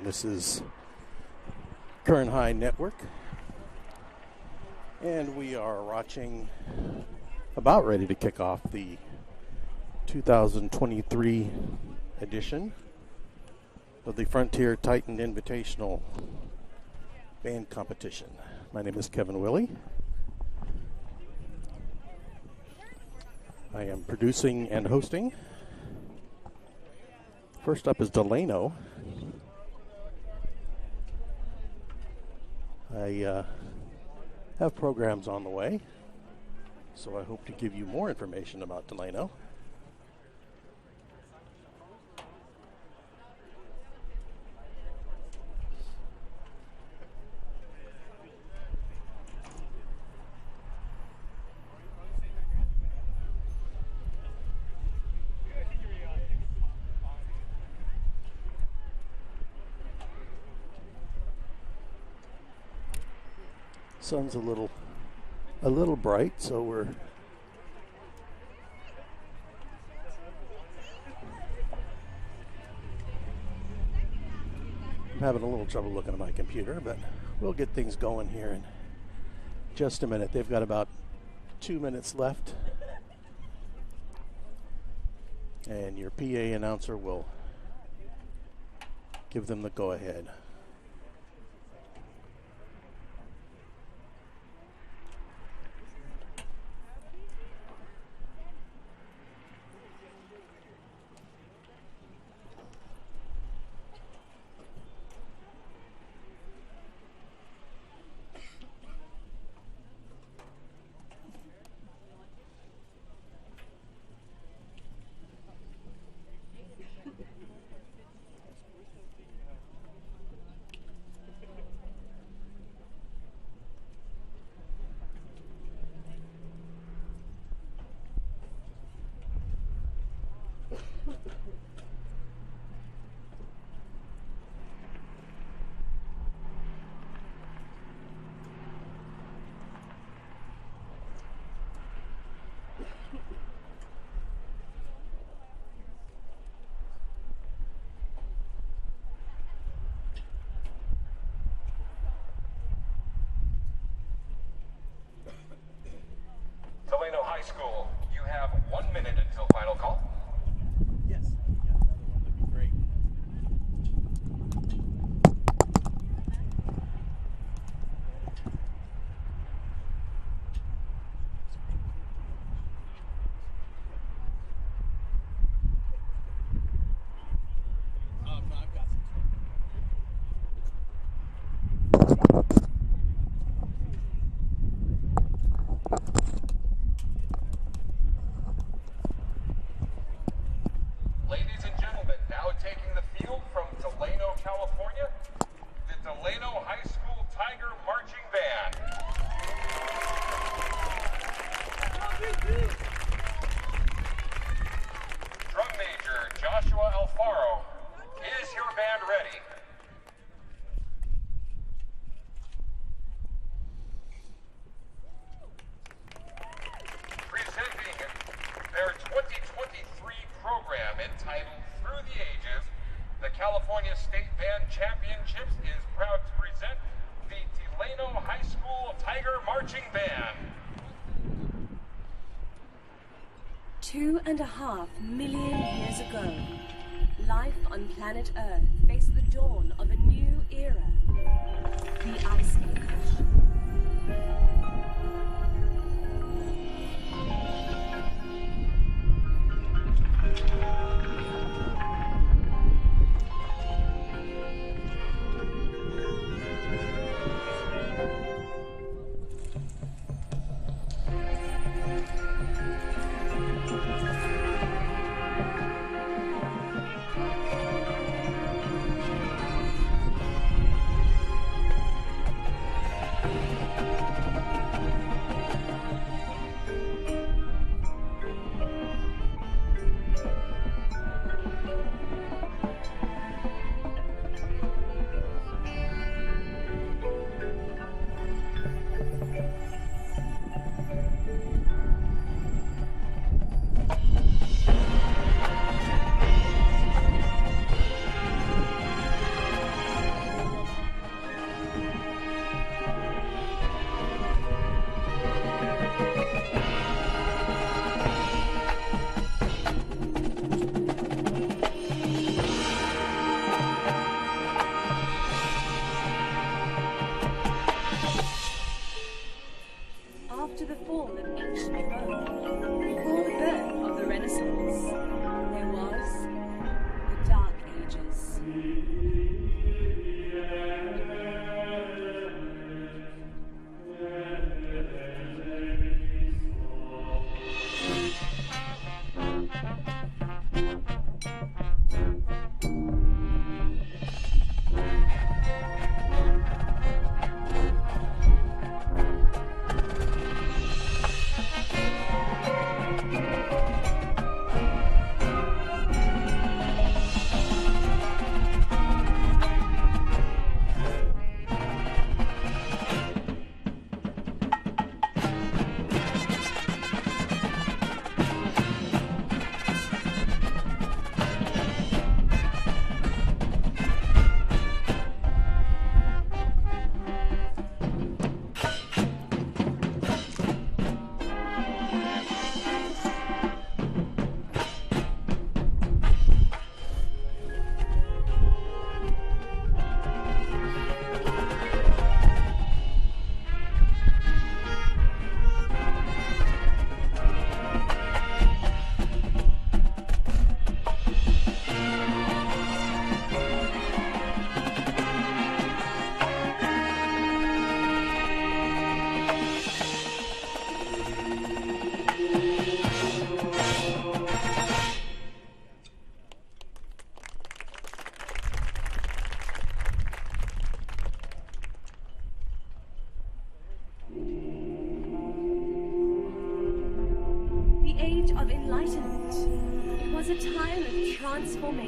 This is Current High Network, and we are about ready to kick off the 2023 edition of the Frontier Titan Invitational Band Competition. My name is Kevin Willey. I am producing and hosting. First up is Delano. I have programs on the way, so I hope to give you more information about Delano. Sun's a little bright, so we're having a little trouble looking at my computer, but we'll get things going here in just a minute. They've got about 2 minutes left, and your PA announcer will give them the go-ahead. Delano High School, you have 1 minute until final call. Yes, we got another one. That'd be great. I've got some. Ladies and gentlemen, now taking the field from Delano, California, the Delano High School Tiger Marching Band. Drum Major Joshua Alfaro, is your band ready? Presenting their 2023 program entitled Through the Ages, the California State Band Championships is proud to present the Delano High School Tiger Marching Band. 2.5 million years ago, life on planet Earth faced the dawn of a new era, the Ice Age.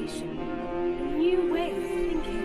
innovation, a new way of thinking.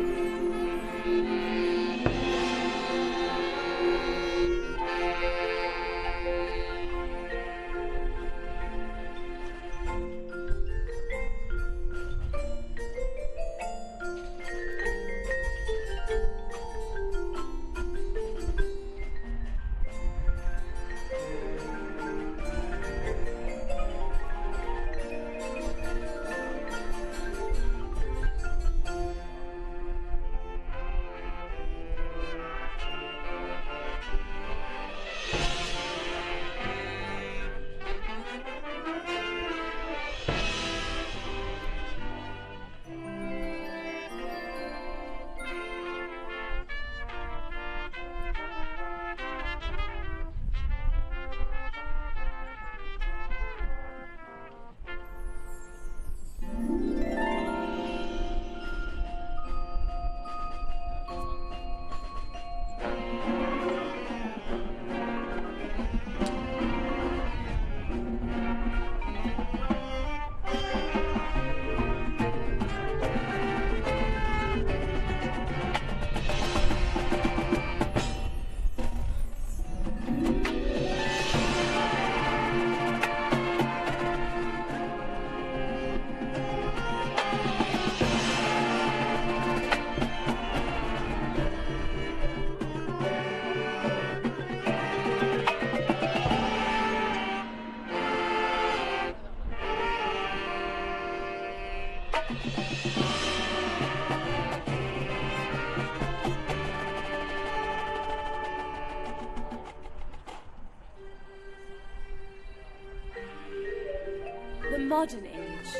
The modern age,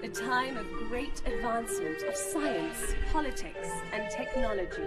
a time of great advancement of science, politics, and technology.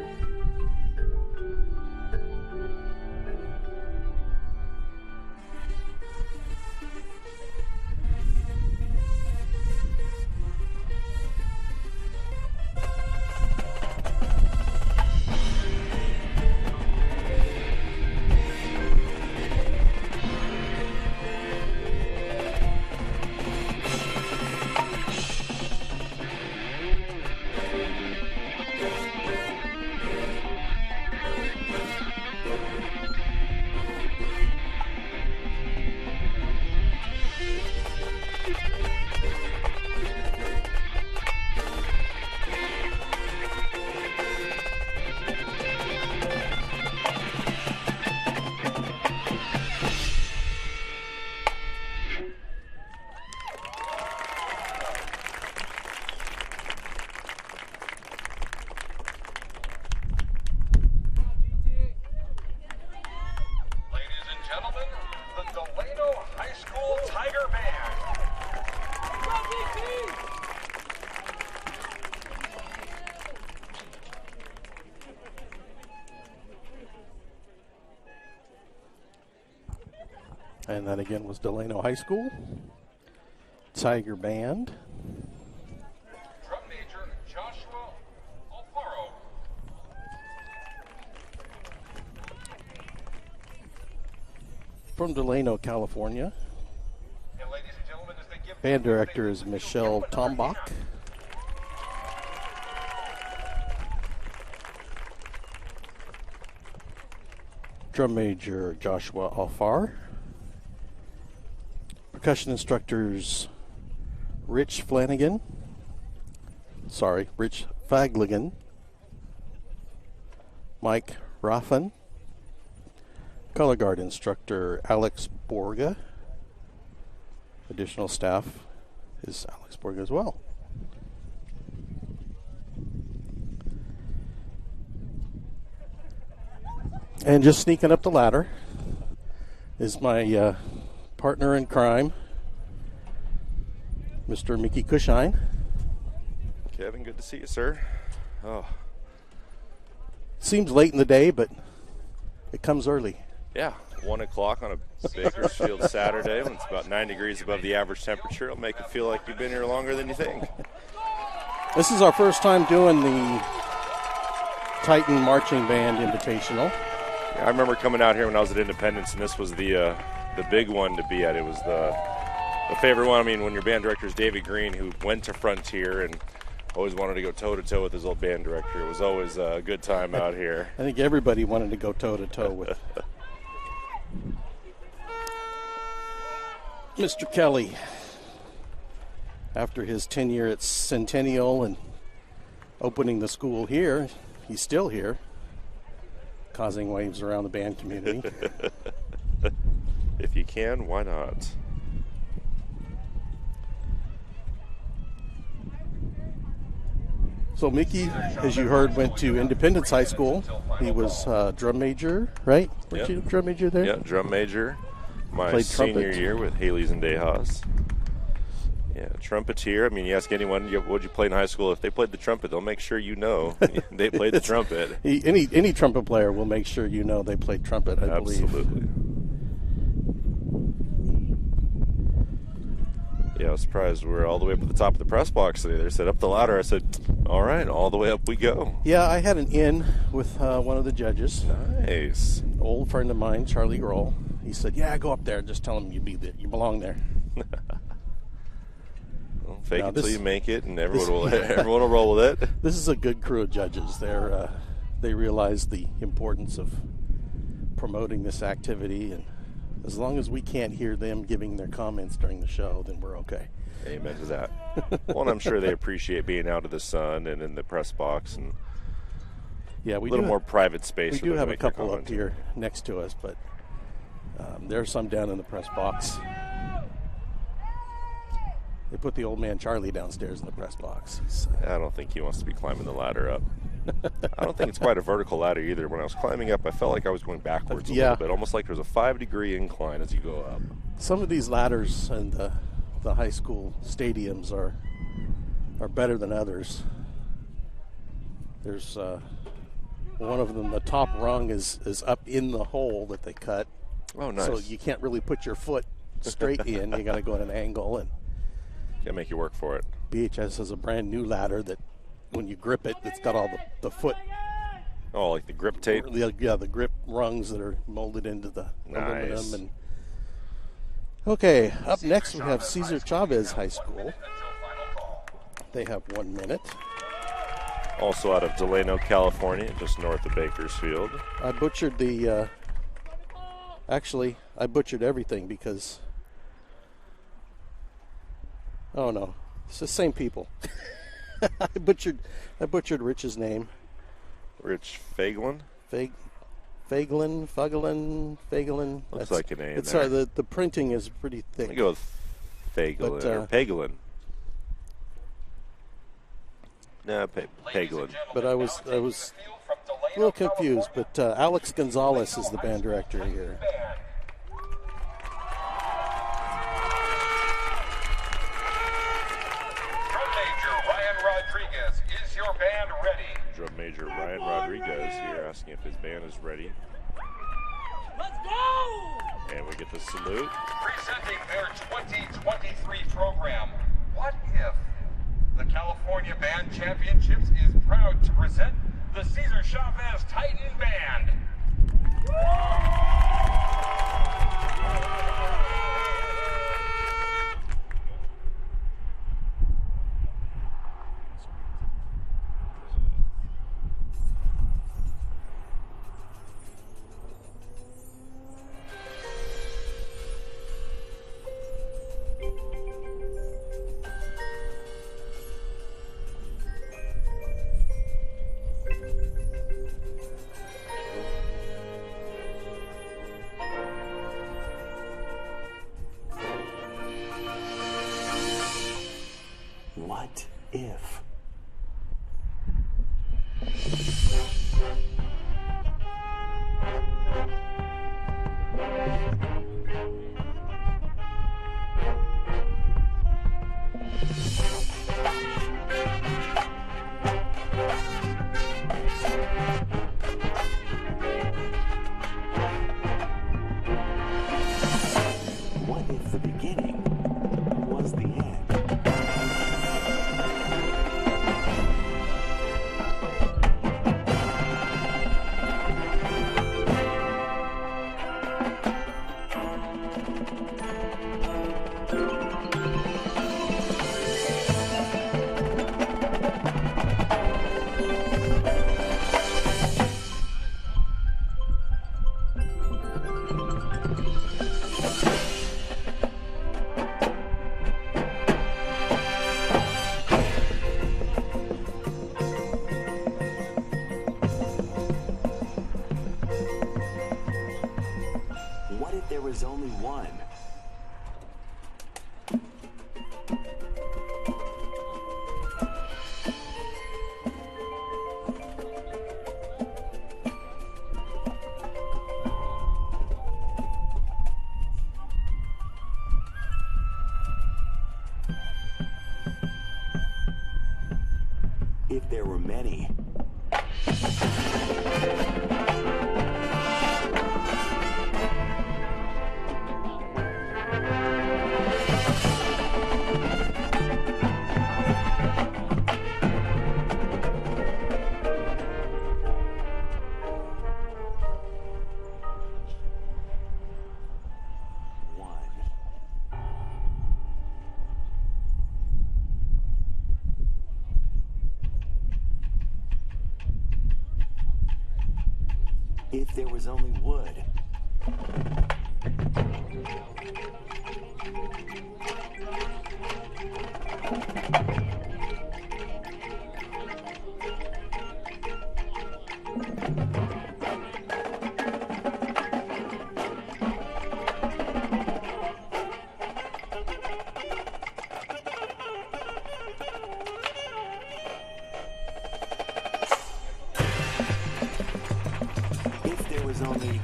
And that again was Delano High School Tiger Band. Drum major Joshua Alfaro. From Delano, California. And ladies and gentlemen, as they give Band director is Michelle Tombach. Drum major Joshua Alfar. Percussion instructors Rich Fagligan, Mike Raffin. Color guard instructor Alex Borga. Additional staff is Alex Borga as well. And just sneaking up the ladder is my partner in crime, Mr. Mickey Cushine. Kevin, good to see you, sir. Oh, Seems late in the day, but it comes early. yeah, 1 o'clock on a Bakersfield Saturday when it's about 9 degrees above the average temperature. It'll make it feel like you've been here longer than you think. This is our first time doing the Titan Marching Band Invitational. Yeah, I remember coming out here when I was at Independence, and this was the big one to be at. It was the favorite one. I mean, when your band director is David Green, who went to Frontier, and Always wanted to go toe-to-toe with his old band director. It was always a good time out here. I think everybody wanted to go toe-to-toe with Mr. Kelly. After his tenure at Centennial and opening the school here, he's still here, causing waves around the band community. If you can, why not? So Mickey, as you heard, went to Independence High School. He was drum major, right? Weren't you drum major there? Yeah, drum major. My Played senior trumpet. year with Haley's and Dejas. Yeah, trumpeteer. I mean, you ask anyone, what'd you play in high school? If they played the trumpet, they'll make sure you know they played the trumpet. Any trumpet player will make sure you know they played trumpet, I believe. Absolutely. Yeah, I was surprised we're all the way up at the top of the press box today. They said up the ladder. I said, all right, all the way up we go. Yeah, I had an in with one of the judges. Nice. Old friend of mine, Charlie Grohl. He said, "Yeah, go up there. Just tell him you belong there." Well, fake Now it till this- you make it, and everyone will roll with it. This is a good crew of judges. They realize the importance of promoting this activity, and as long as we can't hear them giving their comments during the show, then we're okay. Amen to that. Well, and I'm sure they appreciate being out of the sun and in the press box and Yeah, a little more private space. We for do them to have a make their couple up comments. here next to us, but there are some down in the press box. They put the old man Charlie downstairs in the press box. I don't think he wants to be climbing the ladder up. I don't think it's quite a vertical ladder either. When I was climbing up, I felt like I was going backwards a Yeah. little bit, almost like there's a 5-degree incline as you go up. Some of these ladders in the high school stadiums are better than others. There's one of them, the top rung is up in the hole that they cut. Oh, nice. So you can't really put your foot straight in. You got to go at an angle. And Can't make you work for it. BHS has a brand new ladder that when you grip it, it's got all the foot. Oh, like the grip tape? The grip rungs that are molded into the Nice. aluminum. And okay, up next we have Cesar Chavez High School. They have 1 minute. Also out of Delano, California, just north of Bakersfield. I butchered I butchered everything because, oh no, it's the same people. I butchered Rich's name. Rich Fagelin? Fagelin. Looks like an A in It's there. sorry, the printing is pretty thick. I go with Fagelin But, or Pagelin. No, Pagelin. But I was a little confused. But Alex Gonzalez is the band director here. Drum Major Ryan Rodriguez, is your band ready? Drum Major Ryan Rodriguez here asking if his band is ready. Let's go! And we get the salute. Presenting their 2023 program, What If? The California Band Championships is proud to present the Cesar Chavez Titan Band. What if? What if the beginning was the end? was only one. If there were many. If there was only wood. Was only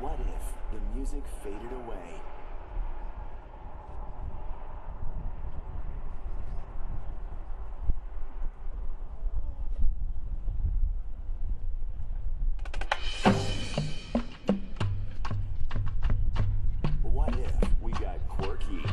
what if the music faded away? What if we got quirky?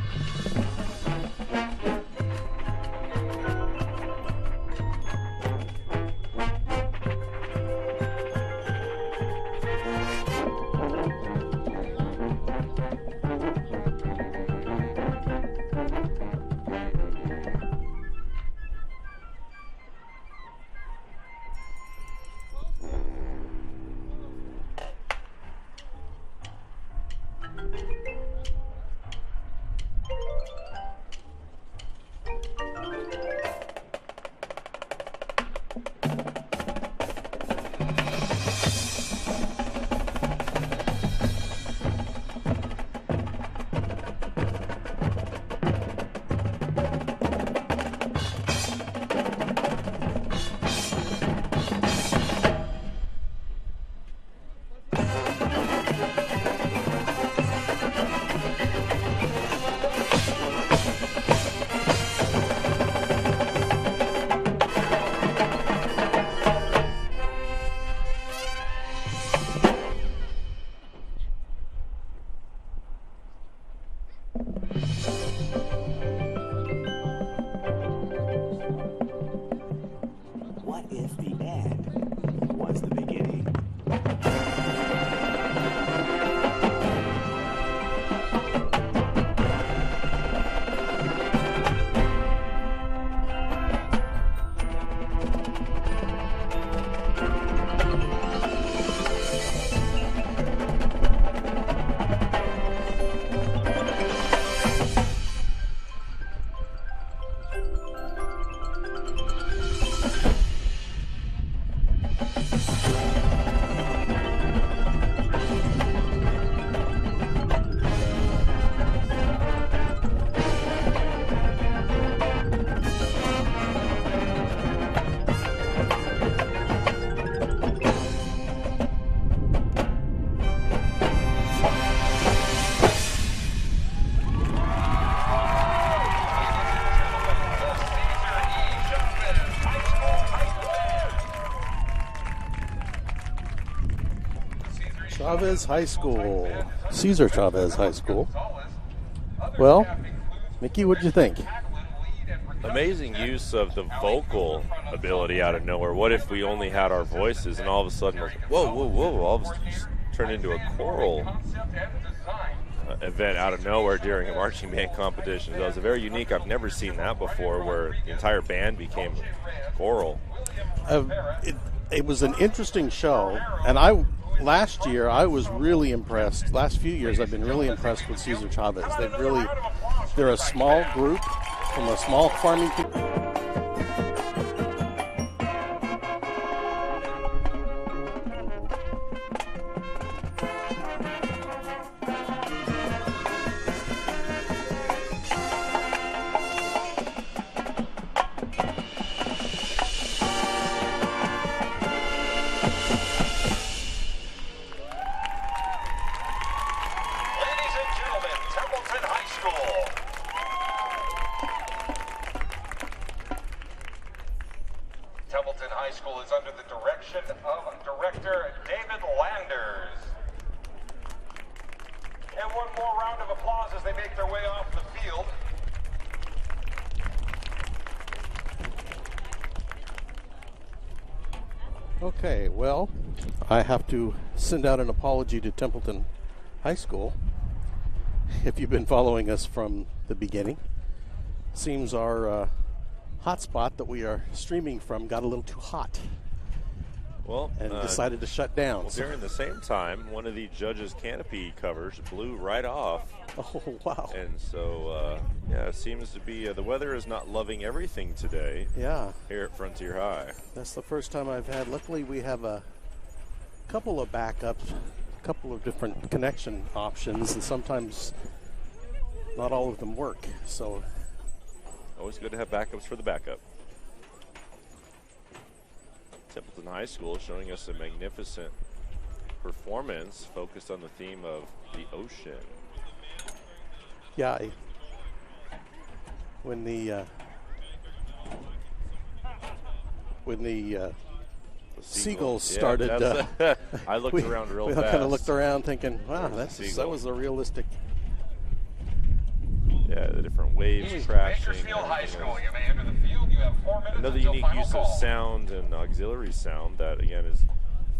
Chavez High School, Cesar Chavez High School. Well, Mickey, what'd you think? Amazing use of the vocal ability out of nowhere. What if we only had our voices and all of a sudden, whoa, whoa, whoa, all of a sudden turned into a choral event out of nowhere during a marching band competition. So it was very unique. I've never seen that before, where the entire band became choral. It was an interesting show, and last year I was really impressed. Last few years I've been really impressed with Cesar Chavez. They're a small group from a small farming community. Templeton High School is under the direction of Director David Landers. And one more round of applause as they make their way off the field. Okay, well, I have to send out an apology to Templeton High School. If you've been following us from the beginning, seems our hotspot that we are streaming from got a little too hot. Well, and decided to shut down. Well, during the same time, one of the judges' canopy covers blew right off. Oh, wow. And so, yeah, it seems to be the weather is not loving everything today. Yeah. Here at Frontier High. That's the first time I've had. Luckily, we have a couple of backups, a couple of different connection options, and sometimes not all of them work. So, always good to have backups for the backup. Templeton High School showing us a magnificent performance focused on the theme of the ocean. Yeah, when the seagulls started, I looked around real fast. We kind of looked around thinking, wow, that was a realistic. Yeah, the different waves crashing. Bakersfield High School, you may enter the field. You have 4 minutes. Another unique use of sound and auxiliary sound that, again, is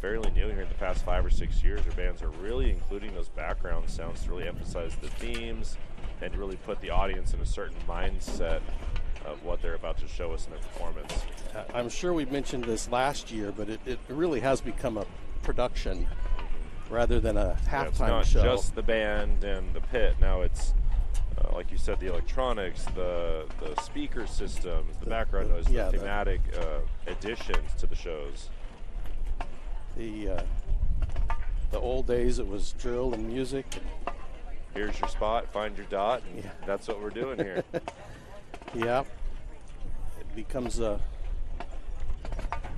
fairly new here in the past 5 or 6 years. Our bands are really including those background sounds to really emphasize the themes and to really put the audience in a certain mindset of what they're about to show us in their performance. I'm sure we mentioned this last year, but it really has become a production rather than a halftime show. It's not just the band and the pit. Now it's like you said, the electronics, the speaker systems, the background noise, the thematic additions to the shows. The old days, it was drill and music. Here's your spot, find your dot, and that's what we're doing here. Yeah. It becomes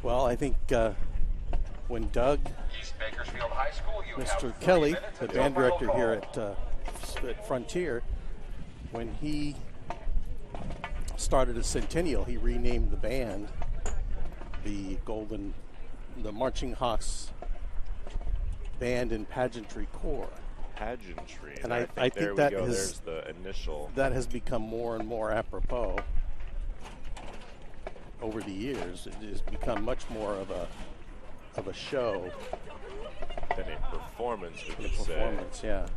well, I think when Doug, East Bakersfield High School, Mr. Kelly, the band director here at Frontier, when he started a centennial, he renamed the band the Marching Hawks Band and Pageantry Corps. Pageantry. And I think there that we go. There's the initial. That has become more and more apropos over the years. It has become much more of a show than a performance, we could say. Performance, yeah.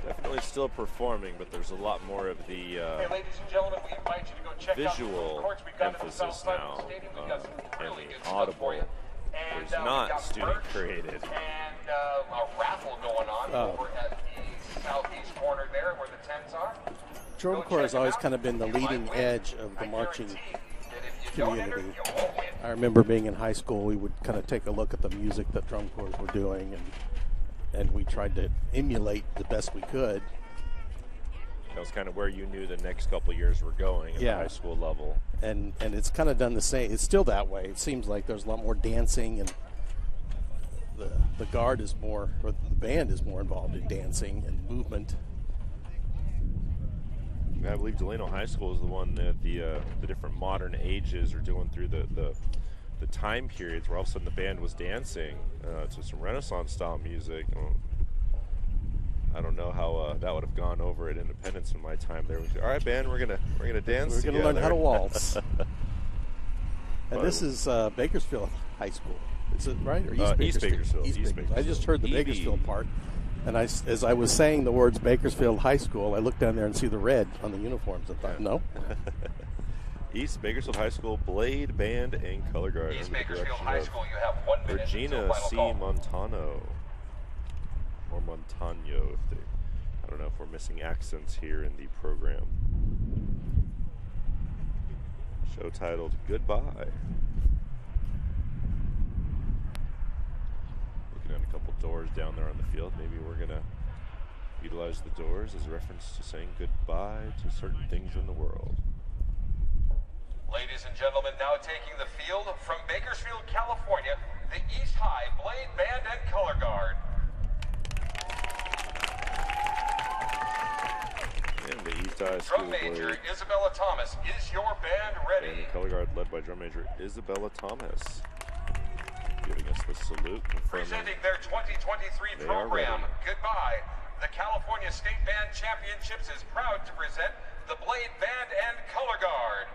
Definitely still performing, but there's a lot more of the hey, ladies and gentlemen, we invite you to go check visual emphasis now and the audible. There's not student created. And a raffle going on over at the southeast corner there where the tents are. Drum Corps has always kind of been the leading edge of the marching community. I remember being in high school, we would kind of take a look at the music that Drum Corps were doing, and we tried to emulate the best we could. That was kind of where you knew the next couple of years were going at the high school level. And it's kind of done the same. It's still that way. It seems like there's a lot more dancing, and the guard is more, or the band is more involved in dancing and movement. I believe Delano High School is the one that the different modern ages are doing through the the time periods where all of a sudden the band was dancing to some Renaissance style music. I don't know how that would have gone over at Independence in my time. There was, all right, band, we're gonna dance. We're going to learn how to waltz. And Fun. this is Bakersfield High School. Is it right? Or East Bakersfield. East East Bakersfield. I just heard the EB. Bakersfield part. And as I was saying the words Bakersfield High School, I looked down there and see the red on the uniforms. I thought, no. East Bakersfield High School Blade Band and Color Guard. East under the Bakersfield direction High of School, you have 1 minute Regina until final C. call. Montano. Or Montano, if they. I don't know if we're missing accents here in the program. Show titled Goodbye. Looking at a couple doors down there on the field. Maybe we're going to utilize the doors as a reference to saying goodbye to certain things in the world. Ladies and gentlemen, now taking the field from Bakersfield, California, the East High Blade Band and Color Guard. And the East High School Drum Major Blade Isabella Thomas, is your band ready? and Color Guard led by Drum Major Isabella Thomas. Giving us the salute, confirming Presenting their 2023 They are program, ready. Goodbye. The California State Band Championships is proud to present the Blade Band and Color Guard.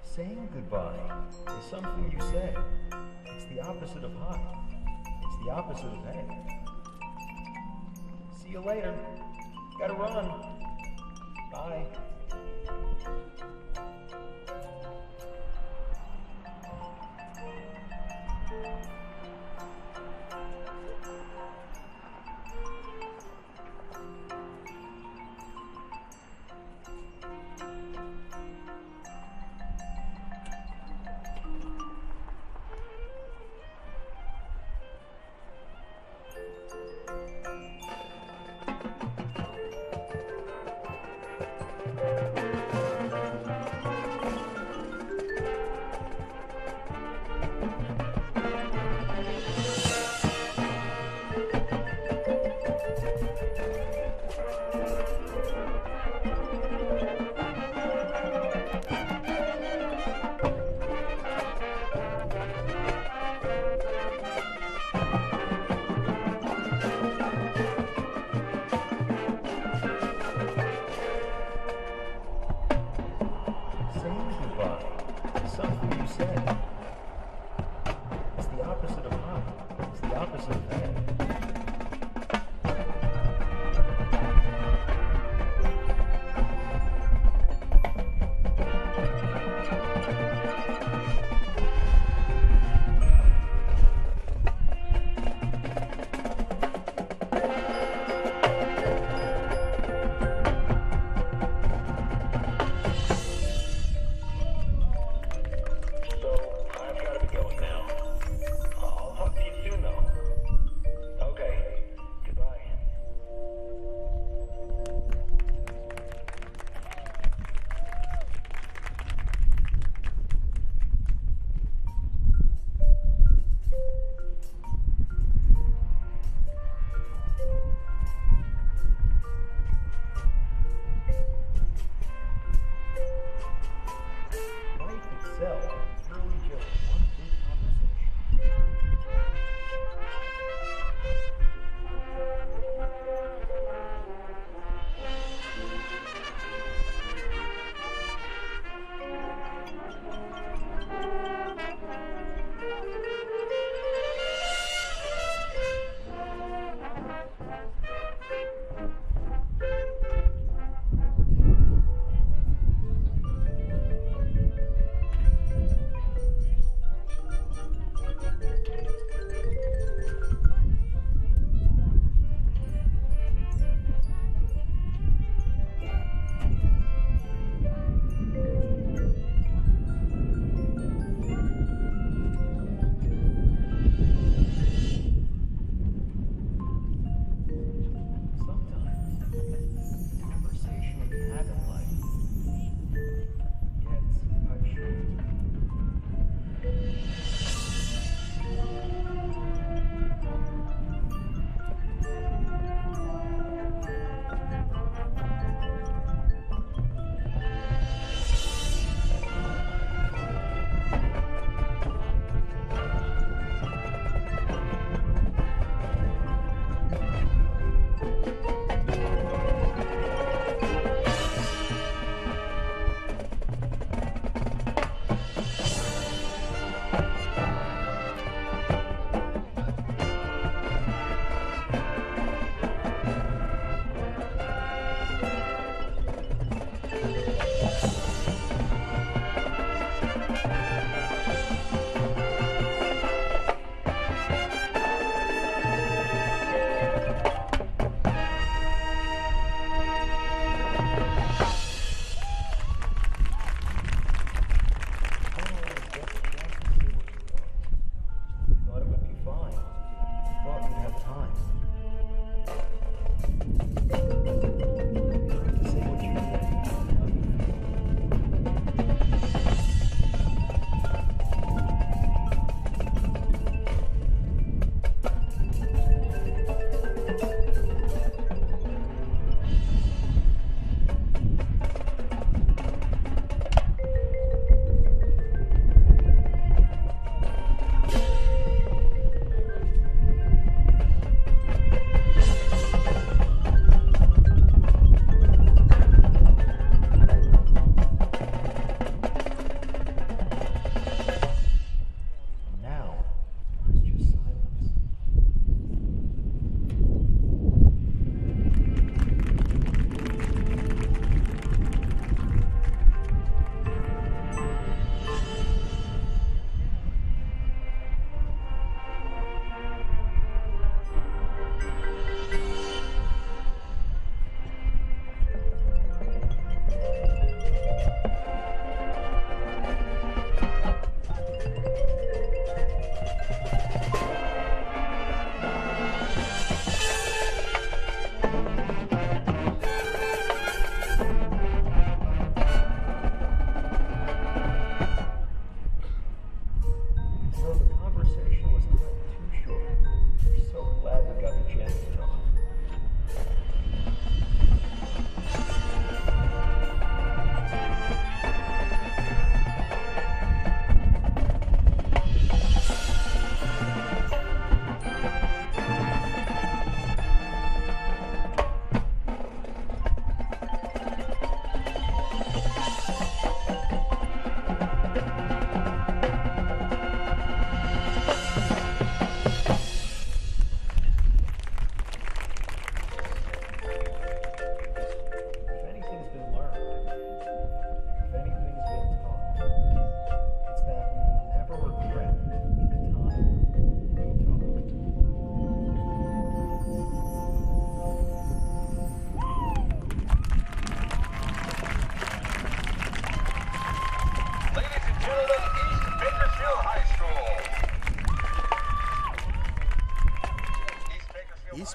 Saying goodbye is something you say. It's the opposite of hi. It's the opposite of hey. See you later. Gotta run. Bye.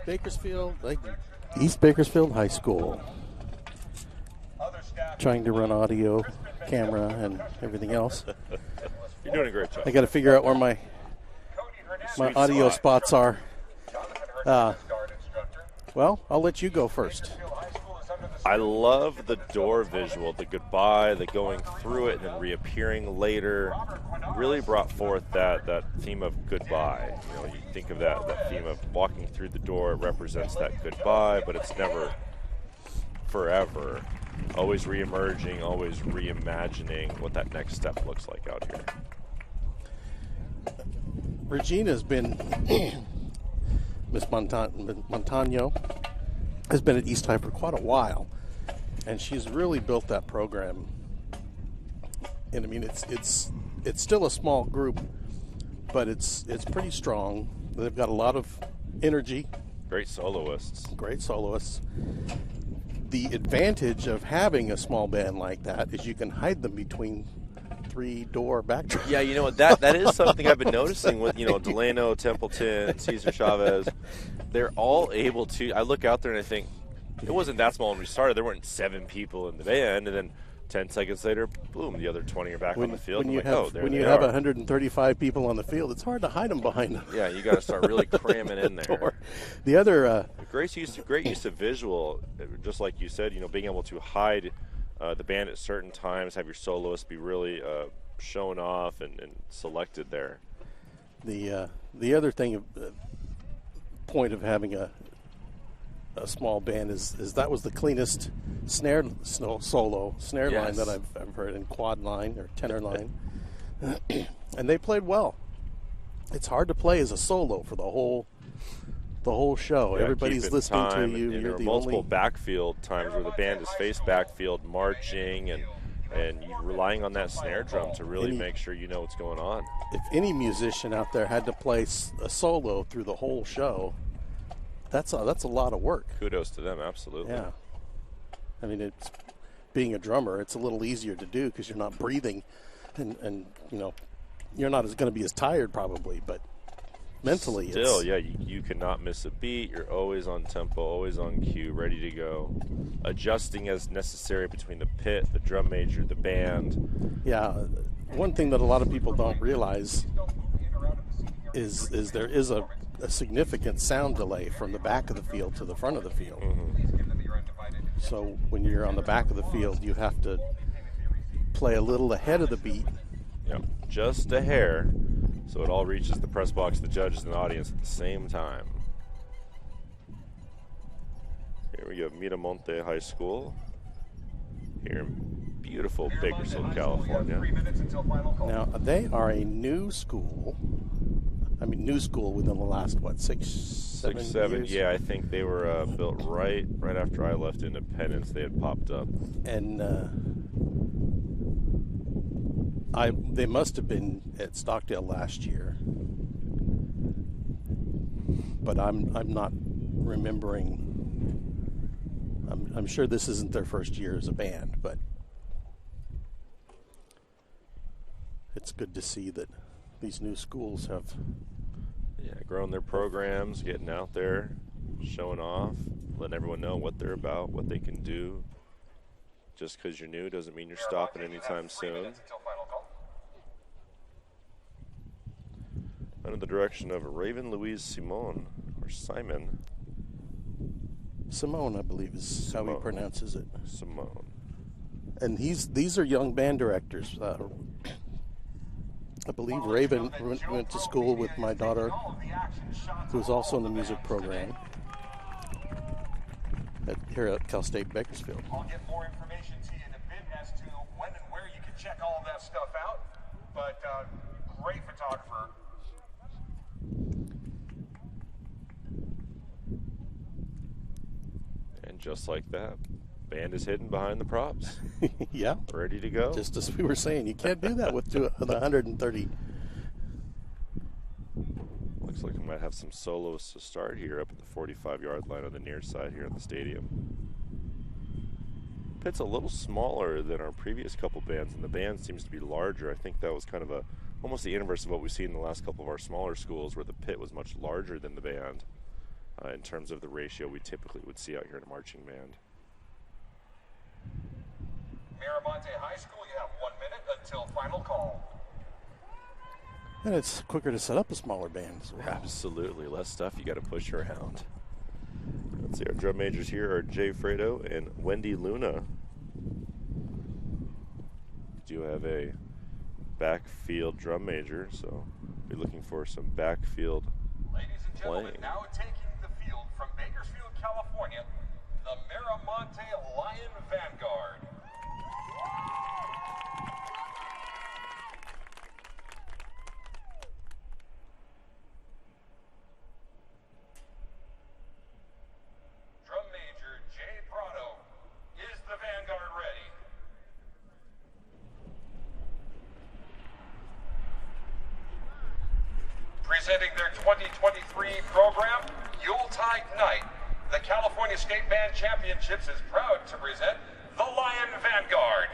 Bakersfield, like East Bakersfield High School. Trying to run audio, camera, and everything else. You're doing a great job. I got to figure out where my audio spots are. Well, I'll let you go first. I love the door visual, the goodbye, the going through it and then reappearing later. Really brought forth that theme of goodbye. You know, you think of that theme of walking through the door. It represents that goodbye, but it's never forever. Always reemerging, always reimagining what that next step looks like out here. Regina's been, Miss Montano has been at East High for quite a while, and she's really built that program. And I mean, it's still a small group, but it's pretty strong. They've got a lot of energy. Great soloists. The advantage of having a small band like that is you can hide them between 3-door backdrops. Yeah, you know what, that is something I've been noticing with, Delano, Templeton, Cesar Chavez. They're all able to, I look out there and I think, it wasn't that small when we started. There weren't 7 people in the band, and then 10 seconds later, boom, the other 20 are back on the field. When you have 135 people on the field, it's hard to hide them behind them. Yeah, you got to start really cramming in there. The other great use of visual, just like you said. Being able to hide the band at certain times, have your soloists be really shown off and selected there. The other thing, point of having a small band is that was the cleanest solo snare line that I've heard, in quad line or tenor line, and they played well. It's hard to play as a solo for the whole show. Yeah, everybody's listening to you. And You're the multiple only backfield times where the band is face backfield marching and you're relying on that snare drum to really make sure you know what's going on. If any musician out there had to play a solo through the whole show, that's a lot of work. Kudos to them, absolutely. Yeah. I mean, it's being a drummer, it's a little easier to do because you're not breathing, and you're not going to be as tired probably, but mentally still, you cannot miss a beat. You're always on tempo, always on cue, ready to go, adjusting as necessary between the pit, the drum major, the band. Yeah, one thing that a lot of people don't realize is there is a significant sound delay from the back of the field to the front of the field. Mm-hmm. So when you're on the back of the field, you have to play a little ahead of the beat. Yep, just a hair, so it all reaches the press box, the judges, and the audience at the same time. Here we have Miramonte High School here in beautiful Bakersfield, California. Now, they are a new school. I mean, new school within the last, 7 years? Yeah, I think they were built right after I left Independence. They had popped up. And they must have been at Stockdale last year. But I'm not remembering. I'm sure this isn't their first year as a band, but it's good to see that these new schools have grown their programs, getting out there, showing off, letting everyone know what they're about, what they can do. Just because you're new doesn't mean you're stopping anytime soon. Under the direction of Raven Louise Simon. Simone, I believe, is how he pronounces it. Simone. And these are young band directors. I believe Raven went to school with my daughter, who was also in the music program here at Cal State Bakersfield. I'll get more information to you in a bit as to when and where you can check all of that stuff out. But great photographer. And just like that, band is hidden behind the props. Yeah. Ready to go. Just as we were saying, you can't do that with the 130. Looks like we might have some solos to start here up at the 45-yard line on the near side here in the stadium. Pit's a little smaller than our previous couple bands, and the band seems to be larger. I think that was kind of almost the inverse of what we've seen in the last couple of our smaller schools, where the pit was much larger than the band. in terms of the ratio we typically would see out here in a marching band. Miramonte High School, you have 1 minute until final call. And it's quicker to set up a smaller band as well. Absolutely. Less stuff you got to push around. Let's see, our drum majors here are Jay Fredo and Wendy Luna. Do have a backfield drum major, so we're looking for some backfield Ladies and gentlemen, playing. now taking the field from Bakersfield, California, the Miramonte Lion Vanguard. Drum Major Jay Prado, is the Vanguard ready? Presenting their 2023 program, Yuletide Night, the California State Band Championships is proud to present the Lion Vanguard.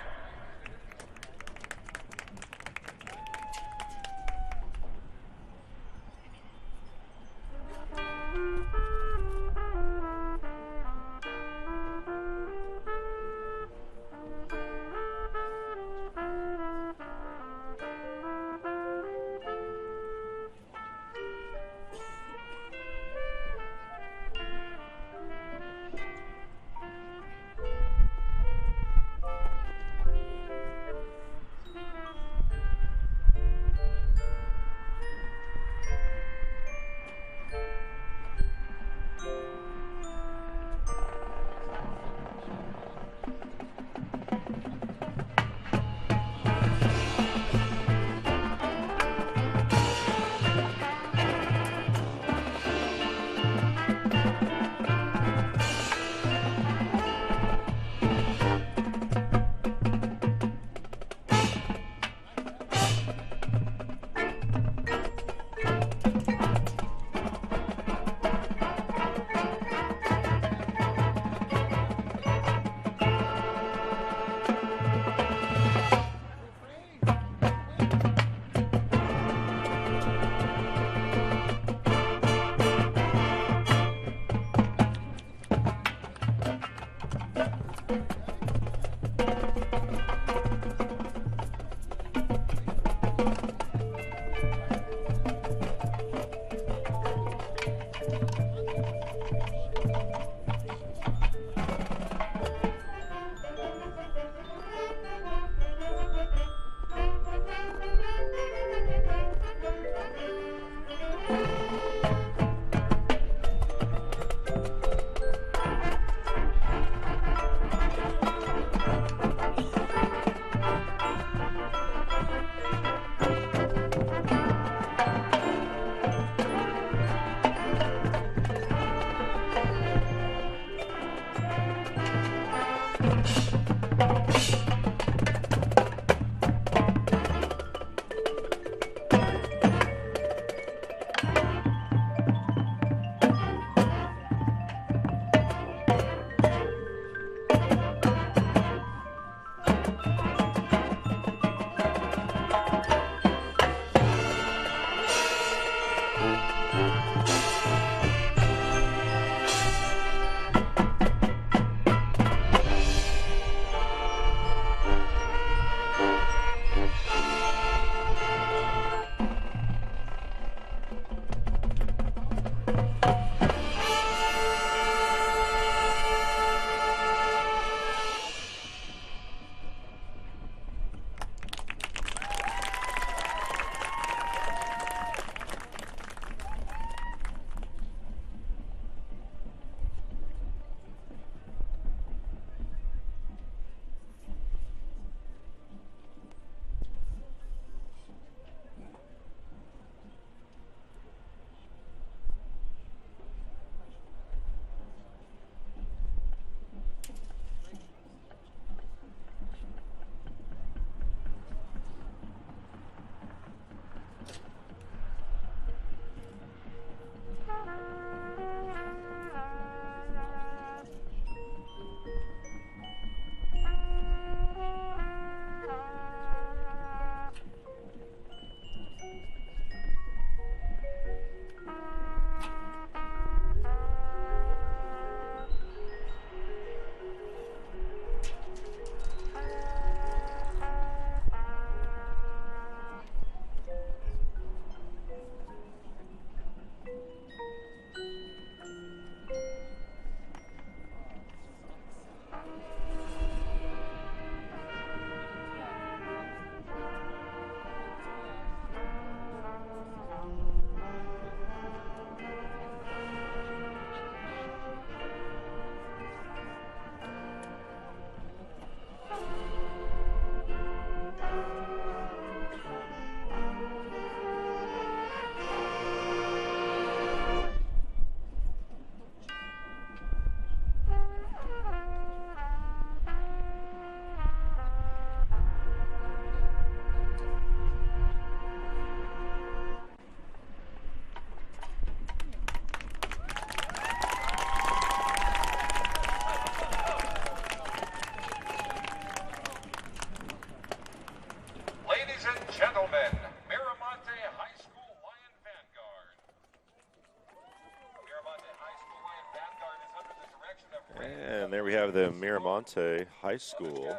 And there we have the Miramonte High School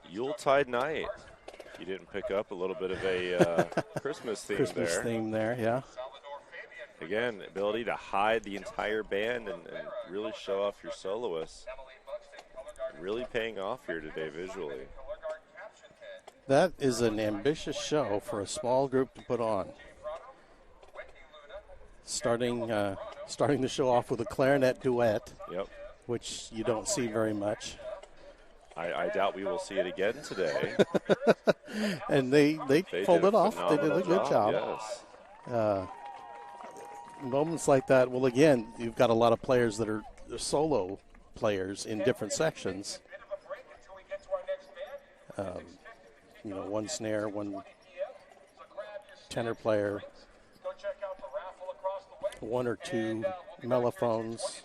Yuletide night. You didn't pick up a little bit of a Christmas theme Christmas there. theme there, yeah. Again, ability to hide the entire band and really show off your soloists. Really paying off here today visually. That is an ambitious show for a small group to put on. Starting the show off with a clarinet duet, Yep. which you don't see very much. I doubt we will see it again today. And they pulled did it off. They did a phenomenal good job. Yes. Moments like that, well, again, you've got a lot of players that are solo players in different sections. One snare, one tenor player, one or two mellophones,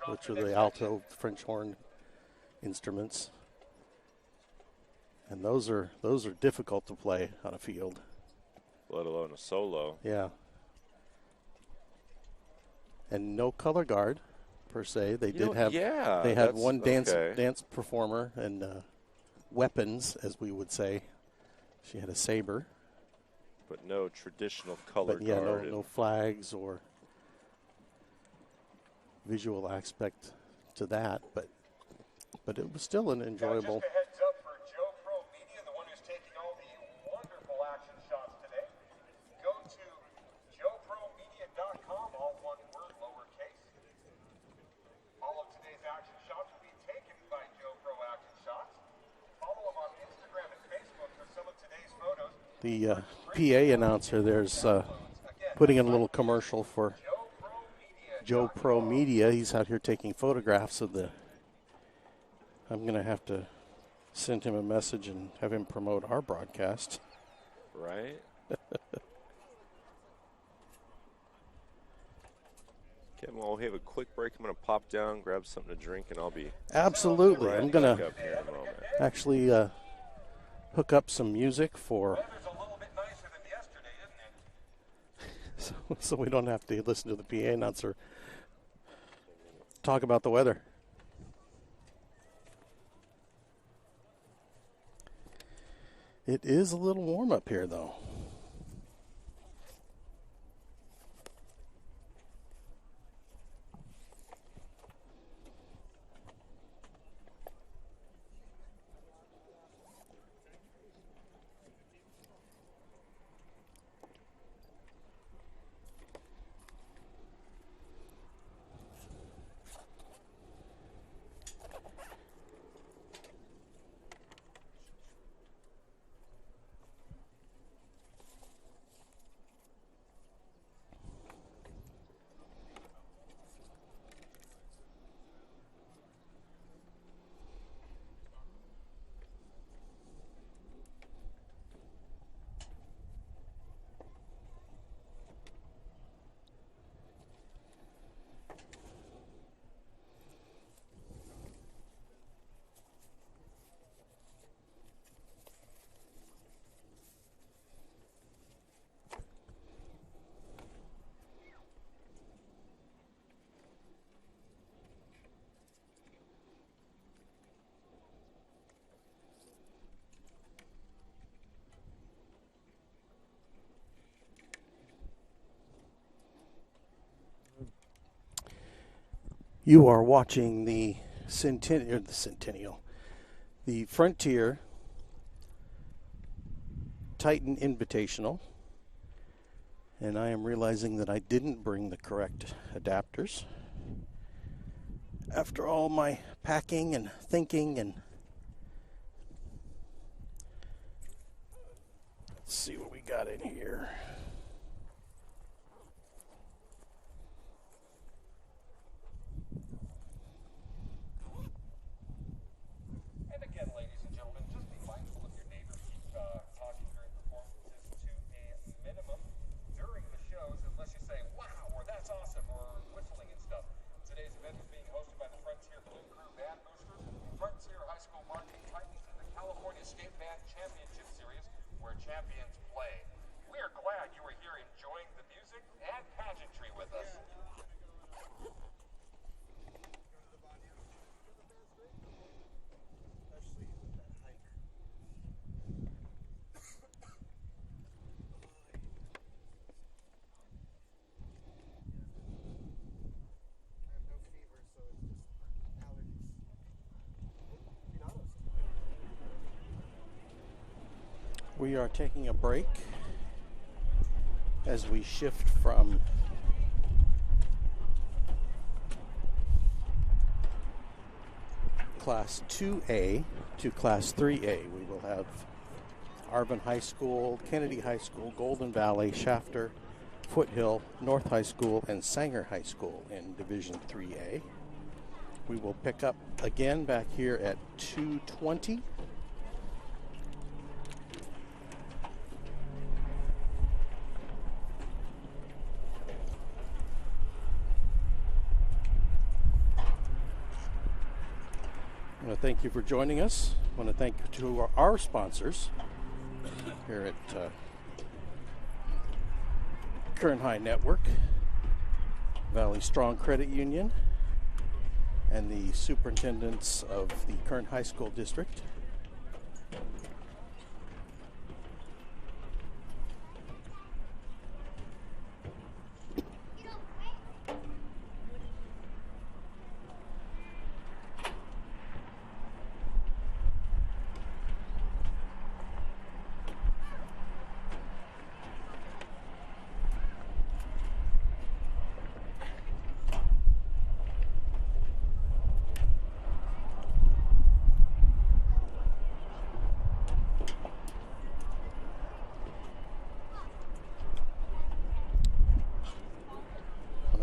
which are the alto French horn instruments. And those are difficult to play on a field. Let alone a solo. Yeah. And no color guard per se. They did have they had one dance performer and weapons, as we would say. She had a saber. But no traditional color But yeah, guard. no flags or visual aspect to that, but it was still an enjoyable. Just a heads up for Joe Pro Media, the one who's taking all the wonderful action shots today. Go to joepromedia.com, all one word, lowercase. All of today's action shots will be taken by Joe Pro Action Shots. Follow him on Instagram and Facebook for some of today's photos. The PA announcer there's putting in a little commercial for Joe Pro Media. He's out here taking photographs of the. I'm going to have to send him a message and have him promote our broadcast. Right? Kevin, while we have a quick break, I'm going to pop down, grab something to drink, and I'll be Absolutely. right I'm going back to up here in a moment. actually hook up some music for. Weather's a little bit nicer than yesterday, isn't it? So we don't have to listen to the PA announcer talk about the weather. It is a little warm up here, though. You are watching the the Frontier Titan Invitational, and I am realizing that I didn't bring the correct adapters. After all my packing and thinking, and let's see what we got in here. And again, ladies and gentlemen, just be mindful of your neighbors. Keep talking during performances to a minimum during the shows, unless you say, wow, or that's awesome, or whistling and stuff. Today's event is being hosted by the Frontier Blue Crew Band Boosters, Frontier High School Marching Titans, and the California State Band Championship Series, where champions play. We are glad you are here enjoying the music and pageantry with us. We are taking a break as we shift from Class 2A to Class 3A. We will have Arvin High School, Kennedy High School, Golden Valley, Shafter, Foothill, North High School, and Sanger High School in Division 3A. We will pick up again back here at 2:20. I want to thank you for joining us. I want to thank you to our sponsors here at Kern High Network, Valley Strong Credit Union, and the superintendents of the Kern High School District.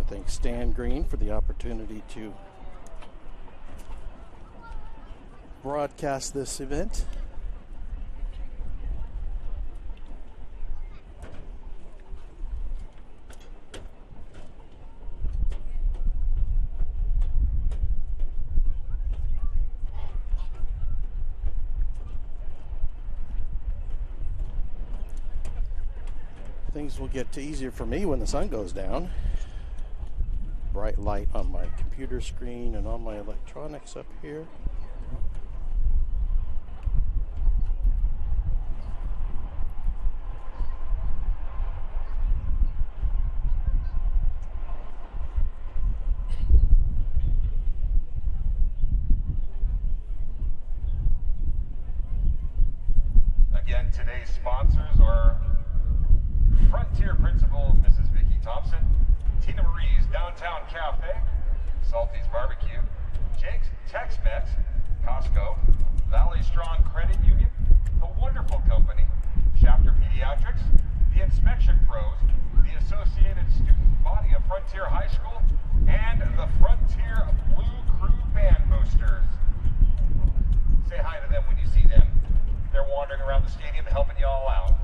Thank Stan Green for the opportunity to broadcast this event. Things will get easier for me when the sun goes down. Bright light on my computer screen and on my electronics up here. Again, today's sponsors are Frontier Principal Mrs. Vicki Thompson, Tina Marie's Downtown Cafe, Salty's Barbecue, Jake's Tex-Mex, Costco, Valley Strong Credit Union, The Wonderful Company, Shafter Pediatrics, the Inspection Pros, the Associated Student Body of Frontier High School, and the Frontier Blue Crew Band Boosters. Say hi to them when you see them. They're wandering around the stadium helping you all out.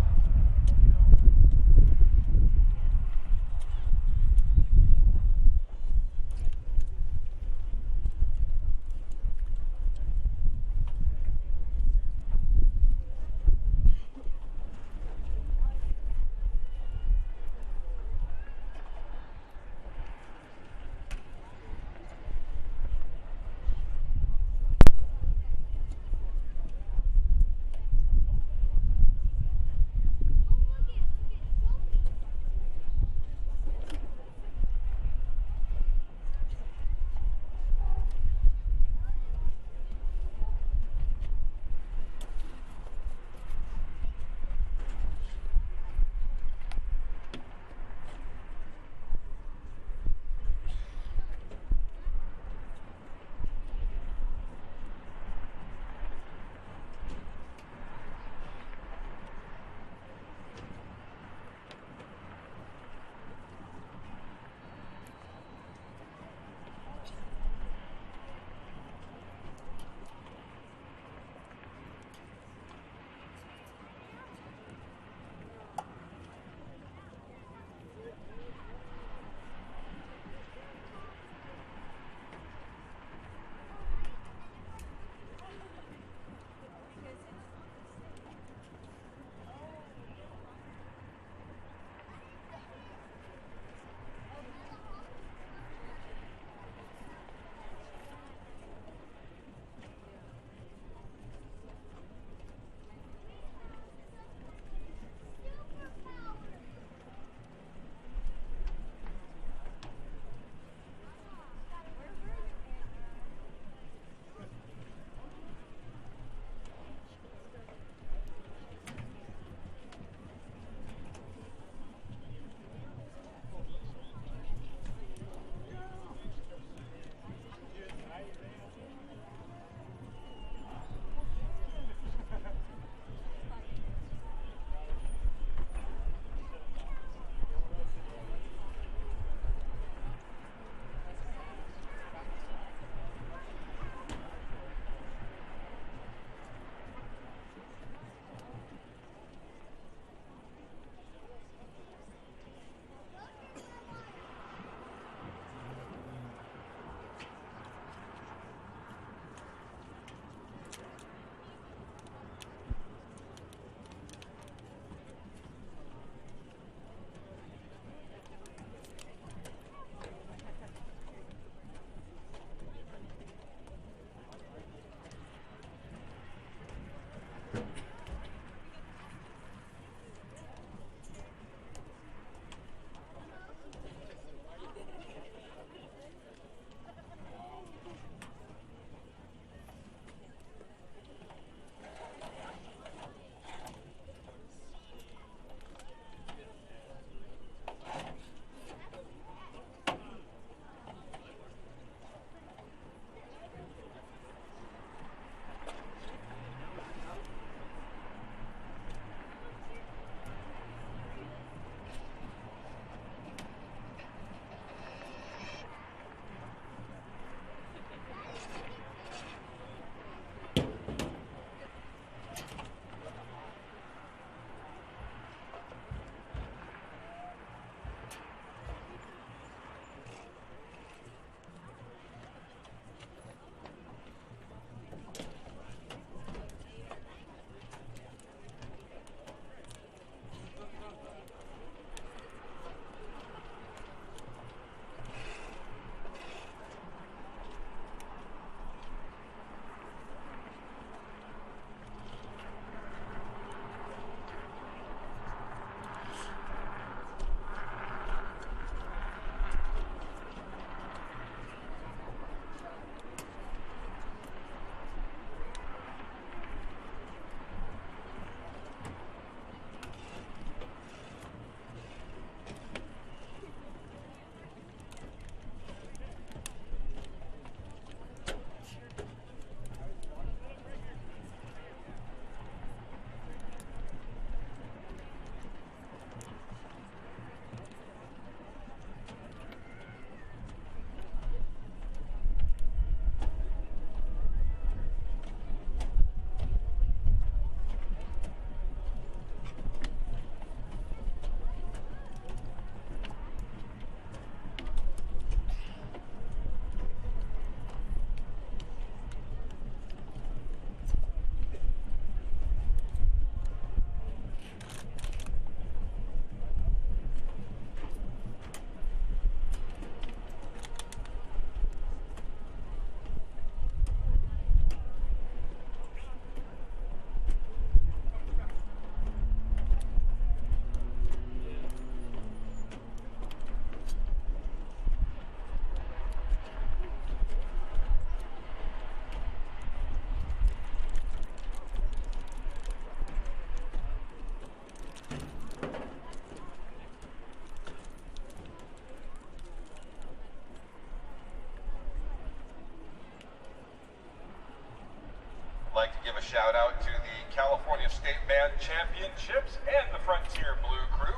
shout out to the California State Band Championships and the Frontier Blue Crew.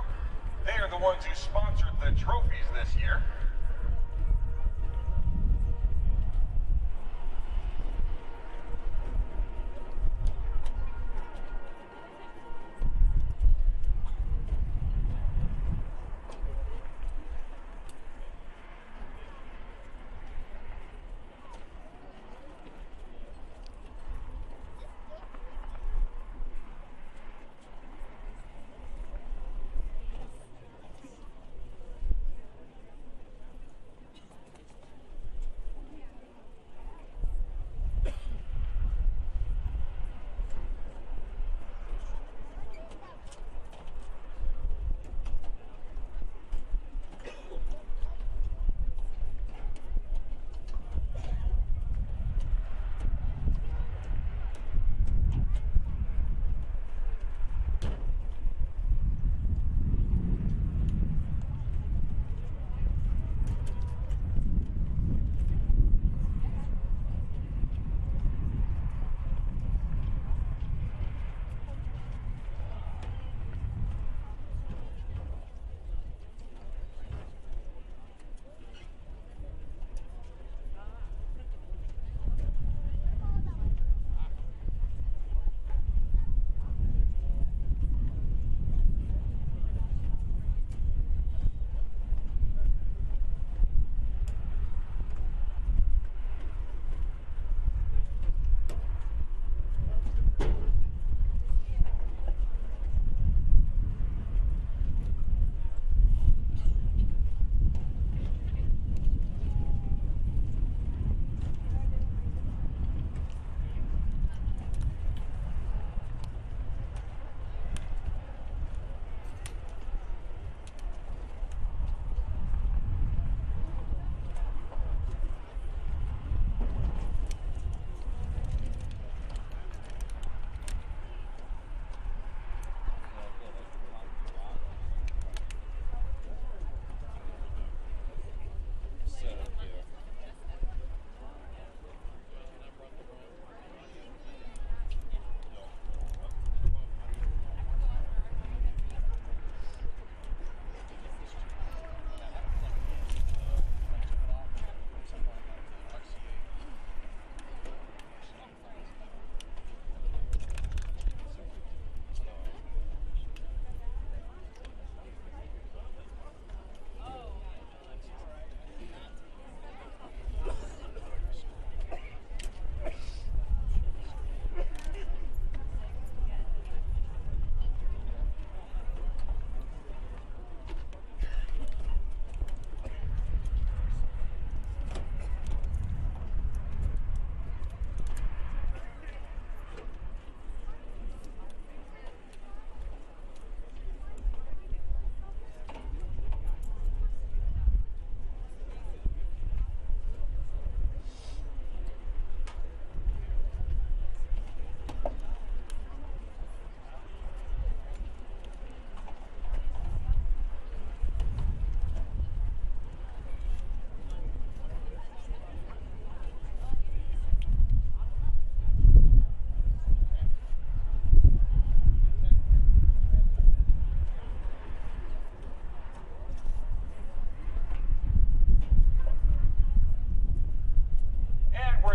They are the ones who sponsored the trophies this year.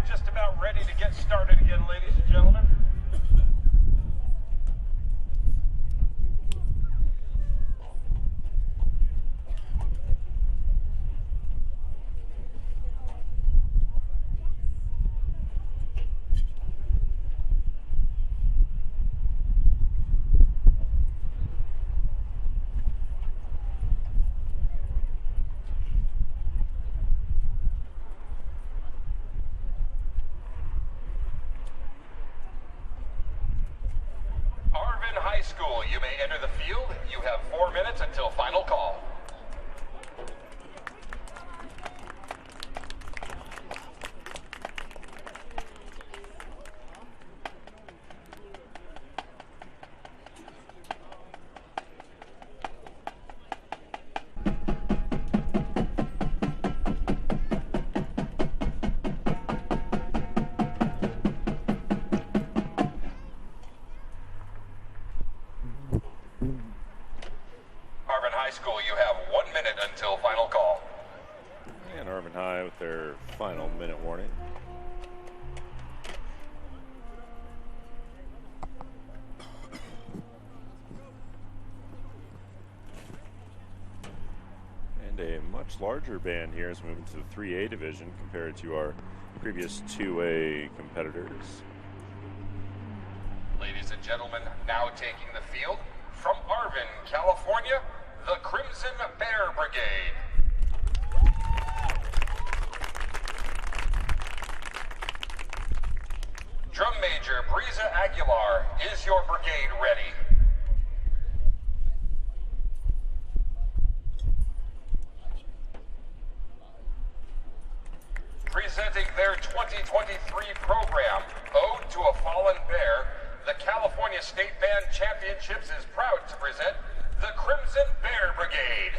Just about ready to get started again, ladies and gentlemen. High School, you may enter the field. You have 4 minutes until final call. your final minute warning. And a much larger band here is moving to the 3A division compared to our previous 2A competitors. Ladies and gentlemen, now taking the field from Arvin, California, the Crimson Bear Brigade. Drum Major Breeza Aguilar, is your brigade ready? Presenting their 2023 program, Ode to a Fallen Bear, the California State Band Championships is proud to present the Crimson Bear Brigade.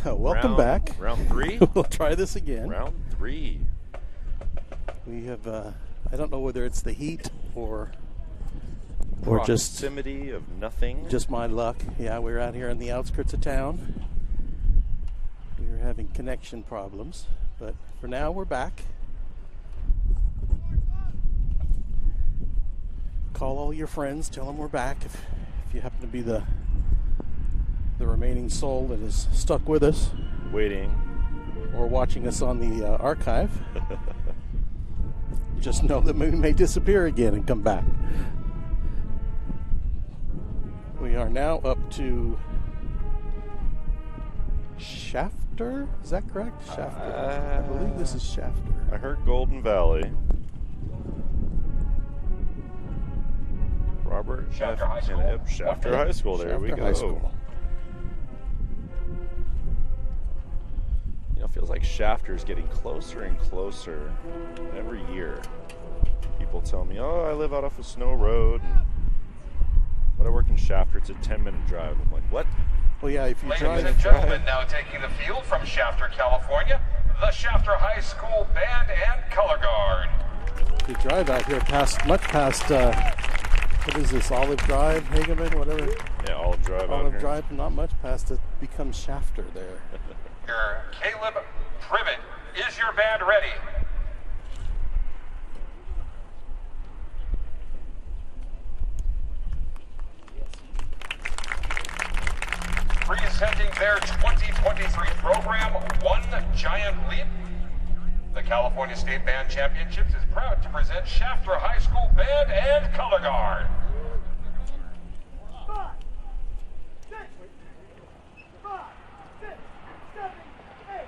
Welcome back. Round 3? We'll try this again. Round 3. We have, I don't know whether it's the heat or just proximity of nothing. Just my luck. Yeah, we're out here on the outskirts of town. We were having connection problems, but for now we're back. Call all your friends, tell them we're back if you happen to be the remaining soul that is stuck with us, waiting or watching us on the archive. Just know that we may disappear again and come back. We are now up to Shafter. Is that correct? Shafter. I believe this is Shafter. I heard Golden Valley. Robert Shafter High School. Shafter High School. There we go. High School. You know, it feels like Shafter's getting closer and closer every year. People tell me, "Oh, I live out off a Snow Road, but I work in Shafter. It's a 10-minute drive." I'm like, "What?" Well, yeah, if you Ladies drive. and gentlemen, now taking the field from Shafter, California, the Shafter High School Band and Color Guard. You drive out here much past. What is this? Olive Drive, Hageman, whatever. Yeah, Olive Drive. Olive Drive, not much past it becomes Shafter there. Caleb Privet, is your band ready? presenting their 2023 program, One Giant Leap. The California State Band Championships is proud to present Shafter High School Band and Color Guard. 5, 6, 5, 6, 7, 8.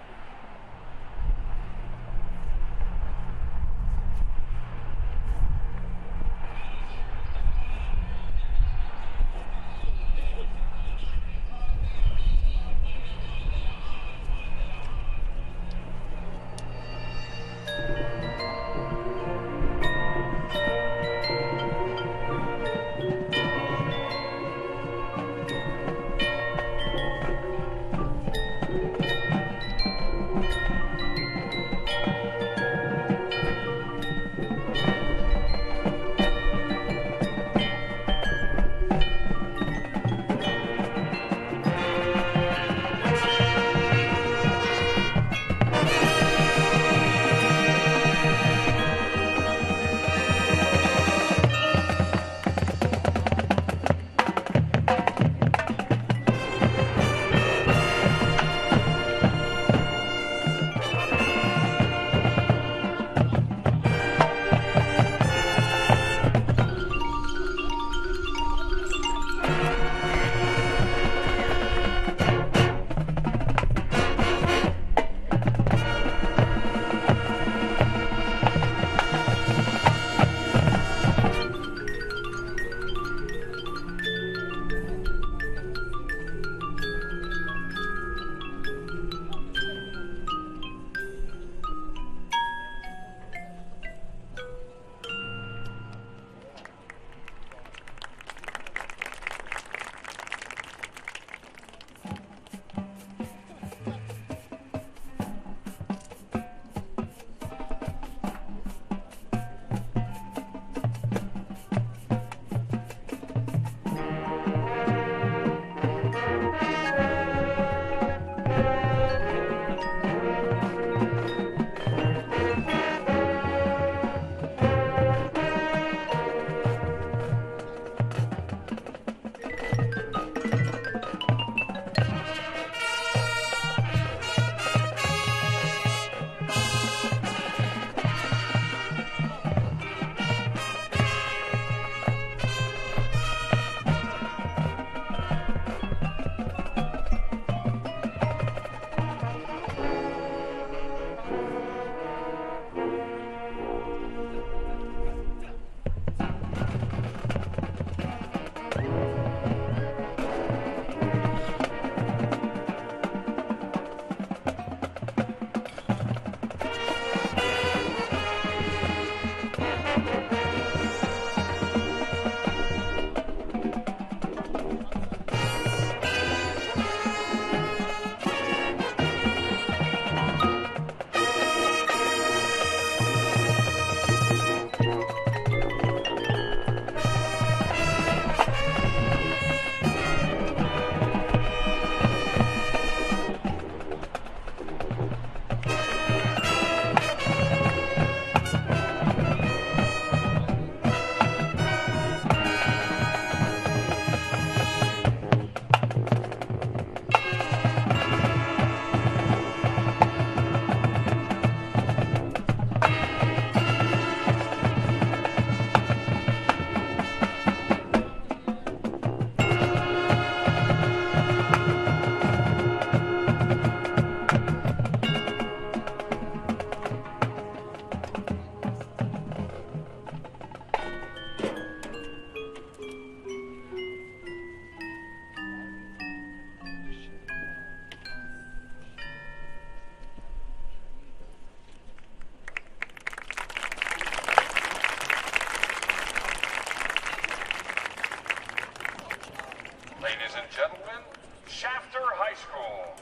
Ladies and gentlemen, Shafter High School.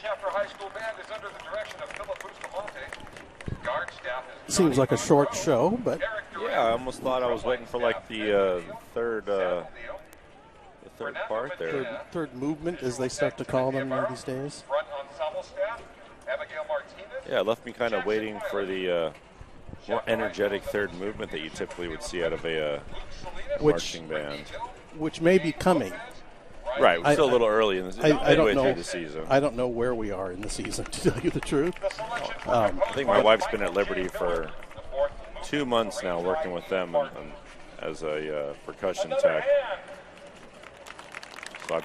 Shafter High School Band is under the direction of Philip Bustamante. Guard staff is Seems like a short show, but Yeah, I almost thought I was waiting for like the third part there. third movement, as they start to call them these days. Front ensemble staff, Abigail Martinez. Yeah, it left me kind of waiting for the more energetic third movement that you typically would see out of a marching band. Which may be coming. Right, we're still a little early in the I don't midway know. through the season. I don't know where we are in the season, to tell you the truth. I think my wife's been at Liberty for 2 months now, working with them as a percussion tech. So I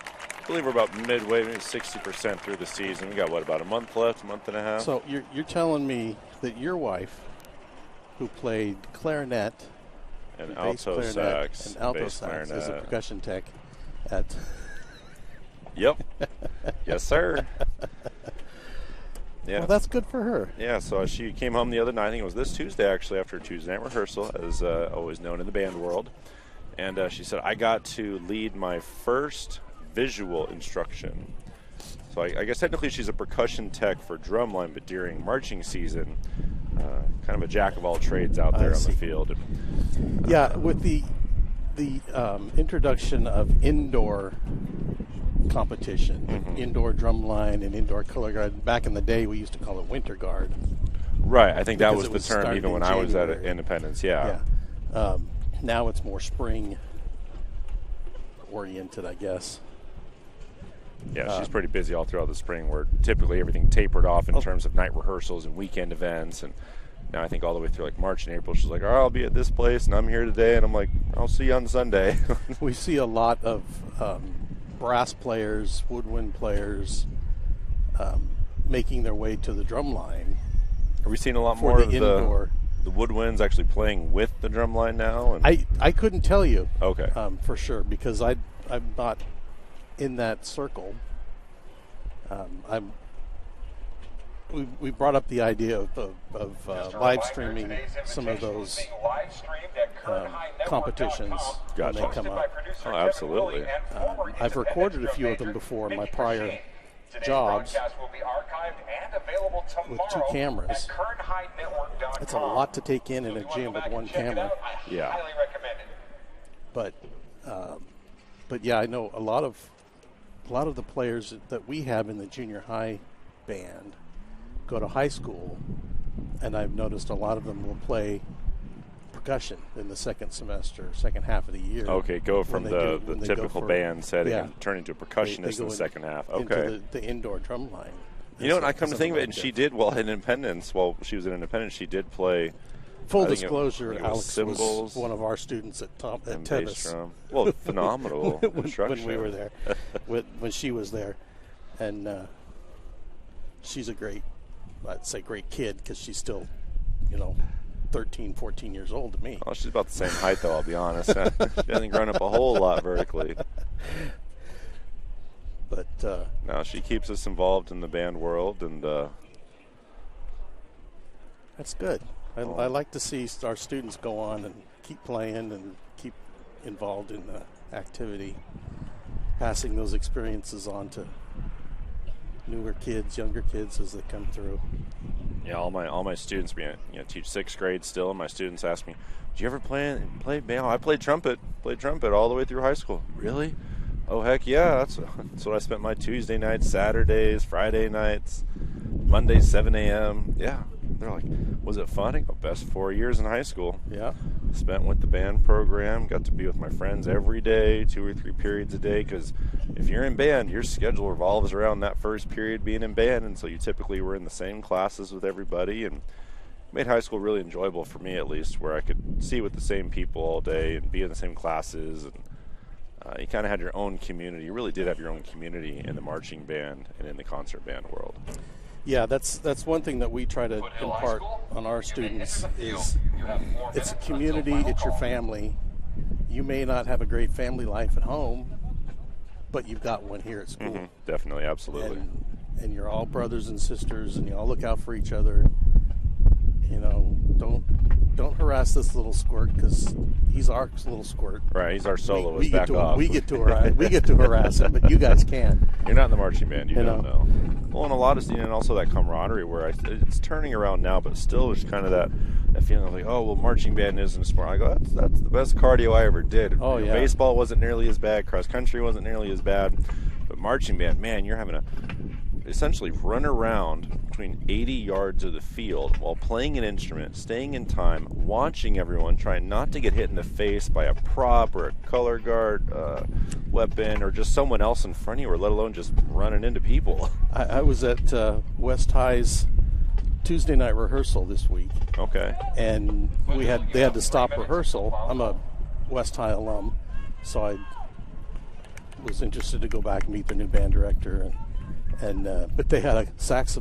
believe we're about midway, maybe 60% through the season. We got, about a month left, a month and a half? So you're telling me that your wife, who played clarinet and bass alto clarinet sax, and alto bass sax, clarinet. is a percussion tech at Yep. Yes, sir. Yeah. Well, that's good for her. Yeah, so she came home the other night. I think it was this Tuesday, actually, after a Tuesday night rehearsal, as always known in the band world. And she said, I got to lead my first visual instruction. So I guess technically she's a percussion tech for drumline, but during marching season, kind of a jack of all trades out there on the field. Yeah, with the introduction of indoor competition, indoor drumline and indoor color guard. Back in the day, we used to call it winter guard. Right, I think that was Because the it was term even starting when in I was at January. Independence. Yeah. Now it's more spring oriented, I guess. Yeah, she's pretty busy all throughout the spring, where typically everything tapered off in terms of night rehearsals and weekend events. And now I think all the way through like March and April, she's like, oh, I'll be at this place and I'm here today. And I'm like, I'll see you on Sunday. We see a lot of brass players, woodwind players making their way to the drum line. Are we seeing a lot for more the of indoor? The woodwinds actually playing with the drum line now? And I couldn't tell you okay. For sure, because I'm not in that circle. We brought up the idea of live streaming some of those competitions when they come up. Oh, absolutely. I've recorded a few of them before in my prior jobs with 2 cameras. It's a lot to take in a gym with 1 camera. Yeah. But yeah, I know a lot of the players that we have in the junior high band go to high school, and I've noticed a lot of them will play percussion in the second half of the year. Okay, go from the typical band setting yeah, and turn into a percussionist in the second half. Okay. Into the indoor drum line. You know, and I come to think of it, and she did, while she was in Independence, she did play. Full I think disclosure, it was Alex cymbals was one of our students at and tennis. bass drum. Well, phenomenal instruction. when we were there, when she was there, and she's a great, I'd say great kid, because she's still, 13, 14 years old to me. Oh, she's about the same height, though, I'll be honest. She hasn't grown up a whole lot vertically. But now she keeps us involved in the band world, and that's good. I like to see our students go on and keep playing and keep involved in the activity, passing those experiences on to newer kids, younger kids as they come through. yeah, all my students, teach 6th grade still, and my students ask me, "Did you ever play band?" Oh, I played trumpet all the way through high school. Really? Oh, heck yeah! That's what I spent my Tuesday nights, Saturdays, Friday nights, Mondays 7 a.m. Yeah, they're like, was it fun? I go, best 4 years in high school. Yeah. Spent with the band program, got to be with my friends every day, 2 or 3 periods a day, because if you're in band, your schedule revolves around that first period being in band, and so you typically were in the same classes with everybody, and made high school really enjoyable for me, at least, where I could see with the same people all day and be in the same classes, and you kind of had your own community. You really did have your own community in the marching band and in the concert band world. Yeah, that's one thing that we try to impart on our students is it's a community, it's your family. You may not have a great family life at home, but you've got one here at school. Mm-hmm. Definitely, absolutely. And you're all brothers and sisters, and you all look out for each other. Don't harass this little squirt, because he's our little squirt. Right, he's our soloist. Back off. We get to harass him, but you guys can't. You're not in the marching band. You don't know. Well, and a lot of, and also that camaraderie where it's turning around now, but still there's kind of that feeling of like, oh, well, marching band isn't smart. I go, that's the best cardio I ever did. Oh, yeah. Baseball wasn't nearly as bad. Cross country wasn't nearly as bad. But marching band, man, you're having essentially run around between 80 yards of the field while playing an instrument, staying in time, watching everyone, trying not to get hit in the face by a prop or a color guard weapon or just someone else in front of you, or let alone just running into people. I was at West High's Tuesday night rehearsal this week. Okay. And they had to stop rehearsal. I'm a West High alum, so I was interested to go back and meet the new band director. But they had a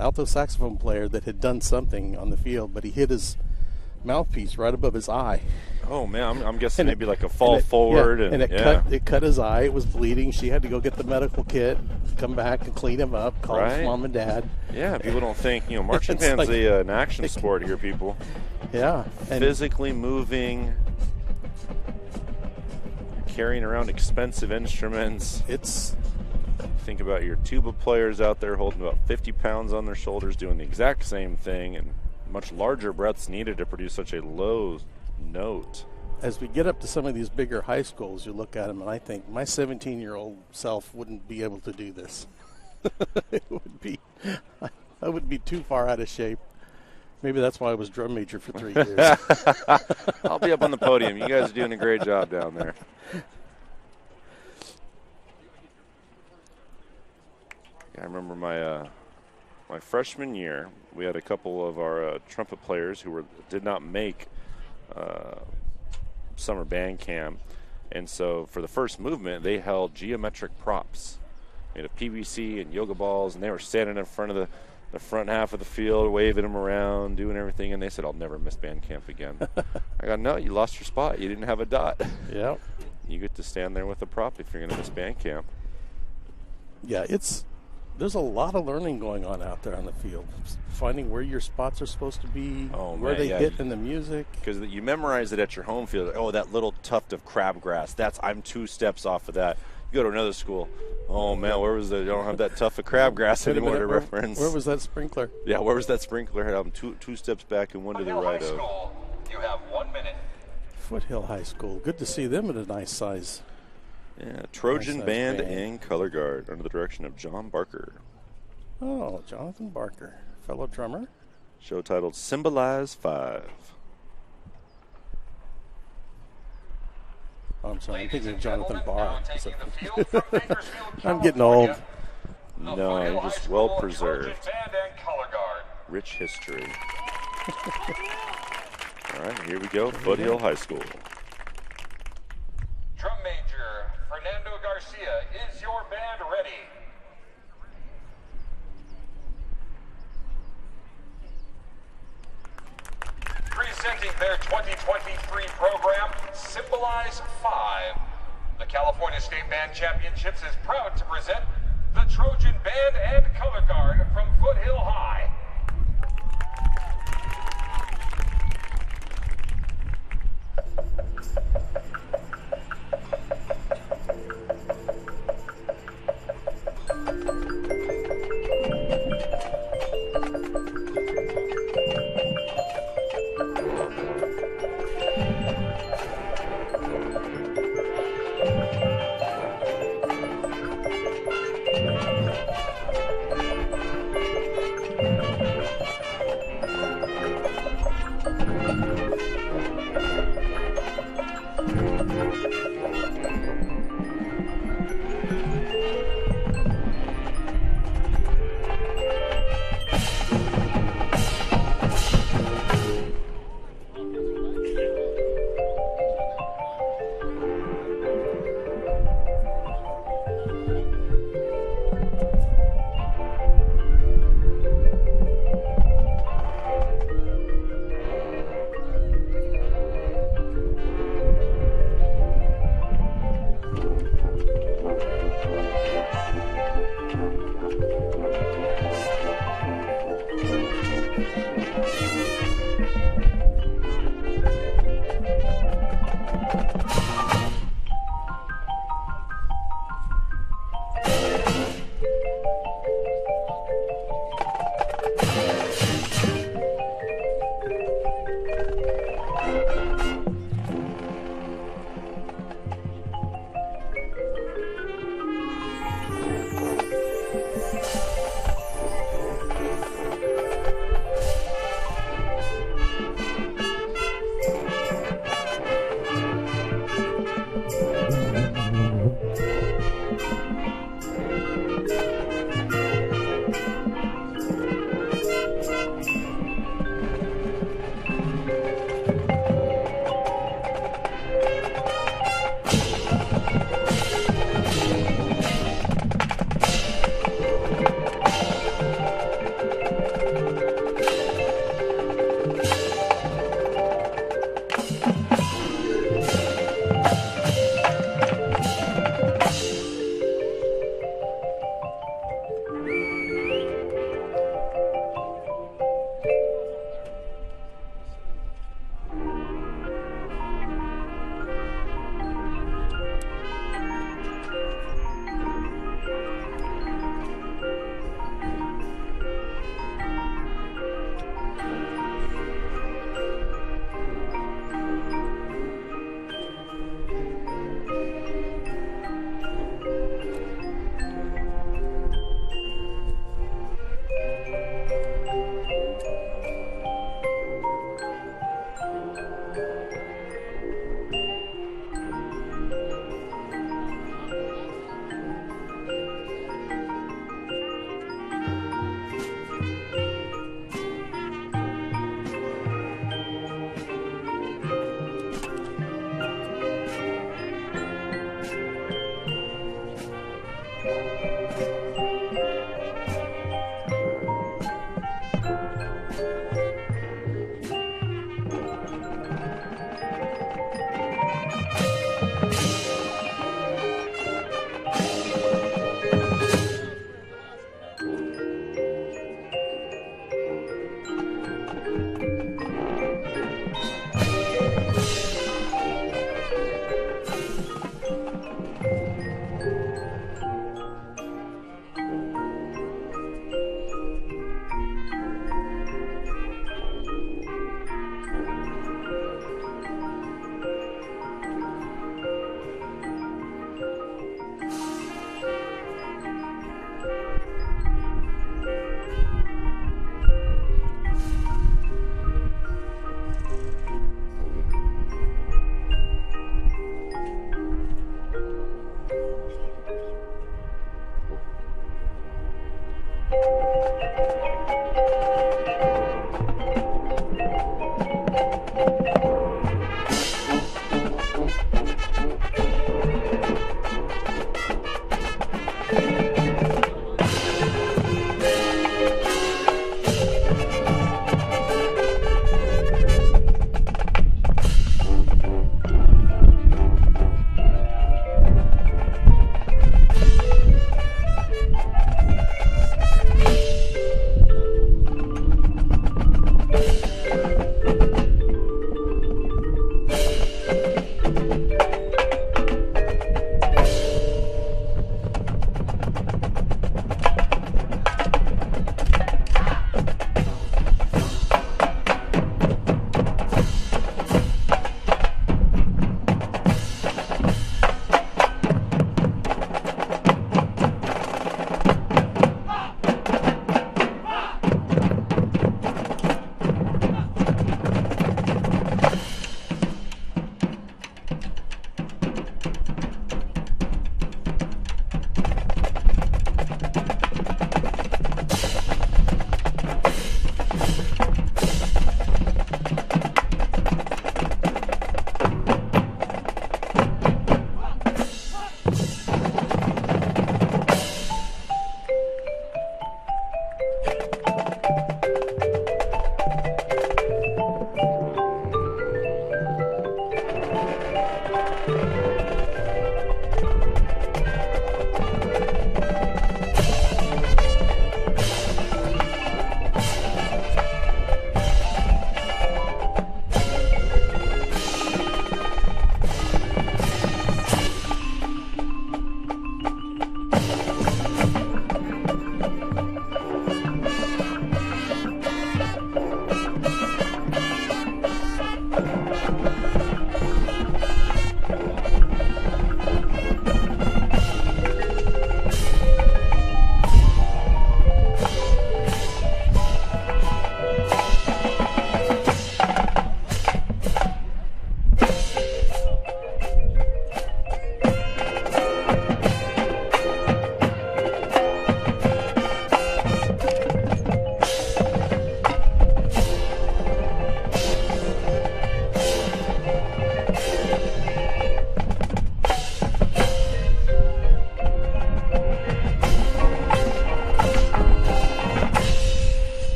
alto saxophone player that had done something on the field, but he hit his mouthpiece right above his eye. Oh man, I'm guessing maybe like a fall forward, it cut his eye. It was bleeding. She had to go get the medical kit, come back and clean him up, call his mom and dad. Yeah, people don't think marching band's an action sport here, people. Yeah, physically moving, carrying around expensive instruments. Think about your tuba players out there holding about 50 pounds on their shoulders, doing the exact same thing, and much larger breaths needed to produce such a low note. As we get up to some of these bigger high schools, you look at them and I think my 17-year-old self wouldn't be able to do this. I would be too far out of shape. Maybe that's why I was drum major for 3 years. I'll be up on the podium. You guys are doing a great job down there. I remember my freshman year, we had a couple of our trumpet players who did not make summer band camp, and so for the first movement, they held geometric props made of PVC and yoga balls, and they were standing in front of the front half of the field, waving them around, doing everything, and they said, "I'll never miss band camp again." I go, "No, you lost your spot. You didn't have a dot." Yeah. You get to stand there with a prop if you're going to miss band camp. Yeah, there's a lot of learning going on out there on the field. Finding where your spots are supposed to be, where they hit in the music. Because you memorize it at your home field. Oh, that little tuft of crabgrass. I'm 2 steps off of that. You go to another school. Oh, man, where was you don't have that tuft of crabgrass anymore to reference. Where was that sprinkler? Yeah, where was that sprinkler? I'm two steps back and 1 to the right of. You have 1 minute. Foothill High School. Good to see them at a nice size. Yeah, Trojan band and color guard under the direction of John Barker. Oh, Jonathan Barker, fellow drummer. Show titled Symbolize 5. Oh, I'm sorry, I'm thinking of Jonathan Barr. I'm getting old. No, you're just well preserved. Rich history. All right, here we go. Foothill High School. Drum major Fernando Garcia, is your band ready? Presenting their 2023 program, Symbolize 5. The California State Band Championships is proud to present the Trojan Band and Color Guard from Foothill High.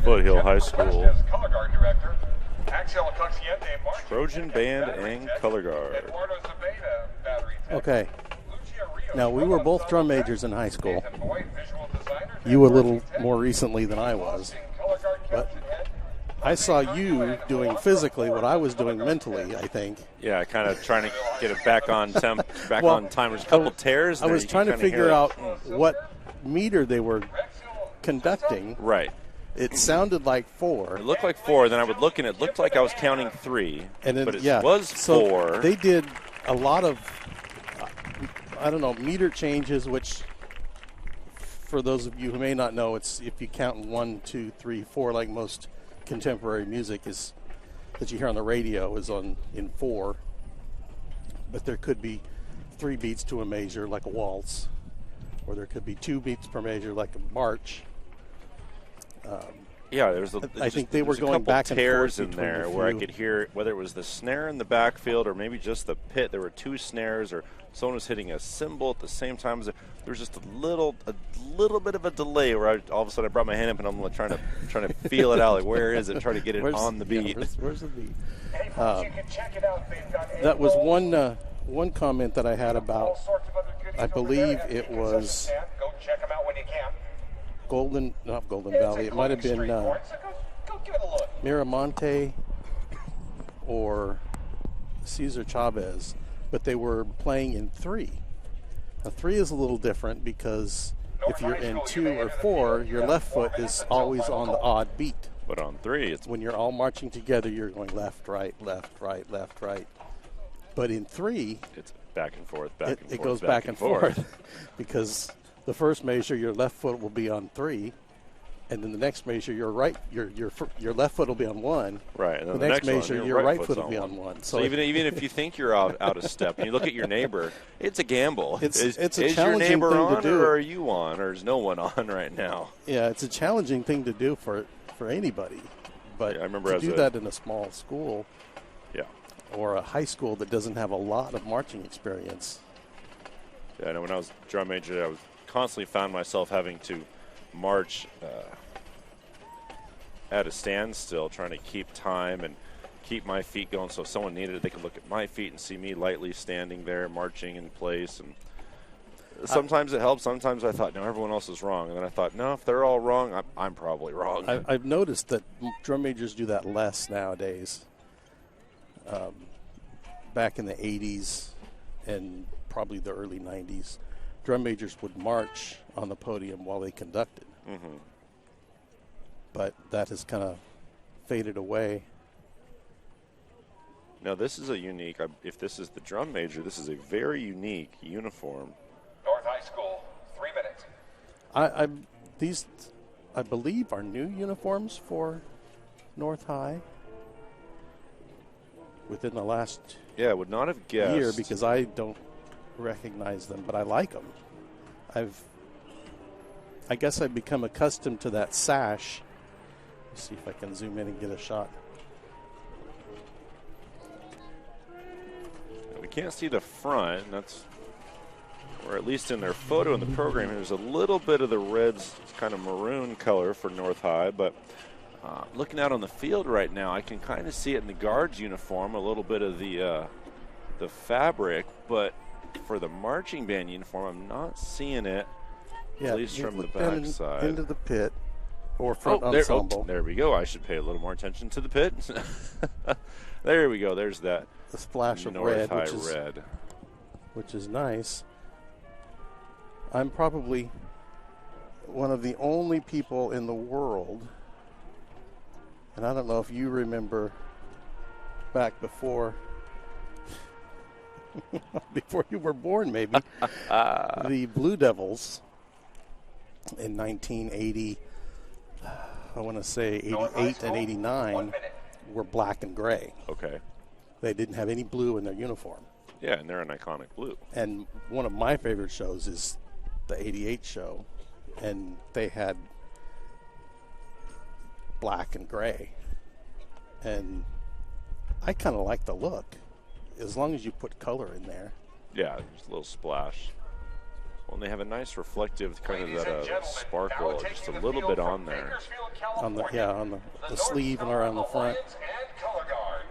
Foothill High School Trojan Band and Color Guard. Okay. Now, we were both drum majors in high school. You a little more recently than I was. But I saw you doing physically what I was doing mentally, I think. Yeah, kind of trying to get it back on on time. There's a couple tears. I was trying to figure out what meter they were conducting. Right. It sounded like 4. It looked like 4. Then I would look, and it looked like I was counting 3. And then, but it was 4. So they did a lot of, meter changes, which, for those of you who may not know, it's if you count 1, 2, 3, 4, like most contemporary music is that you hear on the radio is in 4. But there could be 3 beats to a measure, like a waltz, or there could be 2 beats per measure, like a march. Yeah, there's I think they were going back and tears forth in between there the where I few. could hear whether it was the snare in the backfield or maybe just the pit. There were 2 snares, or someone was hitting a cymbal at the same time. There was just a little bit of a delay where all of a sudden I brought my hand up and I'm like trying to feel it out. Like, where is it? Trying to get it on the beat. Where's the beat? Hey, folks, you can check it out. They've got That was A-roll, one comment that I had all about sorts of other goodies I over believe there. it If you was can, go check them out when you can. not Golden It's Valley. a It might have clean been street court, so go give it a look. Miramonte or Cesar Chavez, but they were playing in 3. Now 3 is a little different because if you're in 2 or 4, your left foot is always on the odd beat. But on 3, it's When you're all marching together, you're going left, right, left, right, left, right. But in 3, back and forth, back and forth. it goes back and forth because the first measure, your left foot will be on 3, and then the next measure, your left foot will be on 1. Right, and then the next one, measure, your right foot's foot will be on 1. So even if you think you're out of step, and you look at your neighbor, it's a gamble. It's a is challenging your neighbor thing to on, do. or are you on, or is no one on right now? Yeah, it's a challenging thing to do for anybody. But Yeah, I remember to as do a- that in a small school Yeah. or a high school that doesn't have a lot of marching experience. Yeah, I know when I was drum major, I was constantly found myself having to march at a standstill, trying to keep time and keep my feet going. So if someone needed it, they could look at my feet and see me lightly standing there, marching in place. And sometimes it helped. Sometimes I thought, no, everyone else is wrong. And then I thought, no, if they're all wrong, I'm probably wrong. I've noticed that drum majors do that less nowadays. Back in the 80s and probably the early 90s, drum majors would march on the podium while they conducted. Mm-hmm. But that has kind of faded away. Now, this is a unique, if this is the drum major, this is a very unique uniform. North High School, 3 minutes. These, I believe, are new uniforms for North High within the last Yeah, I would not have guessed. year because I don't recognize them, but I like them. I guess I've become accustomed to that sash. Let's see if I can zoom in and get a shot. We can't see the front. That's, or at least in their photo in the program, there's a little bit of the red's kind of maroon color for North High, but looking out on the field right now, I can kind of see it in the guards uniform, a little bit of the fabric, but for the marching band uniform, I'm not seeing it, at least you from the look down backside. into the pit or front ensemble. There we go. I should pay a little more attention to the pit. There we go. There's that The splash of North red, High red. which is nice. I'm probably one of the only people in the world, and I don't know if you remember back before before you were born, maybe, the Blue Devils in 1980, I want to say 88 and 89, were black and gray. Okay. They didn't have any blue in their uniform. Yeah, and they're an iconic blue. And one of my favorite shows is the 88 show, and they had black and gray. And I kind of like the look, as long as you put color in there. Yeah, just a little splash. Well, and they have a nice reflective kind Ladies of and that gentlemen, sparkle, now just a taking the little field bit from on there. Bakersfield, On the California, the North sleeve and Star around the front. Alliance and Color Guard.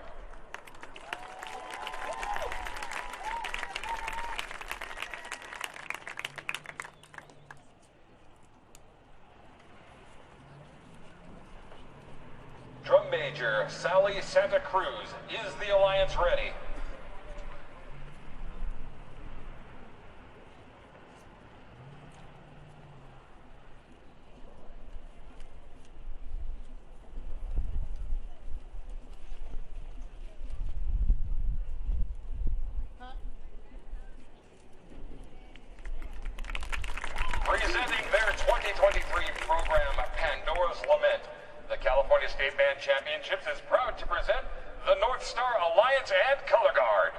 Drum Major Sally Santa Cruz, is the Alliance ready? Presenting their 2023 program, Pandora's Lament, the California State Band Championships is proud to present the North Star Alliance and Color Guard.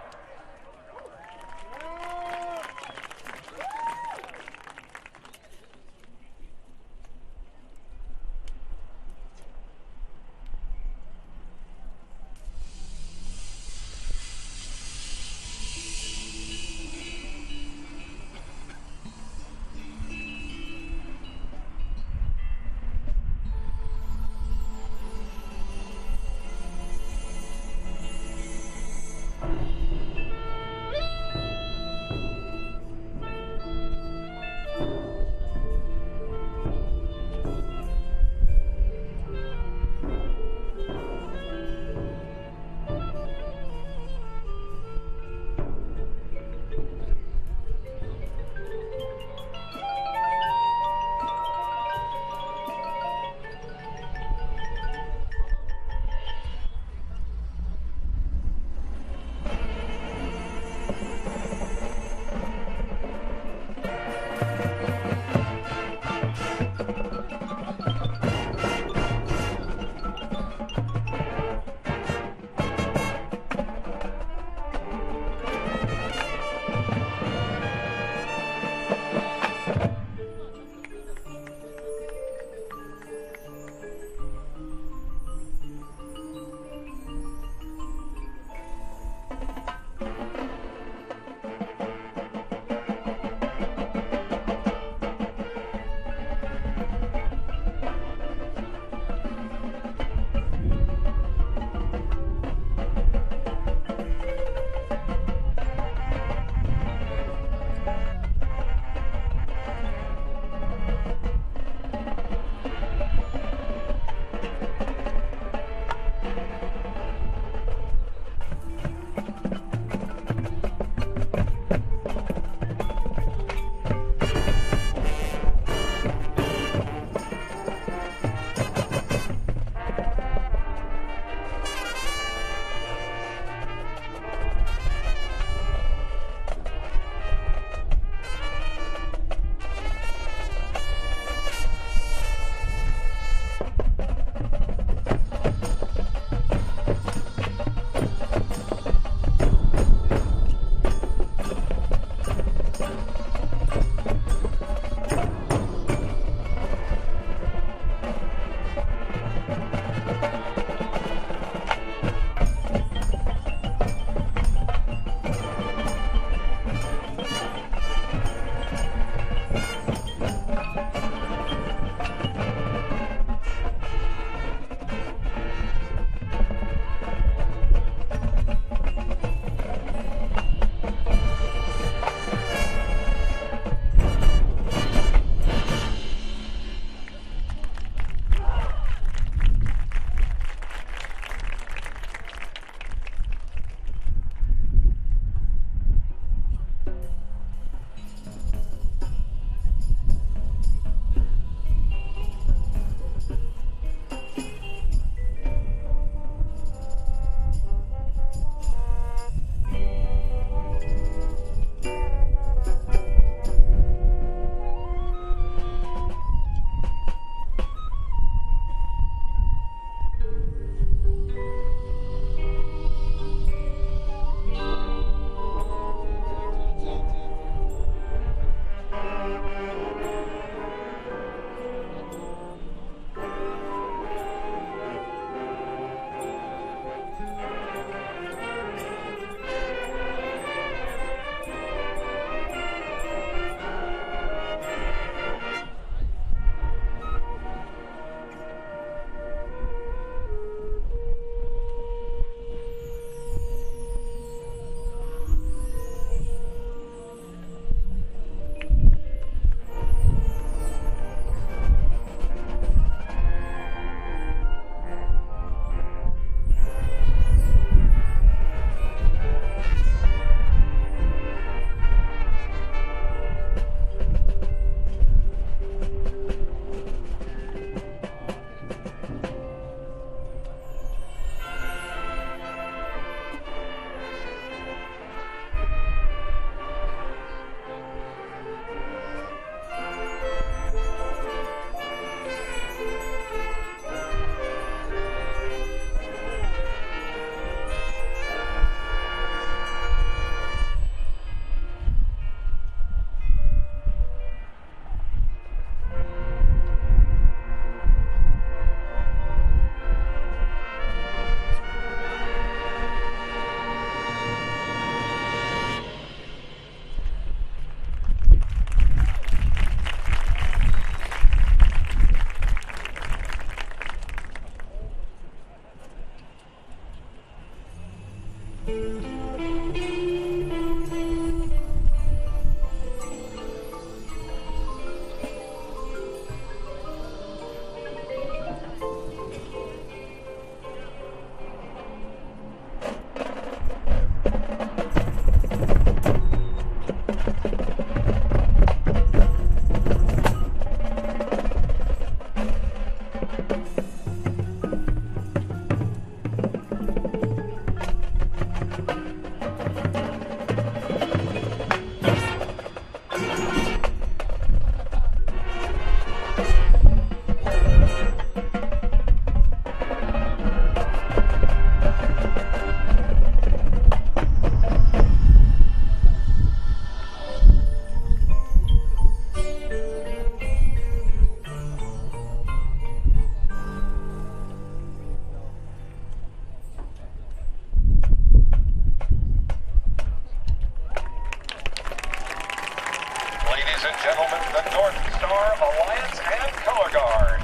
Ladies and gentlemen, the North Star Alliance and Color Guard.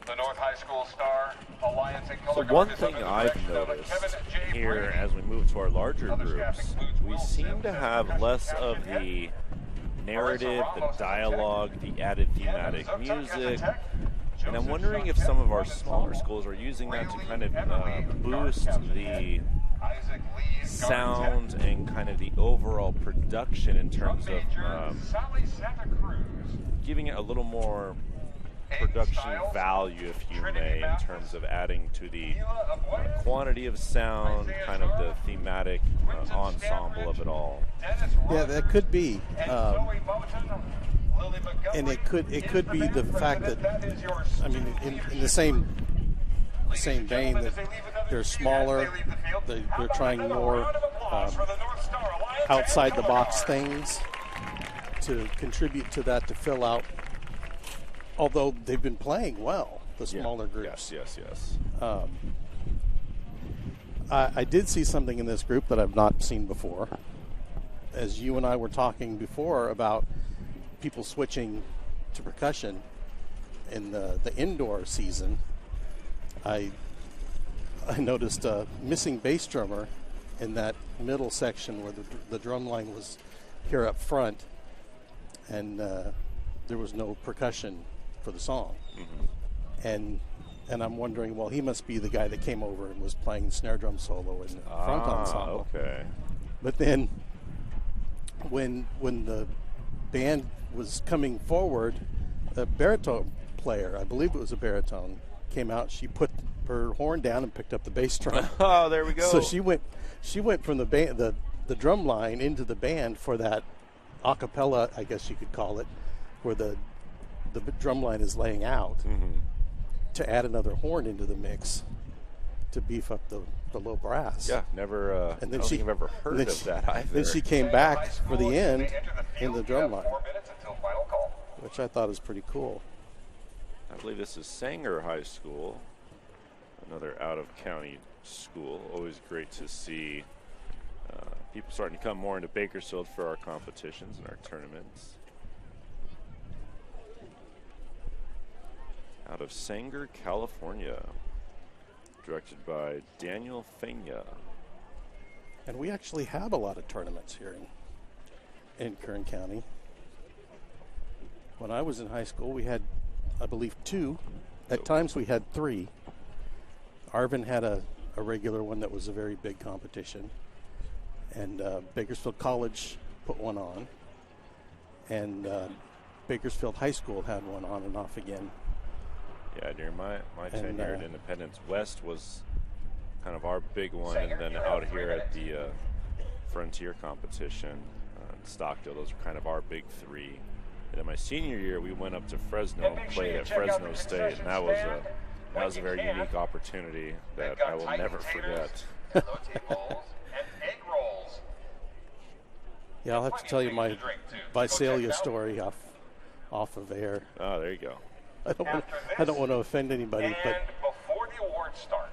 The North High School Star Alliance and Color So Guard. one is thing under the I've direction of noticed Kevin J. here Brady. as we move to our larger Other staff groups, includes we Will seem Simpson, to have percussion less captain of head. the narrative, Marissa the Ramos is a dialogue, the added thematic Zuktuk is a music. tech. And I'm Joseph wondering if Shotkin, some of our drum smaller ensemble. schools are using that to kind of Everly, boost guard the captain. Isaac Lee, guard sound tech. and kind of the overall production in Drum terms major, of Sally Santa Cruz. giving it a little more Aiden production Stiles, value, if you Trinity may, in Baptist. terms of adding to the Hila Abuela, quantity of sound, Isaiah kind of the Zara, thematic Quinton ensemble of it all. Dennis Yeah, Rogers, that could be. and Zoe Moten, Lily Montgomery. And it could be the fact that, is your I mean, in the same vein that they're smaller, they're trying more outside the box things to contribute to that, to fill out. Although they've been playing well, the smaller groups. Yes. I did see something in this group that I've not seen before. As you and I were talking before about people switching to percussion in the indoor season, I noticed a missing bass drummer in that middle section where the drum line was here up front, and there was no percussion for the song. Mm-hmm. And I'm wondering, well, he must be the guy that came over and was playing snare drum solo in the front ensemble. Okay. But then when the band was coming forward, a baritone player, I believe it was a baritone, came out. She put her horn down and picked up the bass drum. Oh, there we go. So she went from the band, the drum line into the band for that a cappella, I guess you could call it, where the drum line is laying out, to add another horn into the mix to beef up the low brass. Yeah, never. And then I don't think I've ever heard of that either. Then she came back for the end in the drum line, 4 minutes until final call. which I thought was pretty cool. I believe this is Sanger High School, another out-of-county school. Always great to see people starting to come more into Bakersfield for our competitions and our tournaments. Out of Sanger, California, directed by Daniel Fenya. And we actually have a lot of tournaments here in Kern County. When I was in high school, we had, I believe, 2. At times we had 3. Arvin had a regular one that was a very big competition. And Bakersfield College put one on. And Bakersfield High School had one on and off again. Yeah, during my tenure at Independence, West was kind of our big one, and then out here at the Frontier competition in Stockdale, those were kind of our big 3. And in my senior year, we went up to Fresno and played at Fresno State, and that was a very unique opportunity that I will never forget. Yeah, I'll have to tell you my Visalia story off of air. Oh, there you go. I don't want to offend anybody, but before the awards start,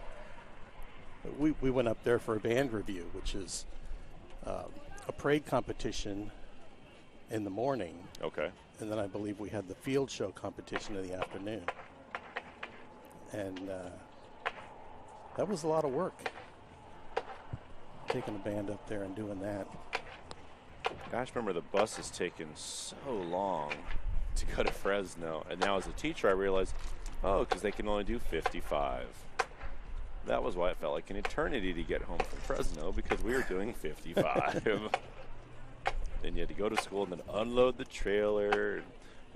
we went up there for a band review, which is a parade competition in the morning. Okay. And then I believe we had the field show competition in the afternoon. And that was a lot of work, taking a band up there and doing that. Gosh, remember the bus has taken so long to go to Fresno. And now as a teacher, I realized, because they can only do 55. That was why it felt like an eternity to get home from Fresno, because we were doing 55. Then you had to go to school and then unload the trailer.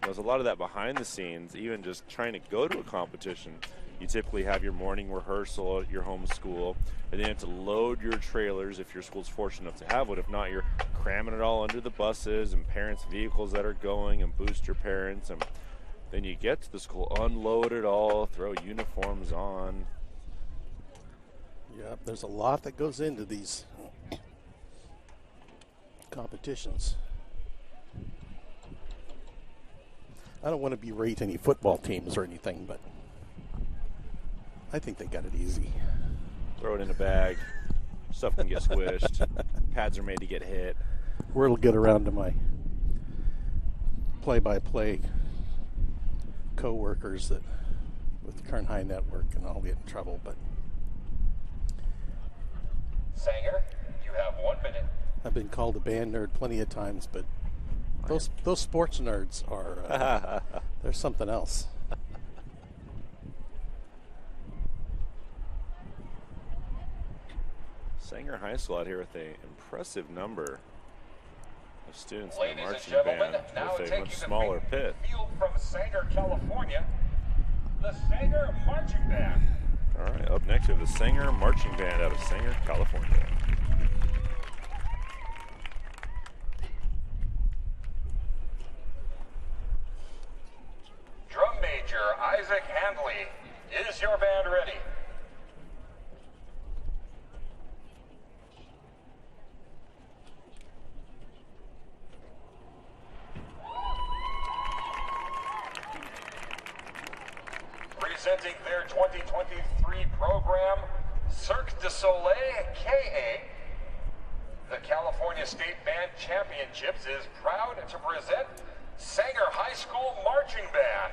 There's a lot of that behind the scenes, even just trying to go to a competition. You typically have your morning rehearsal at your home school, and then you have to load your trailers if your school's fortunate enough to have one. If not, you're cramming it all under the buses and parents' vehicles that are going, and boost your parents. And then you get to the school, unload it all, throw uniforms on. Yeah, there's a lot that goes into these competitions. I don't want to berate any football teams or anything, but I think they got it easy. Throw it in a bag. Stuff can get squished. Pads are made to get hit. word will get around to my play-by-play co-workers that with the Kern High Network, and I'll get in trouble. But Sanger, you have 1 minute. I've been called a band nerd plenty of times, but those sports nerds are they're something else. Sanger High School out here with an impressive number of students in Ladies the and marching gentlemen, band now with a taking much the smaller pit. field from Sanger, California, the Sanger Marching Band. All right, up next we have the Sanger Marching Band out of Sanger, California. Drum Major Isaac Handley, is your band ready? Presenting their 2023 program, Cirque du Soleil KA, the California State Band Championships is proud to present Sanger High School Marching Band.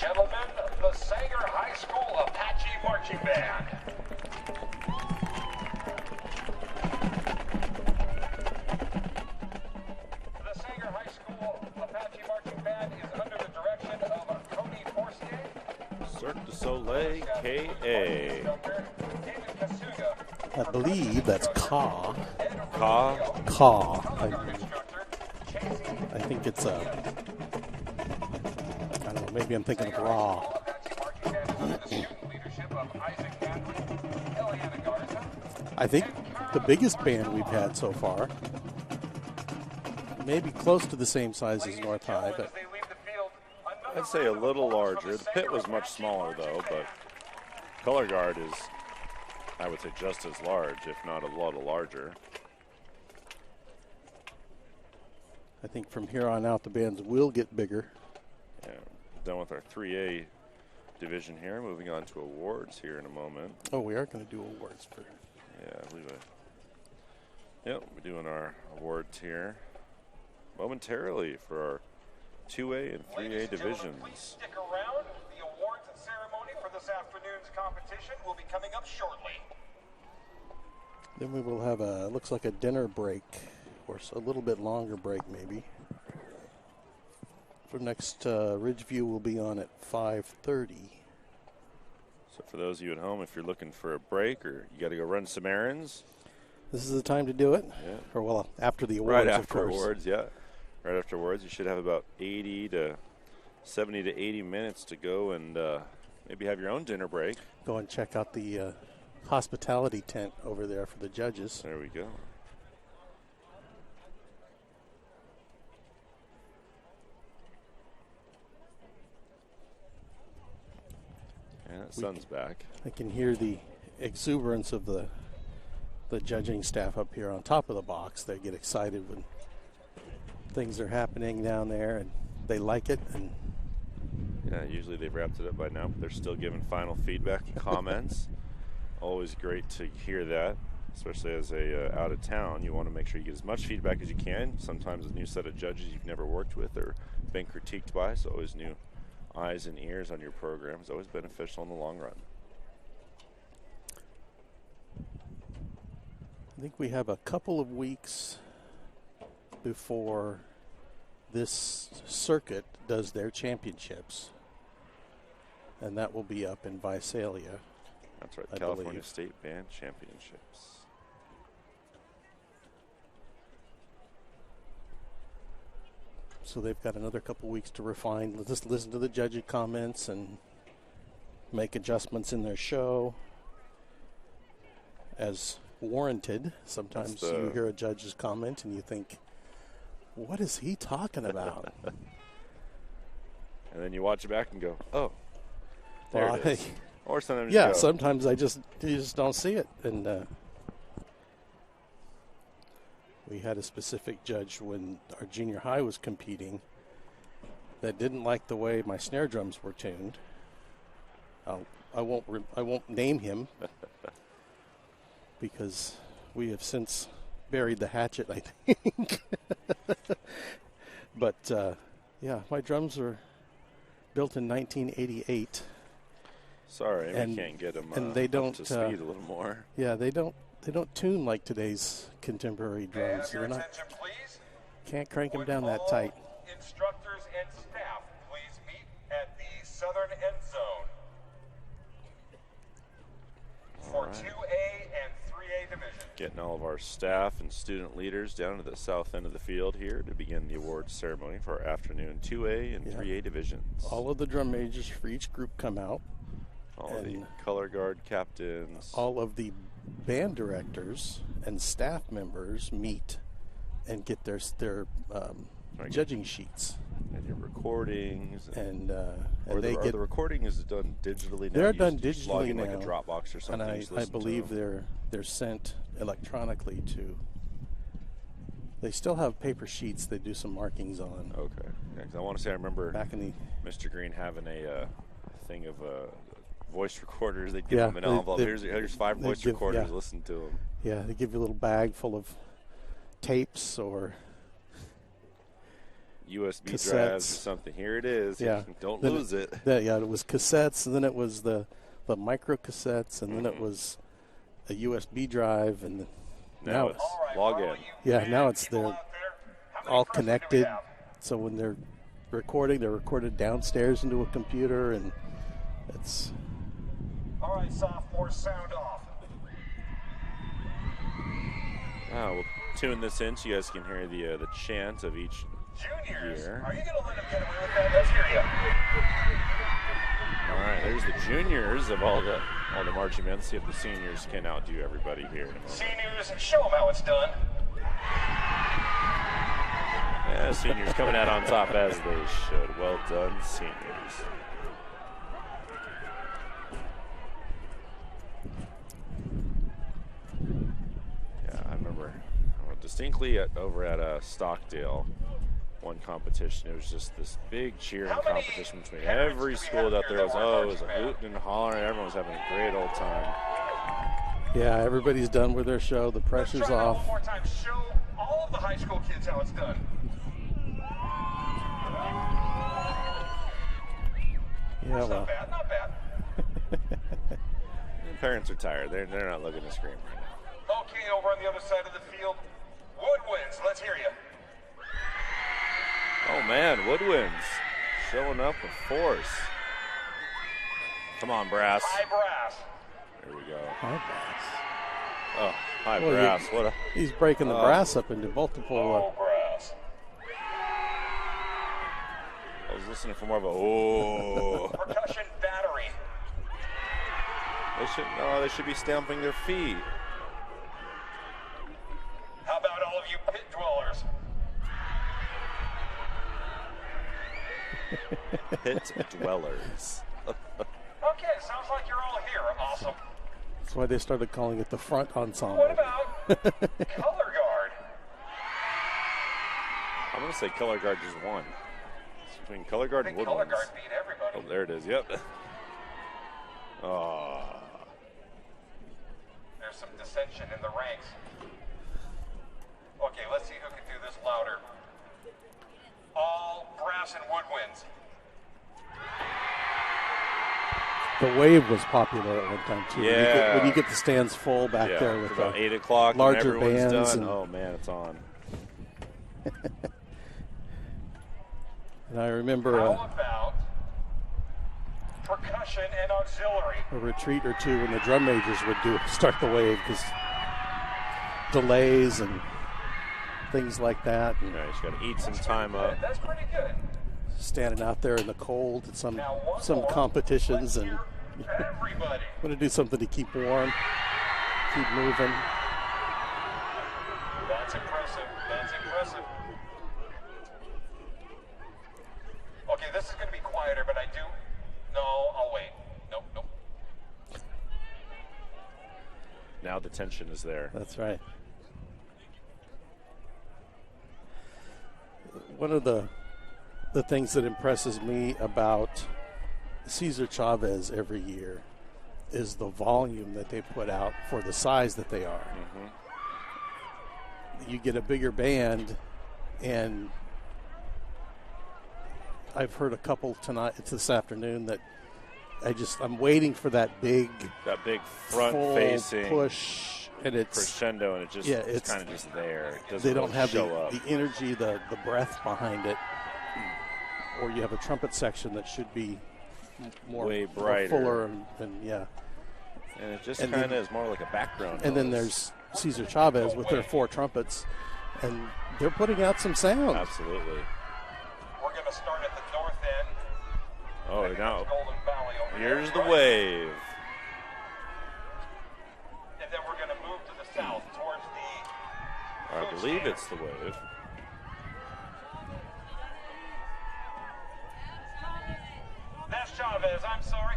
gentlemen, the Sanger High School Apache Marching Band. The Sanger High School Apache Marching Band is under the direction of Cody Forcier. Cirque du Soleil, K.A. David Kasuga, I believe that's Ka. Ka. Ka. instructor. Chasey, I think it's I don't know, maybe I'm thinking of Ra. Apache Marching Band is under the student leadership of Isaac Hadley, Eliana Garza. I think the biggest band we've had so far. Maybe close to the same size as North High, but As they leave the field, another I'd say a little larger. The pit was much smaller, though, but color guard is, I would say, just as large, if not a little larger. I think from here on out the bands will get bigger. Yeah, done with our 3A division here. Moving on to awards here in a moment. Oh, we are going to do awards for. Yeah, I believe it. Yep, we're doing our awards here momentarily for our 2A and 3A divisions. Please stick around. The awards and ceremony for this afternoon's competition will be coming up shortly. Then we will have looks like a dinner break, or a little bit longer break maybe. For next Ridgeview will be on at 5:30. So for those of you at home, if you're looking for a break or you got to go run some errands, This is the time to do it? Yeah. Or, well, after the awards, right of after course. awards, yeah. Right after awards, you should have about 70 to 80 minutes to go and maybe have your own dinner break. Go and check out the hospitality tent over there for the judges. There we go. And that sun's back. I can hear the exuberance of the judging staff up here on top of the box. They get excited when things are happening down there, and they like it. And Yeah, usually they've wrapped it up by now, but they're still giving final feedback and comments. Always great to hear that, especially as a out of town. You want to make sure you get as much feedback as you can. Sometimes a new set of judges you've never worked with or been critiqued by, so always new eyes and ears on your program is always beneficial in the long run. I think we have a couple of weeks before this circuit does their championships, and that will be up in Visalia. That's right, I California believe. State Band Championships. So they've got another couple weeks to refine. Just listen to the judges' comments and make adjustments in their show as warranted. Sometimes That's you hear a judge's comment and you think, what is he talking about? And then you watch it back and go, oh, there Well, it is. Or sometimes yeah, you go, sometimes you just don't see it. And we had a specific judge when our junior high was competing that didn't like the way my snare drums were tuned. I won't name him because we have since buried the hatchet, I think. But yeah, my drums were built in 1988. sorry, and- we can't get them and they up don't, to speed a little more. Yeah, they don't tune like today's contemporary May I drums. have your They're not, attention, please? can't crank them Would down that all tight. Instructors and staff, please meet at the southern end zone for right. 2A and 3A division. Getting all of our staff and student leaders down to the south end of the field here to begin the awards ceremony for our afternoon 2A and Yeah. 3A divisions. All of the drum majors for each group come out. All of the and color guard captains. All of the band directors and staff members meet and get their Right. judging sheets. and your recordings. And or they the, get the recording is done digitally now. They're You done just log digitally in like now. a Dropbox or and something. Just I listen to believe them. they're sent electronically to. They still have paper sheets they do some markings on. Okay. Yeah, 'cause I want to say I remember Back in the Mr. Green having a thing of voice recorders. They'd give Yeah, them an they- envelope. they- Here's 5 they voice give- recorders. yeah. Listen to them. yeah, they give you a little bag full of tapes or USB cassettes. drives or something. Here it is. Yeah. Don't Then lose it. Yeah, it was cassettes, and then it was the micro cassettes, and then it was a USB drive, and now it's log in. yeah, now it's they're all connected. So when they're recorded downstairs into a computer, and it's. All right, sophomores, sound off. We'll tune this in so you guys can hear the chant of each Juniors, year. are you going to let them get away with that? Let's hear you. All right, there's the juniors of all the marching band. See if the seniors can outdo everybody here in a moment. Seniors, show them how it's done. Yeah, seniors coming out on top as they should. Well done, seniors. Yeah, I remember distinctly over at Stockdale, one competition. It was just this big cheering competition between every school out there. It was a hooting and hollering. Everyone was having a great old time. Yeah, everybody's done with their show. The pressure's Let's try that off. one more time. Show all of the high school kids how it's done. Yeah, That's well. not bad, not bad. The parents are tired. They're not looking to scream right now. Okay, over on the other side of the field, Woodwinds, let's hear you. Oh man, Woodwinds showing up with force. Come on, Brass. High brass. There we go. High brass. Oh, high Well, brass. What a He's breaking the brass up into multiple. Low brass. I was listening for more of a oh. Percussion battery. They should be stamping their feet. How about all of you pit dwellers? Pit dwellers. Okay, sounds like you're all here. Awesome. That's why they started calling it the front ensemble. What about color guard? I'm going to say color guard just won. It's between color guard I and think color Woodlands. guard beat everybody. Oh, there it is. Yep. Oh. There's some dissension in the ranks. Okay, let's see who can do this louder. All brass and woodwinds. The Wave was popular at one time too. Yeah. When you get the stands full back there with about the 8 o'clock larger when everyone's bands done. and- Oh man, it's on. And I remember How about percussion and auxiliary? a retreat or two when the drum majors would start the Wave because delays and things like that, and Yeah, you just got to eat some time up. That's pretty good. standing out there in the cold at some Now one more. competitions, Let's and hear everybody. want to do something to keep warm, keep moving. That's impressive. That's impressive. Okay, this is going to be quieter, but No, I'll wait. Nope. Now the tension is there. That's right. One of the things that impresses me about Cesar Chavez every year is the volume that they put out for the size that they are. You get a bigger band, and I've heard a couple tonight, it's this afternoon, that I'm waiting for that big front full facing push, and it's crescendo, and it's it's kind of just there. It doesn't they don't really have show up. the energy, the breath behind it, or you have a trumpet section that should be more Way more brighter. fuller, and And it just And kind of then- is more like a background. and then noise. there's Cesar Chavez with their 4 trumpets, and they're putting out some sound. Absolutely. We're going to start at the north end. Oh, Heading now up to Golden Valley over here's there, the right? wave. And then we're going to move to the south towards the I food believe stand. it's the wave. That's Chavez, I'm sorry.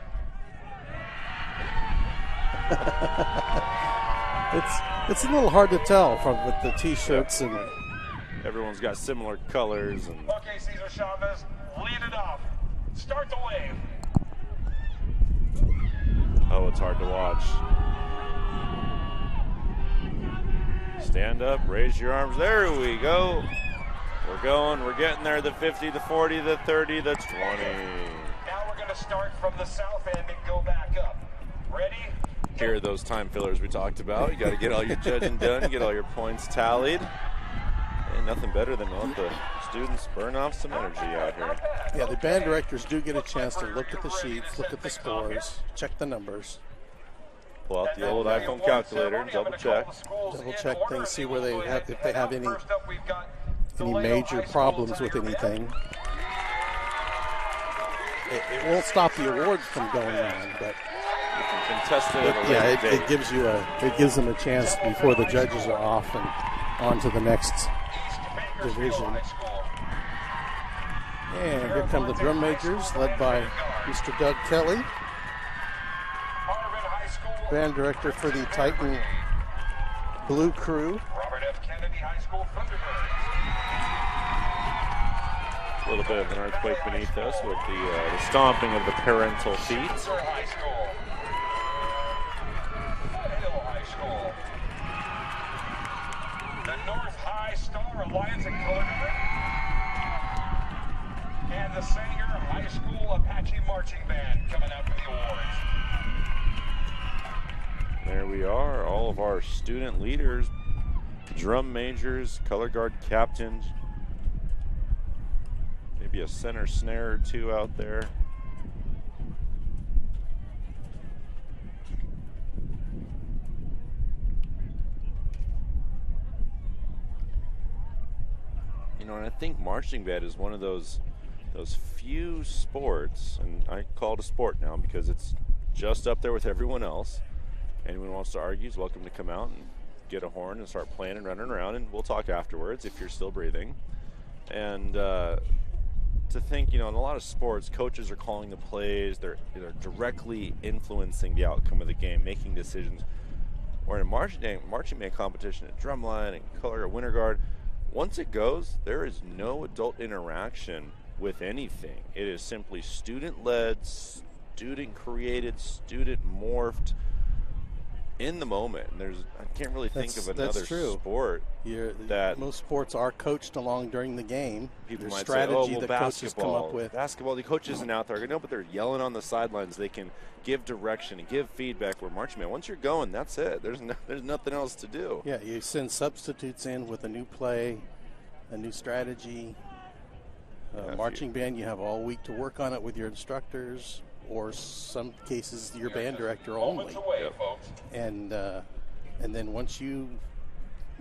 It's a little hard to tell with the T-shirts and Everyone's got similar colors, and Okay, Cesar Chavez, lead it off. Start the wave. oh, it's hard to watch. Stand up, raise your arms. There we go. We're going. We're getting there. The 50, the 40, the 30, the 20. Now we're going to start from the south end and go back up. Ready? Here are those time fillers we talked about. You got to get all your judging done, get all your points tallied. Ain't nothing better than let the students burn off some energy out here. Yeah, the band directors do get a chance to look at the sheets, look at the scores, check the numbers. Pull out the old iPhone calculator and double check. Double check things, see where they have, if they have any major problems with anything. It won't stop the awards from going on, but You can contest it at a yeah, later date. it gives them a chance before the judges are off and on to the next division. And here come the drum majors, led by Mr. Doug Kelly, band director for the Titan Blue Crew. Robert F. Kennedy High School Thunderbirds. A little bit of an earthquake beneath us with the stomping of the parental feet. Windsor High School. Foothill High School. The North High Star Alliance and Color Guard. And the Sanger High School Apache Marching Band coming out for the awards. There we are, all of our student leaders, drum majors, color guard captains, maybe a center snare or two out there. You know, and I think marching band is one of those few sports, and I call it a sport now because it's just up there with everyone else. Anyone who wants to argue is welcome to come out and get a horn and start playing and running around, and we'll talk afterwards if you're still breathing. And to think, you know, in a lot of sports, coaches are calling the plays, they're directly influencing the outcome of the game, making decisions. Or in a marching band competition, a drumline and color guard, winter guard, once it goes, there is no adult interaction with anything. It is simply student-led, student-created, student-morphed, in the moment. And I can't really think of another sport that most sports are coached along during the game. People There's might strategy say, oh, well, that coaches come up with. Basketball, the coach isn't out there. No, but they're yelling on the sidelines. They can give direction and give feedback. Where marching band, once you're going, that's it. There's nothing else to do. Yeah, you send substitutes in with a new play, a new strategy. Marching band, you have all week to work on it with your instructors, or some cases your band director only. Yep. And then once you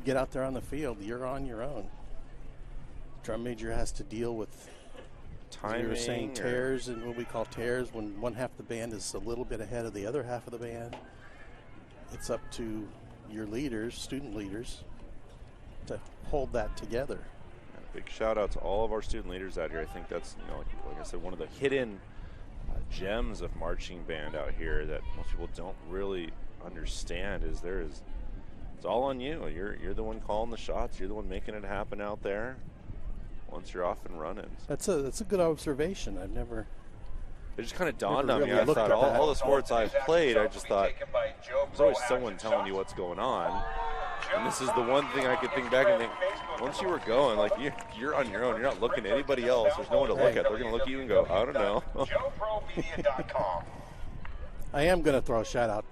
get out there on the field, you're on your own. Drum major has to deal with timing. You were saying tears, and what we call tears, when one half of the band is a little bit ahead of the other half of the band. It's up to your leaders, student leaders, to hold that together. Big shout out to all of our student leaders out here. I think that's, you know, like I said, one of the hidden gems of marching band out here that most people don't really understand is it's all on you. You're the one calling the shots. You're the one making it happen out there once you're off and running. That's a good observation. I've never. It just kind of dawned on really me. I looked thought at all that. the sports I've played, I just thought there's always someone telling you what's going on. And this is the one thing I could think back and think, once you were going, like you're on your own. You're not looking at anybody else. There's no one to look at. They're going to look at you and go, I don't know. JoeProMedia.com. I am going to throw a shout out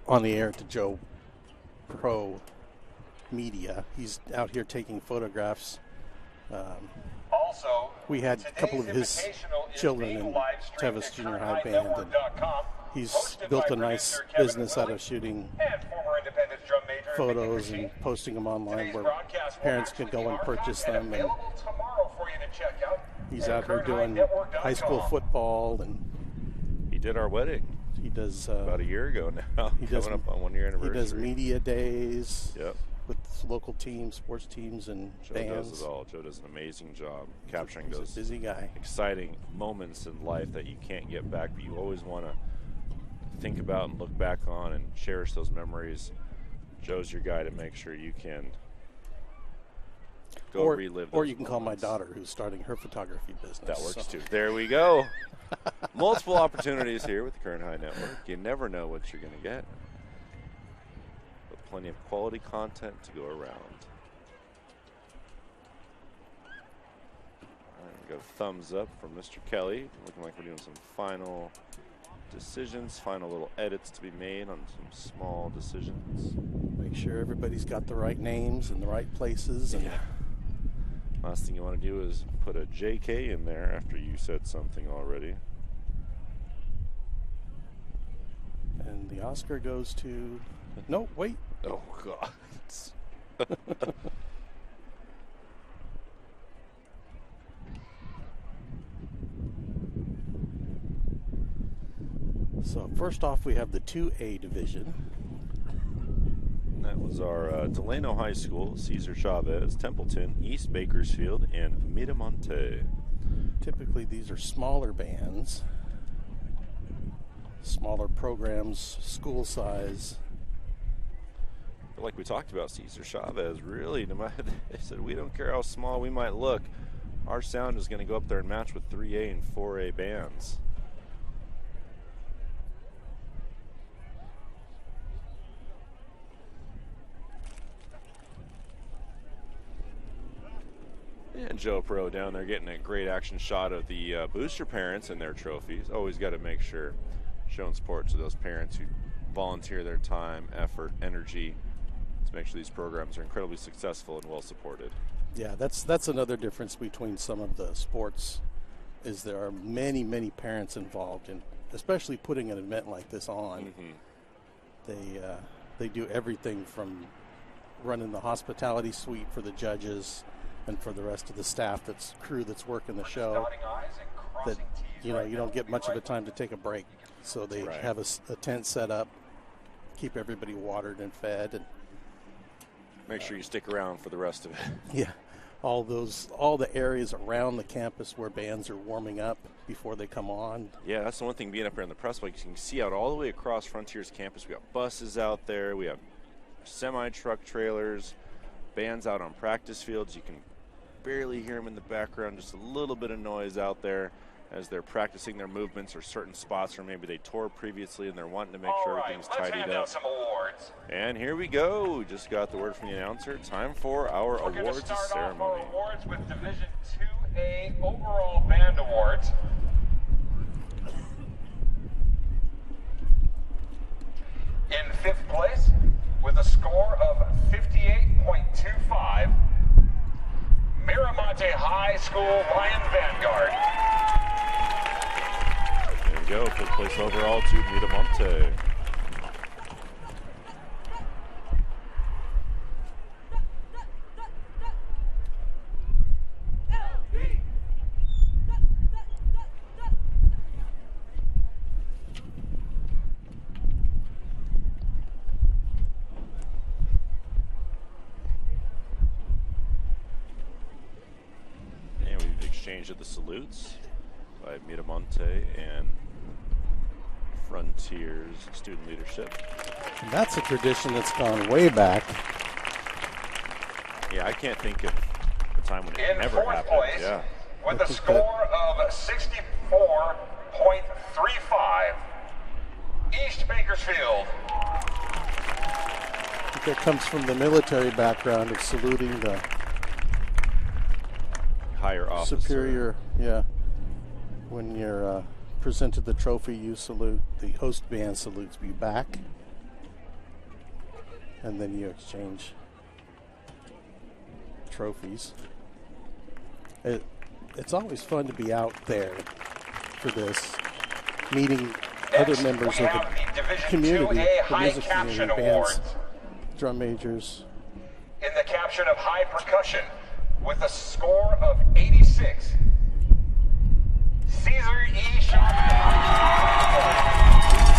on the air to Joe Pro Media. He's out here taking photographs. Also, We had a couple of his children in Tevis Junior High Band, and he's built a nice business out of shooting photos and posting them online where parents can go and purchase them. And he's out here doing high school football, and He did our wedding he does about a year ago now. he does- coming up on 1 year he anniversary. does media days Yep. with local teams, sports teams, and Joe bands. does it all. Joe does an amazing job capturing He's those a busy guy. exciting moments in life that you can't get back, but you always want to think about and look back on and cherish those memories. Joe's your guy to make sure you can go relive those or you can call my moments. daughter, who's starting her photography business. That works So, too. There we go. Multiple opportunities here with the Current High Network. You never know what you're going to get. But plenty of quality content to go around. Got a thumbs up from Mr. Kelly. Looking like we're doing some final decisions, final little edits to be made on some small decisions. Make sure everybody's got the right names in the right places. And Last thing you want to do is put a JK in there after you said something already. And the Oscar goes to... No, wait. Oh, God. So first off, we have the 2A division. That was our Delano High School, Cesar Chavez, Templeton, East Bakersfield, and Miramonte. Typically, these are smaller bands, smaller programs, school size. Like we talked about, Cesar Chavez, really, no matter, they said, we don't care how small we might look. Our sound is going to go up there and match with 3A and 4A bands. And Joe Pro down there getting a great action shot of the booster parents and their trophies. Always got to make sure showing support to those parents who volunteer their time, effort, energy to make sure these programs are incredibly successful and well supported. Yeah, that's another difference between some of the sports, is there are many, many parents involved in, especially putting an event like this on. They do everything from running the hospitality suite for the judges and for the rest of the staff, crew that's working the show, that you don't get much of a time to take a break. So they have a tent set up, keep everybody watered and fed, and make sure you stick around for the rest of it. Yeah, all the areas around the campus where bands are warming up before they come on. Yeah, that's the one thing being up here in the press box. You can see out all the way across Frontier's campus. We got buses out there. We have semi-truck trailers, bands out on practice fields. You can barely hear them in the background, just a little bit of noise out there as they're practicing their movements or certain spots where maybe they tore previously and they're wanting to make sure everything's tidied up. Some awards. And here we go. We just got the word from the announcer. Time for our We're going to awards start ceremony. off our awards with Division 2A Overall Band Awards. In 5th place, with a score of 58.25, Miramonte High School Lion Vanguard. There we go. 5th place overall to Miramonte. Of the salutes by Miramonte and Frontiers student leadership. And that's a tradition that's gone way back. Yeah, I can't think of a time when it never happened. Place, yeah. With a score of 64.35, East Bakersfield. I think that comes from the military background of saluting the higher officer. Superior, yeah. When you're presented the trophy, you salute. The host band salutes you back. And then you exchange trophies. It's always fun to be out there for this, meeting other members of the community, the music community, bands, drum majors. In the caption of high percussion, with a score of 86, Cesar E.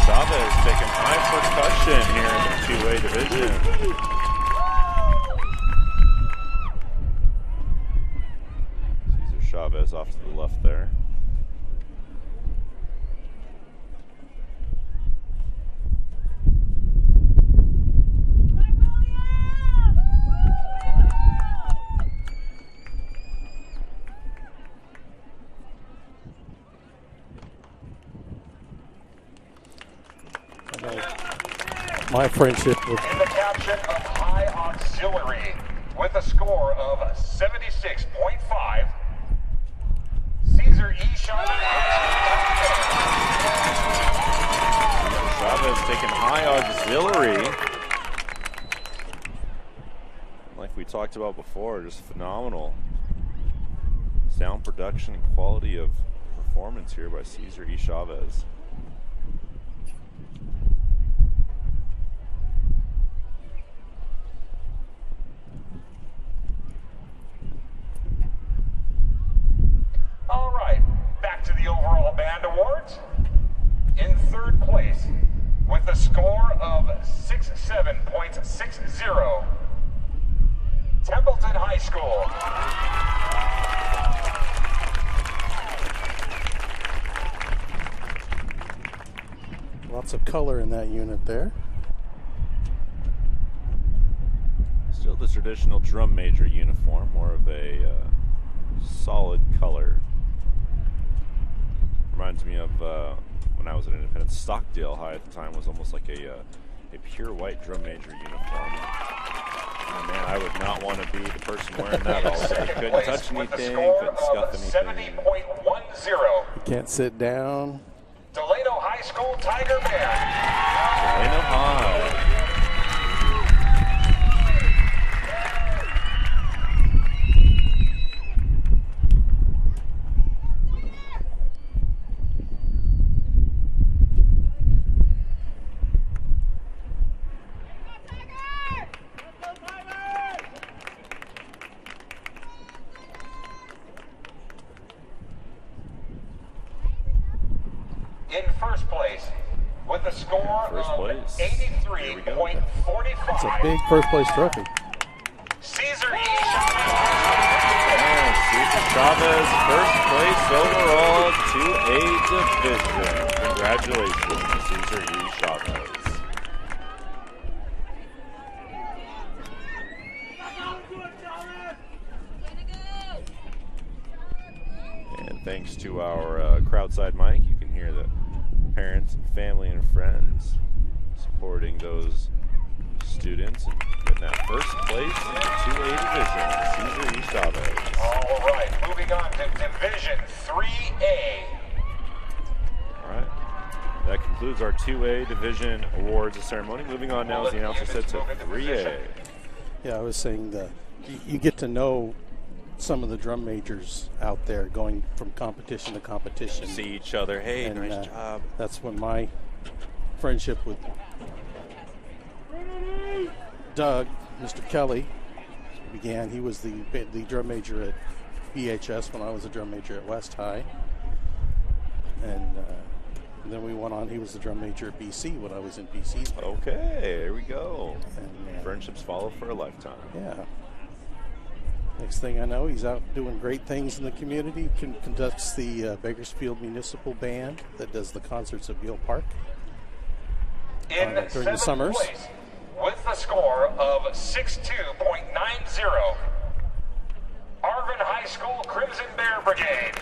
Chavez taking high percussion here in the 2A division. Cesar Chavez off to the left there. My friendship with... In the caption of high auxiliary, with a score of 76.5, Caesar E. Chavez. Chavez taking high auxiliary. Like we talked about before, just phenomenal sound production and quality of performance here by Caesar E. Chavez. All right, back to the overall band awards. In third place, with a score of 67.60, Templeton High School. Lots of color in that unit there. Still the traditional drum major uniform, more of a solid color. Reminds me of when I was at Independent. Stockdale High at the time was almost like a pure white drum major uniform. Oh man, I would not want to be the person wearing that all day. Couldn't touch anything, couldn't scuff anything. 70.10. You can't sit down. Delano High School Tiger Band. Delano High. In first place, with a score First of place. 83.45. It's a big first place trophy. Caesar E. Chavez. Caesar Chavez, first place overall, 2A division. Congratulations, Caesar E. Chavez. And thanks to our crowd-side mic, you can hear the parents and family and friends supporting those students and getting that first place in the 2A division, Caesar E. Chavez. All right, moving on to Division 3A. All right. That concludes our 2A division awards ceremony. Moving on now, as the announcer said, to 3A. Yeah, I was saying you get to know some of the drum majors out there going from competition to competition. See each other. Hey, And, nice job. That's when my friendship with Doug, Mr. Kelly, began. He was the drum major at BHS when I was a drum major at West High. And then we went on. He was the drum major at BC when I was in BC's band. Okay, there we go. And, Friendships follow for a lifetime. yeah. Next thing I know, he's out doing great things in the community. Conducts the Bakersfield Municipal Band that does the concerts at Beale Park In during the seventh summers. place, with a score of 62.90, Arvin High School Crimson Bear Brigade.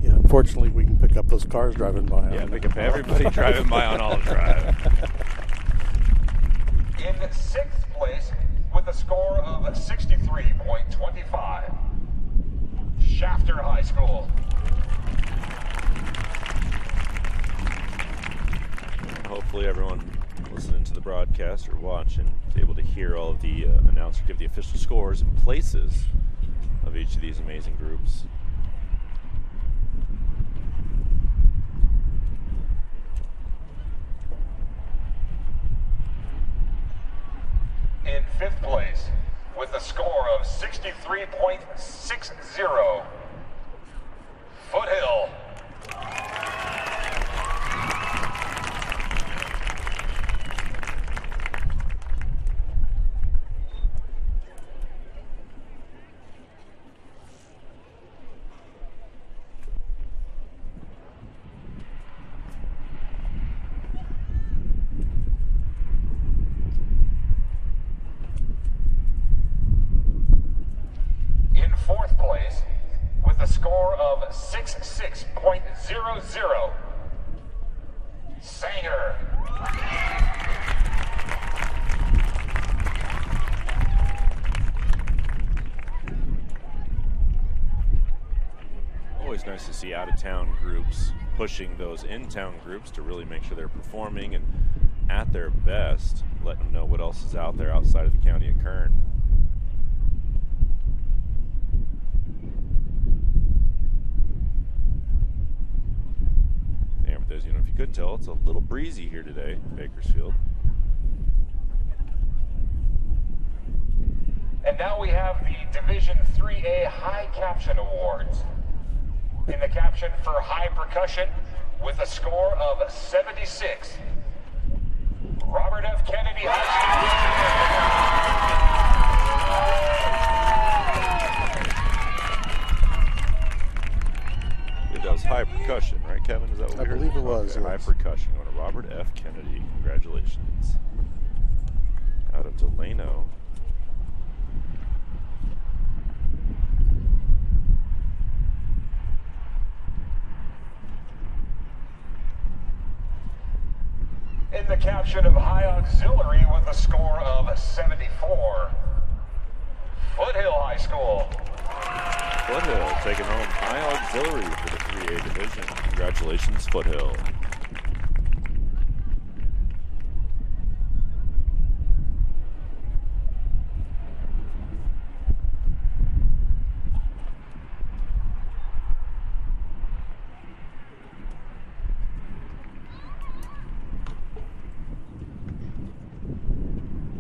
Yeah, unfortunately, we can pick up those cars driving by. Yeah, pick up everybody driving by on Olive Drive. In sixth place, with a score of 63.25, Shafter High School. Hopefully everyone listening to the broadcast or watching is able to hear all of the announcer give the official scores and places of each of these amazing groups. In fifth place, with a score of 63.60, Foothill. with a score of 66.00. Sanger. Always nice to see out-of-town groups pushing those in-town groups to really make sure they're performing and at their best, letting them know what else is out there outside of the county of Kern. And for those, if you couldn't tell, it's a little breezy here today in Bakersfield. And now we have the Division 3A High Caption Awards. In the caption for high percussion, with a score of 76, Robert F. Kennedy High School. It does high percussion, right, Kevin? Is that what we heard? I believe it was. Okay, high percussion going to Robert F. Kennedy. Congratulations. Out of Delano. In the caption of high auxiliary with a score of 74, Foothill High School. Foothill taking home high auxiliary for the 3A division. Congratulations, Foothill.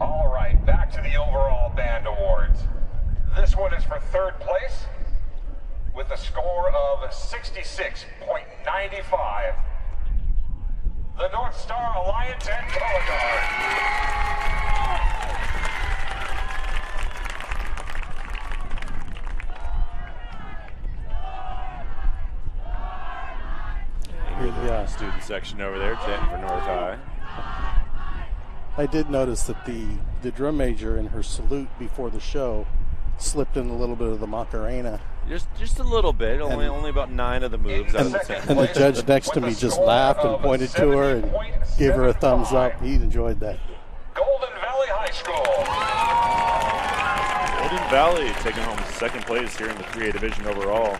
All right, back to the overall band awards. This one is for third place with a score of 66.95. The North Star Alliance and Color Guard. Yeah. Student section over there, chanting for North High. I did notice that the drum major in her salute before the show slipped in a little bit of the Macarena. Just a little bit, only about 9 of the moves out of the 10. And the judge next to me just laughed and pointed to her and gave her a thumbs up. He enjoyed that. Golden Valley High School. Golden Valley taking home second place here in the 3A division overall.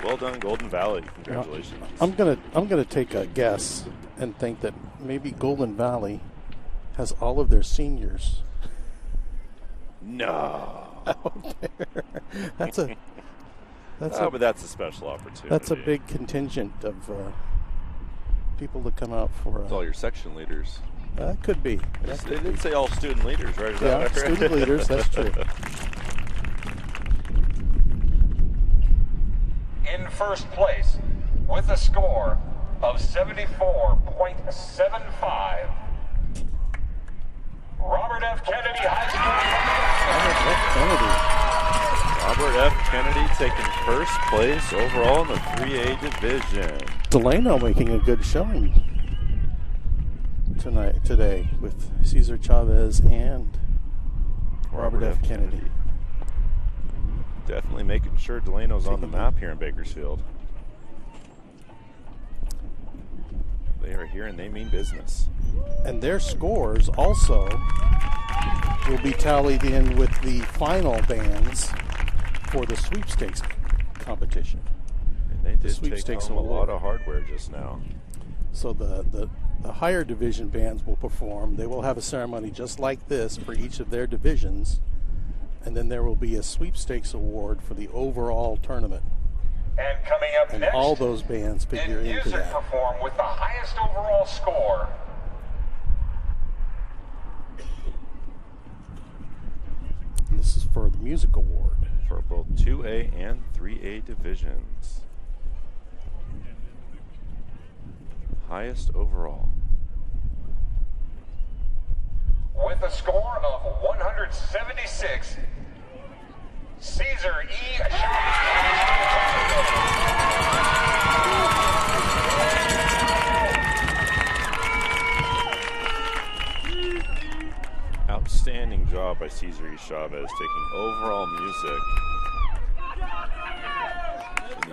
Well done, Golden Valley. Congratulations. I'm gonna take a guess and think that maybe Golden Valley has all of their seniors. No. Out there. But that's a special opportunity. That's a big contingent of people to come out for. It's all your section leaders. That could be. They did say all student leaders, right? Is that Yeah, right? student leaders. That's true. In first place with a score of 74.75. Robert F. Kennedy High School. Robert F. Kennedy. Robert F. Kennedy taking first place overall in the 3A division. Delano making a good showing today with Cesar Chavez and Robert F. Kennedy. Definitely making sure Delano's on the map here in Bakersfield. They are here and they mean business. And their scores also will be tallied in with the final bands for the sweepstakes competition. And they did sweepstakes take home a award. lot of hardware just now. So the higher division bands will perform. They will have a ceremony just like this for each of their divisions. And then there will be a sweepstakes award for the overall tournament. And coming up And next, all those bands figure did into music that. perform with the highest overall score. And this is for the music award. For both 2A and 3A divisions. Highest overall. With a score of 176, Cesar E. Outstanding job by Cesar E. Chavez taking overall music in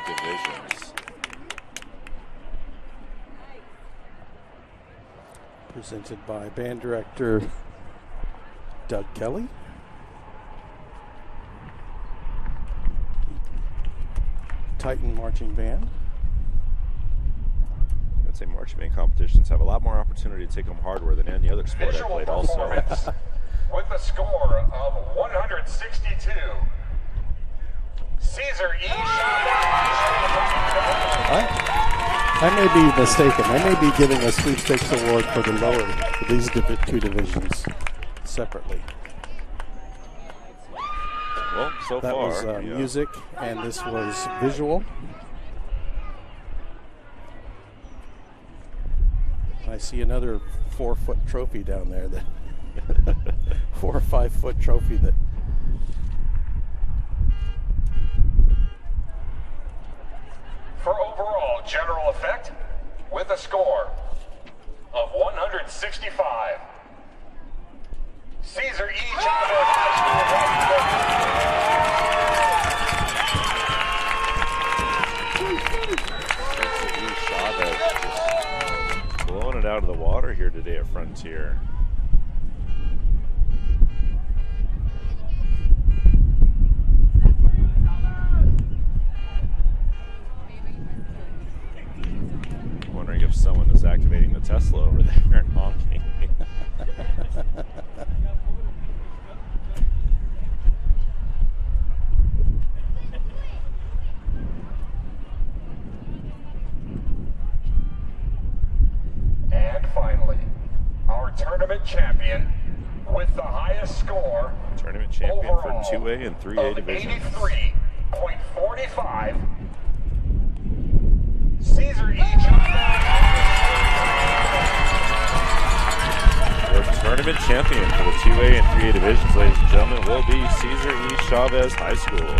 divisions. Presented by band director Doug Kelly. Titan Marching Band. I'd say marching band competitions have a lot more opportunity to take home hardware than any other sport I Visual played also. performance with a score of 162. Caesar E. I may be mistaken. I may be giving a sweepstakes award for the lower, for these two divisions separately. Well, so That far. was yeah. music, and this was visual. I see another 4-foot trophy down there, that 4 or 5 foot trophy that. For overall general effect, with a score of 165. Caesar E. Chavez Just blowing it out of the water here today at Frontier. Wondering if someone is activating the Tesla over there and honking. And finally, our tournament champion with the highest score. Tournament champion overall for 2A and 3A of divisions. 83.45. Caesar E. Chavez. The tournament champion for the 2A and 3A divisions, ladies and gentlemen, will be Caesar E. Chavez High School.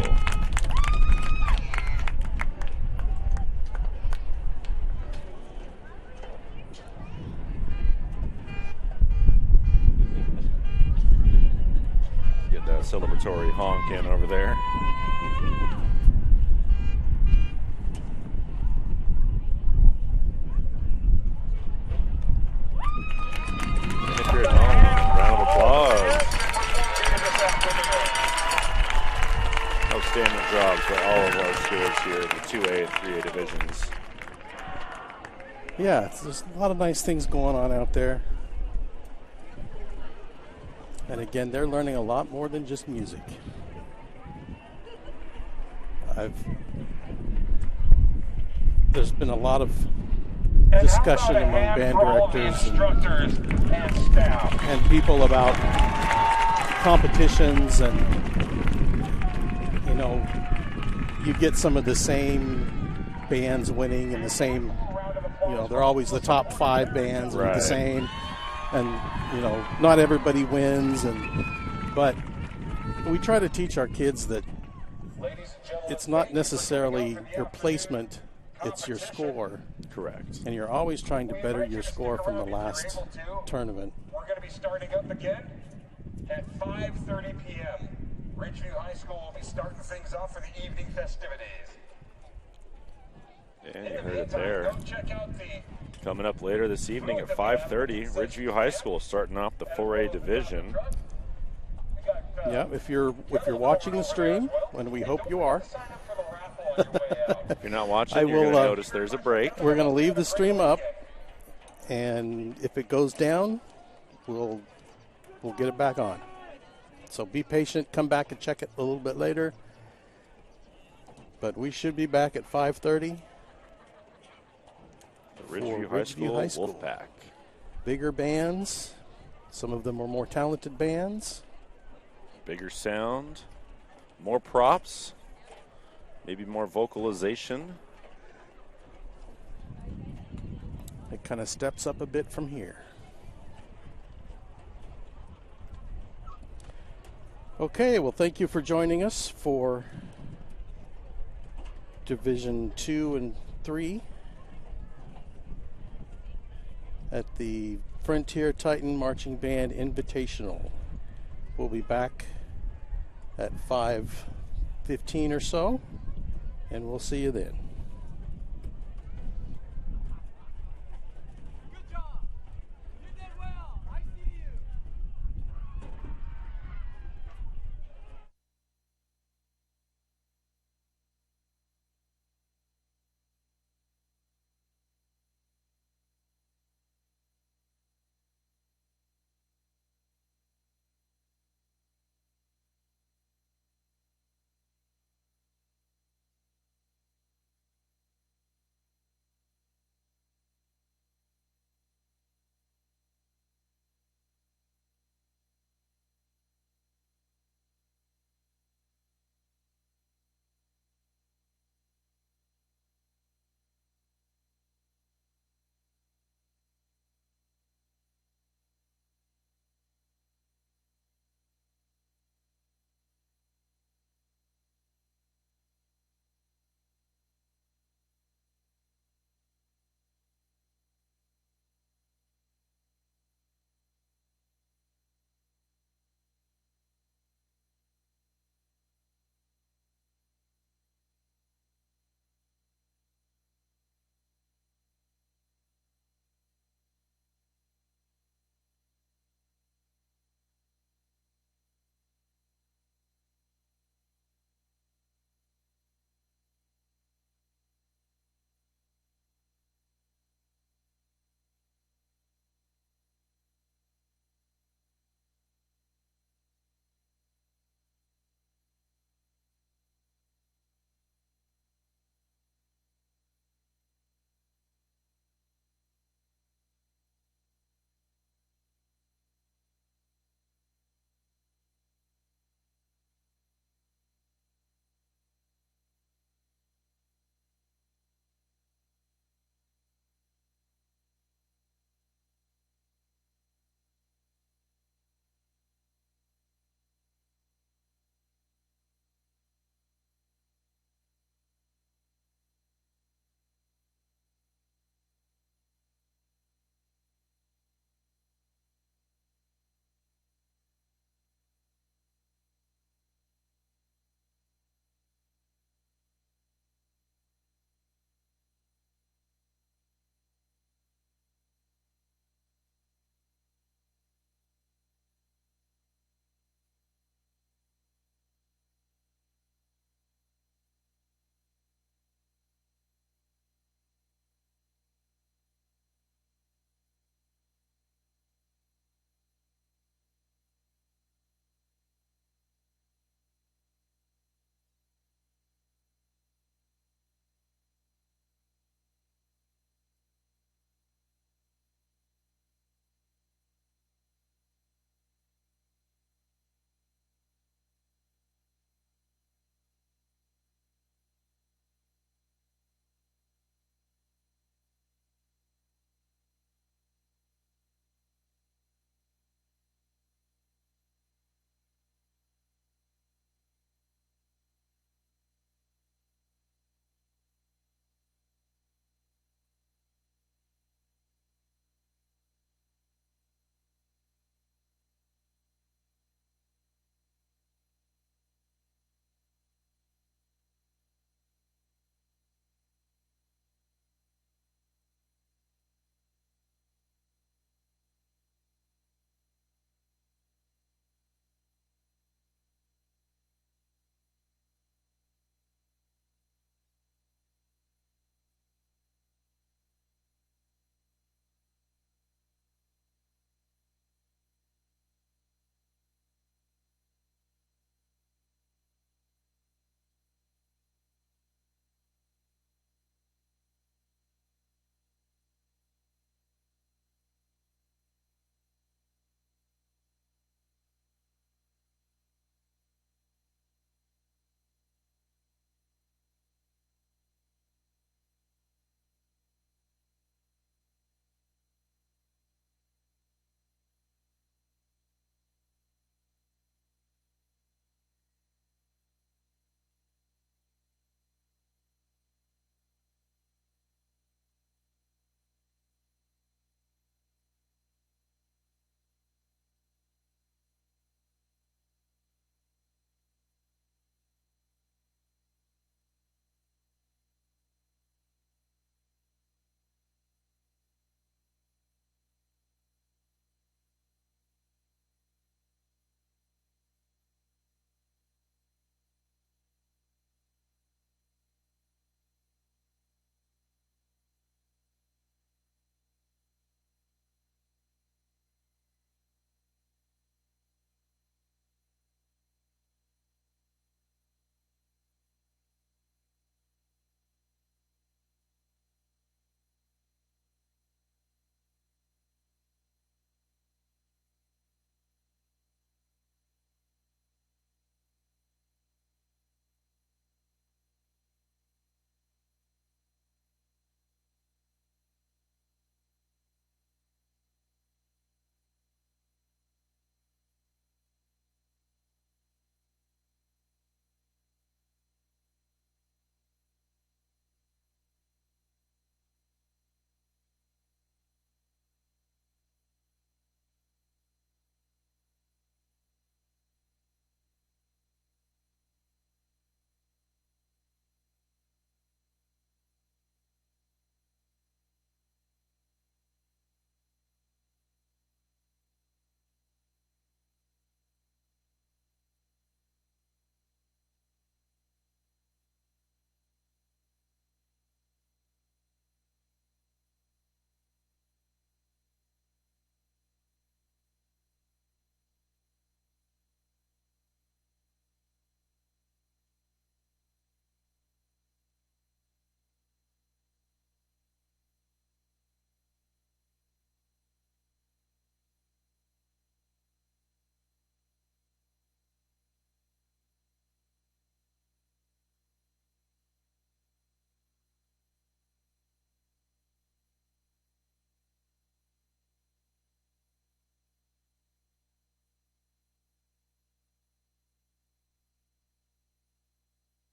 Get that celebratory honk in over there. And if you're at home, round of applause. Outstanding jobs by all of our schools here in the 2A and 3A divisions. Yeah, there's a lot of nice things going on out there. And again, they're learning a lot more than just music. There's been a lot of discussion among band directors instructors and staff. and people about competitions, and you get some of the same bands winning and the same, they're always the top 5 bands are the Right. same, and not everybody wins, but we try to teach our kids that it's not necessarily your placement, it's your score, Correct. and you're always trying to better your score from the last tournament. We're going to be starting up again at 5:30 p.m. Ridgeview High School will be starting things off for the evening festivities. And you heard it there. Go check out the Coming up later this evening at 5:30, Ridgeview High School starting off the 4A division. Yeah, if you're watching the stream, and we hope you are, If you're not watching, I you're going will, to notice there's a break. we're going to leave the stream up, and if it goes down, we'll get it back on. So be patient, come back and check it a little bit later. But we should be back at 5:30. Ridgeview for High Ridgeview School High School. Wolfpack. Bigger bands, some of them are more talented bands. Bigger sound, more props, maybe more vocalization. It kind of steps up a bit from here. Okay, well, thank you for joining us for Division 2 and 3 at the Frontier Titan Marching Band Invitational. We'll be back at 5:15 or so. and we'll see you then. Good job. You did well. I see you.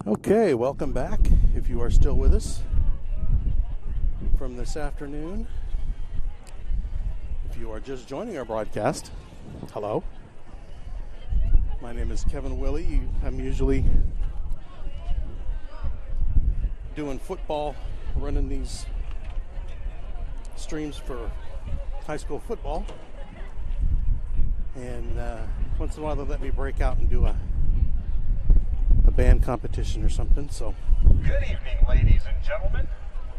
Okay, welcome back. If you are still with us from this afternoon, if you are just joining our broadcast, hello. My name is Kevin Willey. I'm usually doing football, running these streams for high school football. And once in a while they let me break out and do a band competition or something. So Good evening, ladies and gentlemen.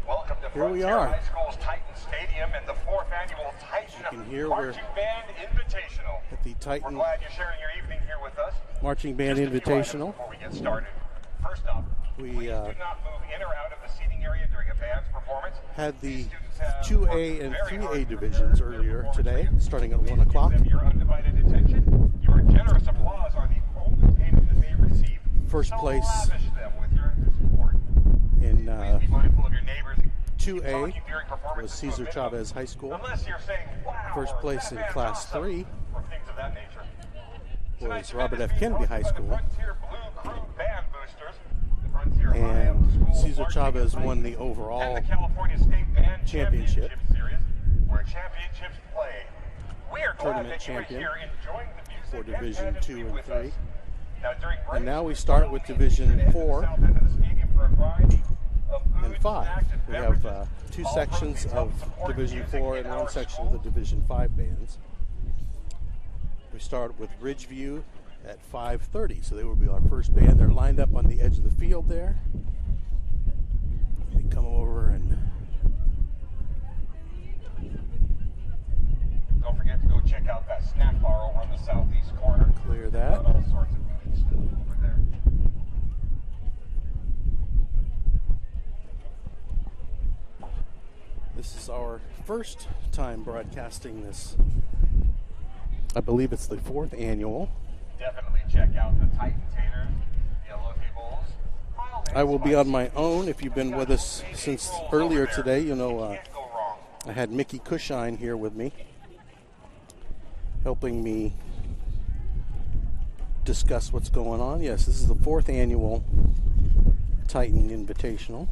Welcome to Here we Frontier are. High School's Titan Stadium and the 4th annual Titan You can hear Marching Band Invitational. at the We're Titan glad you're sharing your evening here with us. Marching Band Just a few items Invitational. before we get started. First off, We, please do not move in or out of the seating area during a band's performance. Had the These students have 2A worked and very 3A hard to divisions prepare their earlier performance today, for you. starting at Please 1 o'clock. give them your undivided attention. Your generous applause are the only payment that they receive. First So place lavish them with your support. In Please be mindful of your neighbors. Keep 2A talking during performances was to Cesar a minimum, Chavez High School. Unless you're saying, wow, First place that in band's Class awesome, 3 or things of that nature. was Robert F. Kennedy High School. Frontier Blue Crew Band Boosters, the Frontier High And School Cesar Marching Chavez and won the Fighting, overall and the California State Band championship. Series, where championships play. We are glad Tournament that you are champion here enjoying the music for and Division attendance 2 and with 3. us. Now, during And now we breaks, start with Division 4 south end of the stadium for a variety of and food, 5. snacks, and We have beverages. two All sections proceeds help of support Division music 4 in and our one section of the schools. Division 5 bands. We start with Ridgeview at 5:30, so they will be our first band. They're lined up on the edge of the field there. They come over and Don't forget to go check out that snack bar over on the southeast corner. clear Got that. all sorts of good stuff over there. This is our first time broadcasting this. I believe it's the 4th annual. Definitely check out the Titan Taters, Yellow Tables. Mild and I will be on spicy. my own. If you've been with us since earlier today, you know Can't go wrong. I had Mickey Cushine here with me, helping me discuss what's going on. Yes, this is the 4th annual Titan Invitational.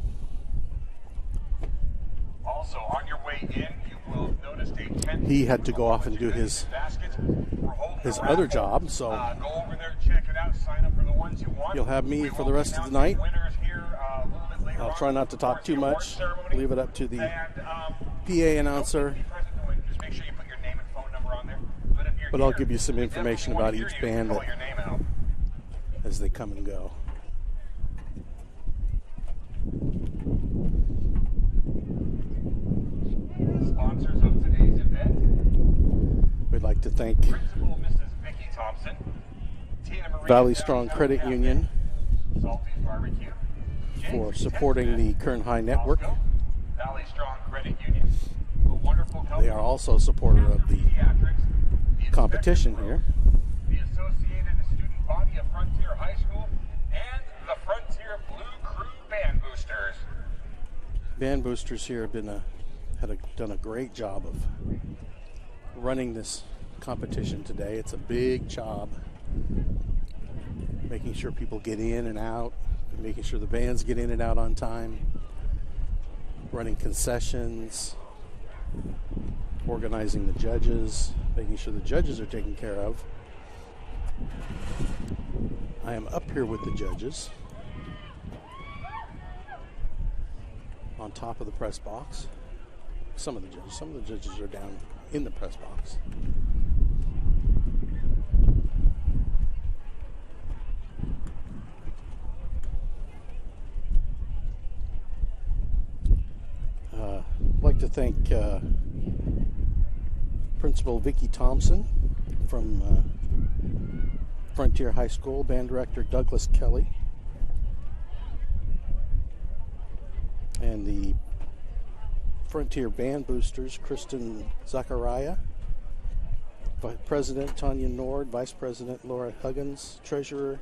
Also, on your way in, you will notice a tent. He had to go off and do his basket. We're holding his a other raffle. job, so Go over there, check it out, sign up for the ones you want. you'll have me We for will the rest be of the night. announcing winners here, a little bit later I'll on try not to talk towards too the award much. ceremony. Leave it up to the And, PA announcer. be present when- just make sure you put your name and phone number on there. If you're But I'll here, give you some we information definitely about wanna hear each you band call that- your name out. as they come and go. Sponsors of today's event, We'd like to thank Principal Mrs. Vicki Thompson, Tina Marie Valley Strong Credit Cafe, Union Salty's Barbecue, for James supporting the Testament, Kern High Network. Costco, Valley Strong Credit Union, a wonderful company. They are also a supporter of the Pediatrics, the competition Inspection here. Pro, the Associated Student Body of Frontier High School, and the Frontier Blue Crew Band Boosters. Band boosters here have been done a great job of running this competition today. It's a big job, making sure people get in and out, making sure the bands get in and out on time, running concessions, organizing the judges, making sure the judges are taken care of. I am up here with the judges on top of the press box. Some of the judges are down in the press box. I'd like to thank Principal Vicki Thompson from Frontier High School, Band Director Douglas Kelly, and the Frontier Band Boosters, Kristen Zachariah, President Tanya Nord, Vice President Laura Huggins, Treasurer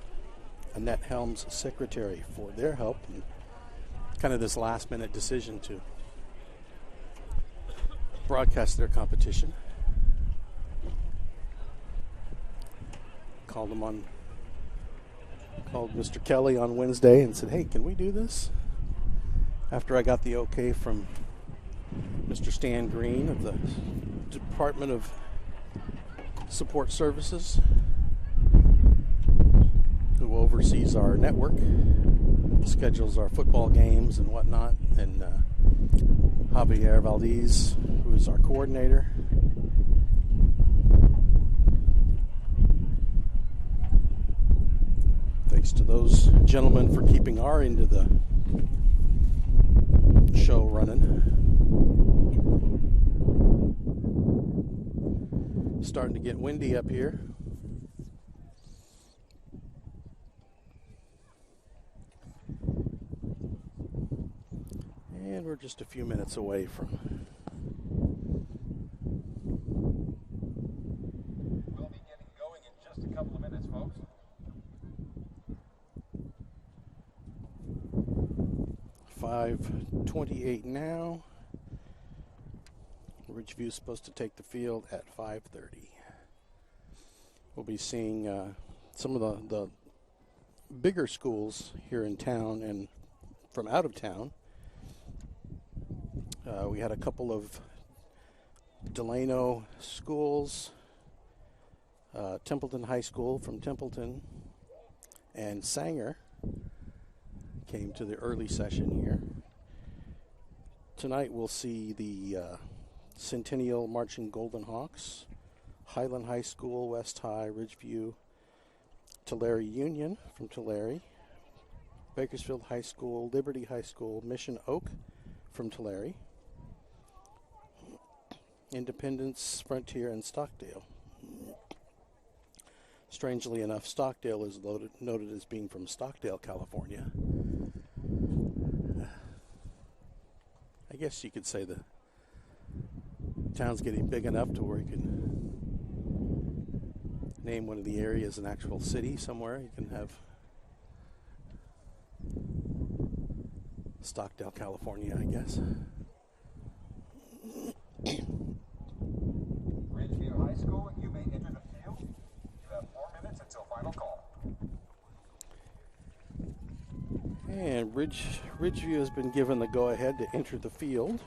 Annette Helms, Secretary, for their help in kind of this last-minute decision to broadcast their competition. Called them on Called Mr. Kelly on Wednesday and said, hey, can we do this? After I got the okay from Mr. Stan Green of the Department of Support Services, who oversees our network, schedules our football games and whatnot, and Javier Valdez, who is our coordinator. Thanks to those gentlemen for keeping our end of the show running. Starting to get windy up here. And we're just a few minutes away from We'll be getting going in just a couple of minutes, folks. 5:28 now. Ridgeview is supposed to take the field at 5:30. We'll be seeing some of the bigger schools here in town and from out of town. We had a couple of Delano schools, Templeton High School from Templeton, and Sanger came to the early session here. Tonight we'll see the Centennial Marching Golden Hawks, Highland High School, West High, Ridgeview, Tulare Union from Tulare, Bakersfield High School, Liberty High School, Mission Oak from Tulare, Independence, Frontier, and Stockdale. Strangely enough, Stockdale is noted as being from Stockdale, California. I guess you could say the town's getting big enough to where you can name one of the areas an actual city somewhere. You can have Stockdale, California, I guess. Ridgeview High School, you may enter the field. You have 4 minutes until final call. And Ridgeview has been given the go-ahead to enter the field.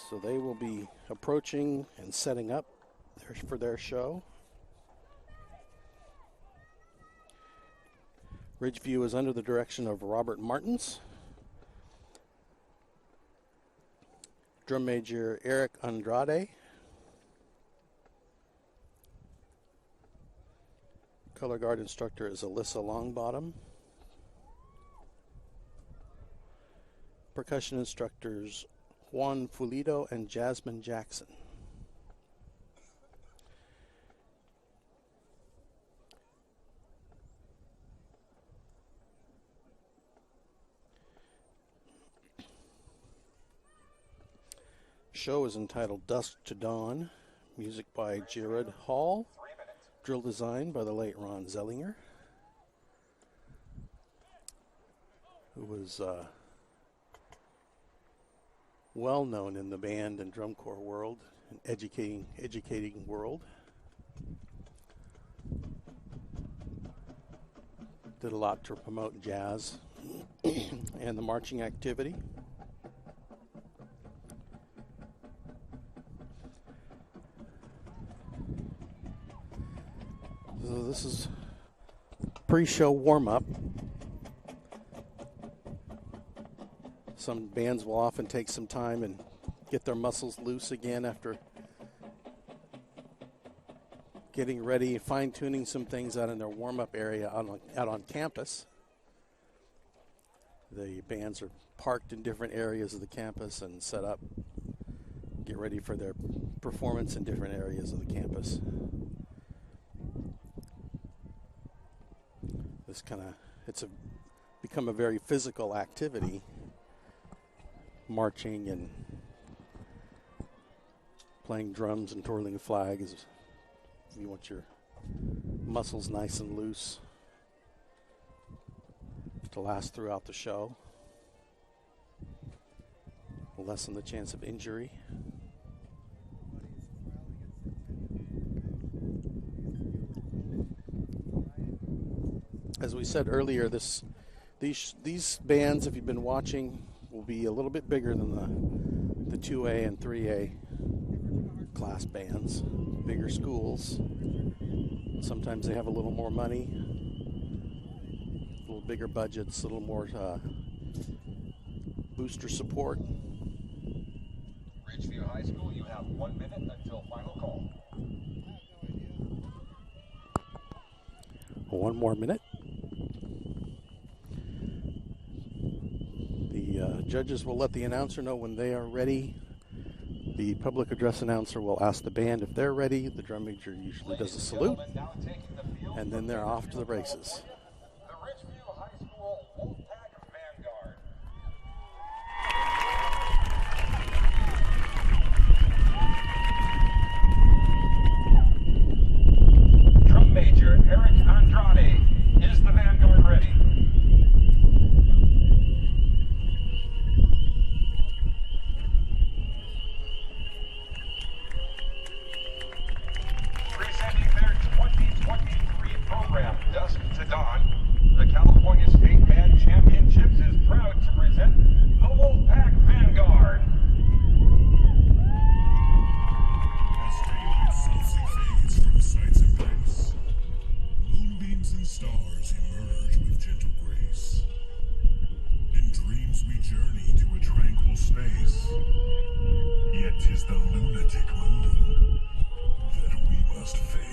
So they will be approaching and setting up for their show. Ridgeview is under the direction of Robert Martins. Drum major Eric Andrade. Color guard instructor is Alyssa Longbottom. Percussion instructors Juan Fulido and Jasmine Jackson. Show is entitled Dusk to Dawn. Music by Jared Hall. Drill design by the late Ron Zellinger, who was well known in the band and drum corps world, and educating world. Did a lot to promote jazz and the marching activity. So this is pre-show warm-up. Some bands will often take some time and get their muscles loose again after getting ready, fine-tuning some things out in their warm-up area out on campus. The bands are parked in different areas of the campus and set up, get ready for their performance in different areas of the campus. It's become a very physical activity, marching and playing drums and twirling flags. You want your muscles nice and loose to last throughout the show, lessen the chance of injury. as we said earlier, these bands, if you've been watching, will be a little bit bigger than the 2A and 3A class bands. Bigger schools. Sometimes they have a little more money, a little bigger budgets, a little more booster support. Ridgeview High School, you have 1 minute until final call. 1 more minute. The judges will let the announcer know when they are ready. The public address announcer will ask the band if they're ready. The drum major usually does a salute, and then they're off to the races. The Ridgeview High School Wolfpack Vanguard. Drum major Eric Andrade, is the Vanguard ready? Presenting their 2023 program, Dusk to Dawn, the California State Band Championships is proud to present the Wolfpack Vanguard. As daylight softly fades from sights and place, moonbeams and stars emerge with gentle grace. In dreams we journey to a tranquil space, yet 'tis the lunatic moon that we must face.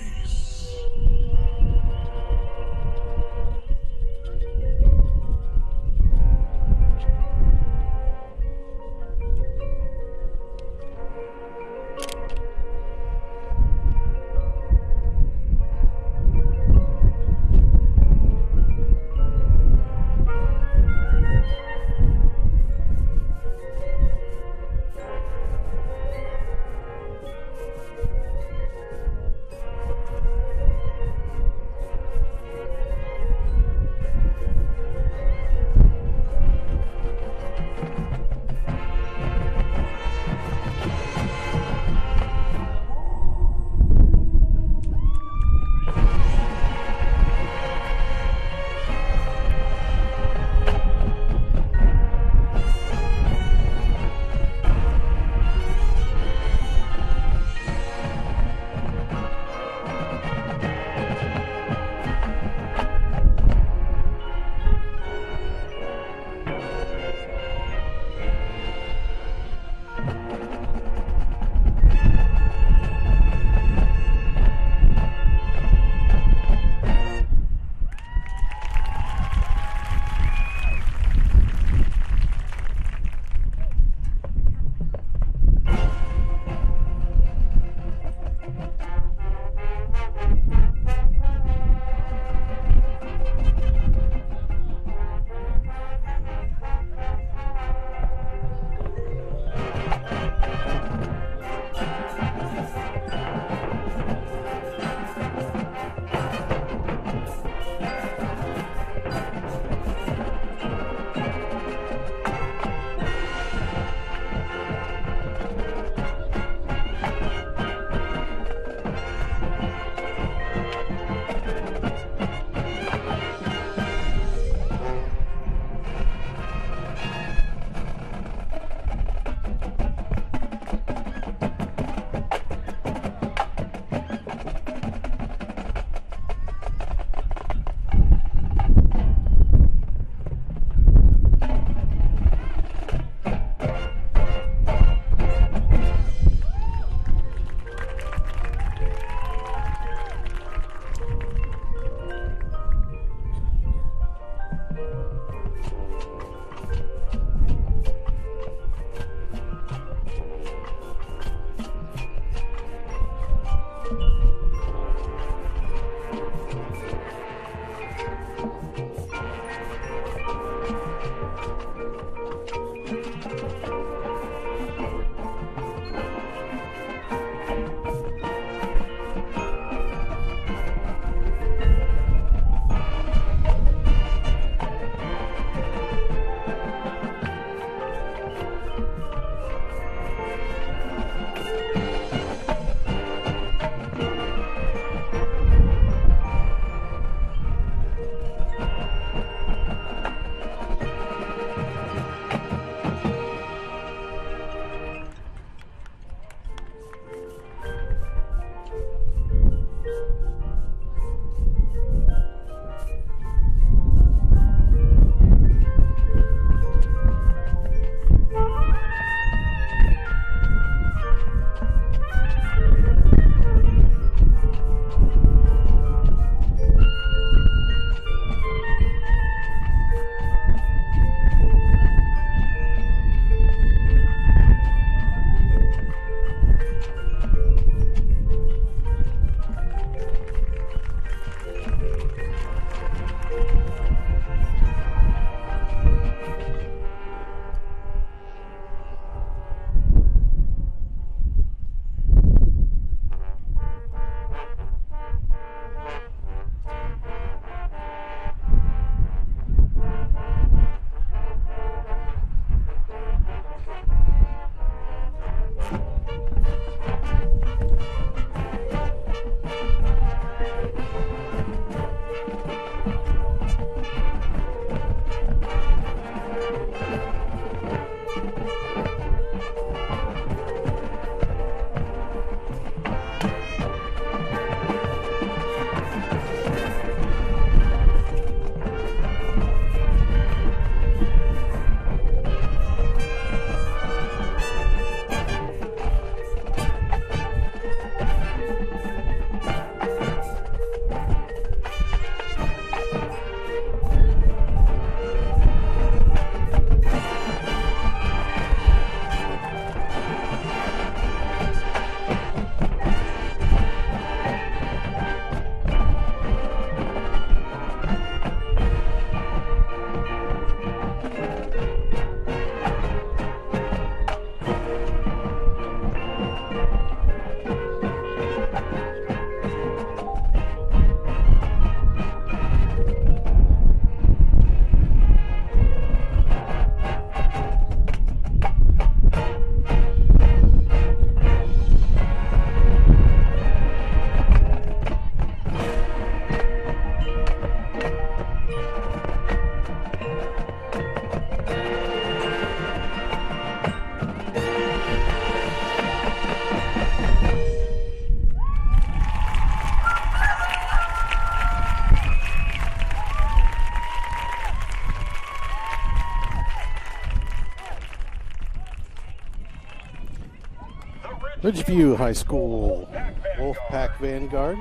Ridgeview High School Wolfpack Vanguard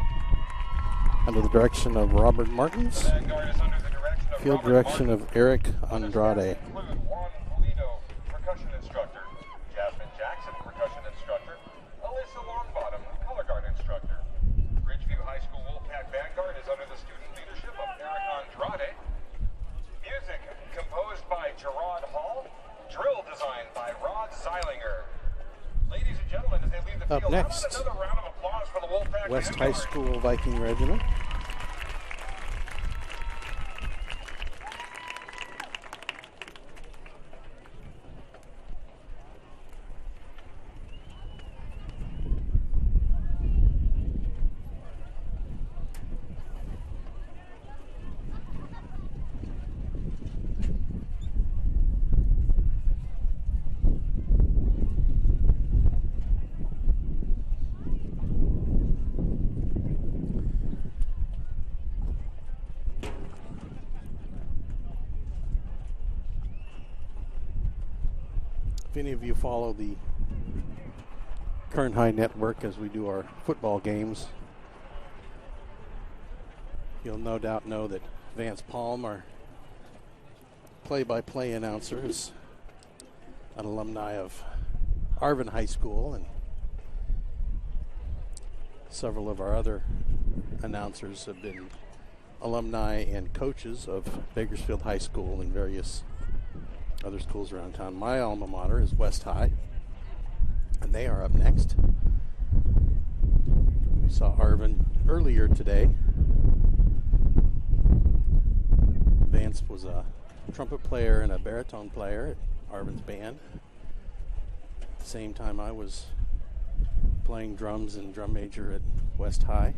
under the direction of Robert Martins. Vanguard is under the direction of Field Robert direction Martin. of Eric Other Andrade. staff include Juan Polito, percussion instructor, Jasmine Jackson, percussion instructor, Alyssa Longbottom, color guard instructor. Ridgeview High School Wolfpack Vanguard is under the student leadership of Eric Andrade. Music composed by Gerard Hall. Drill designed by Rod Zeilinger. Ladies and gentlemen, as they leave the Up field, next, how about another round of applause for the Wolfpack West Vanguard? High School Viking Regiment. If any of you follow the Kern High Network as we do our football games, you'll no doubt know that Vance Palm, our play-by-play announcer, is an alumni of Arvin High School, and several of our other announcers have been alumni and coaches of Bakersfield High School and various other schools around town. My alma mater is West High, and they are up next. We saw Arvin earlier today. Vance was a trumpet player and a baritone player at Arvin's band. At the same time, I was playing drums and drum major at West High.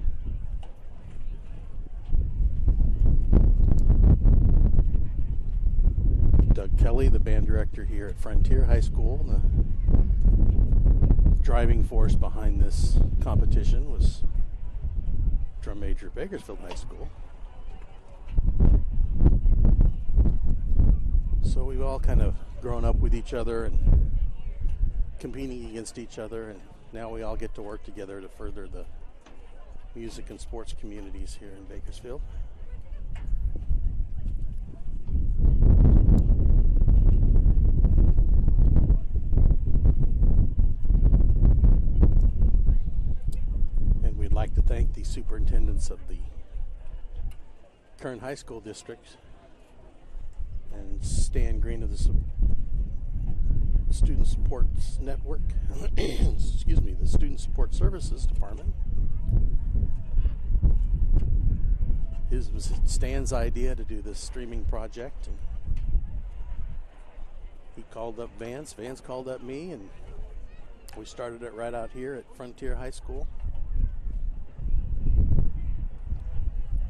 Doug Kelly, the band director here at Frontier High School. The driving force behind this competition was drum major at Bakersfield High School. So we've all kind of grown up with each other and competing against each other, and now we all get to work together to further the music and sports communities here in Bakersfield. And we'd like to thank the superintendents of the Kern High School District and Stan Green of the Student Support Network, excuse me, the Student Support Services Department. It was Stan's idea to do this streaming project, and he called up Vance called up me, and we started it right out here at Frontier High School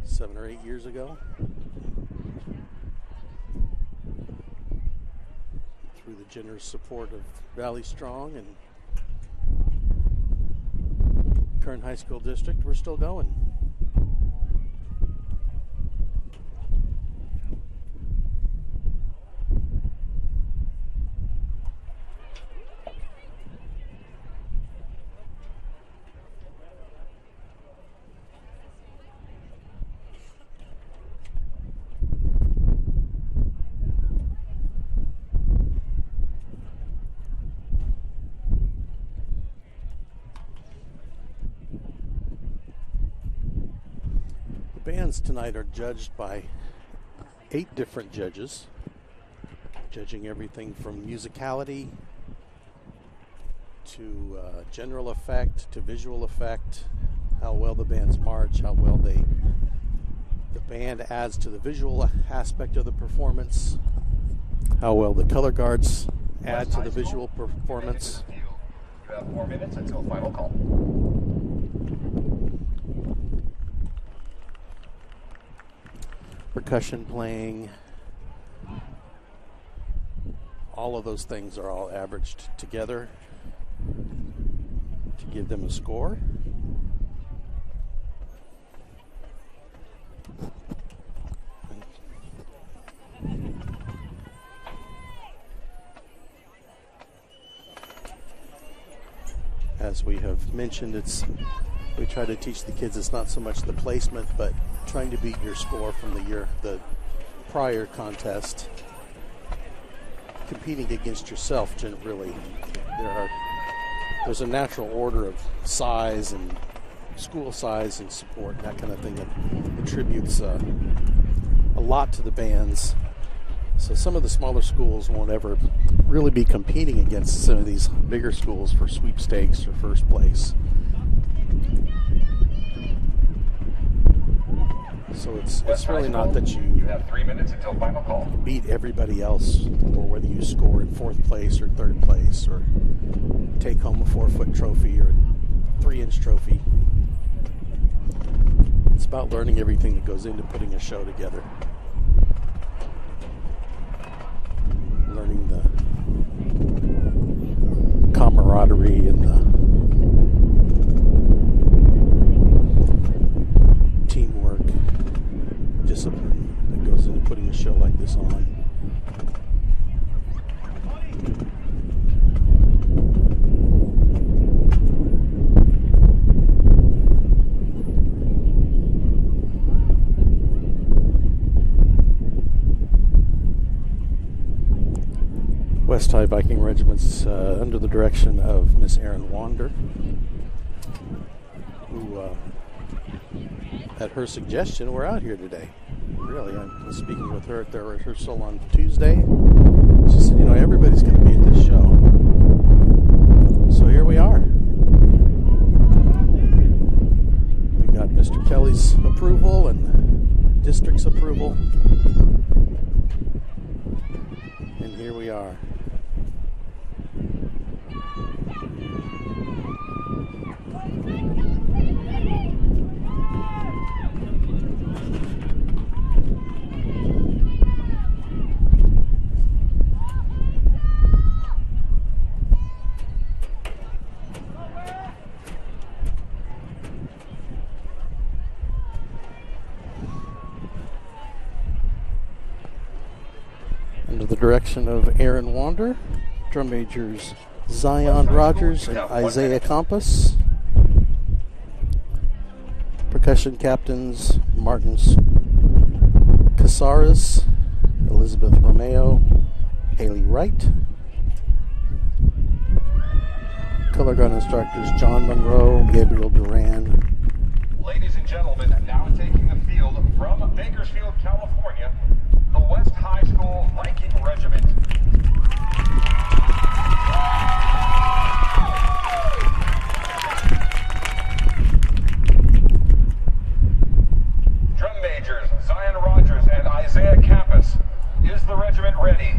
7 or 8 years ago. Through the generous support of Valley Strong and Kern High School District, we're still going. Bands tonight are judged by 8 different judges, judging everything from musicality to general effect to visual effect, how well the bands march, how well the band adds to the visual aspect of the performance, how well the color guards add to the visual performance. You have 4 minutes until final call. Percussion playing, all of those things are all averaged together to give them a score. As as we have mentioned, we try to teach the kids it's not so much the placement, but trying to beat your score from the prior contest. Competing against yourself, really. There's a natural order of size and school size and support, that kind of thing, that attributes a lot to the bands. So some of the smaller schools won't ever really be competing against some of these bigger schools for sweepstakes or first place. So it's really not that You have 3 minutes until final call. beat everybody else, or whether you score in 4th place or 3rd place, or take home a 4-foot trophy or a 3-inch trophy. It's about learning everything that goes into putting a show together. Learning the camaraderie and the teamwork, discipline that goes into putting a show like this on. West High Viking Regiments under the direction of Miss Erin Wander, who, at her suggestion, we're out here today. Really, I was speaking with her at their rehearsal on Tuesday. She said, everybody's going to be at this show. So here we are. We got Mr. Kelly's approval and district's approval. And here we are. Under the direction of Erin Wander, drum majors Zion Rogers and Isaiah Compass, percussion captains Martins Casares, Elizabeth Romeo, Haley Wright, color guard instructors John Monroe, Gabriel Duran. Ladies and gentlemen, now taking the field from Bakersfield, California, the West High School Viking Regiment. Drum majors Zion Rogers and Isaiah Kappas. Is the regiment ready?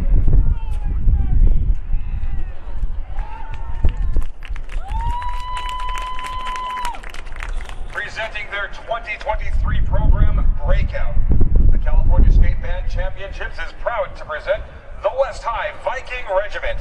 Presenting their 2023 program, Breakout. The California State Band Championships is proud to present the West High Viking Regiment.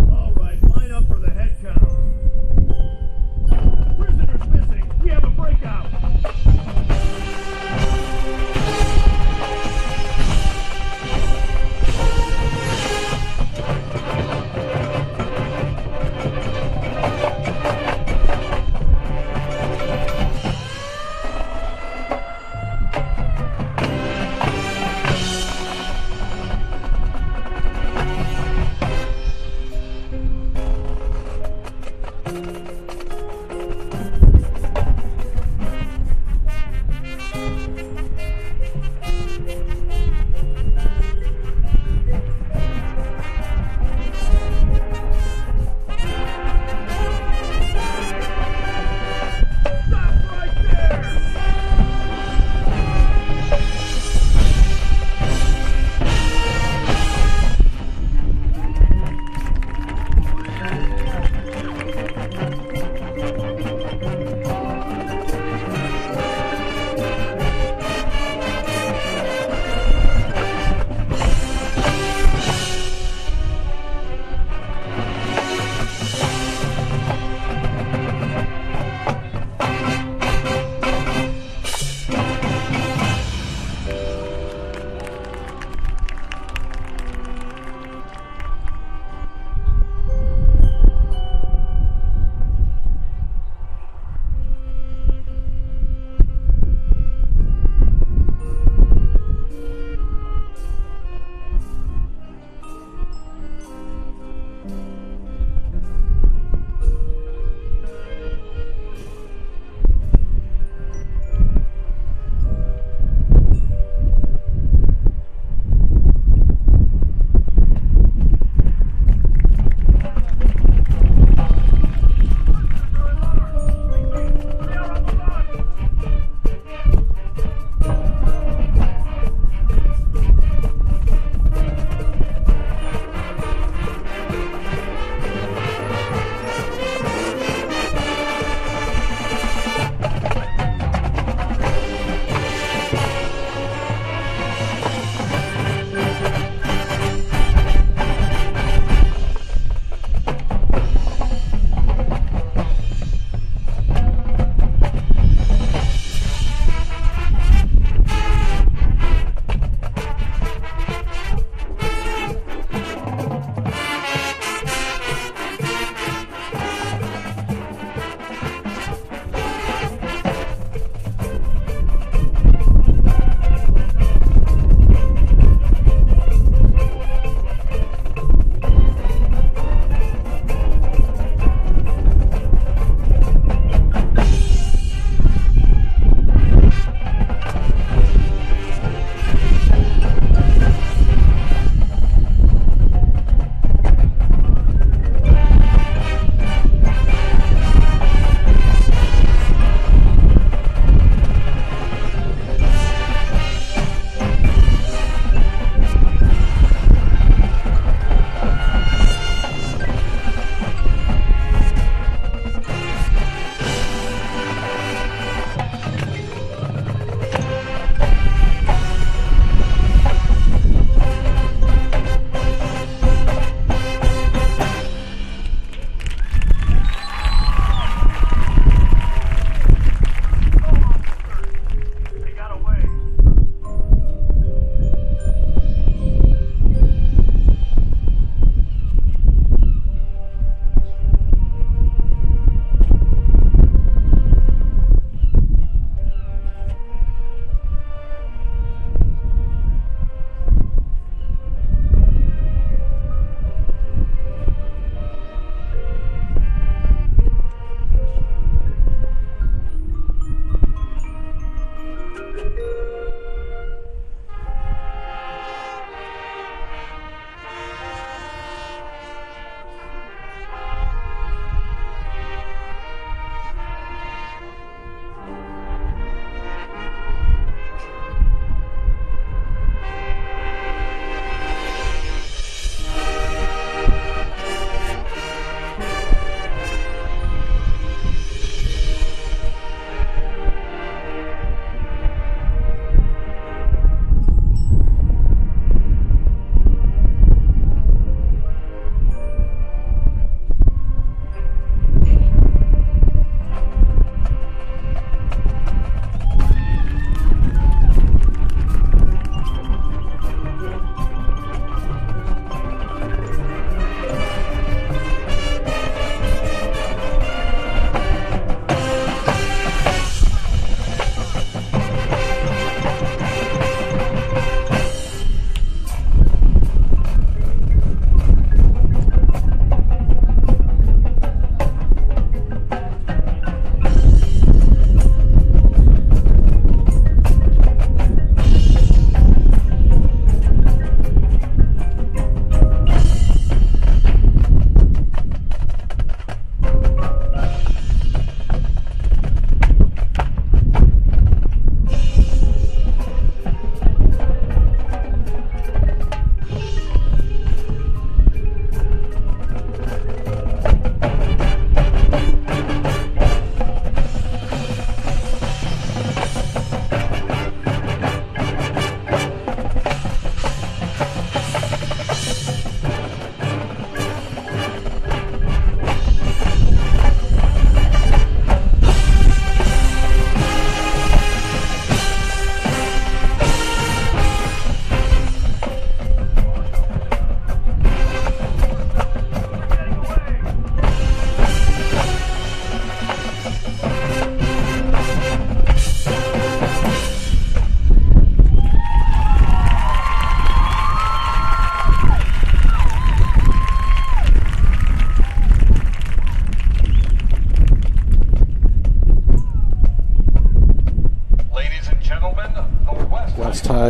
All right, line up for the head count. Prisoners missing. We have a breakout.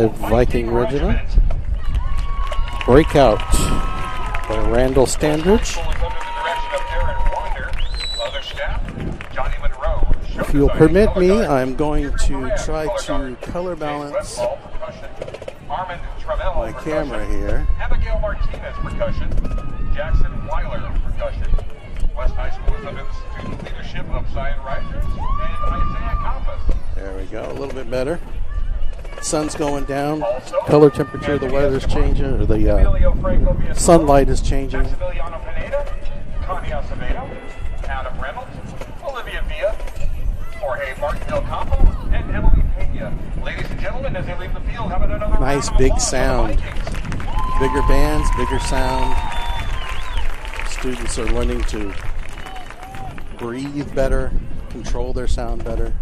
by Viking Regiment. Breakout by Randall Standridge. If you'll permit me, I'm going to try to color balance my camera here. Abigail Martinez, percussion. Jackson Weiler, percussion. West High School is under the student leadership of Zion Reisers and Isaiah Compass. There we go, a little bit better. Sun's going down. Color temperature of the weather's changing, or the sunlight is changing. Maximiliano Pineda, Connie Acevedo, Adam Reynolds, Olivia Villa, Jorge Martin Del Campo, and Emily Pena. Ladies and gentlemen, as they leave the field, have another Nice round of big applause for the sound. Vikings. Bigger bands, bigger sound. Students are learning to breathe better, control their sound better.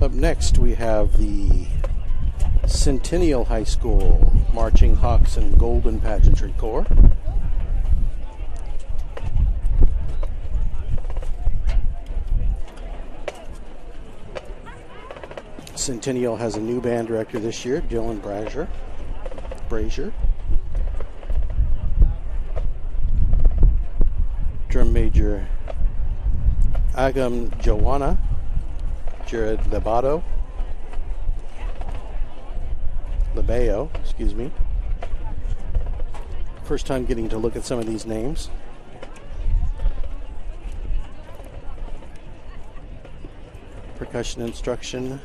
Up next, we have the Centennial High School Marching Hawks and Golden Pageantry Corps. Centennial has a new band director this year, Dylan Brazier. Drum major Agam Joanna. Jared Lebayo, excuse me. First time getting to look at some of these names. Percussion instruction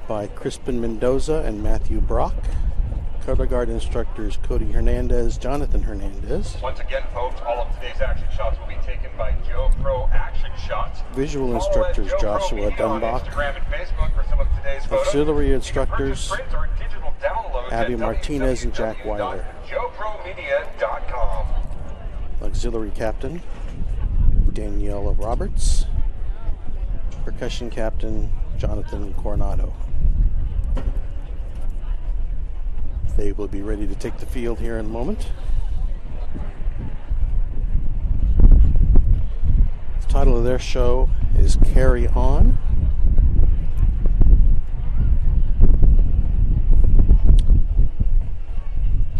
by Crispin Mendoza and Matthew Brock. Color guard instructors Cody Hernandez, Jonathan Hernandez. Once again, folks, all of today's action shots will be taken by Joe Pro Action Shots. Visual instructors Joshua Dunbach. Auxiliary instructors Abby Martinez and Jack Weiler. JoeProMedia.com. Auxiliary captain Daniela Roberts. Percussion captain Jonathan Coronado. They will be ready to take the field here in a moment. The title of their show is Carry On.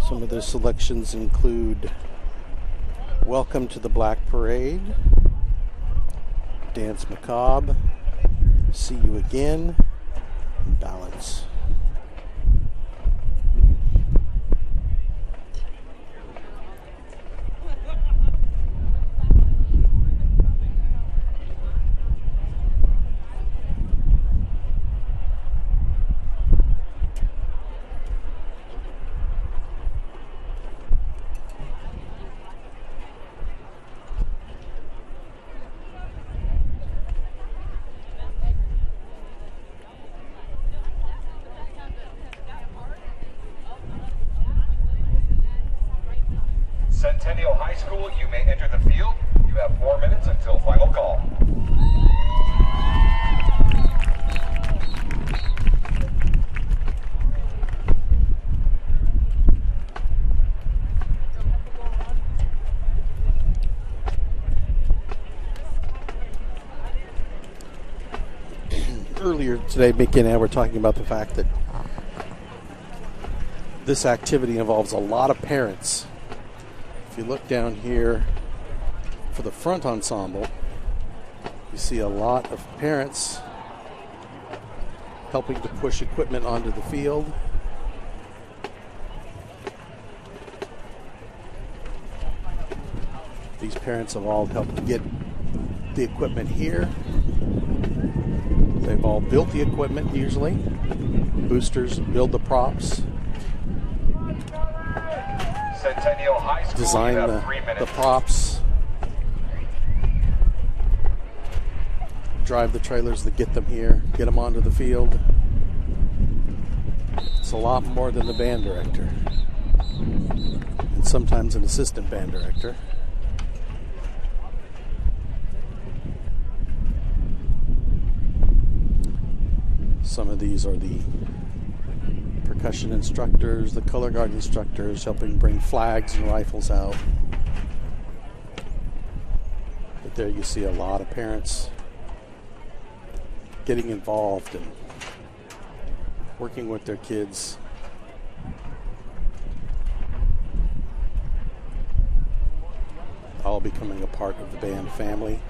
Some of their selections include Welcome to the Black Parade, Dance Macabre, See You Again, and Balance. Centennial High School, you may enter the field. You have 4 minutes until final call. Earlier today, Mickey and I were talking about the fact that this activity involves a lot of parents. If you look down here for the front ensemble, you see a lot of parents helping to push equipment onto the field. These parents have all helped to get the equipment here. They've all built the equipment usually. Boosters build the props. Centennial High School, Design the props. drive the trailers that get them here, get them onto the field. It's a lot more than the band director, and sometimes an assistant band director. Some of these are the percussion instructors, the color guard instructors helping bring flags and rifles out. But there you see a lot of parents getting involved and working with their kids. All becoming a part of the band family.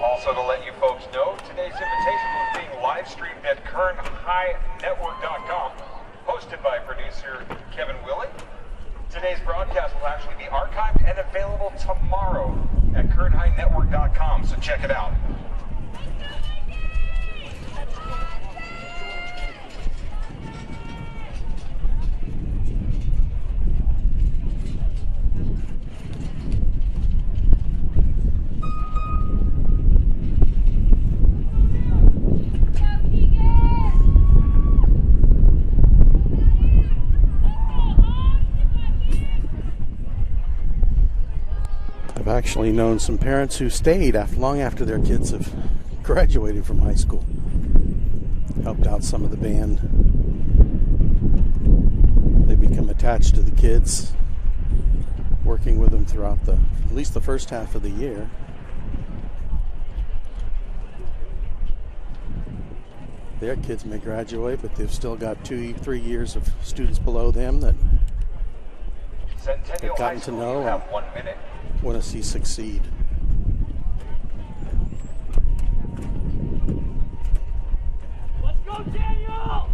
Also, to let you folks know, today's Invitational is being live streamed at KernHighNetwork.com, hosted by producer Kevin Willey. Today's broadcast will actually be archived and available tomorrow at KernHighNetwork.com, so check it out. I've actually known some parents who stayed long after their kids have graduated from high school. Helped out some of the band. They become attached to the kids, working with them throughout at least the first half of the year. Their kids may graduate, but they've still got 2-3 years of students below them that they've gotten to know and want to see succeed. Let's go, Daniel!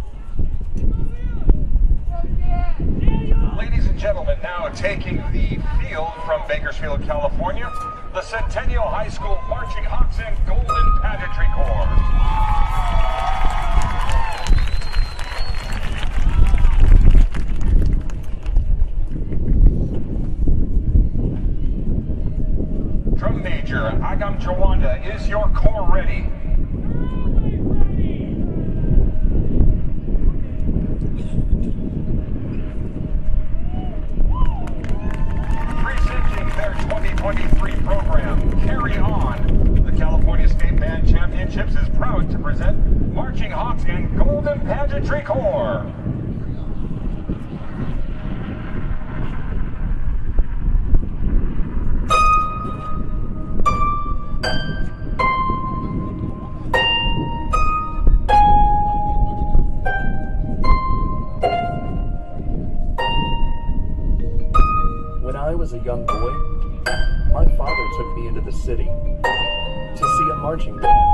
Ladies and gentlemen, now taking the field from Bakersfield, California, the Centennial High School Marching Hawks and Golden Pageantry Corps. Drum Major Agam Jawanda, is your corps ready? Presenting their 2023 program, Carry On. The California State Band Championships is proud to present Marching Hawks and Golden Pageantry Corps. When I was a young boy, my father took me into the city to see a marching band.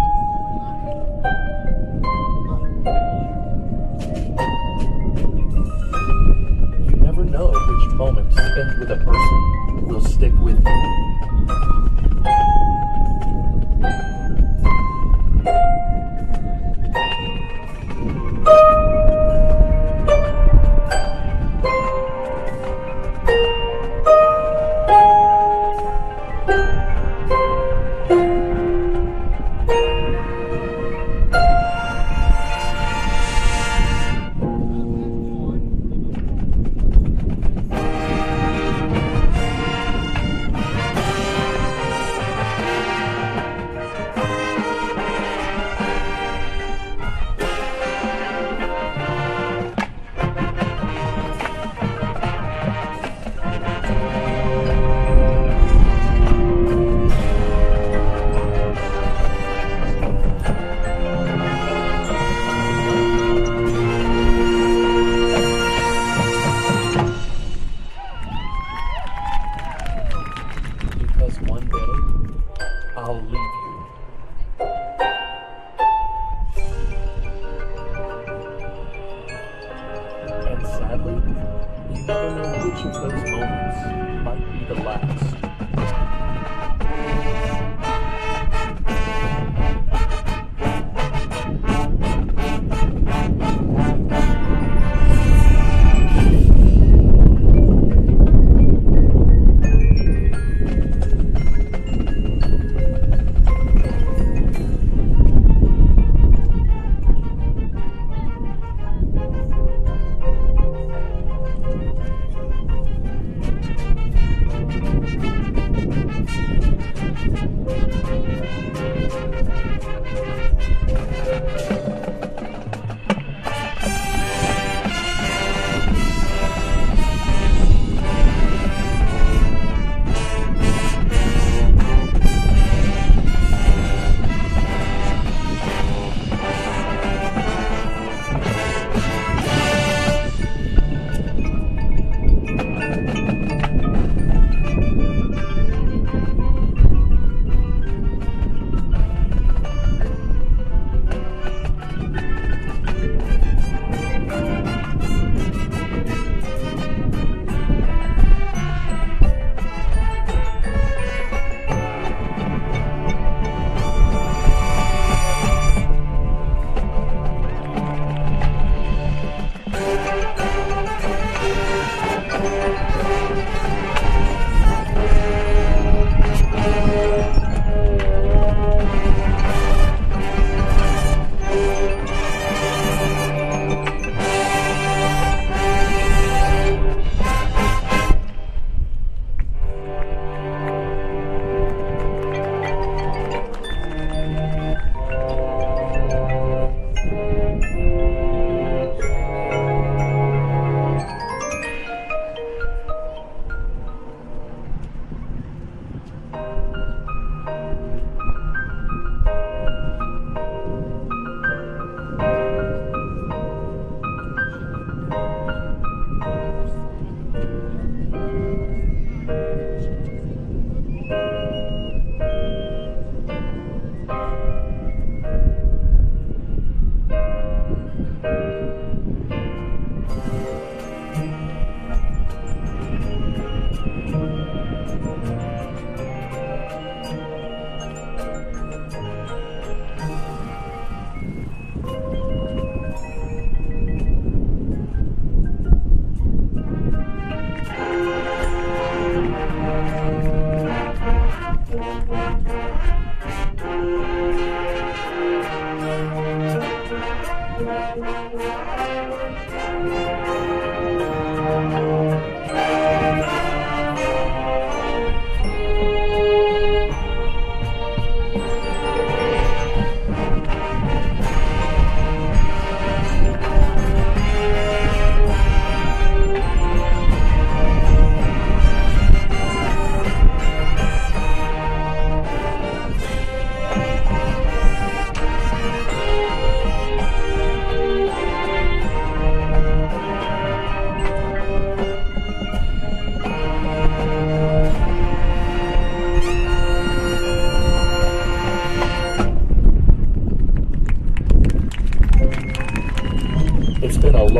You never know which moment spent with a person will stick with you. Because one day, I'll leave you. And sadly, you never know which of those moments might be the last.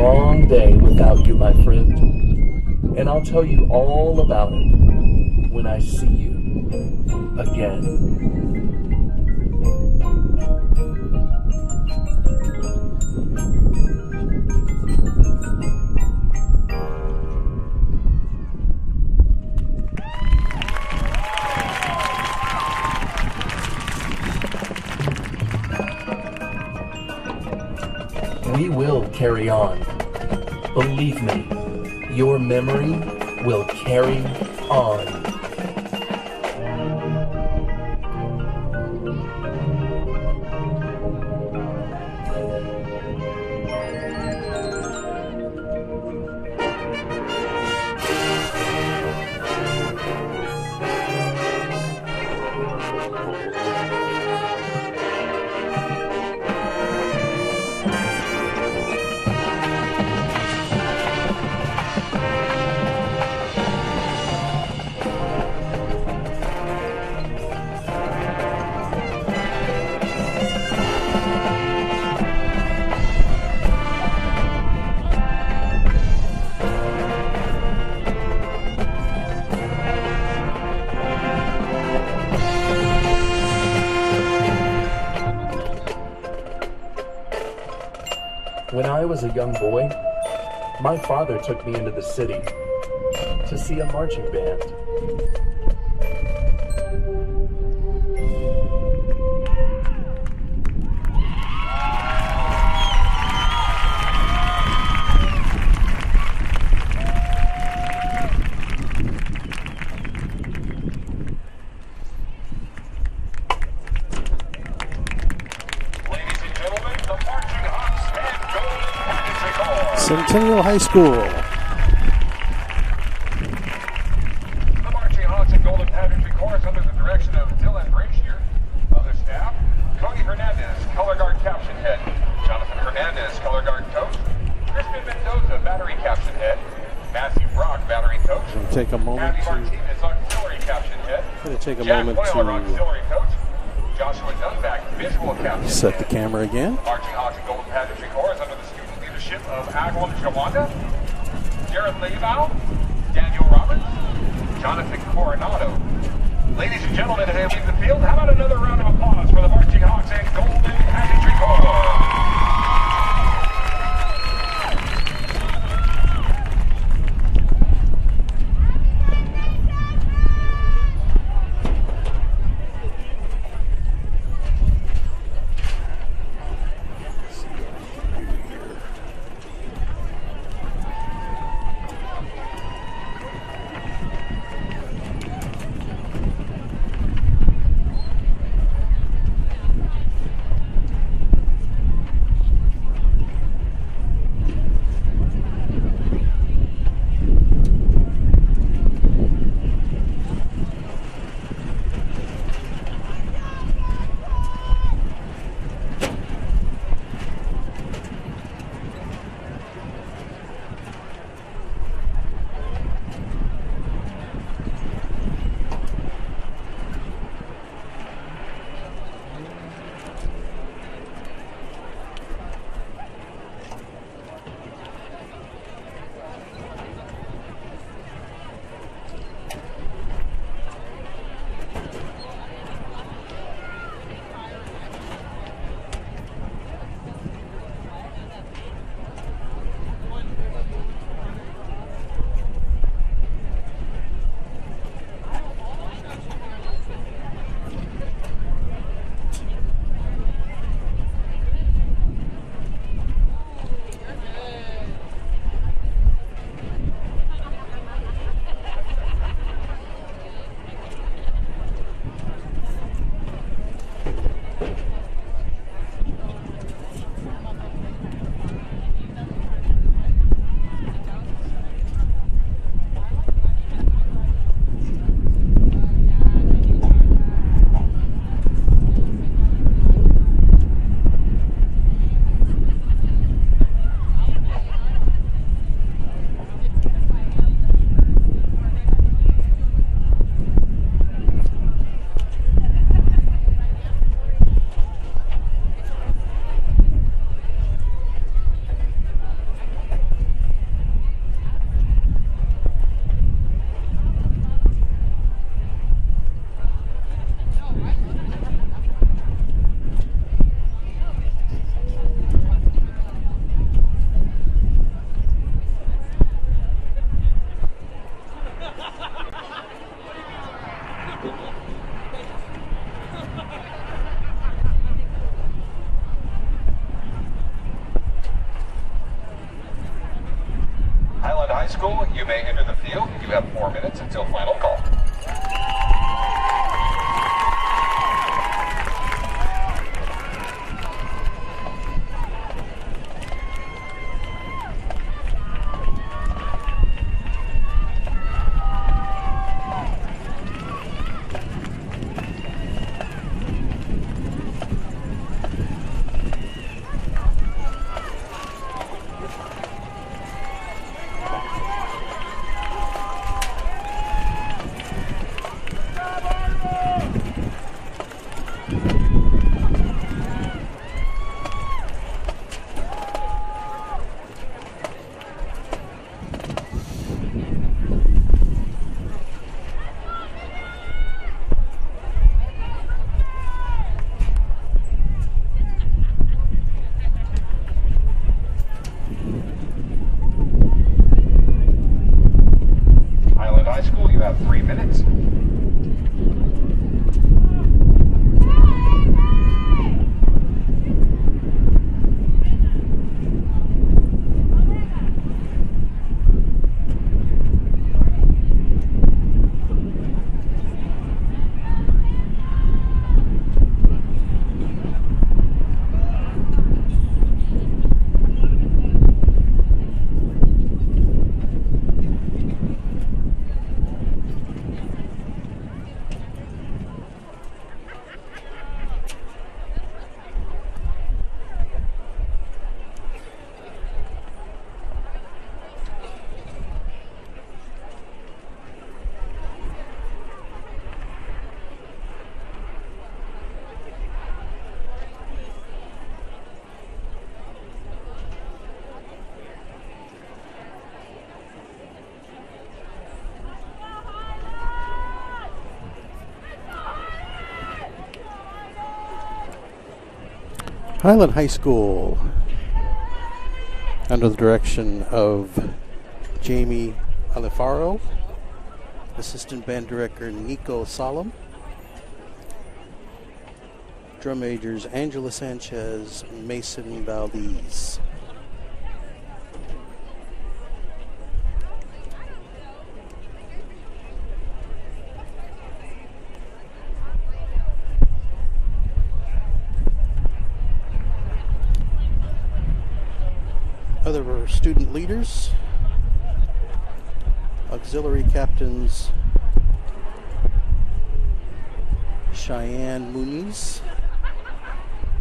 long day without you, my friend. And I'll tell you all about it when I see you again. We will carry on. Believe me, your memory will carry on. When I was a young boy, my father took me into the city to see a marching band. Centennial High School. The Marching Hawks and Golden Pageantry Chorus under the direction of Dylan Brashier. Other staff, Cody Hernandez, color guard caption head. Jonathan Hernandez, color guard coach. Crispin Mendoza, battery caption head. Matthew Brock, battery coach. Gonna take a moment Andy to Martinez, auxiliary caption head. gonna take a Jack moment Boyler, to auxiliary coach. Joshua Dunback, visual caption set head. the camera again. Marching Hawks and Golden Pageantry Chorus under the student leadership of Agwam Chawanda, Jared Leibau, Daniel Roberts, Jonathan Coronado. Ladies and gentlemen, as they leave the field, how about another round of applause for the Marching Hawks and Golden Pageantry Chorus? may enter the field. You have 4 minutes until final call. High School, you have 3 minutes. Highland High School, under the direction of Jamie Alifaro, assistant band director Nico Solemn, drum majors Angela Sanchez, Mason Valdez. Other student leaders, auxiliary captains Cheyenne Muniz,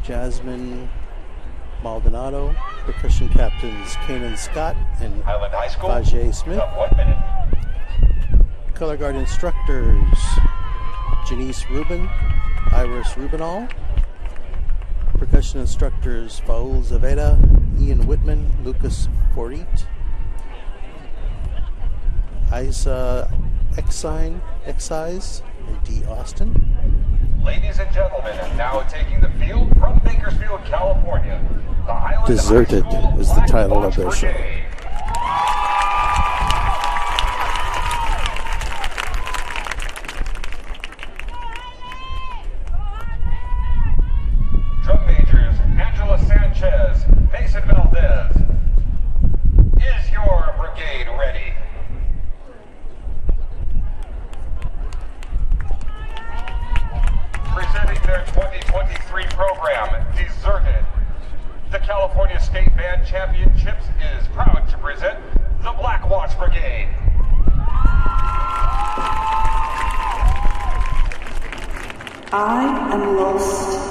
Jasmine Maldonado, percussion captains Kanan Scott and Highland High School, Vajay Smith, you have 1 minute. color guard instructors Janice Rubin, Iris Rubinall, percussion instructors Faul Zaveda, Ian Whitman, Lucas Forit, Isa Excise, and D. Austin. Ladies and gentlemen, and now taking the field from Bakersfield, California, the Highland Deserted High School is the title of their show. Brigade. Drum majors Angela Sanchez, Mason Valdez. Is your brigade ready? Presenting their 2023 program, Deserted. The California State Band Championships is proud to present the Black Watch Brigade. I am lost.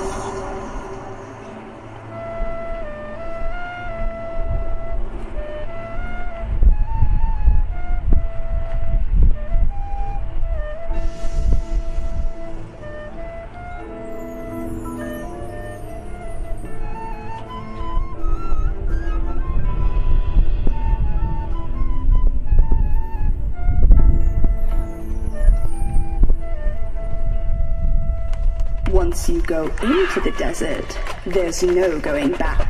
Once you go into the desert, there's no going back.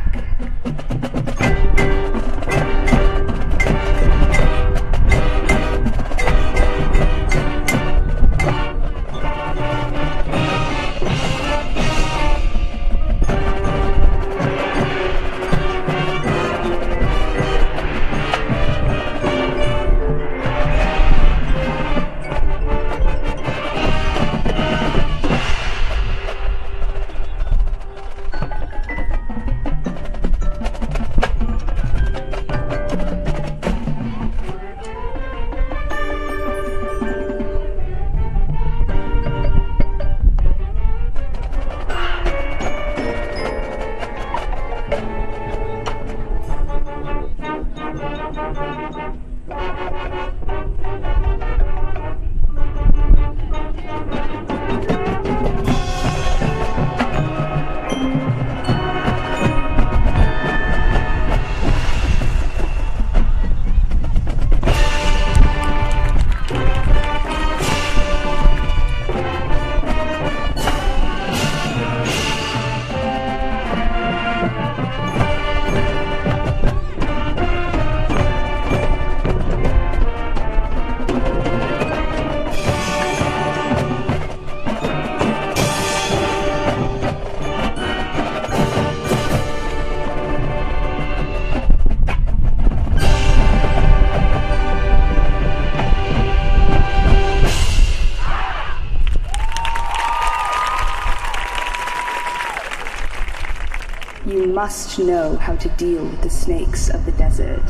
You must know how to deal with the snakes of the desert.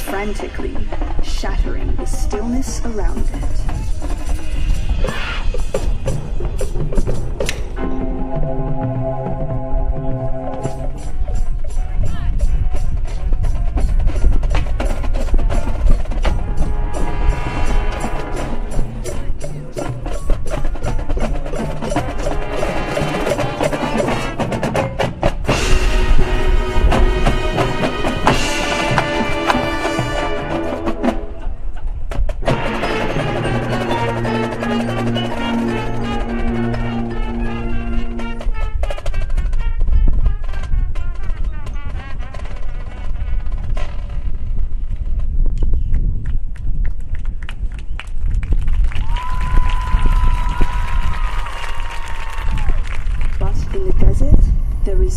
Frantically, shattering the stillness around it.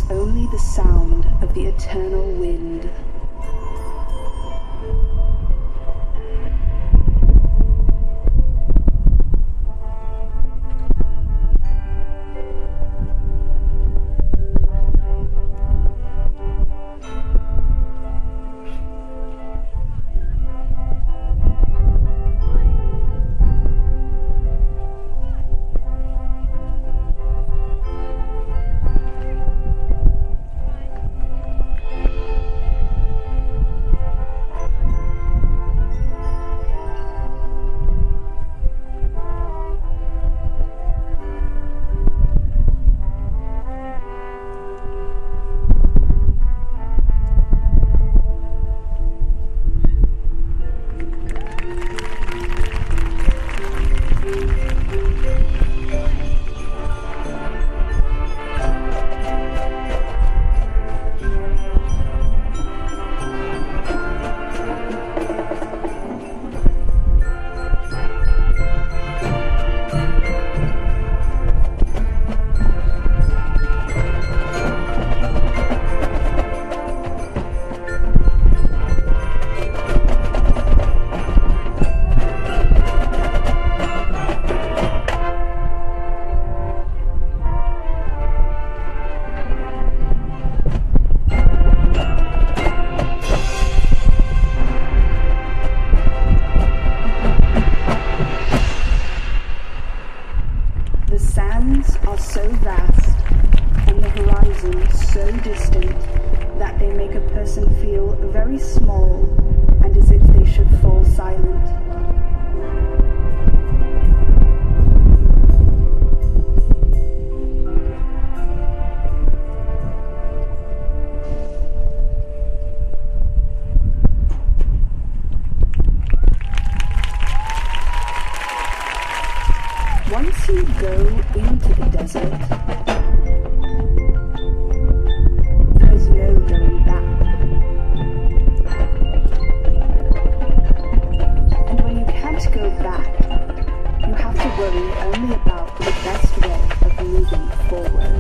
Only the sound of the eternal wind. Once you go into the desert, there's no going back. And when you can't go back, you have to worry only about the best way of moving forward.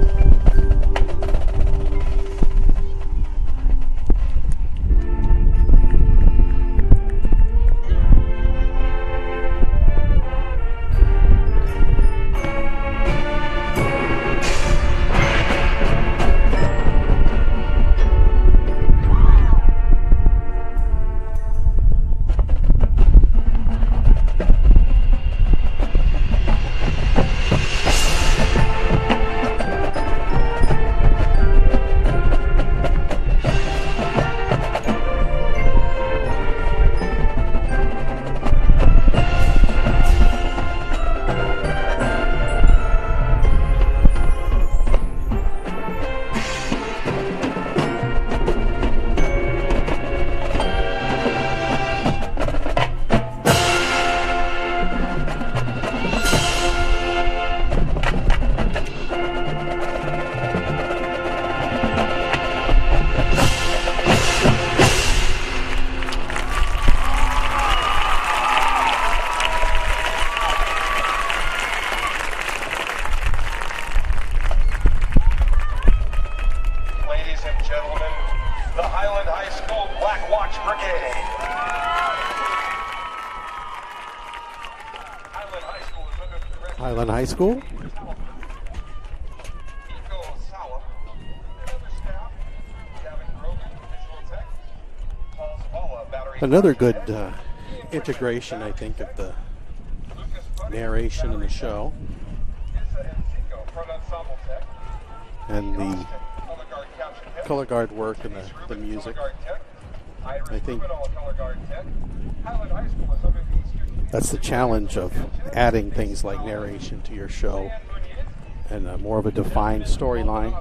Highland High School. Another good integration, I think, of the narration in the show and the color guard work and the music. I think that's the challenge of adding things like narration to your show and more of a defined storyline.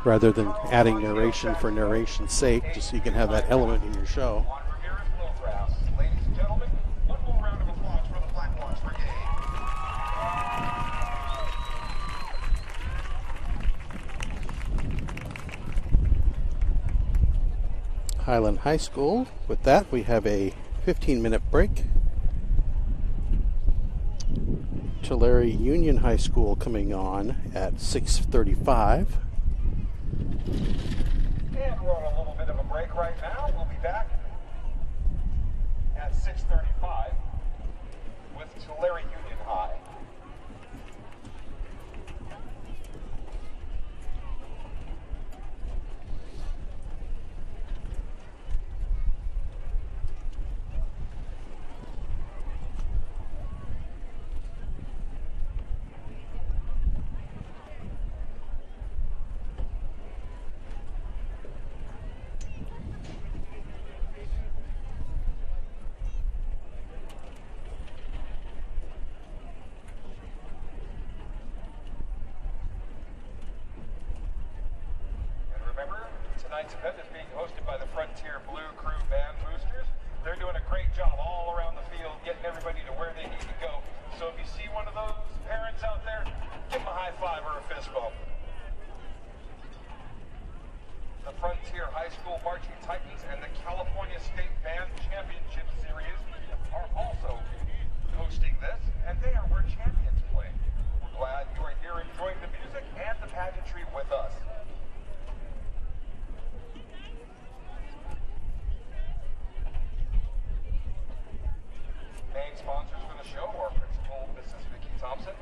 Rather than adding narration for narration's sake, just so you can have that element in your show. Ladies and gentlemen, one more round of applause for the Black Watch Brigade. Highland High School. With that, we have a 15-minute break. Tulare Union High School coming on at 6:35. And we're on a little bit of a break right now. We'll be back at 6:35 with Tulare Union High. Tonight's event is being hosted by the Frontier Blue Crew Band Boosters. They're doing a great job all around the field, getting everybody to where they need to go. So if you see one of those parents out there, give them a high five or a fist bump. The Frontier High School Marching Titans and the California State Band Championship Series are also hosting this, and they are where champions play. We're glad you are here enjoying the music and the pageantry with us. Main sponsors for the show are Principal Mrs. Vicki Thompson,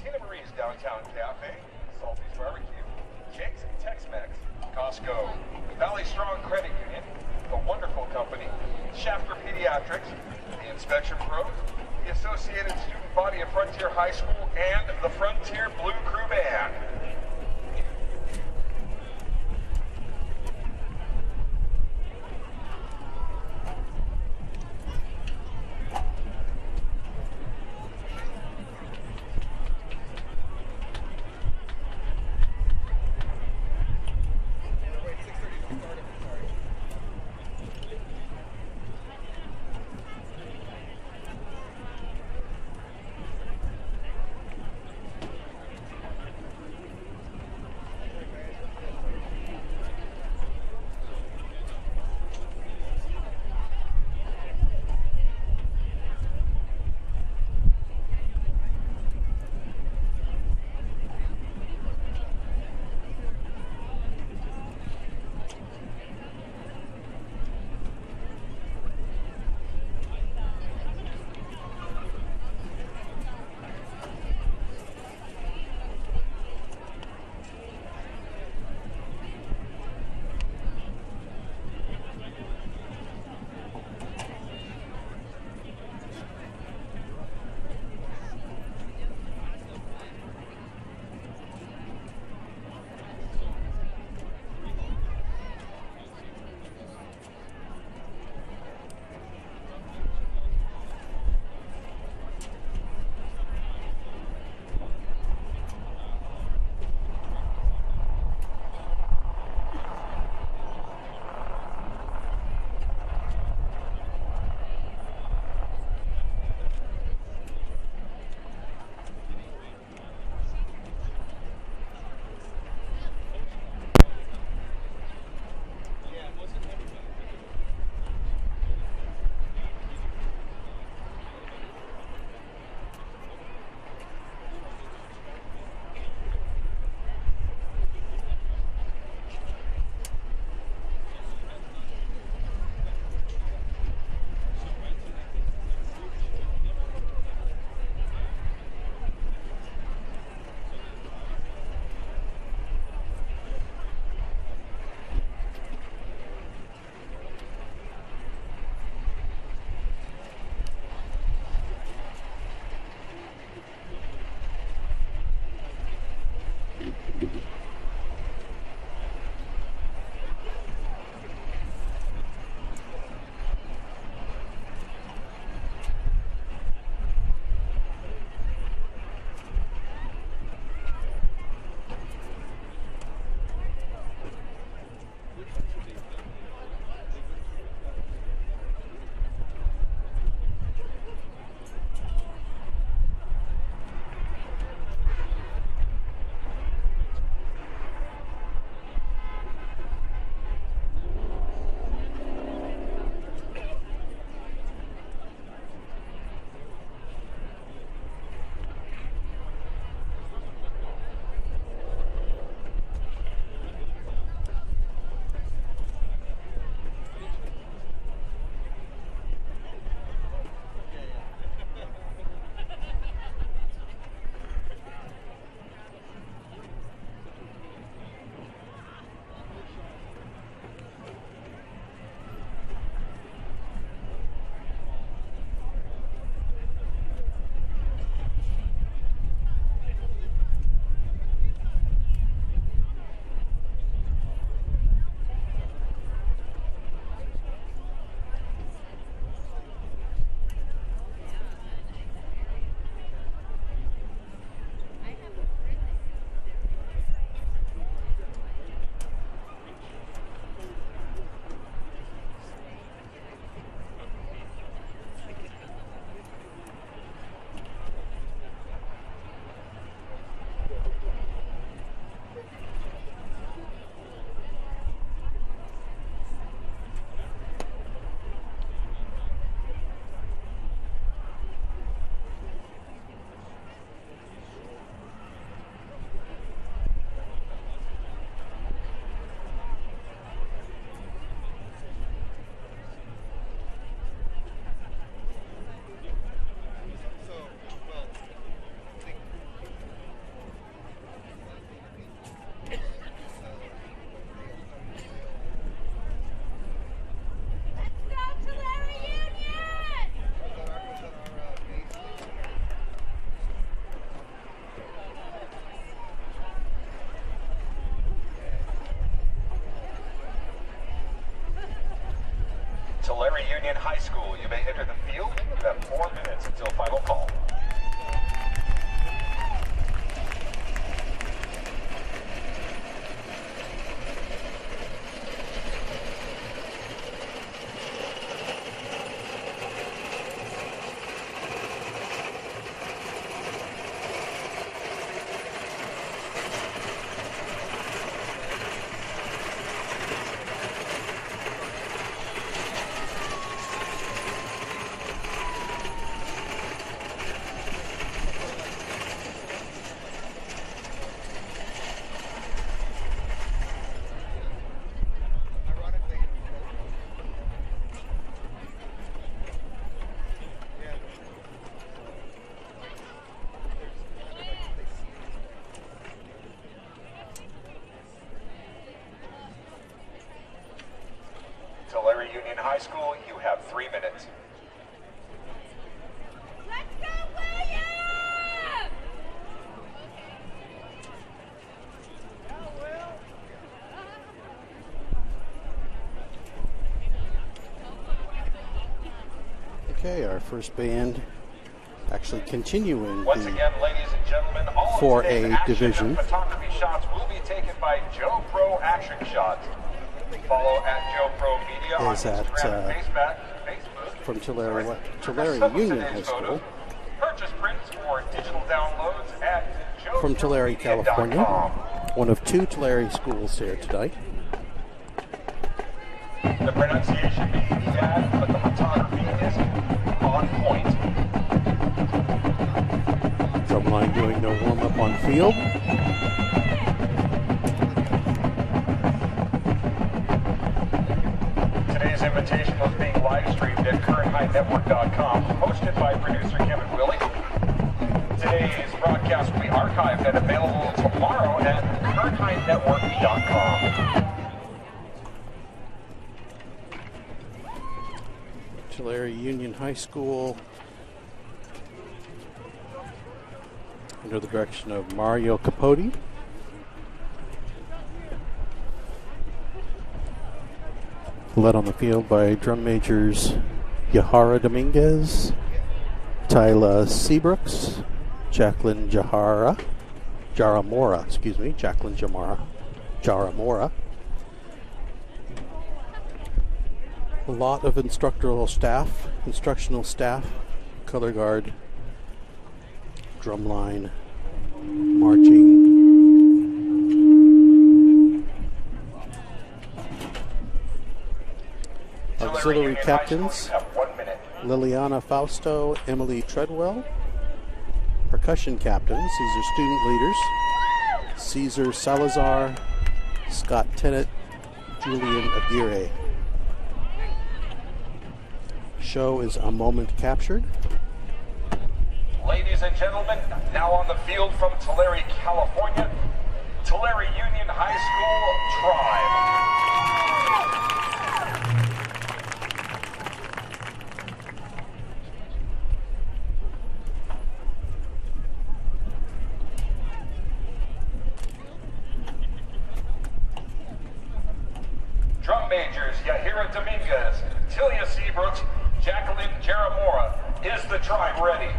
Tina Marie's Downtown Cafe, Salty's Barbecue, Jake's Tex-Mex, Costco, Valley Strong Credit Union, The Wonderful Company, Shafter Pediatrics, the Inspection Pros, the Associated Student Body of Frontier High School, and the Frontier Blue Crew Band. Tulare Union High School, you may enter the field. You have 4 minutes until final call. Tulare Union High School, you have 3 minutes. Let's go, William! Okay, our first band actually continuing Once again, ladies and gentlemen, all for of today's a action division. and photography shots will be taken by Joe Pro Action Shots. Follow at Joe Pro Media on is at Instagram and Facebook. from Tulare Some of Union today's High School photos. Purchase prints or digital downloads at from Tulare, California. joepromedia.com. One of 2 Tulare schools here tonight. The pronunciation may be bad, but the photography is on point. Drumline doing no warm-up on field. Today's invitation was being live streamed at currenthignetwork.com, hosted by producer Kevin Willie. Today's broadcast will be archived and available tomorrow at currenthignetwork.com. Tulare Union High School under the direction of Mario Capote. Led on the field by drum majors Yahara Dominguez, Tyla Seabrooks, Jacqueline Jaramora. A lot of instructional staff, color guard, drumline, marching. Auxiliary captains, Liliana Fausto, Emily Treadwell. Percussion captains, these are student leaders, Caesar Salazar, Scott Tennant, Julian Aguirre. Show is A Moment Captured. Ladies and gentlemen, now on the field from Tulare, California, Tulare Union High School Tribe. Drum majors Yahira Dominguez, Tilia Seabrooks, Jacqueline Jaramora. Is the tribe ready?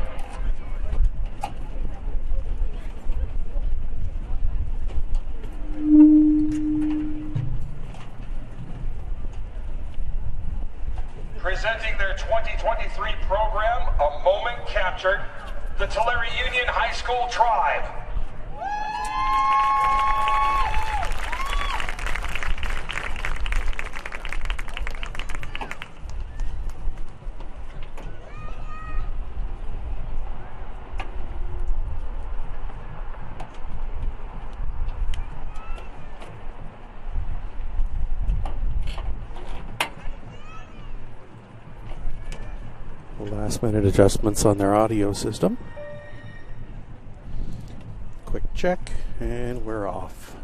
Presenting their 2023 program, A Moment Captured, the Tulare Union High School Tribe. Last minute adjustments on their audio system. Quick check, and we're off.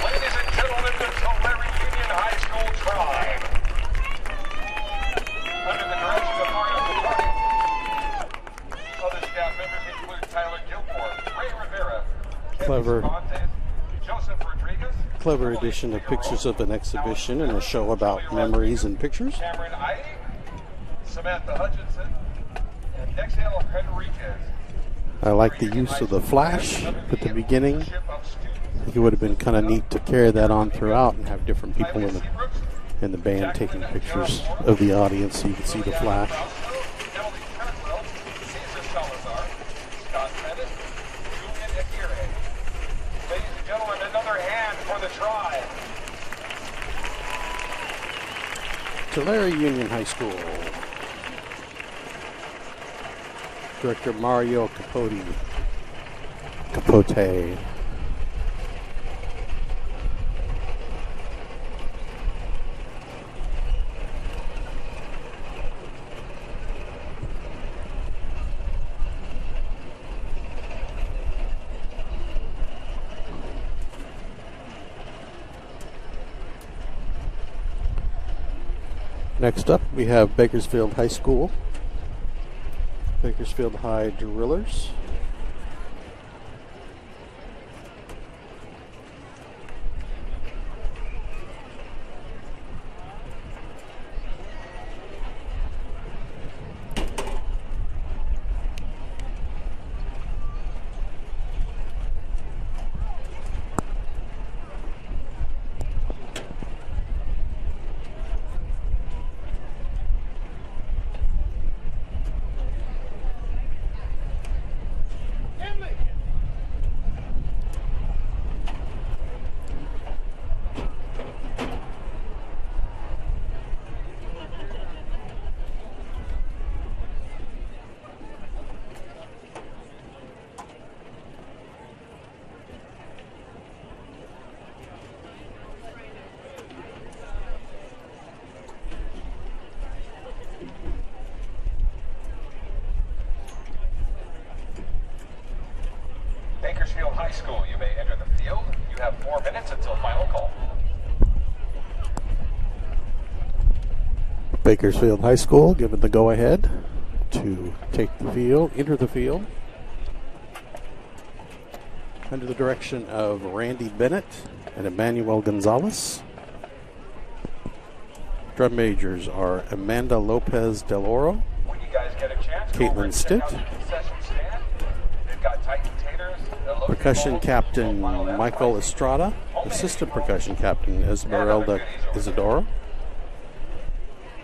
Ladies and gentlemen, the Tulare Union High School Tribe. Under the direction of Mario Capone. Other staff members include Tyler Gilmore, Ray Rivera, Clever. Kevin Cervantes, Joseph Rodriguez, Clever addition of pictures of an exhibition and a show about memories and pictures. Cameron Ide, Samantha Hutchinson, and Nexel Henriquez. I like the use of the flash at the beginning. I think it would have been kind of neat to carry that on throughout and have different people in the band taking pictures of the audience so you can see the flash. Emily Creswell, Cesar Salazar, Scott Pettit, Julian Aguirre. Ladies and gentlemen, another hand for the Tribe. Tulare Union High School. Director Mario Capote. Next up, we have Bakersfield High School. Bakersfield High Drillers. Bakersfield High School, you may enter the field. You have 4 minutes until final call. Bakersfield High School given the go-ahead to take the field, enter the field. Under the direction of Randy Bennett and Emmanuel Gonzalez. Drum majors are Amanda Lopez Del Oro, When you guys get a chance, Caitlin Stitt, concession stand. They've got Titan taters, percussion captain Michael Estrada, assistant percussion captain Esmeralda Isidoro,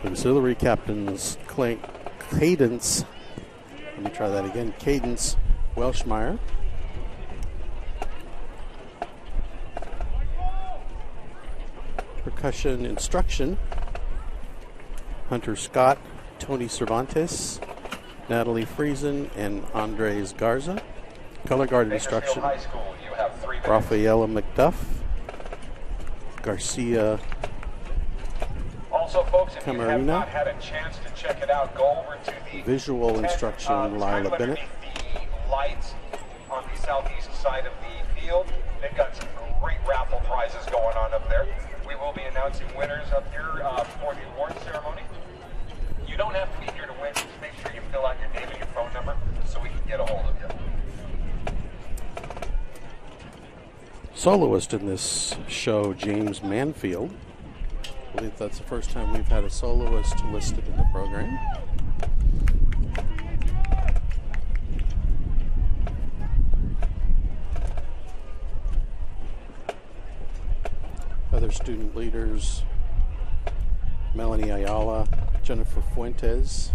auxiliary captains Cadence Welshmeyer, percussion instruction Hunter Scott, Tony Cervantes, Natalie Friesen, and Andres Garza. Color guard instruction Rafaela McDuff, Garcia Also, folks, if you have Camarina. not had a chance to check it out, go over to the Visual tent, instruction it's Lila kind of Bennett. underneath the lights on the southeast side of the field. They've got some great raffle prizes going on up there. We will be announcing winners up here for the award ceremony. You don't have to be here to win. Just make sure you fill out your name and your phone number so we can get a hold of you. Soloist in this show, James Manfield. I believe that's the first time we've had a soloist listed in the program. Other student leaders, Melanie Ayala, Jennifer Fuentes,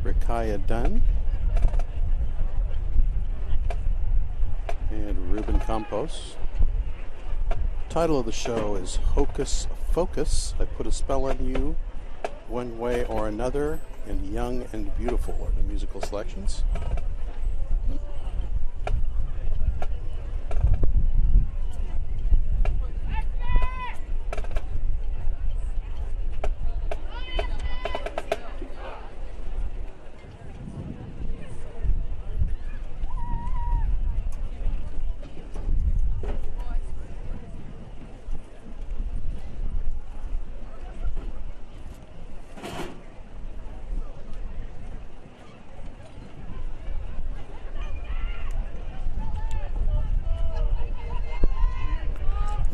Rikaya Dunn, and Ruben Campos. Title of the show is Hocus Focus. I put a spell on you one way or another, and Young and Beautiful are the musical selections.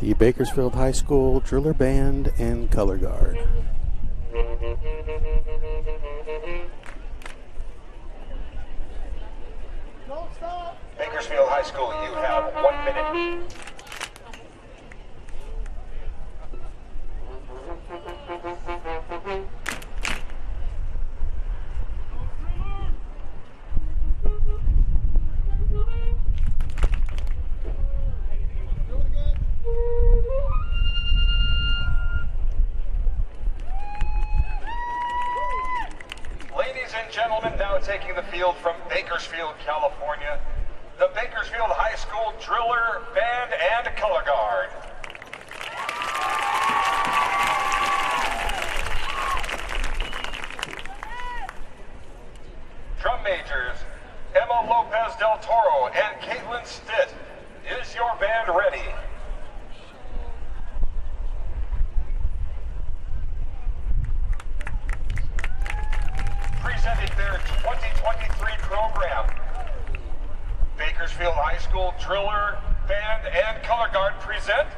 The Bakersfield High School Driller Band and Color Guard. Bakersfield High School, you have 1 minute. Gentlemen, now taking the field from Bakersfield, California, the Bakersfield High School Driller, Band, and Color Guard. Drum majors, Emma Lopez del Toro and Caitlin Stitt. Is your band ready? Presenting their 2023 program. Bakersfield High School Driller, Band, and Color Guard present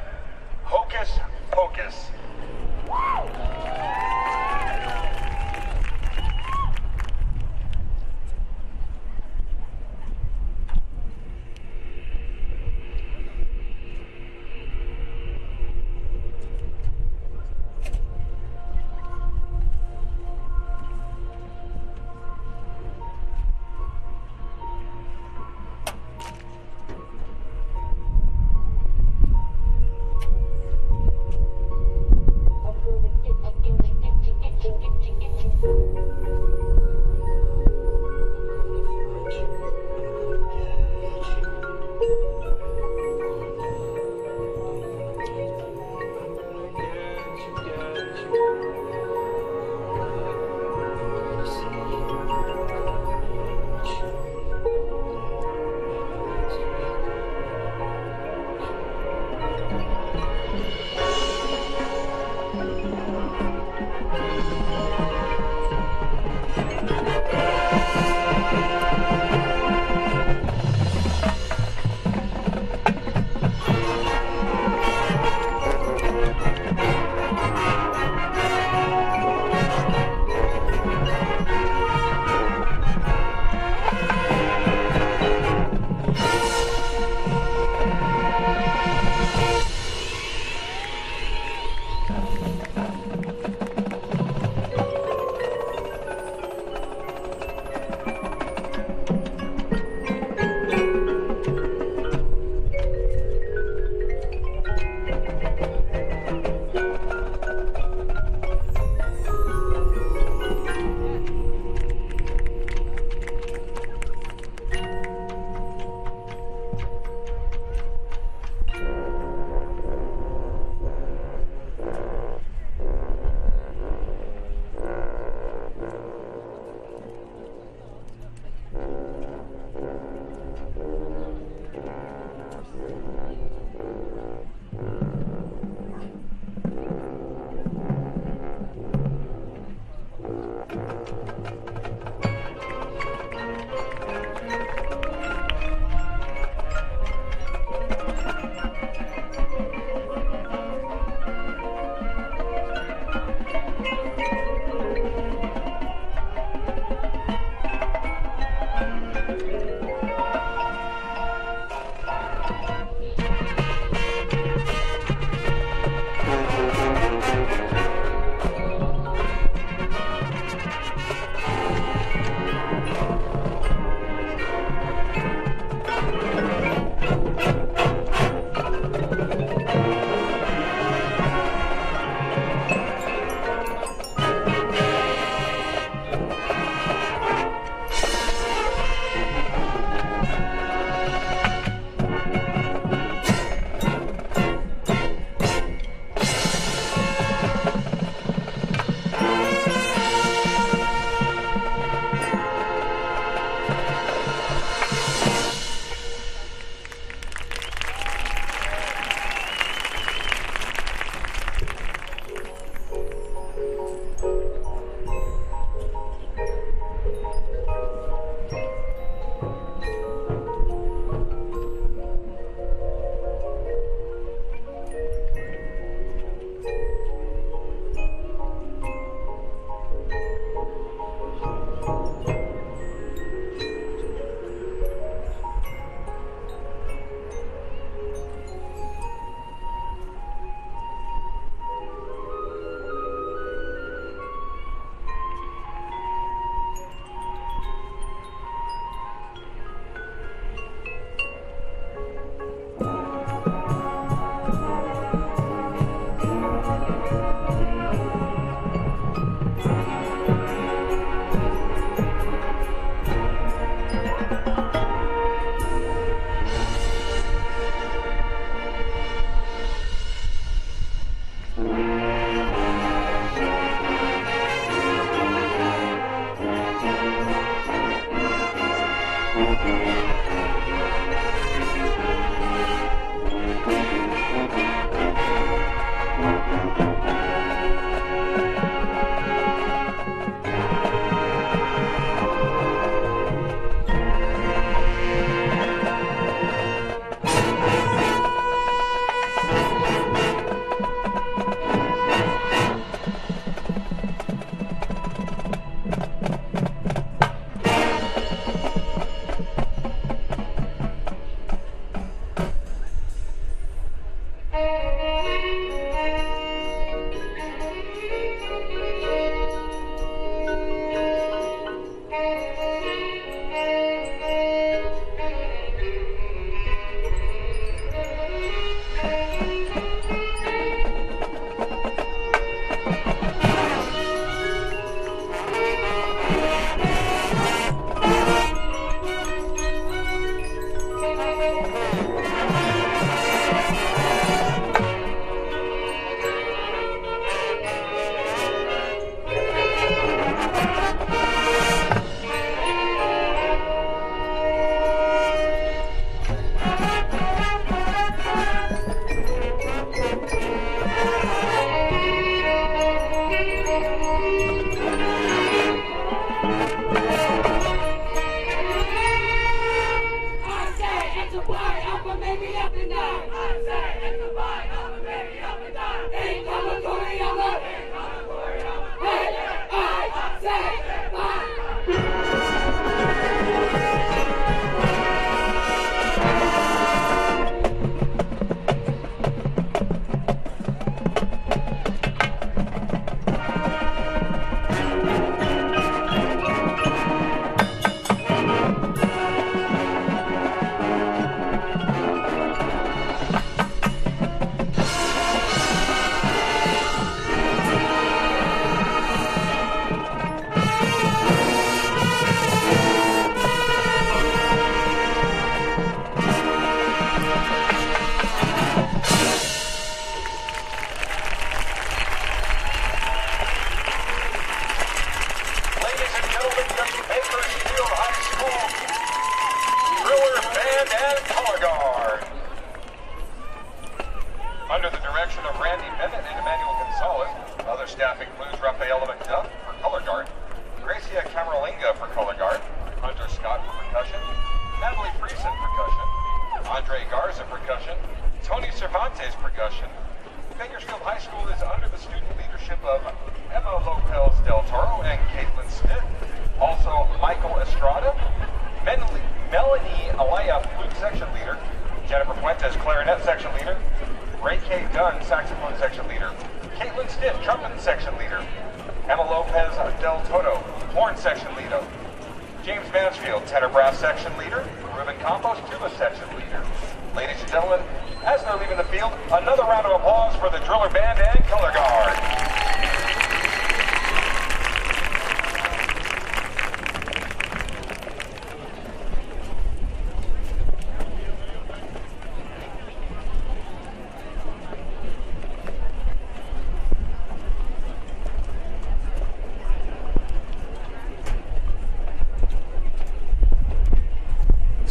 Hocus Pocus. Get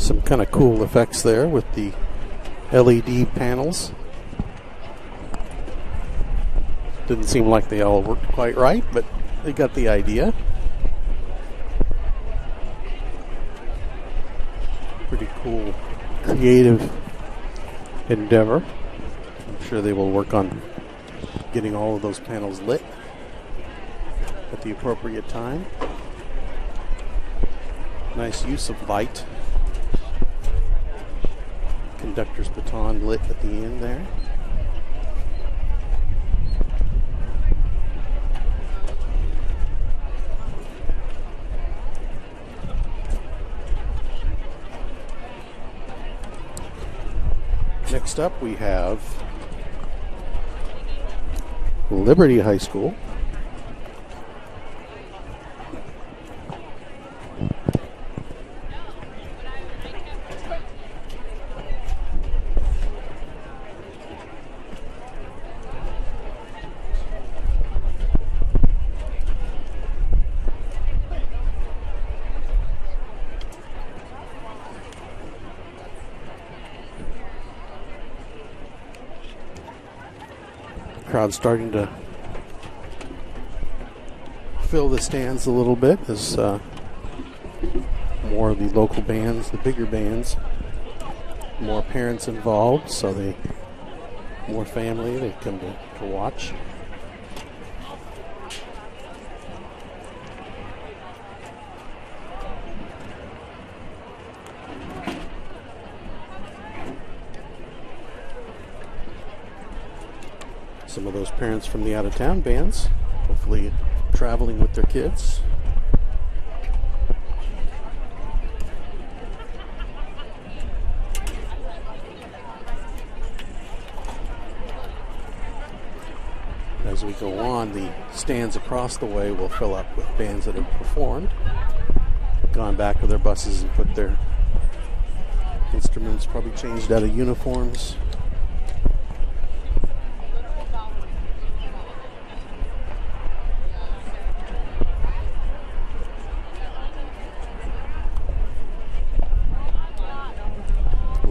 Some kind of cool effects there with the LED panels. Didn't seem like they all worked quite right, but they got the idea. Pretty cool, creative endeavor. I'm sure they will work on getting all of those panels lit at the appropriate time. Nice use of light. Conductor's baton lit at the end there. Next up we have Liberty High School. Crowd starting to fill the stands a little bit as more of the local bands, the bigger bands, more parents involved, so more family, they come to watch. Some of those parents from the out-of-town bands, hopefully traveling with their kids. As we go on, the stands across the way will fill up with bands that have performed, gone back to their buses and put their instruments, probably changed out of uniforms.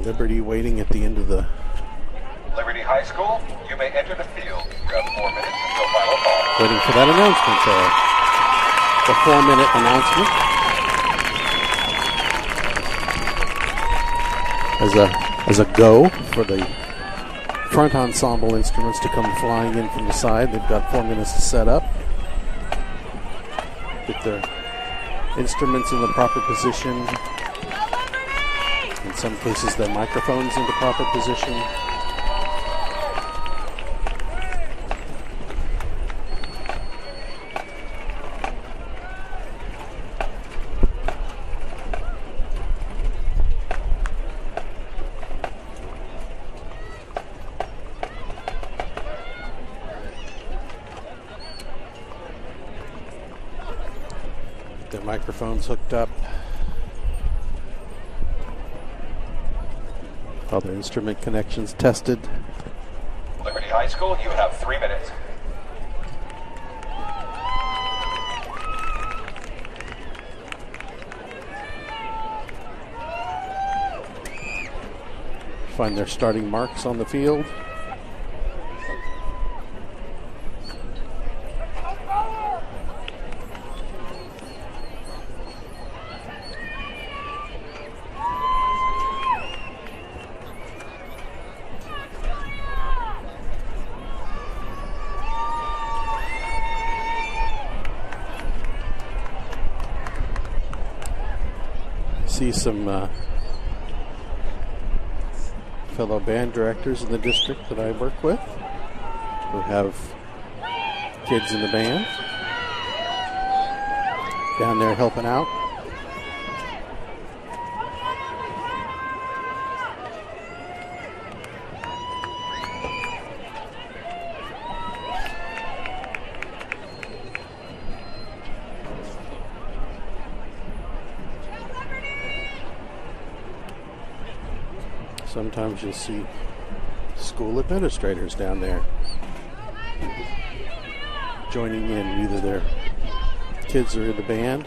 Liberty waiting at the end of the... Liberty High School, you may enter the field. You have 4 minutes until final call. Waiting for that announcement, the 4-minute announcement. As a go for the front ensemble instruments to come flying in from the side. They've got 4 minutes to set up. Get their instruments in the proper position. In some cases, their microphones into proper position. Their microphones hooked up. All their instrument connections tested. Liberty High School, you have 3 minutes. Find their starting marks on the field. See some fellow band directors in the district that I work with who have kids in the band down there helping out. Sometimes you'll see school administrators down there joining in. Either their kids are in the band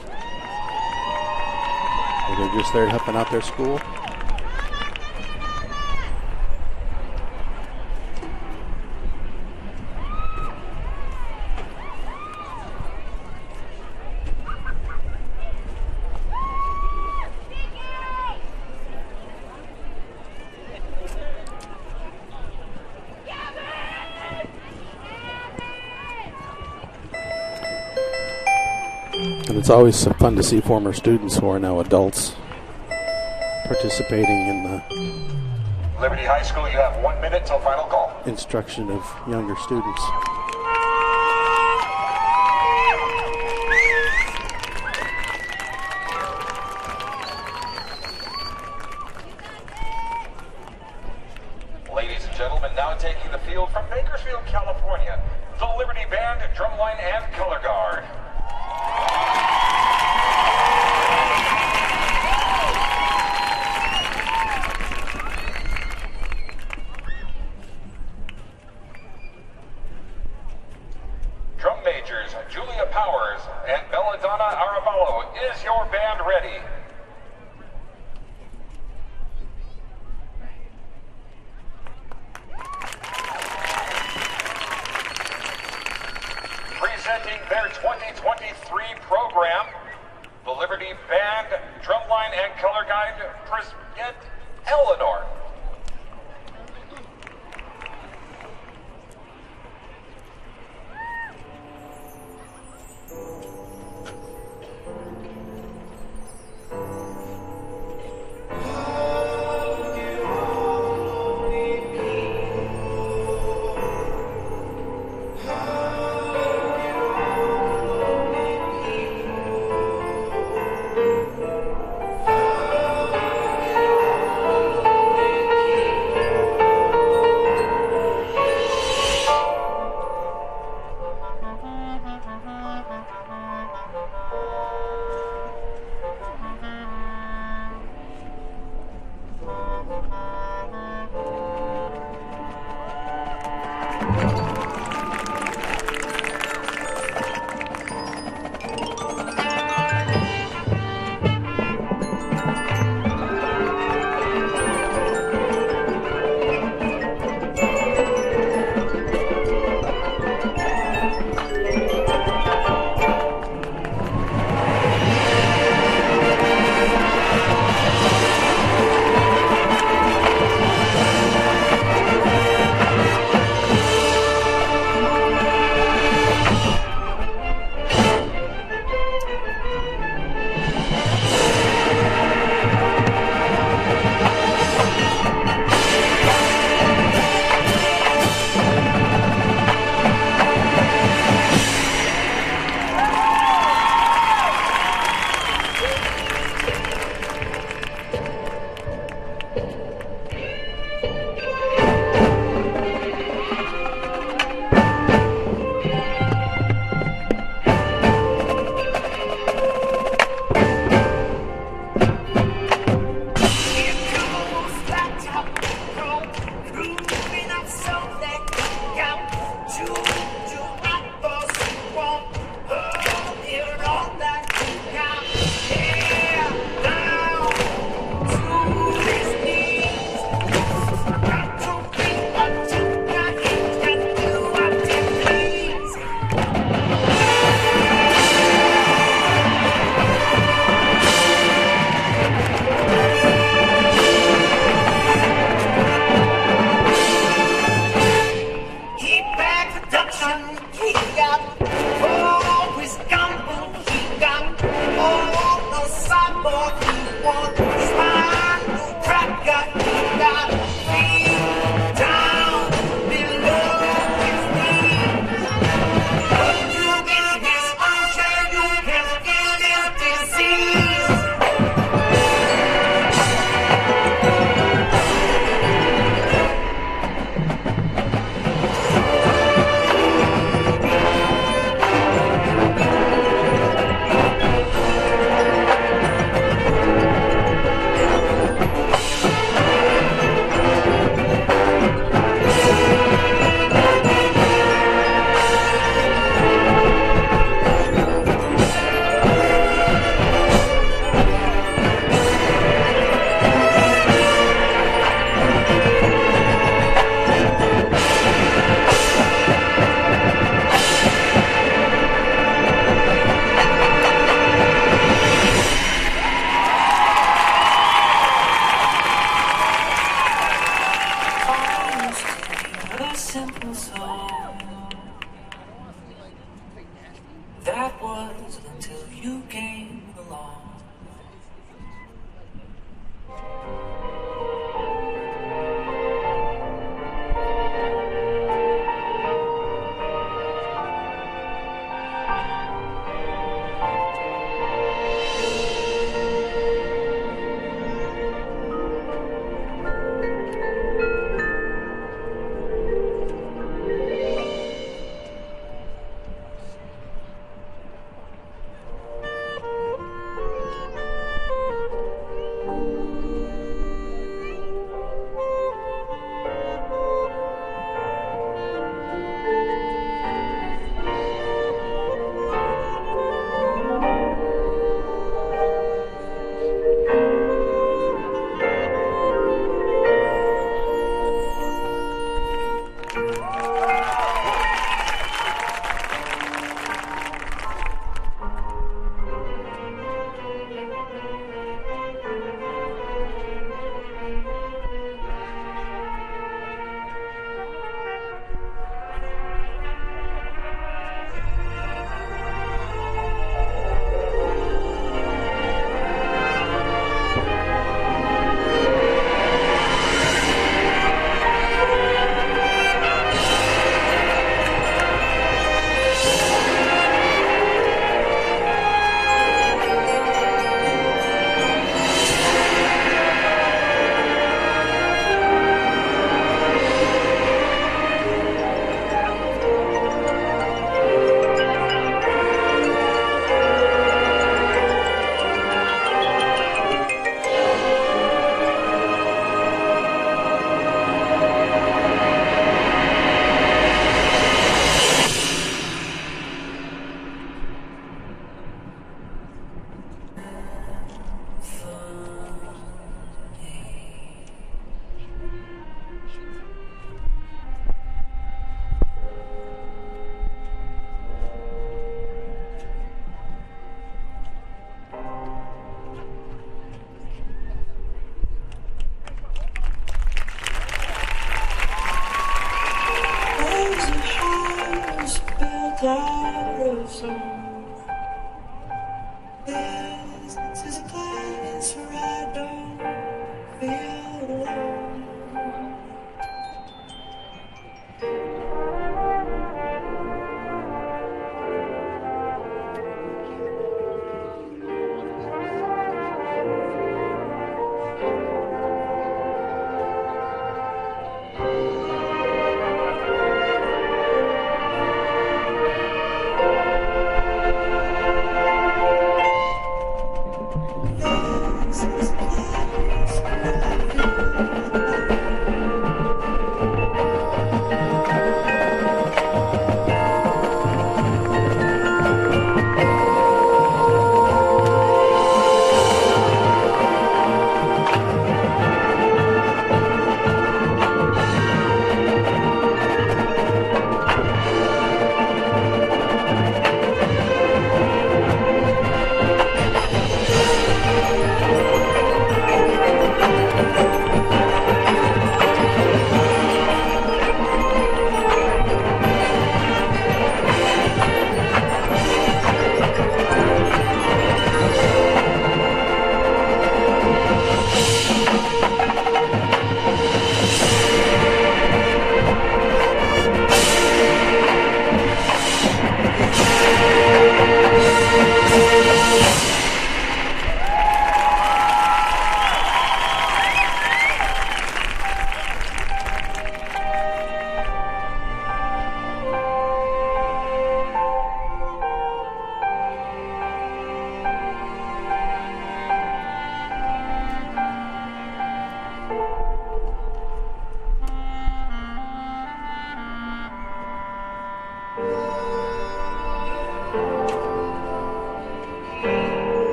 or they're just there helping out their school. And it's always so fun to see former students who are now adults participating in the Liberty High School, you have 1 minute till final call. Instruction of younger students. Ladies and gentlemen, now taking the field from Bakersfield, California, the Liberty Band, Drumline, and Color Guard. Drum majors Julia Powers and Belladonna Arevalo, is your band ready? line and color guide, present Eleanor. soul. This is a place where I don't feel alone.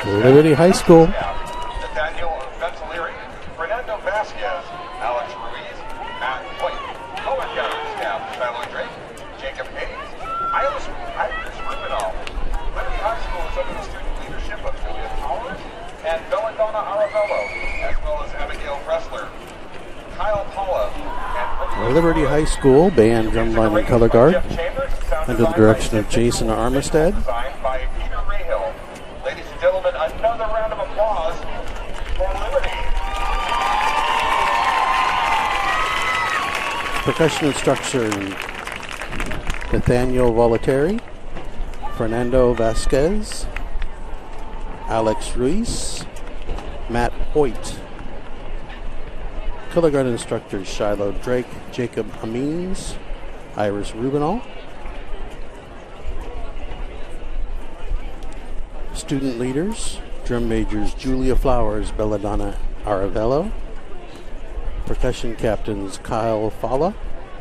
Liberty High School. Nathaniel Ventilieri, Fernando Vasquez, Alex Ruiz, Matt White, color guard staff, Tyler Drake, Jacob Hayes, Iris Rubinall. Liberty High School is under the student leadership of Julia Towers and Belladonna Aravello, as well as Abigail Pressler, Kyle Paula, and Liberty High School band, drum line, and color guard under the direction of Jason Armistead. Signed by Peter Rahill. Ladies and gentlemen, another round of applause for Liberty. Percussion instructor Nathaniel Volaterri, Fernando Vasquez, Alex Ruiz, Matt Hoyt. Color guard instructors Shiloh Drake, Jacob Amines, Iris Rubinall. Student leaders, drum majors Julia Flowers, Belladonna Aravello. Percussion captains Kyle Falla,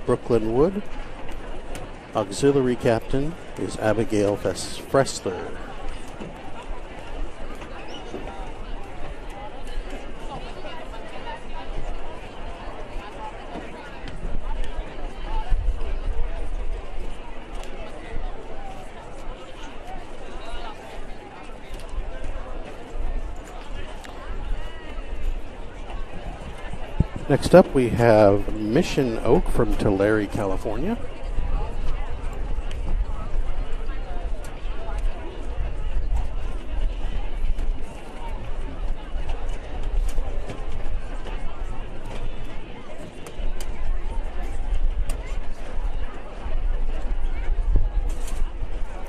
Brooklyn Wood. Auxiliary captain is Abigail Fressler. Next up, we have Mission Oak from Tulare, California.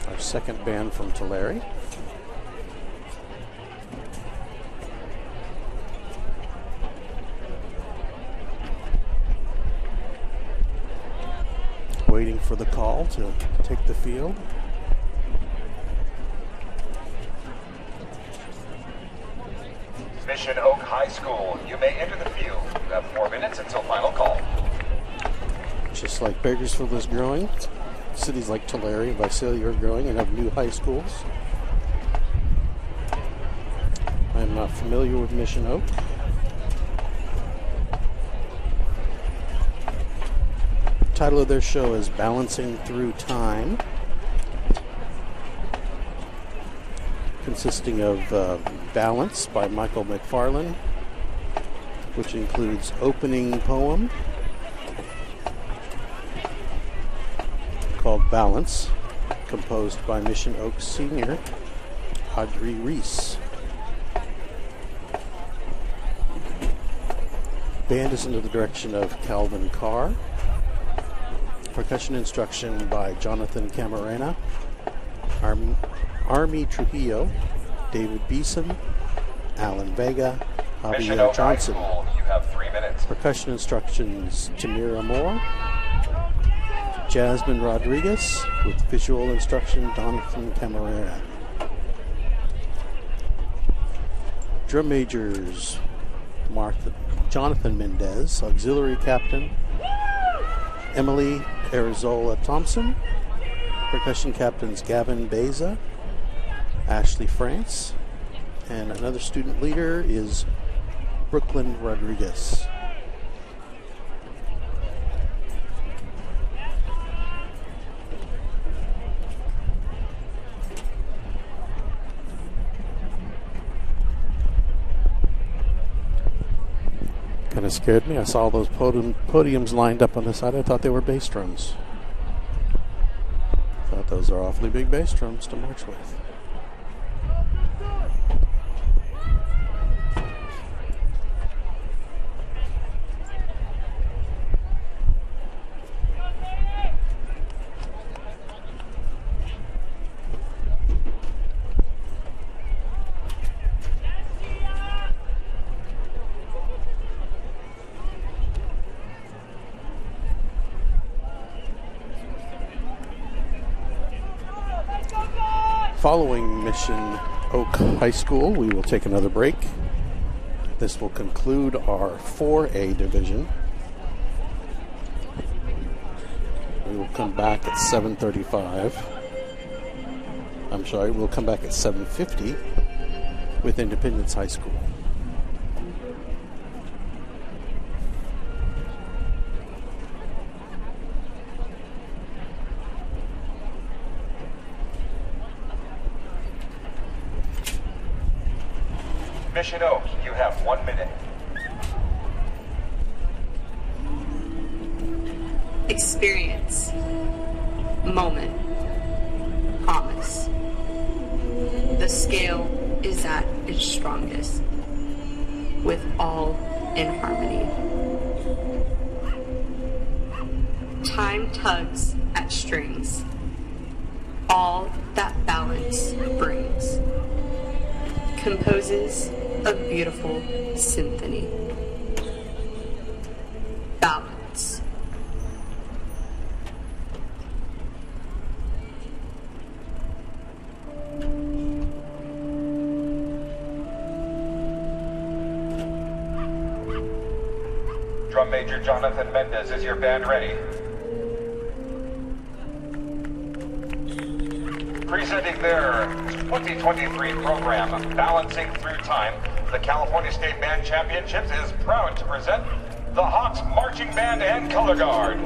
Our second band from Tulare. Waiting for the call to take the field. Mission Oak High School, you may enter the field. You have 4 minutes until final call. Just like Bakersfield is growing, cities like Tulare and Visalia are growing and have new high schools. I'm not familiar with Mission Oak. title of their show is Balancing Through Time, consisting of Balance by Michael McFarlane, which includes opening poem called Balance, composed by Mission Oaks senior Audrey Reese. Band is under the direction of Calvin Carr. Percussion instruction by Jonathan Camarena. Army Trujillo, David Beeson, Alan Vega, Javier Johnson. You have 3 minutes. Percussion instructions, Tamira Moore. Jasmine Rodriguez, with visual instruction, Jonathan Camarena. Drum majors, Jonathan Mendez, auxiliary captain, Emily Arizola Thompson, percussion captains Gavin Beza, Ashley France, and another student leader is Brooklyn Rodriguez. Kind of scared me. I saw those podiums lined up on the side. I thought they were bass drums. Thought those are awfully big bass drums to march with. Following Mission Oak High School, we will take another break. This will conclude our 4A division. We will come back at 7:35. I'm sorry, we'll come back at 7:50 with Independence High School. Mission Oak, you have 1 minute. Experience. Moment. Promise. The scale is at its strongest, with all in harmony. Time tugs at strings, all that balance brings. Composes a beautiful symphony. Balance. Drum Major Jonathan Mendez, is your band ready? Presenting their 2023 program, Balancing Through Time, the California State Band Championships is proud to present the Hawks Marching Band and Color Guard.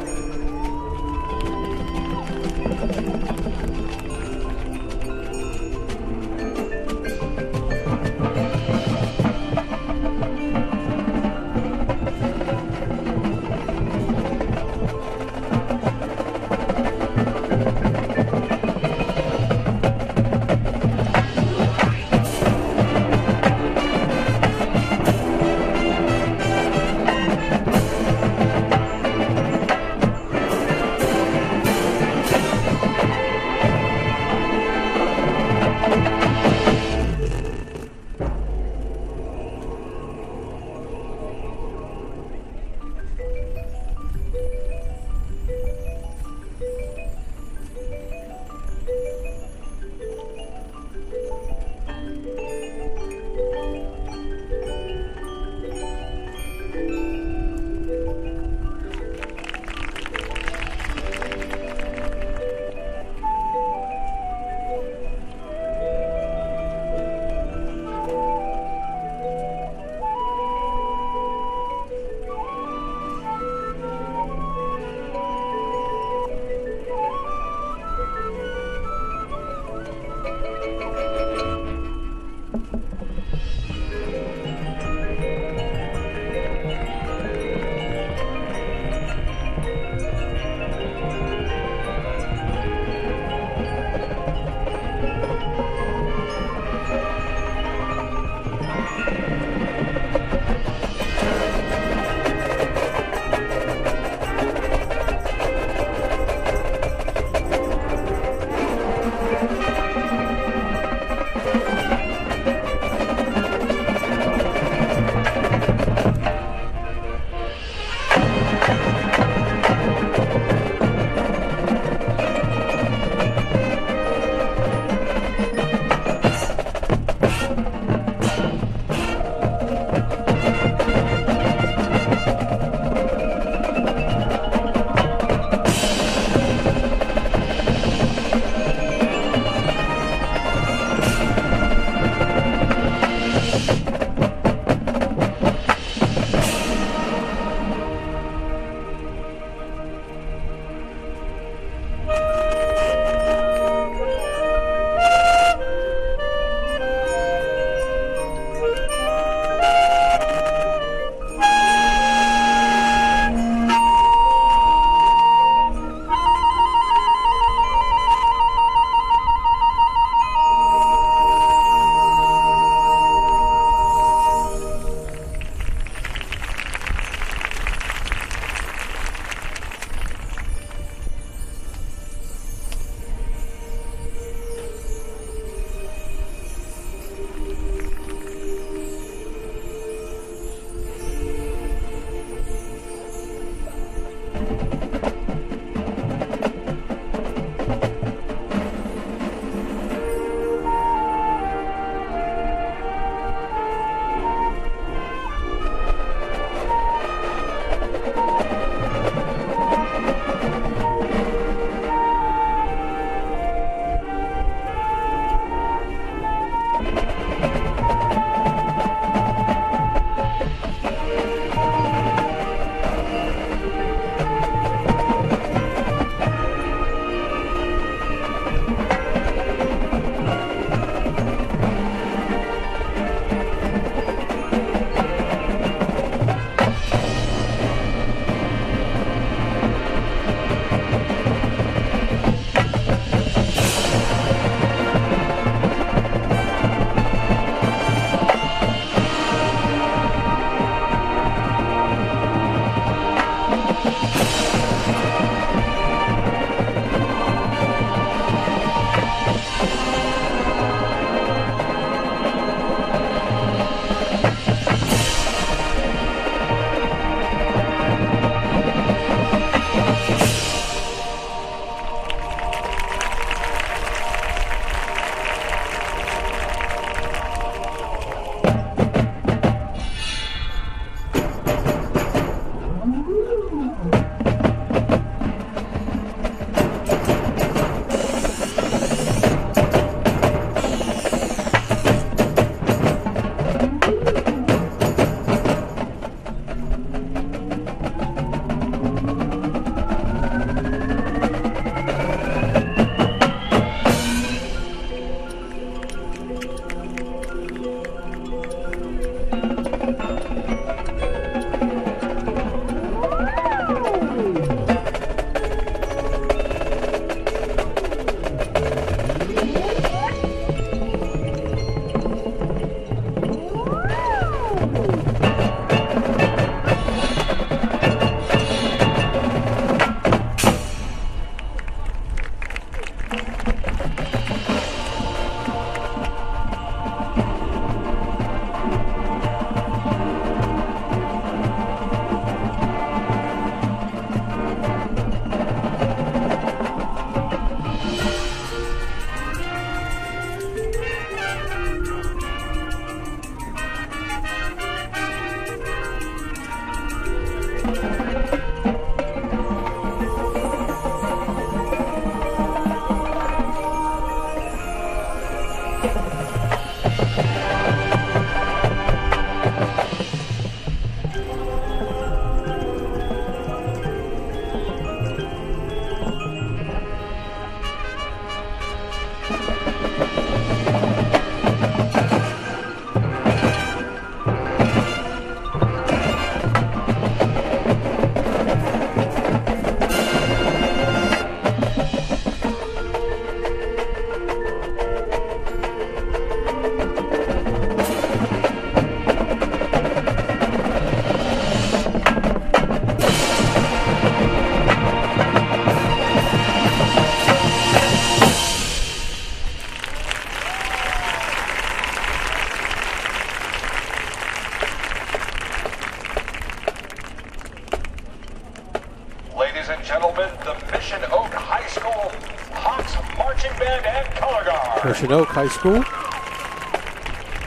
Ladies and gentlemen, the Mission Oak High School Hawks Marching Band and Color Guard. Mission Oak High School.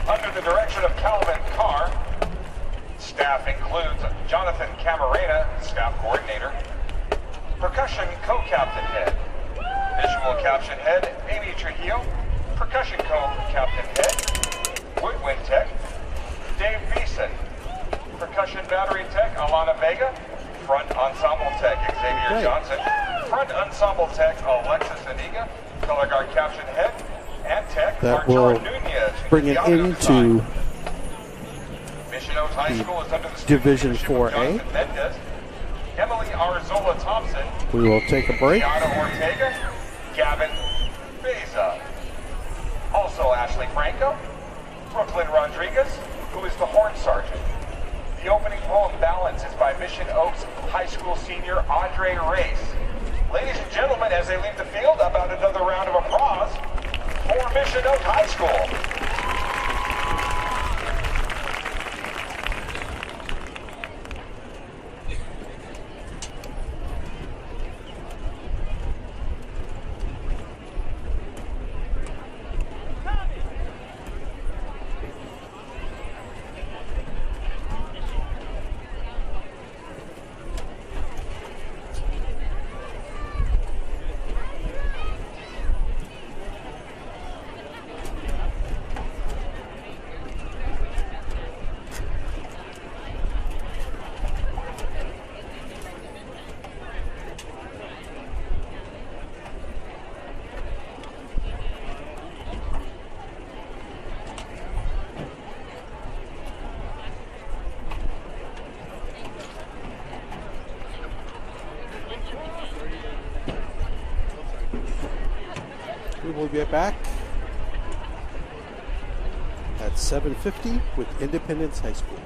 Under the direction of Calvin Carr, staff includes Jonathan Camarena, staff coordinator, percussion co-captain head, visual caption head Amy Trujillo, percussion co-captain head woodwind tech Dave Beeson, percussion battery tech Alana Vega, front ensemble tech Xavier Johnson, front ensemble tech Alexis Aniga, color guard caption head and tech that will Nunez, bring it into Mission Oaks High School is under the Division leadership of 4A. Jonathan Mendez, Emily Arzola Thompson, We will take a break. Gianna Ortega, Gavin Beza. Also Ashley Franco, Brooklyn Rodriguez, who is the horn sergeant. The opening poem Balance is by Mission Oaks High School senior Andre Race. Ladies and gentlemen, as they leave the field, about another round of applause for Mission Oaks High School. We will be back at 7:50 with Independence High School.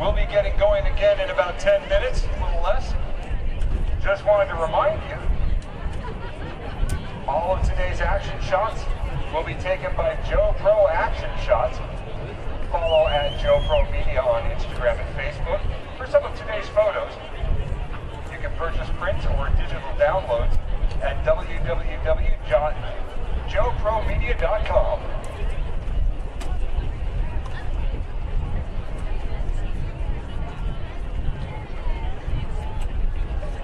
We'll be getting going again in about 10 minutes, a little less. Just wanted to remind you, all of today's action shots will be taken by Joe Pro Action Shots. Follow at Joe Pro Media on Instagram and Facebook for some of today's photos. You can purchase print or digital downloads at www.joepromedia.com.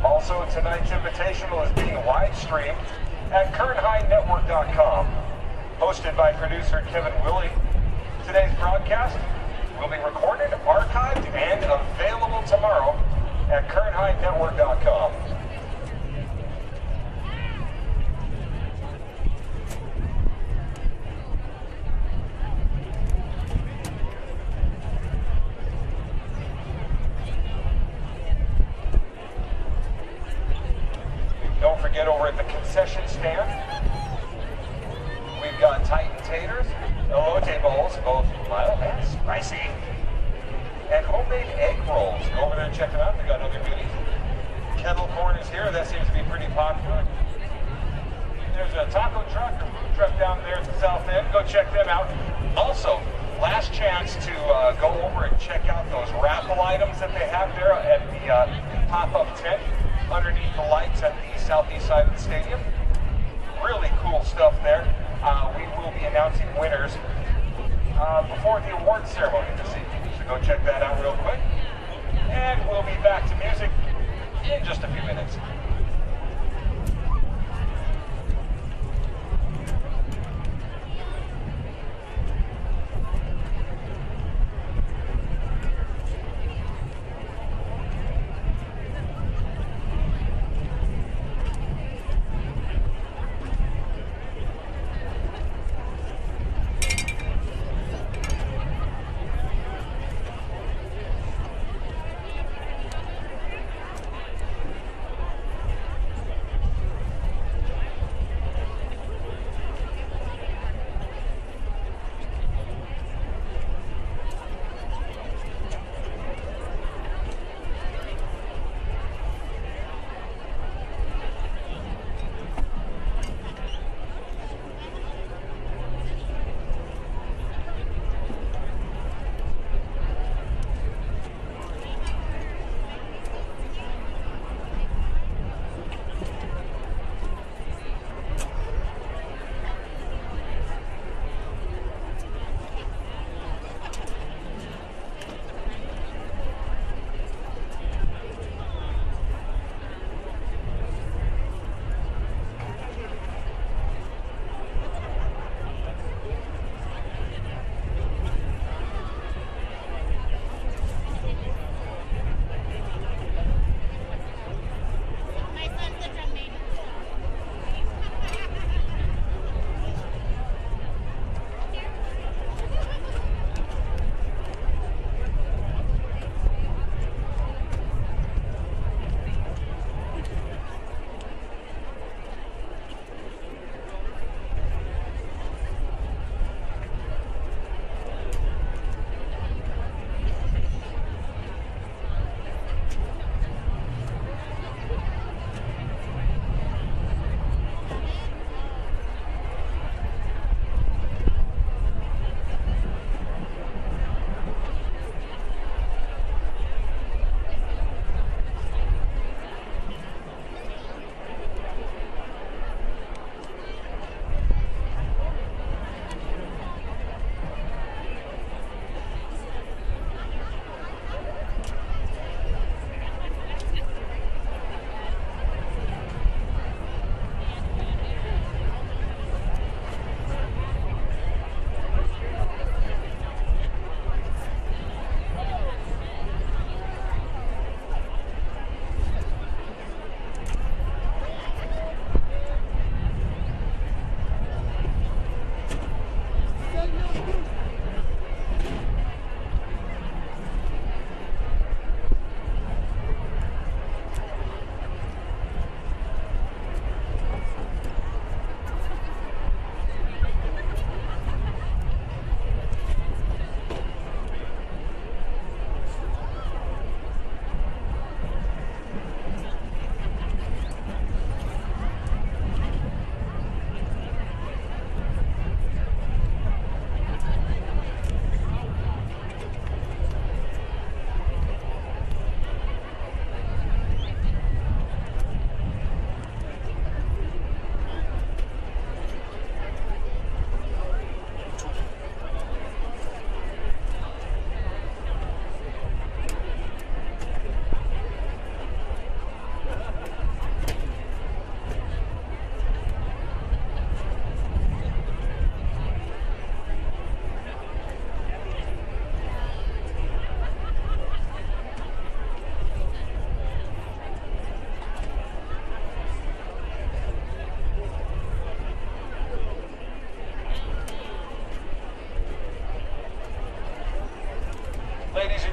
Also, tonight's Invitational is being live streamed at KernHighNetwork.com. Hosted by producer Kevin Willie. Today's broadcast will be recorded, archived, and available tomorrow at KernHighNetwork.com. Don't forget, over at the concession stand, we've got Titan taters, elote bowls, both mild and spicy, and homemade egg rolls. Go over there and check them out. They got other goodies. Kettle corn is here. That seems to be pretty popular. There's a taco truck or food truck down there at the south end. Go check them out. Also, last chance to go over and check out those raffle items that they have there at the pop-up tent underneath the lights at the southeast side of the stadium. Really cool stuff there. We will be announcing winners before the awards ceremony this evening. So go check that out real quick. And we'll be back to music in just a few minutes.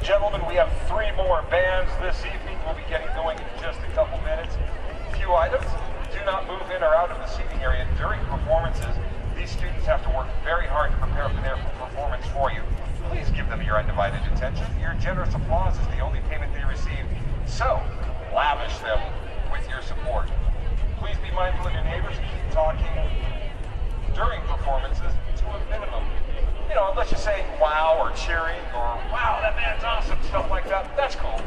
and gentlemen, we have 3 more bands this evening. We'll be getting going in just a couple minutes. Few items. Do not move in or out of the seating area during performances. These students have to work very hard to prepare for their performance for you. Please give them your undivided attention. Your generous applause is the only payment they receive. So, lavish them with your support. Please be mindful of your neighbors and keep talking during performances to a minimum. You know, unless you say wow or cheering or wow, that band's awesome, stuff like that. That's cool.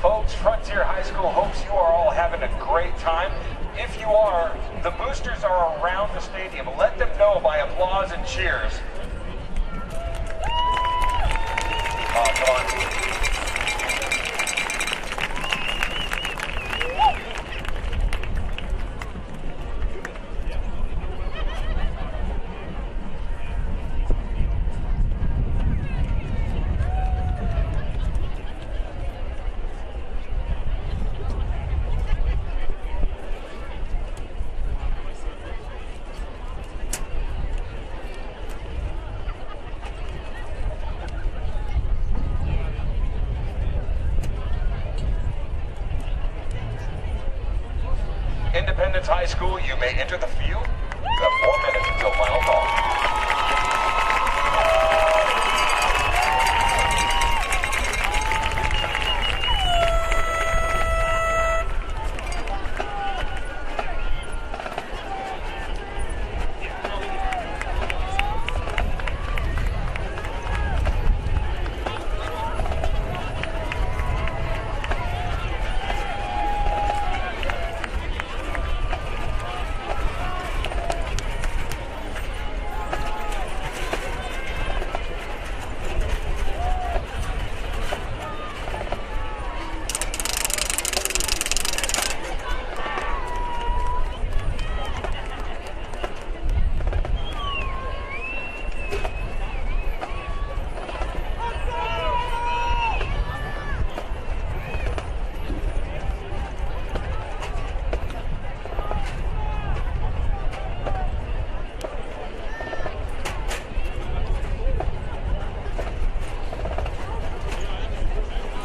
Folks, Frontier High School hopes you are all having a great time. If you are, the boosters are around the stadium. Let them know by applause and cheers. Come on. Independence High School, you may enter the field. You have 4 minutes until final call.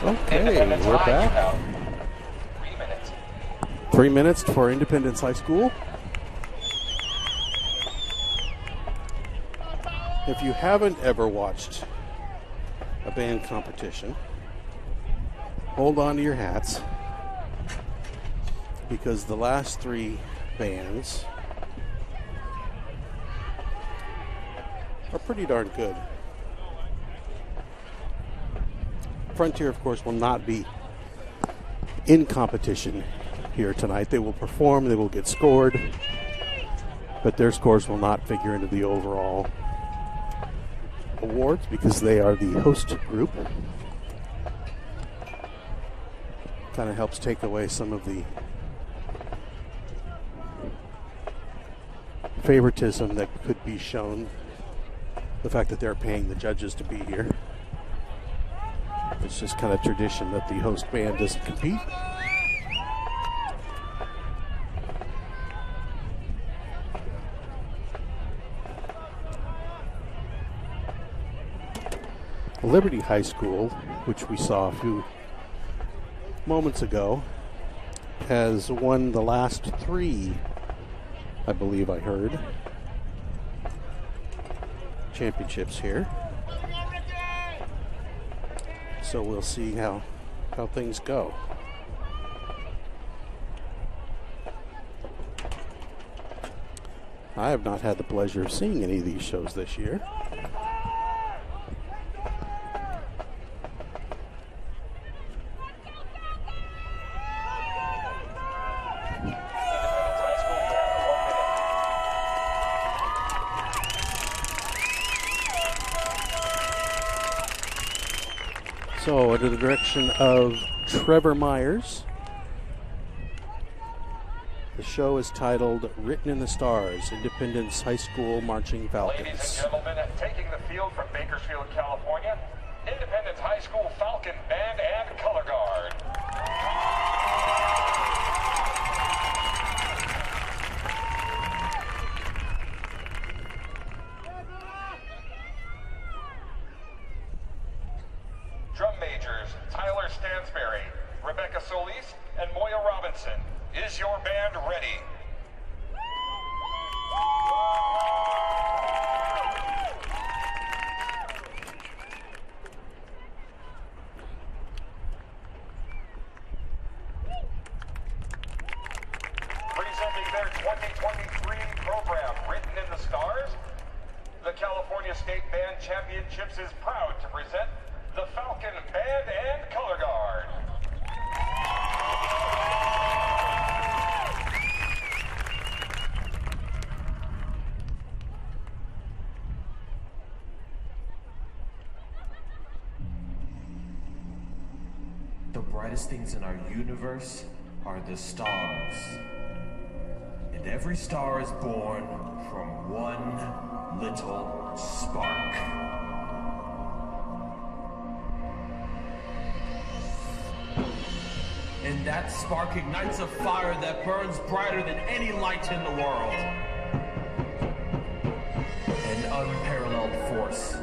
Okay, we're back. 3 minutes. 3 minutes for Independence High School. If you haven't ever watched a band competition, hold on to your hats, because the last 3 bands are pretty darn good. Frontier, of course, will not be in competition here tonight. They will perform, they will get scored, but their scores will not figure into the overall awards because they are the host group. Kind of helps take away some of the favoritism that could be shown, the fact that they're paying the judges to be here. It's just kind of tradition that the host band doesn't compete. Liberty High School, which we saw a few moments ago, has won the last 3, I believe I heard, championships here. So we'll see how things go. I have not had the pleasure of seeing any of these shows this year. So, under the direction of Trevor Myers, the show is titled Written in the Stars, Independence High School Marching Falcons. Ladies and gentlemen, taking the field from Bakersfield, California, Independence High School Falcon Band and Color Guard. Drum majors Tyler Stansberry, Rebecca Solis, and Moya Robinson. Is your band ready? Presenting their 2023 program, Written in the Stars, the California State Band Championships is proud to present the Falcon Band and Color Guard. The brightest things in our universe are the stars. And every star is born from one little spark. And that spark ignites a fire that burns brighter than any light in the world. An unparalleled force,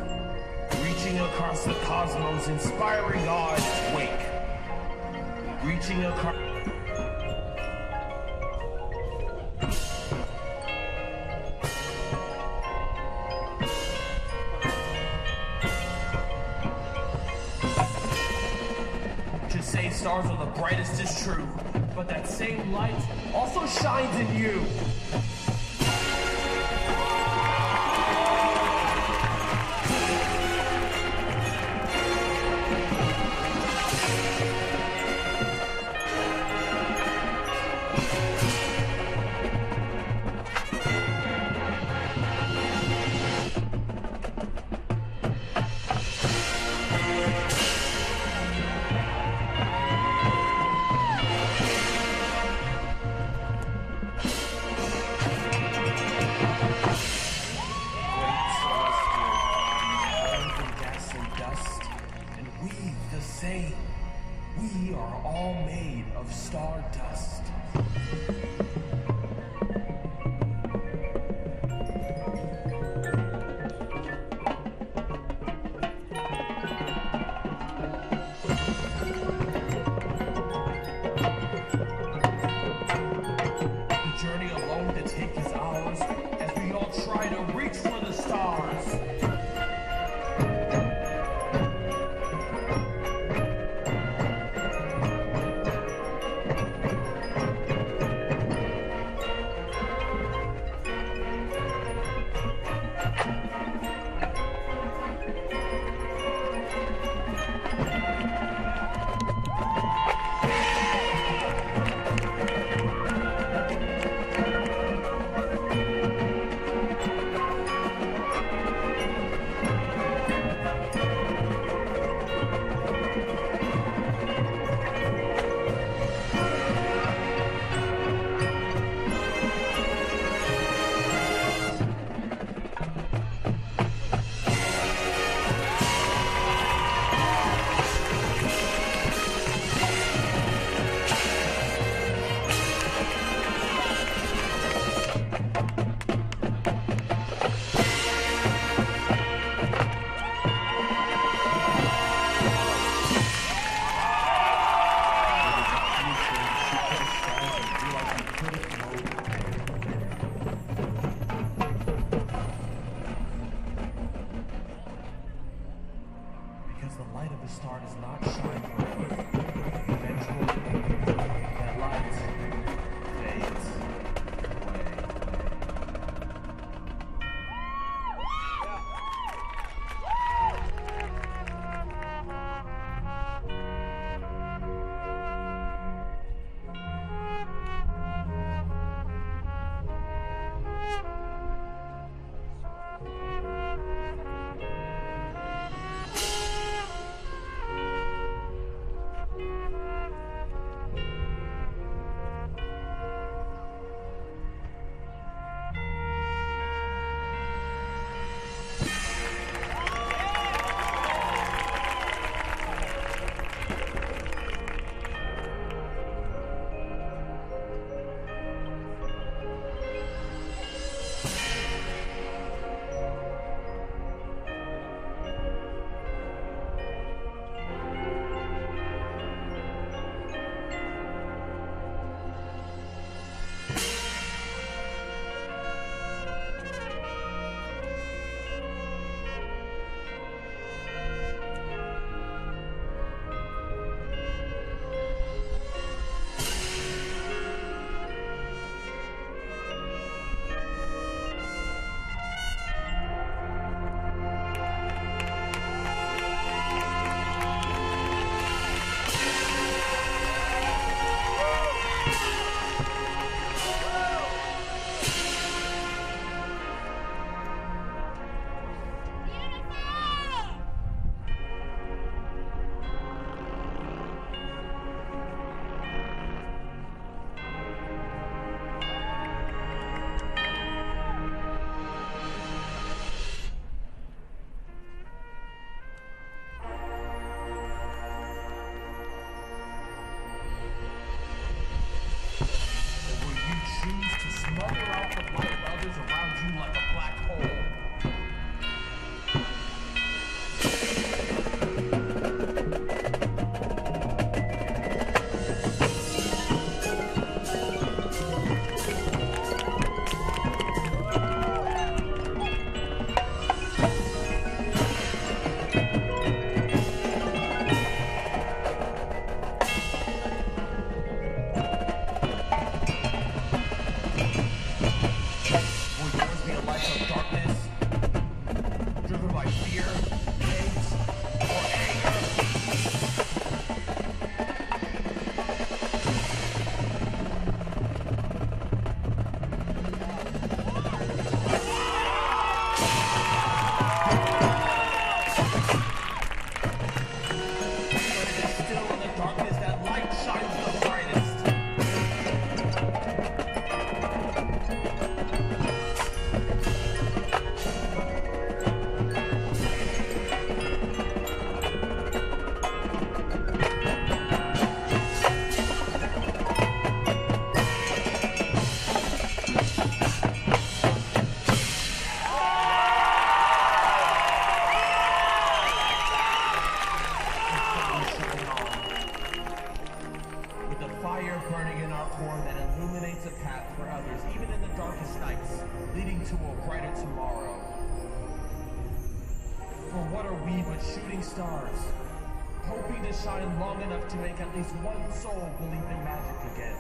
reaching across the cosmos, inspiring awe in its wake. Reaching across... To say stars are the brightest is true, but that same light also shines in you. We are all made of stardust. The journey alone to take is ours as we all try to reach for the stars. Because the light of the star does not shine forever. Eventually, that light fades away. Stars, hoping to shine long enough to make at least one soul believe in magic again.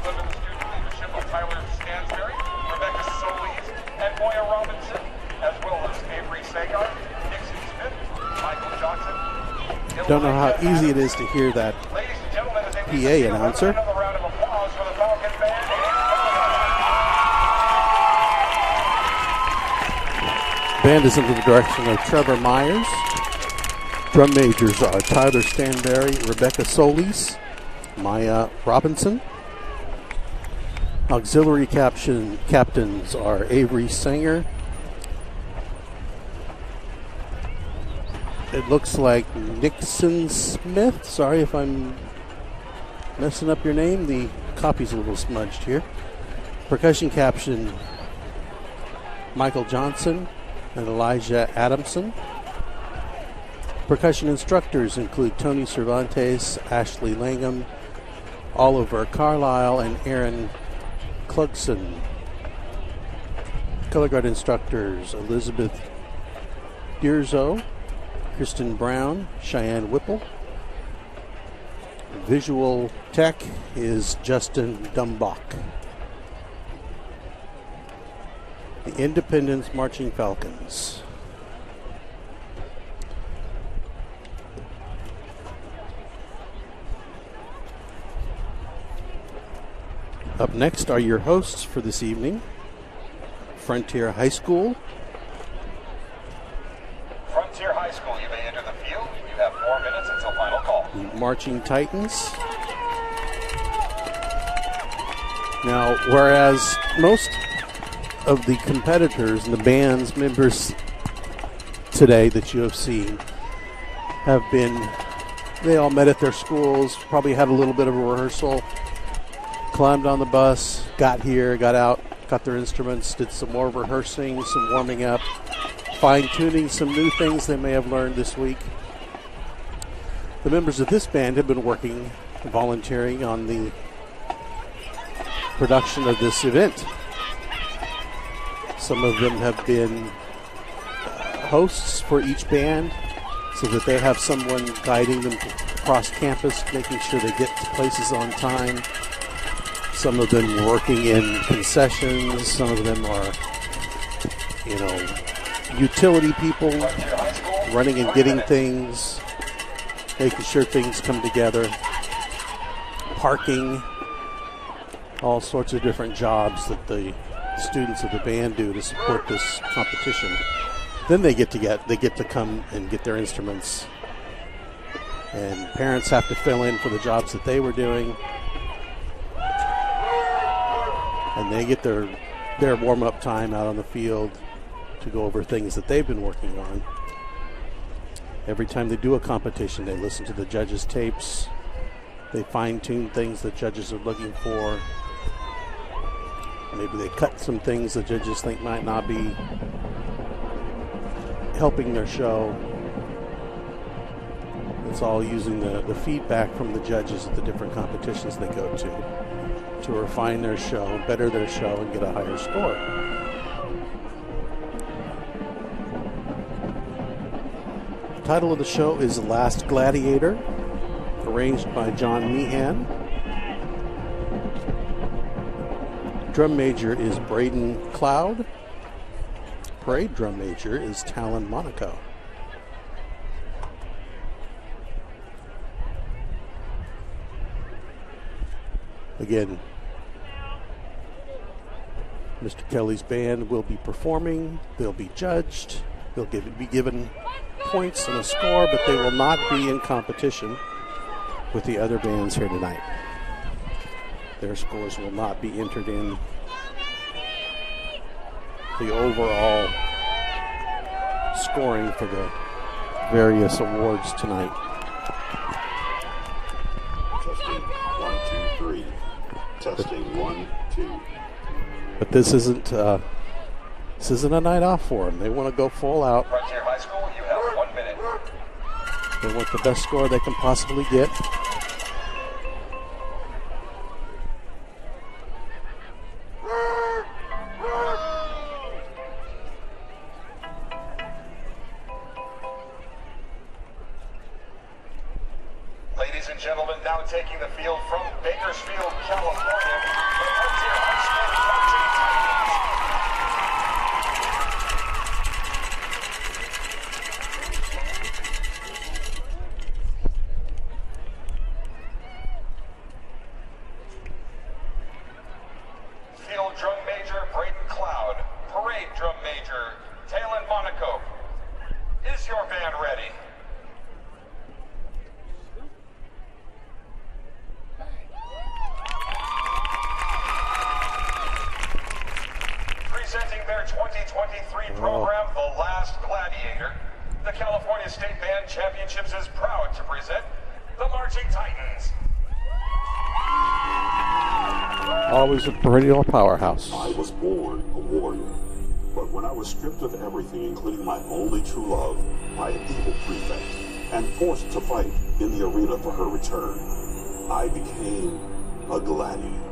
assembled under the student leadership of Tyler Stansberry, Rebecca Solis, and Moya Robinson, as well as Avery Sagar, Dixon Smith, Michael Johnson. Don't know how easy it is to hear that Ladies and gentlemen, as PA announcer. another round of applause for the Falcon Band. Band is under the direction of Trevor Myers. Drum majors are Tyler Stanberry, Rebecca Solis, Maya Robinson. Auxiliary captains are Avery Sanger. It looks like Nixon Smith. Sorry if I'm messing up your name. The copy's a little smudged here. Percussion captain Michael Johnson and Elijah Adamson. Percussion instructors include Tony Cervantes, Ashley Langham, Oliver Carlisle, and Aaron Clugson. Color guard instructors Elizabeth Dierzo, Kristen Brown, Cheyenne Whipple. Visual tech is Justin Dumbach. The Independence Marching Falcons. Up next are your hosts for this evening, Frontier High School. Frontier High School, you may enter the field. You have 4 minutes until final call. The Marching Titans. Now, whereas most of the competitors and the band's members today that you have seen have been, they all met at their schools, probably had a little bit of a rehearsal, climbed on the bus, got here, got out, got their instruments, did some more rehearsing, some warming up, fine-tuning some new things they may have learned this week. The members of this band have been working, volunteering on the production of this event. Some of them have been hosts for each band so that they have someone guiding them across campus, making sure they get to places on time. Some of them working in concessions. Some of them are, utility people, running and getting things, making sure things come together, parking, all sorts of different jobs that the students of the band do to support this competition. Then they get to come and get their instruments, and parents have to fill in for the jobs that they were doing, and they get their warm-up time out on the field to go over things that they've been working on. Every time they do a competition, they listen to the judges' tapes, they fine-tune things that judges are looking for. Maybe they cut some things that judges think might not be helping their show. It's all using the feedback from the judges at the different competitions they go to refine their show, better their show, and get a higher score. The title of the show is Last Gladiator, arranged by John Meehan. Drum major is Braden Cloud. Parade drum major is Talon Monaco. Again, Mr. Kelly's band will be performing. They'll be judged. They'll be given points and a score, but they will not be in competition with the other bands here tonight. Their scores will not be entered in the overall scoring for the various awards tonight. Testing 1, 2, 3. Testing 1, 2. But this isn't a night off for them. They want to go full out. Frontier High School, you have 1 minute. They want the best score they can possibly get. Ladies and gentlemen, now taking the field from Bakersfield, California. their 2023 program, The Last Gladiator, the California State Band Championships is proud to present the Marching Titans. Always a perennial powerhouse. I was born a warrior, but when I was stripped of everything, including my only true love, by an evil prefect, and forced to fight in the arena for her return, I became a gladiator.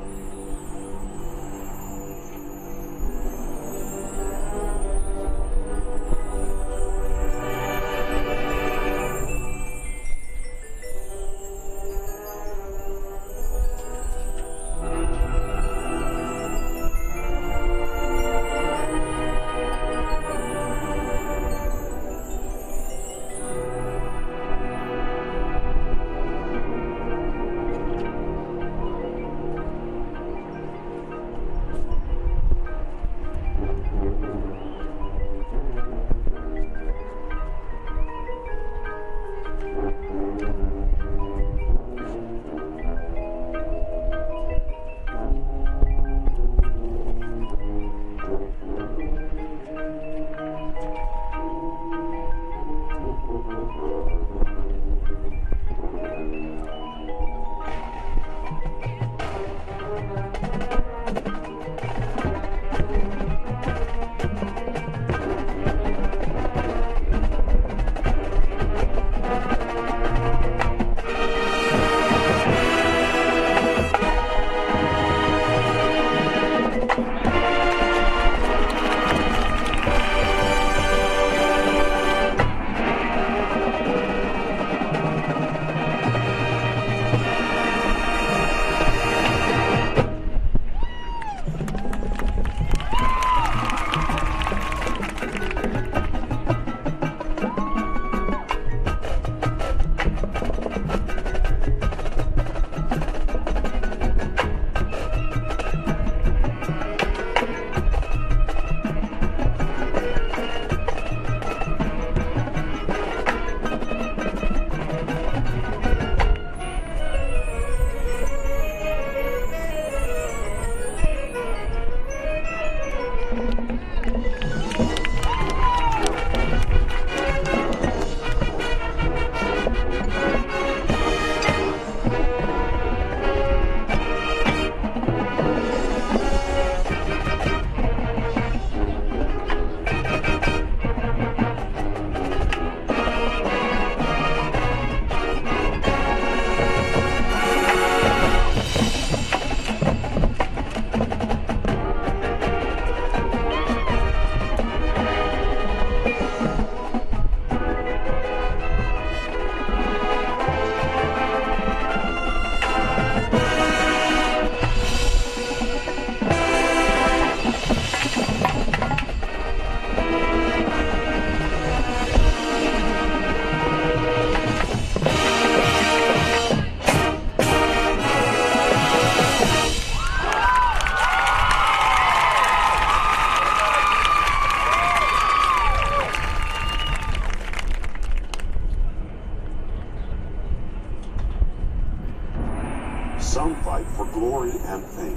Some fight for glory and fame.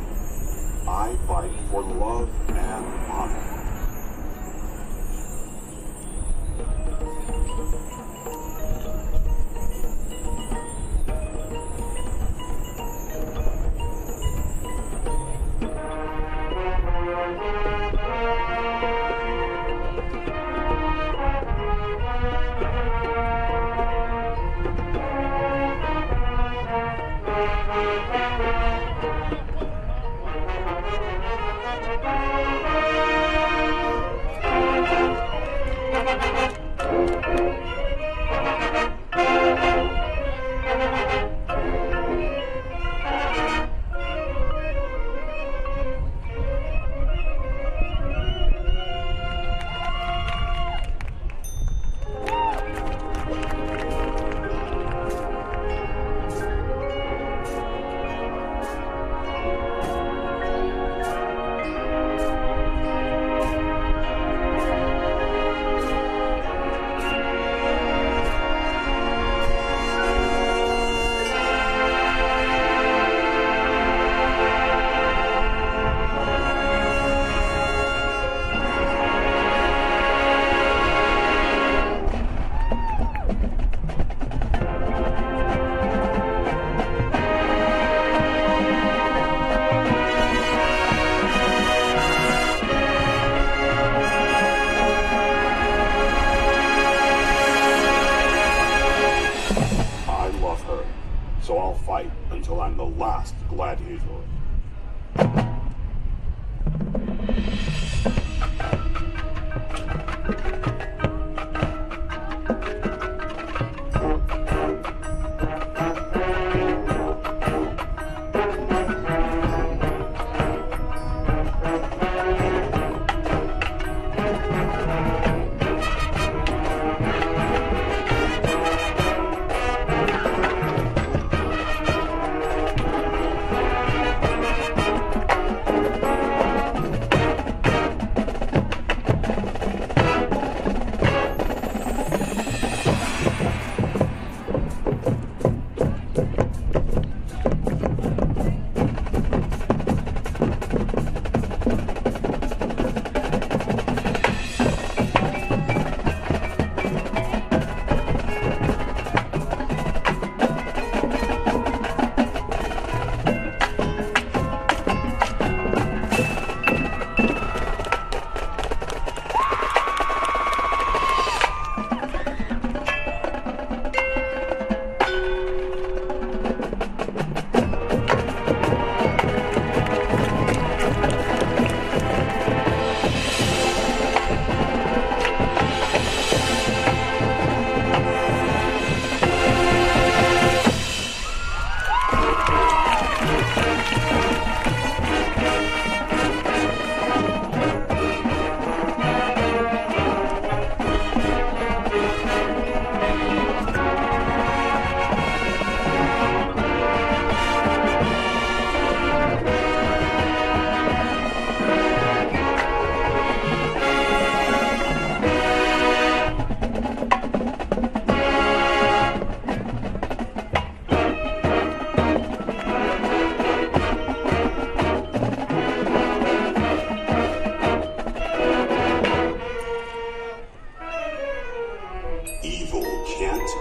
I fight for love and honor. paid for it.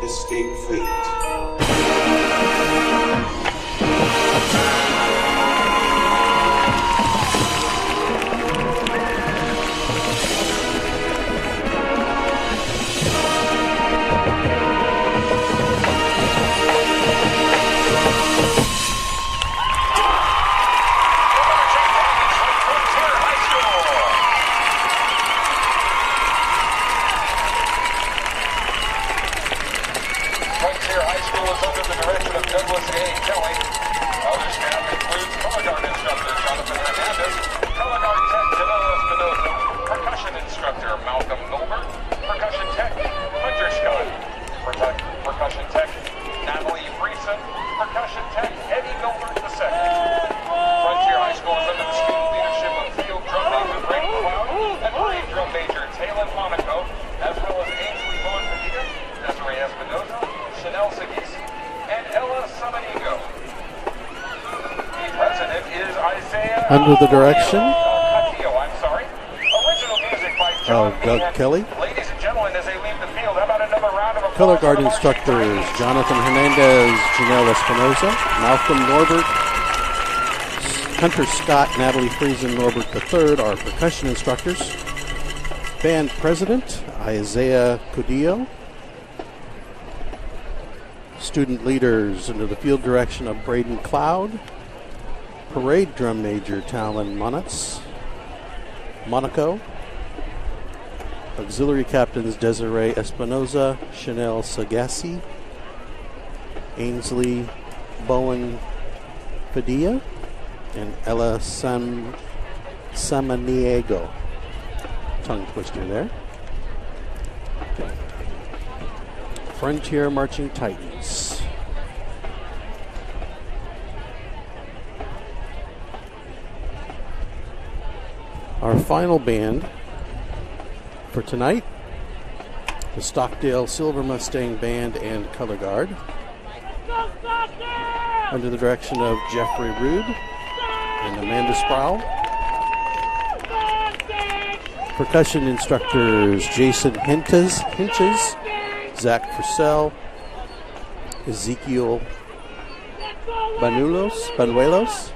escape fate. Under the direction of Doug Kelly. Color guard instructors Jonathan Hernandez, Janelle Espinoza, Malcolm Norbert, Hunter Scott, Natalie Friesen, Norbert III are percussion instructors. Band president Isaiah Cudillo. Student leaders under the field direction of Braden Cloud. Parade drum major Talon Monaco. Auxiliary captains Desiree Espinoza, Chanel Sagassi, Ainsley Bowen Padilla, and Ella Samaniego. Tongue twister there. Frontier Marching Titans. Our final band for tonight, the Stockdale Silver Mustang Band and Color Guard, under the direction of Jeffrey Rude and Amanda Sproul. Percussion instructors Jason Hinches, Zach Purcell, Ezekiel Banuelos,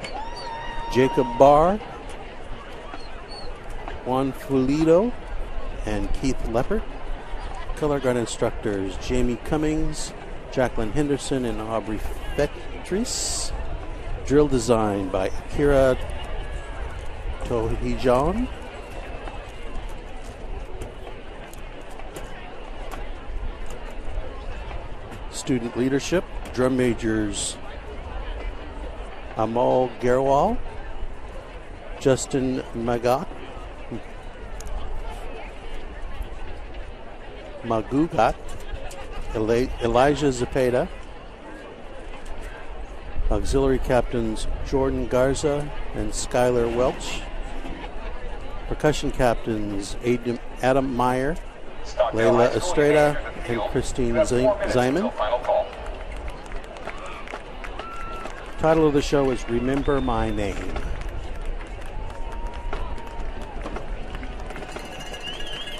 Jacob Barr, Juan Fulido, and Keith Leppert. Color guard instructors Jamie Cummings, Jacqueline Henderson, and Aubrey Fetris. Drill design by Akira Tohijon. Student leadership, drum majors Amal Gerwal, Justin Magugat, Elijah Zepeda. Auxiliary captains Jordan Garza and Skylar Welch. Percussion captains Adam Meyer, Layla Estrada, and Christine Zyman. Title of the show is Remember My Name.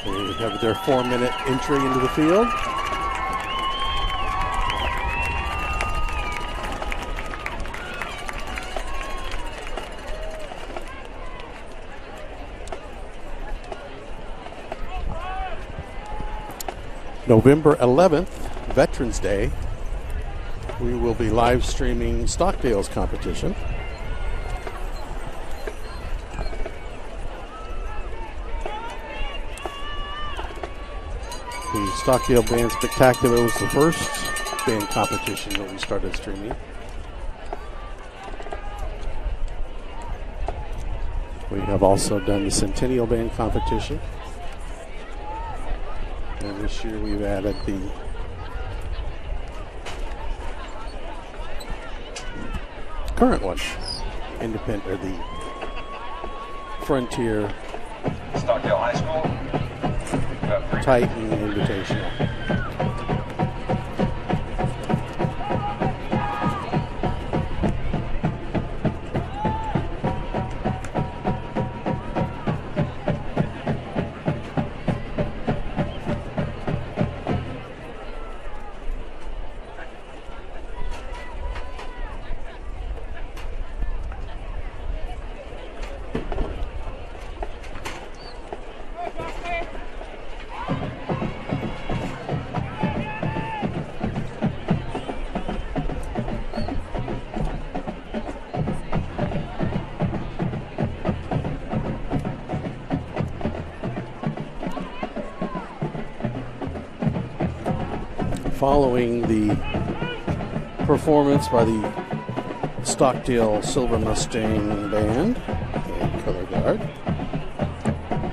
They have their 4-minute entry into the field. November 11th, Veterans Day, we will be live streaming Stockdale's competition. The Stockdale Band Spectacular was the first band competition that we started streaming. We have also done the Centennial Band competition. And this year we've added the current one, independent, or the Frontier Stockdale High School Titan Invitational. Following the performance by the Stockdale Silver Mustang Band and Color Guard,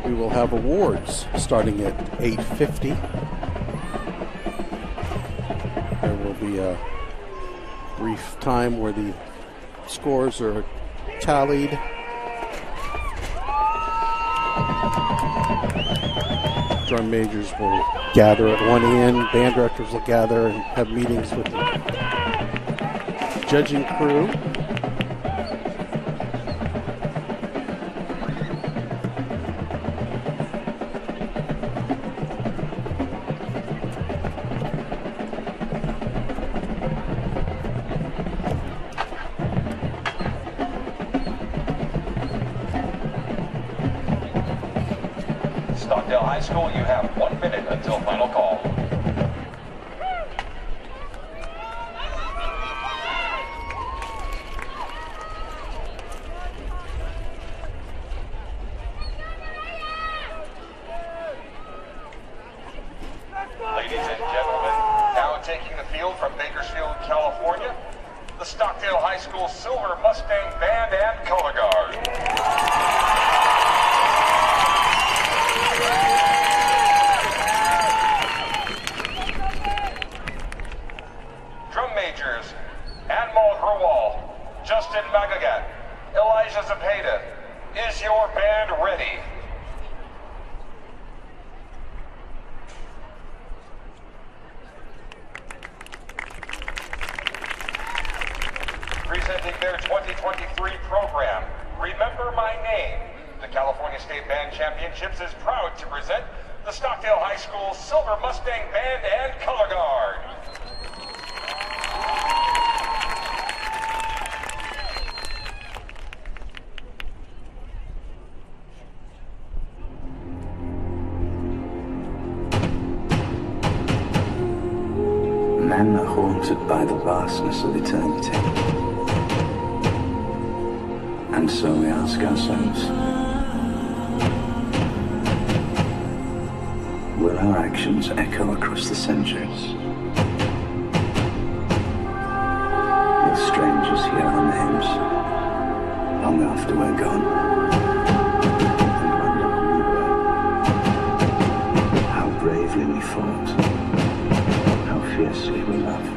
we will have awards starting at 8:50. There will be a brief time where the scores are tallied. Drum majors will gather at one end, band directors will gather and have meetings with the judging crew. Stockdale High School, you have 1 minute until final call. Ladies and gentlemen, now taking the field from Bakersfield, California, the Stockdale High School Silver Mustang Band and Color Guard. Drum majors, Anmol Grewal, Justin Magagat, Elijah Zepeda. Is your band ready? Presenting their 2023 program, Remember My Name. The California State Band Championships is proud to present the Stockdale High School Silver Mustang Band and Color Guard. Men are haunted by the vastness of eternity. And so we ask ourselves, will our actions echo across the centuries? Will strangers hear our names long after we're gone? And wonder who we were, how bravely we fought, how fiercely we loved.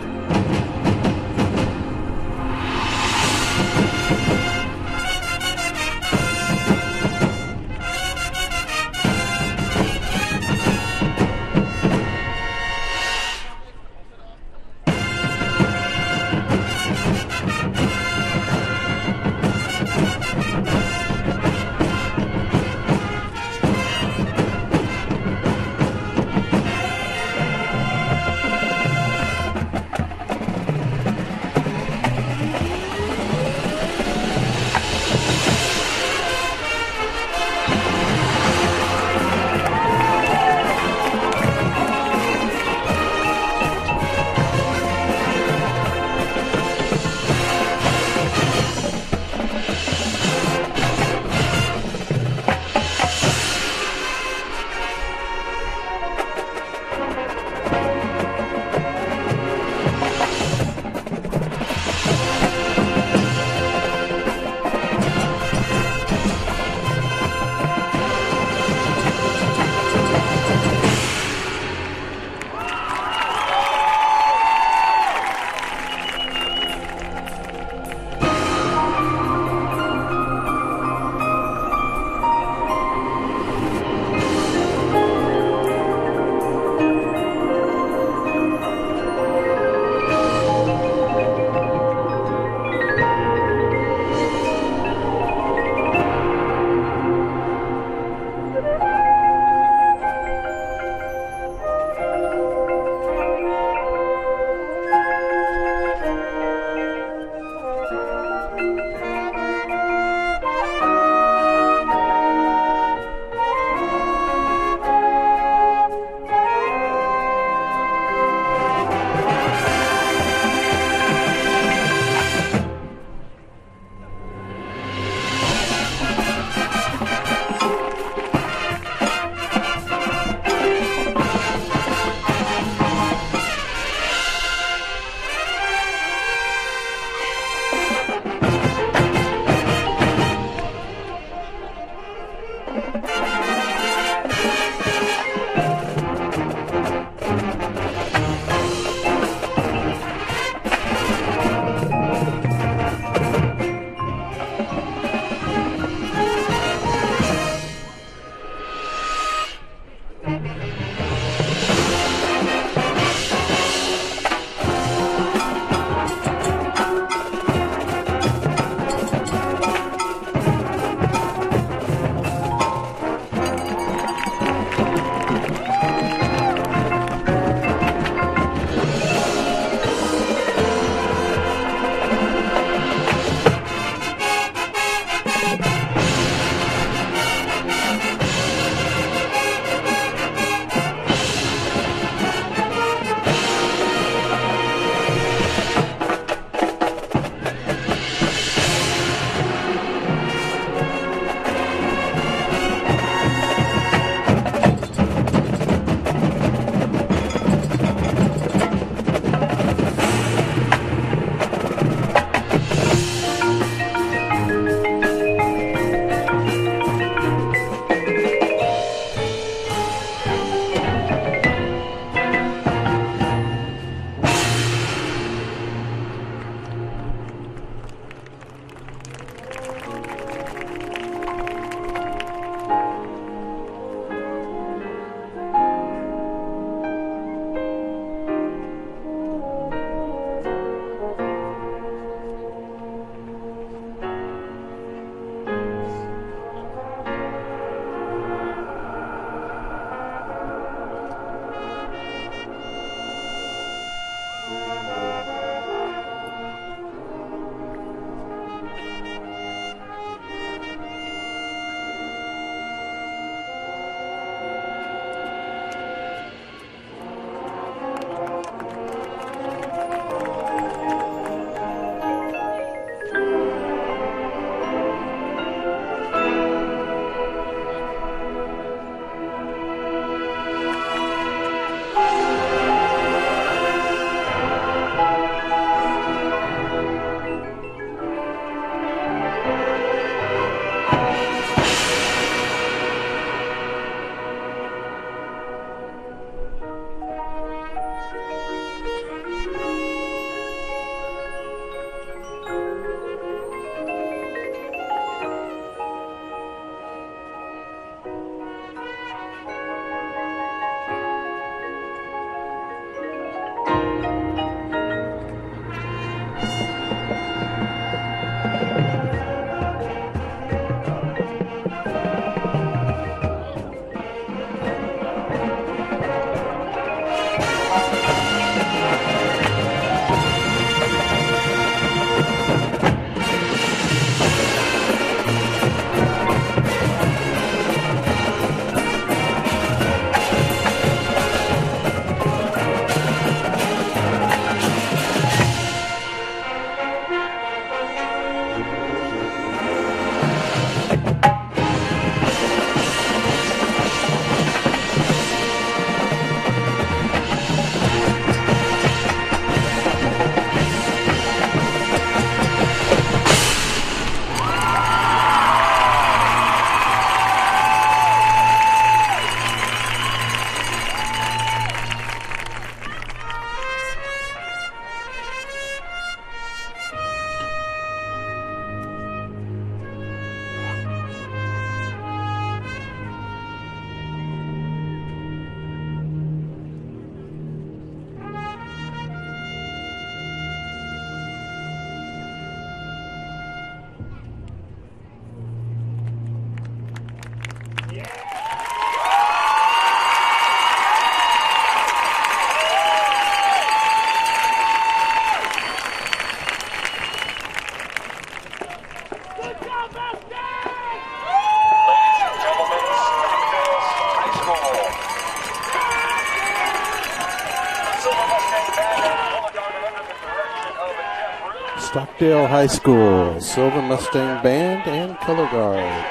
Stockdale High School, Silver Mustang Band and Color Guard.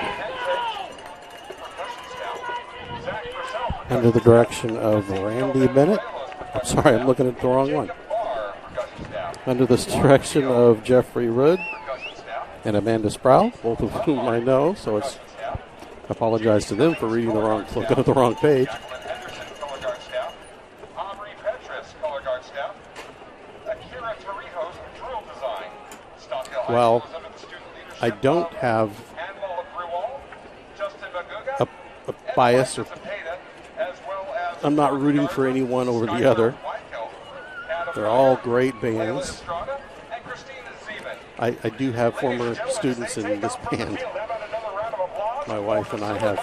Under the direction of Randy Bennett. I'm sorry, I'm looking at the wrong one. Under the direction of Jeffrey Rudd and Amanda Sproul, both of whom I know, so I apologize to them for looking at the wrong page. Well, I don't have a bias, or I'm not rooting for any one over the other. They're all great bands. I do have former students in this band. My wife and I have.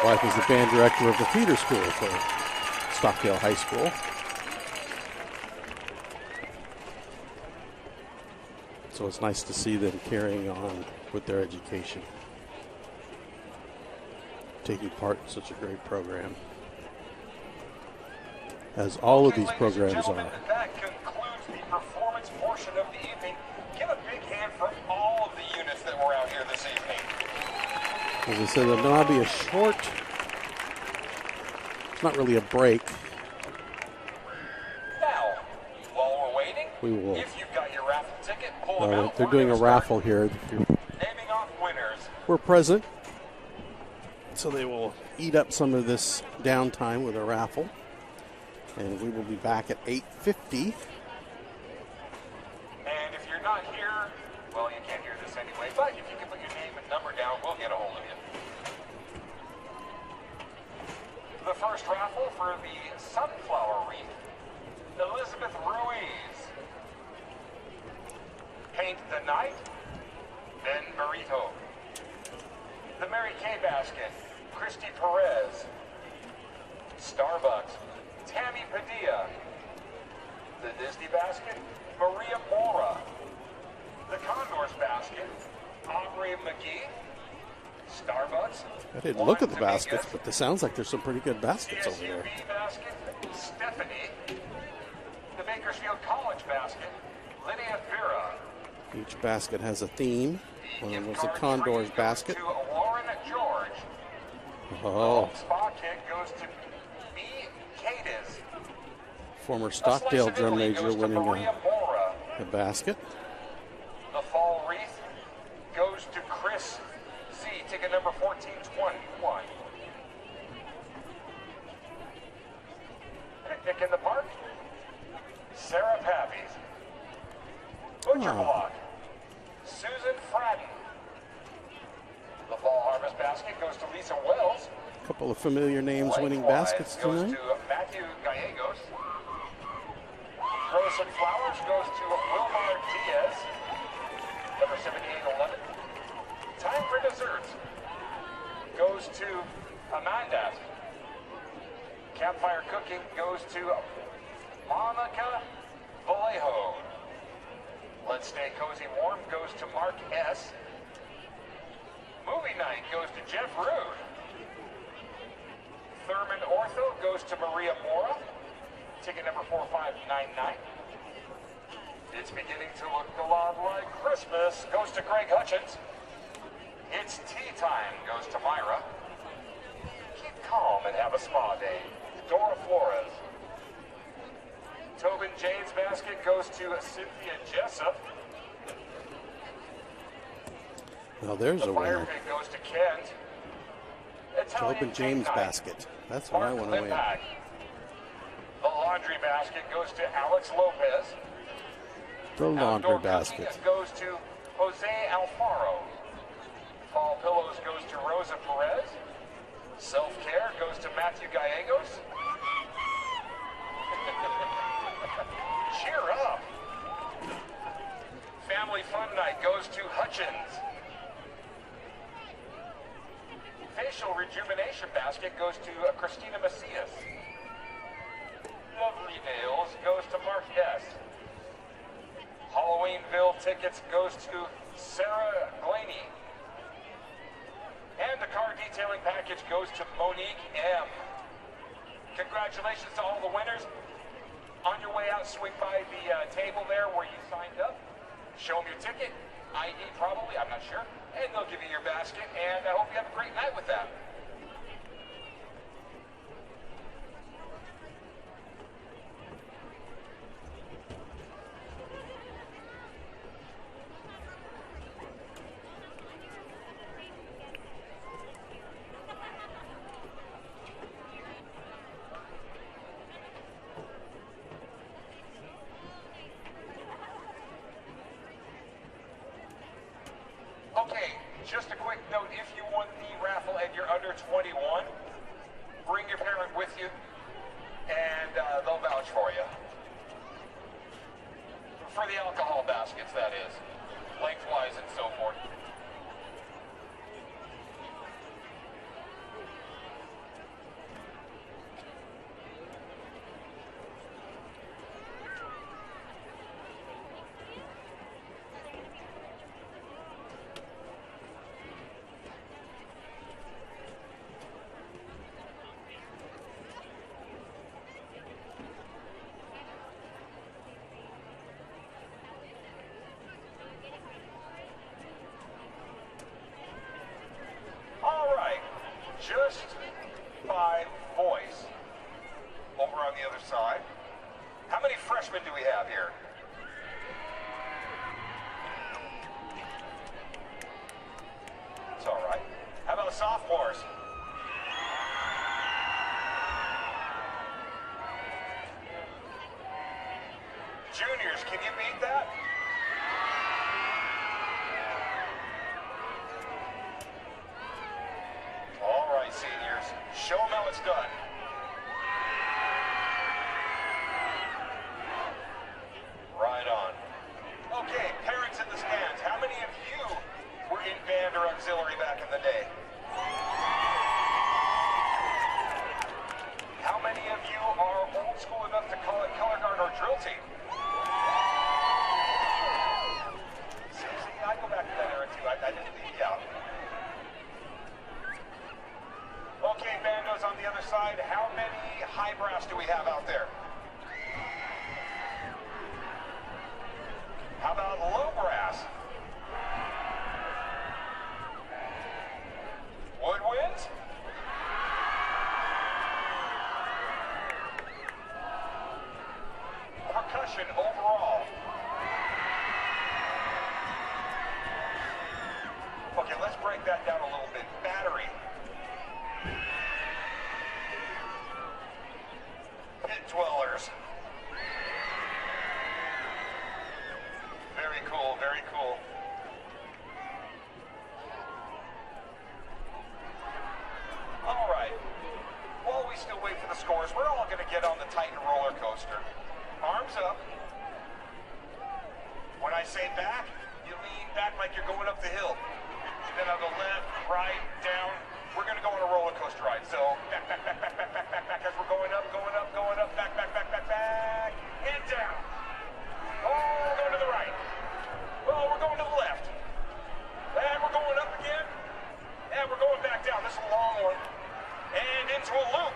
Wife is the band director of the theater school for Stockdale High School. So it's nice to see them carrying on with their education, taking part in such a great program, as all of these programs are. That concludes the performance portion of the evening. Give a big hand for all of the units that were out here this evening. As I said, there'll now be a short, it's not really a break. Now, while we're waiting, We will. if you've got your raffle ticket, pull them out. They're doing a raffle here. Naming off winners. We're present, so they will eat up some of this downtime with a raffle. And we will be back at 8:50. And if you're not here, well, you can't hear this anyway, but if you can put your name and number down, we'll get a hold of you. The first raffle for the sunflower wreath, Elizabeth Ruiz. Paint the Night, Ben Burrito. The Mary Kay basket, Christy Perez. Starbucks, Tammy Padilla. The Disney basket, Maria Mora. The Condors basket, Aubrey McGee. Starbucks. I didn't look at the baskets, but it sounds like there's some pretty good baskets over there. SUV basket, Stephanie. The Bakersfield College basket, Lydia Vera. Each basket has a theme. One was the Condors basket. To Lauren George. Oh, Spa kit goes to B. Cadiz. former Stockdale drum major winning a basket. The fall wreath goes to Chris Z, ticket number 1421. Picnic in the Park, Sarah Pappies. Butcher Block, Susan Fratton. The fall harvest basket goes to Lisa Wells. A couple of familiar names winning baskets Goes tonight. to Matthew Gallegos. Rose and Flowers goes to Wilmar Diaz, number 7811. Time for Desserts goes to Amanda. Campfire Cooking goes to Monica Vallejo. Let's Stay Cozy Warm goes to Mark S. Movie Night goes to Jeff Rude. Thurman Ortho goes to Maria Mora. Ticket number 4599. It's beginning to look a lot like Christmas goes to Greg Hutchins. It's Tea Time goes to Myra. Keep calm and have a spa day. Dora Flores. Tobin Jane's basket goes to Cynthia Jessup. Now there's The a fire winner. pit goes to Kent. Italian Tobin James Cake Night, basket. That's what I Mark want to win. Limbach. The laundry basket goes to Alex Lopez. The laundry Outdoor basket. cooking goes to Jose Alfaro. Fall pillows goes to Rosa Perez. Self-care goes to Matthew Gallegos. Cheer up. Family fun night goes to Hutchins. Facial rejuvenation basket goes to Christina Macias. Lovely Nails goes to Mark S. Halloweenville tickets goes to Sarah Glaney. which goes to Monique M. Congratulations to all the winners. On your way out, swing by the table there where you signed up. Show them your ticket, ID probably, I'm not sure, and they'll give you your basket, and I hope you have a great night with that. Okay, just a quick note, if you won the raffle and you're under 21, bring your parent with you and they'll vouch for you. For the alcohol baskets, that is. Lengthwise and so forth. Just by voice. Over on the other side. How many freshmen do we have here? It's all right. How about sophomores? Juniors, can you beat that? Seniors, show them how it's done. Right on. Okay, parents in the stands, how many of you were in band or auxiliary back in the day? How many of you are old school enough to call it color guard or drill team? See, I go back to that era too. I didn't leave you out. Okay, bandos on the other side, how many high brass do we have out there? How about low brass? Woodwinds? Percussion overall. Okay, let's break that down a little bit. Battery. Pit dwellers. Very cool, very cool. All right. While we still wait for the scores, we're all going to get on the Titan roller coaster. Arms up. When I say back, you lean back like you're going up the hill. Then I'll go left, right, down. We're going to go on a roller coaster ride. So back, back, back, back, back, back, back, back as we're going up, back, back, back, back, back, and down. Oh, we're going to the right. Oh, we're going to the left. And we're going up again. And we're going back down. This is a long one. And into a loop.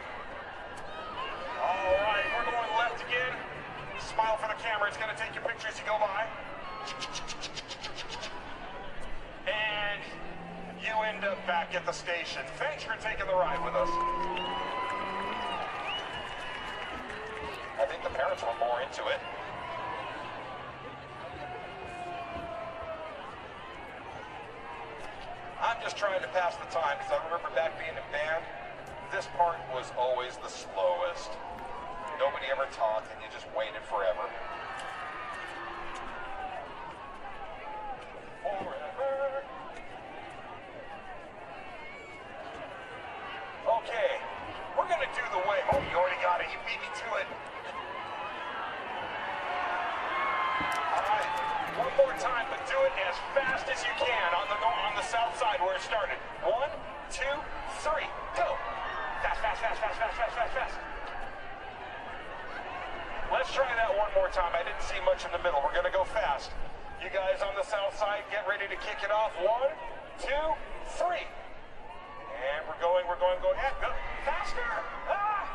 All right, we're going left again. Smile for the camera. It's going to take your picture as you go by. And you end up back at the station. Thanks for taking the ride with us. I think the parents were more into it. I'm just trying to pass the time because I remember back being in band, this part was always the slowest. Nobody ever talked and you just waited forever. Forever. Okay, we're gonna do the way. Oh, you already got it. You beat me to it. All right, one more time, but do it as fast as you can on the south side where it started. 1, 2, 3, go! Fast, fast, fast, fast, fast, fast, fast, fast. Let's try that one more time. I didn't see much in the middle. We're gonna go fast. You guys on the south side, get ready to kick it off. 1, 2, 3. And we're going. Yeah, go faster! Ah!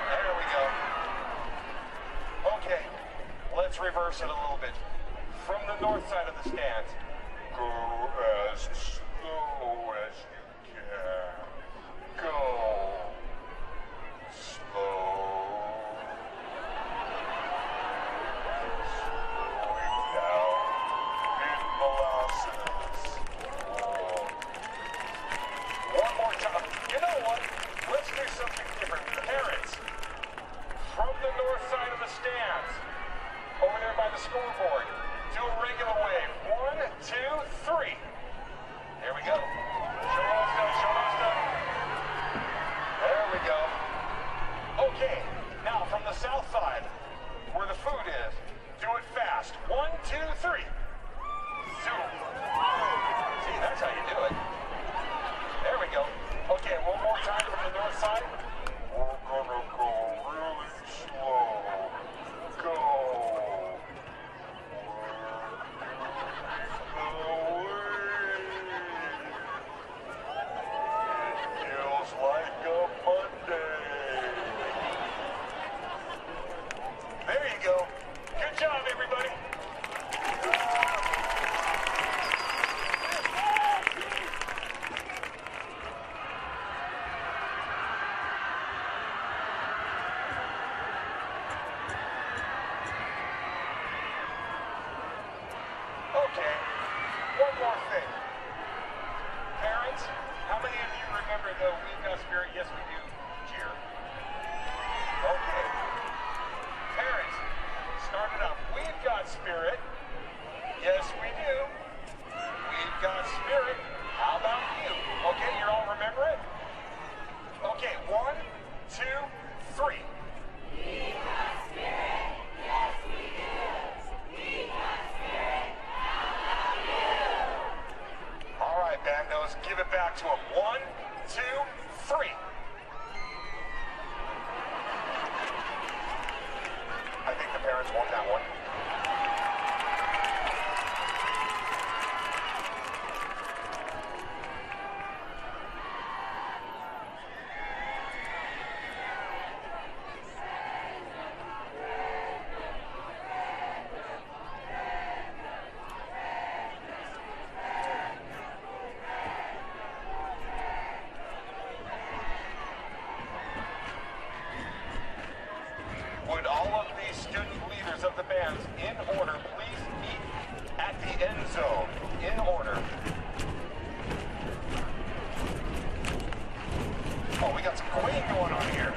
There we go. Okay, let's reverse it a little bit. From the north side of the stands, go as slow as you can. Go slow. Slowing down in molasses. One more time. You know what? Let's do something different. Parents, from the north side of the stands, over there by the scoreboard, do a regular wave. 1, 2, 3. There we go. Show There we go. Okay, now from the south side, where the food is, do it fast. 1, 2, 3. Zoom. See, that's how you do it. There we go. Okay, one more time from the north side. We're gonna go really slow. Go. It feels like a Monday. There you go. Good job, everybody. Okay, one more thing. Parents, how many of you remember the We've Got Spirit, Yes We Do cheer? Okay. Parents, start it up. We've got spirit. Yes, we do. We've got spirit. How about you? Okay, you all remember it? Okay, 1, 2, 3. We've got spirit. Yes, we do. We've got spirit. All right, bandos, give it back to him. 1, 2, 3. I think the parents won that one. Would all of these student leaders of the bands, in order, please meet at the end zone? In order. Oh, we got some Queen going on here.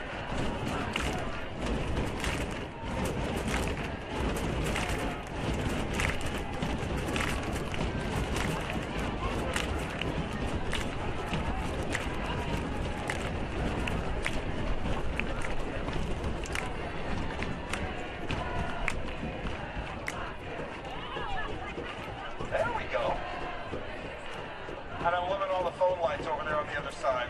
There we go. And I'm living all the phone lights over there on the other side.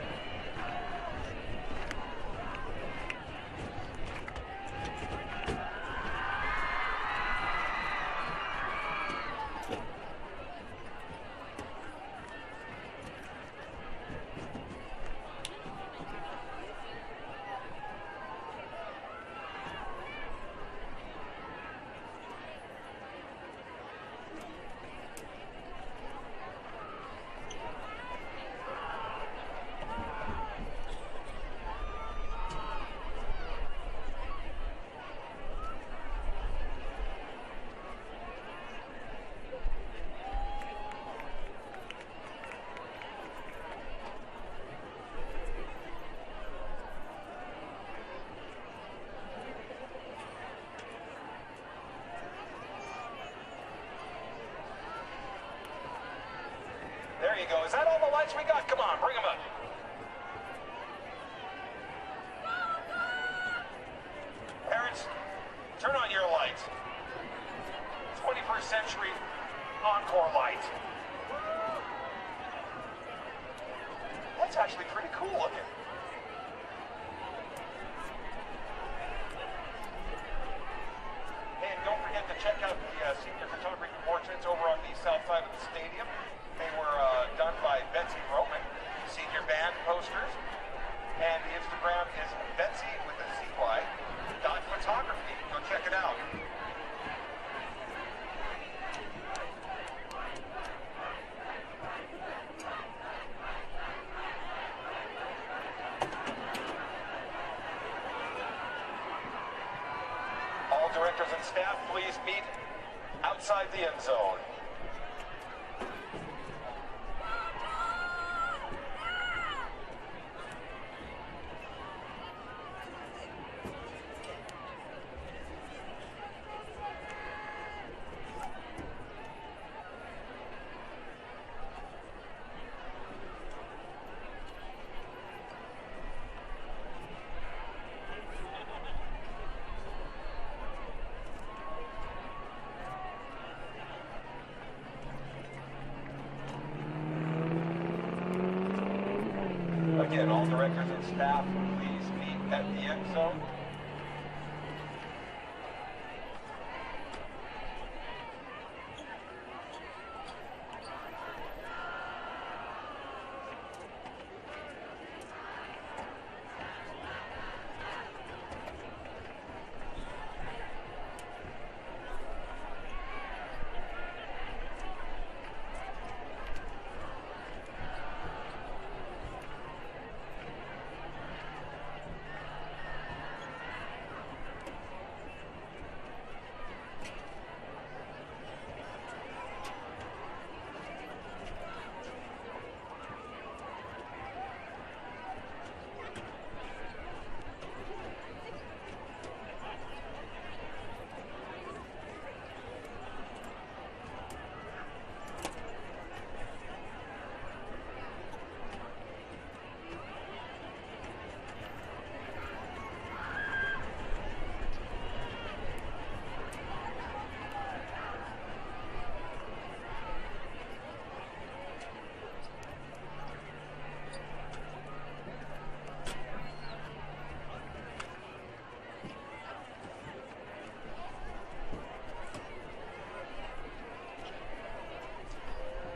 There you go. Is that all the lights we got? Come on, bring them up. Parents, turn on your lights. 21st century encore light. That's actually pretty cool looking. Hey, and don't forget to check out the senior photography portraits over on the south side of the stadium. They were done by Betsy Roman, senior at the end zone. Again, all directors and staff, please meet at the end zone.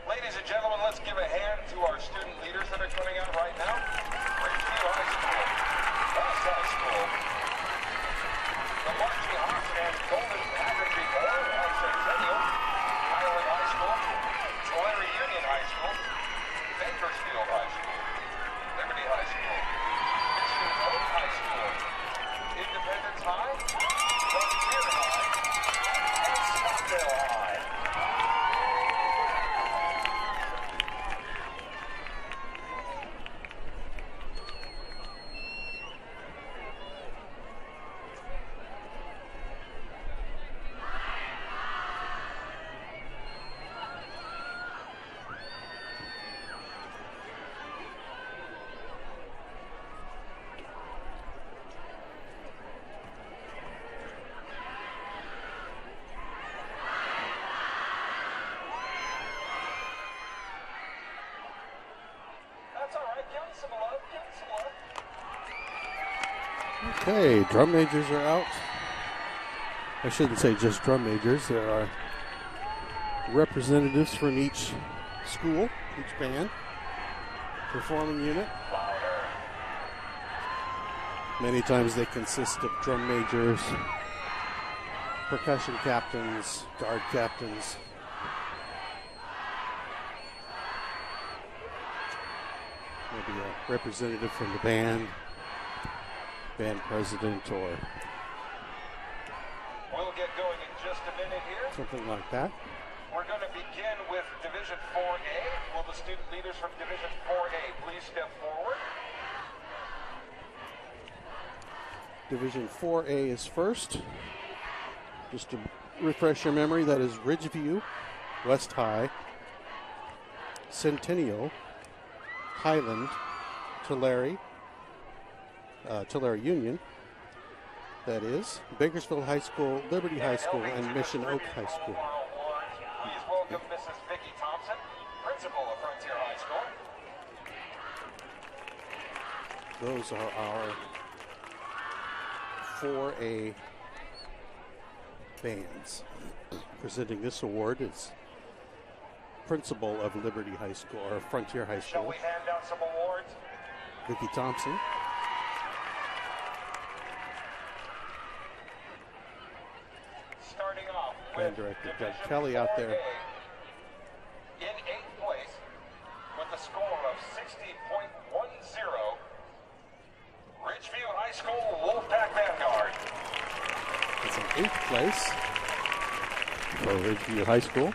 Ladies and gentlemen, let's give a hand to our student leaders that are coming out right now. Ridgeview High School, West High School, the Marching Hawks and Golden Pageantry Corps of Centennial, Highland High School, Tulare Union High School, Bakersfield High School, Liberty High School, Mission Oak High School, Independence High, Frontier High, and Stockdale High. Okay, drum majors are out. I shouldn't say just drum majors. There are representatives from each school, each band, performing unit. Many times they consist of drum majors, percussion captains, guard captains. Maybe a representative from the band president, or we'll get going in just a minute here. Something like that. We're going to begin with Division 4A. Will the student leaders from Division 4A please step forward? Division 4A is first. Just to refresh your memory, that is Ridgeview, West High, Centennial, Highland, Tulare Union, that is Bakersfield High School, Liberty High School, and Mission Oak High School. Please welcome Mrs. Vicki Thompson, principal of Frontier High School. Those are our 4A bands. Presenting this award is principal of Liberty High School, or Frontier High School. Shall we hand out some awards? Vicki Thompson. Starting off Band Director Doug Kelly out there. In 8th place, with a score of 60.10, Ridgeview High School Wolfpack Vanguard. It's in 8th place. for Ridgeview High School.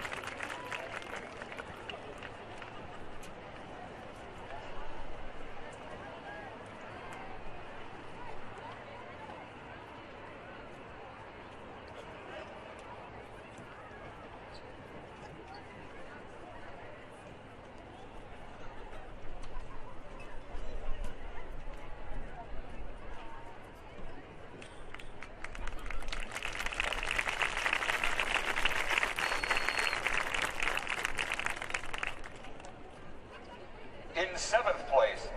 In 7th place,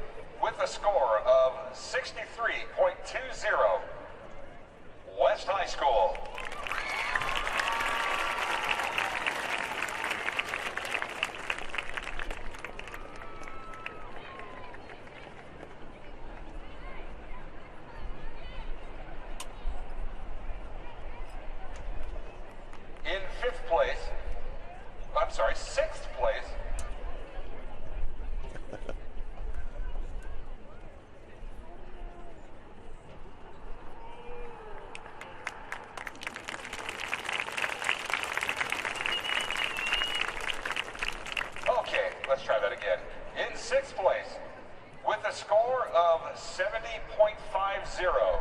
with a score of 63.20, West High School. In 5th place, I'm sorry, 6th place, okay, let's try that again. In 6th place, with a score of 70.50,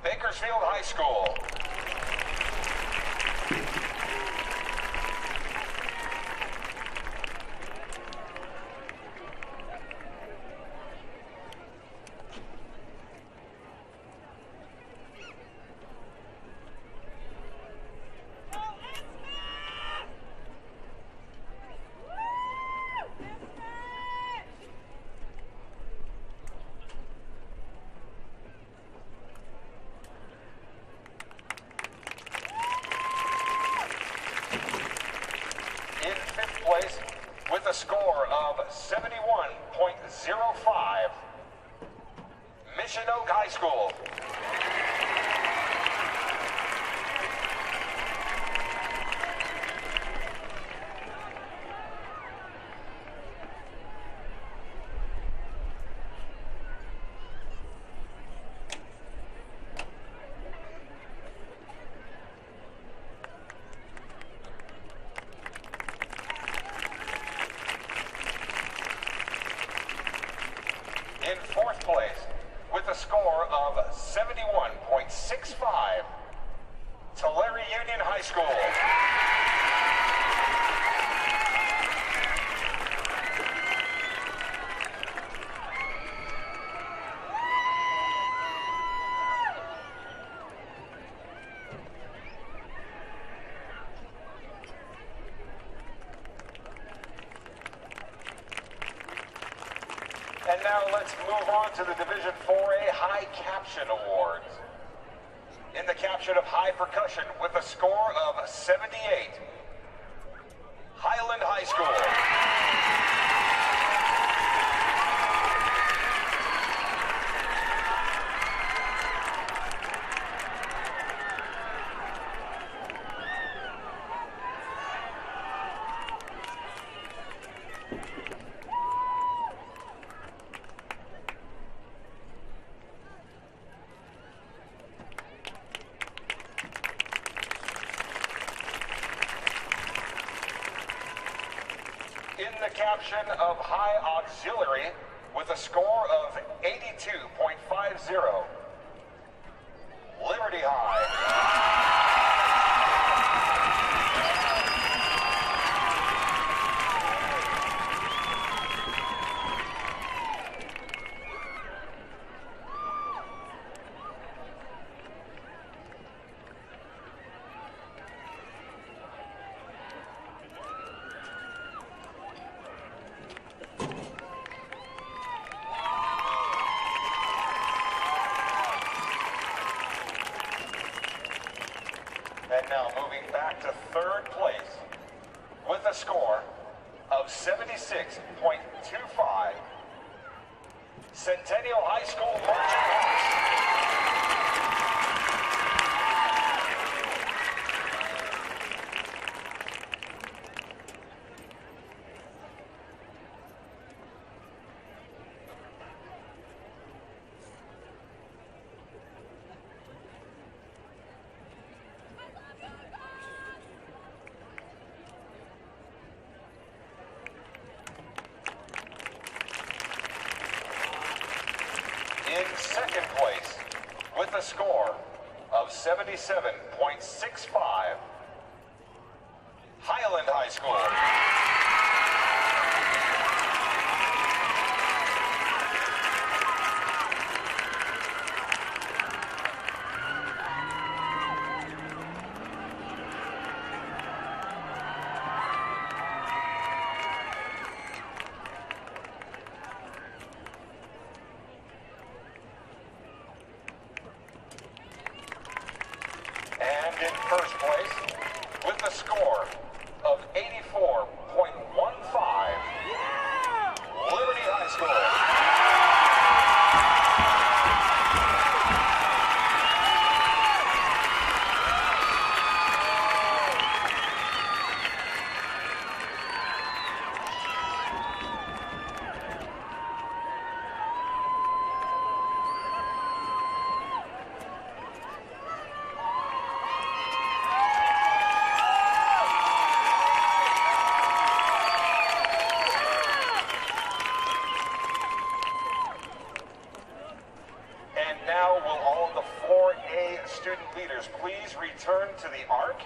Bakersfield High School. In 5th place, with a score of 71.05, Mission Oak High School. In 4th place, with a score of 71.65, Tulare Union High School. And now let's move on to the Division 4A High Caption Awards. In the caption of High Percussion with a score of 78, Highland High School. In the caption of High Auxiliary with a score of 82.50, Liberty High. And now moving back to 3rd place with a score of 76.25, Centennial High School Marching second place with a score of 77.65, Highland High School. And in first place, with a score of 84.15, Liberty High School. And now will all of the 4A student leaders please return to the arc?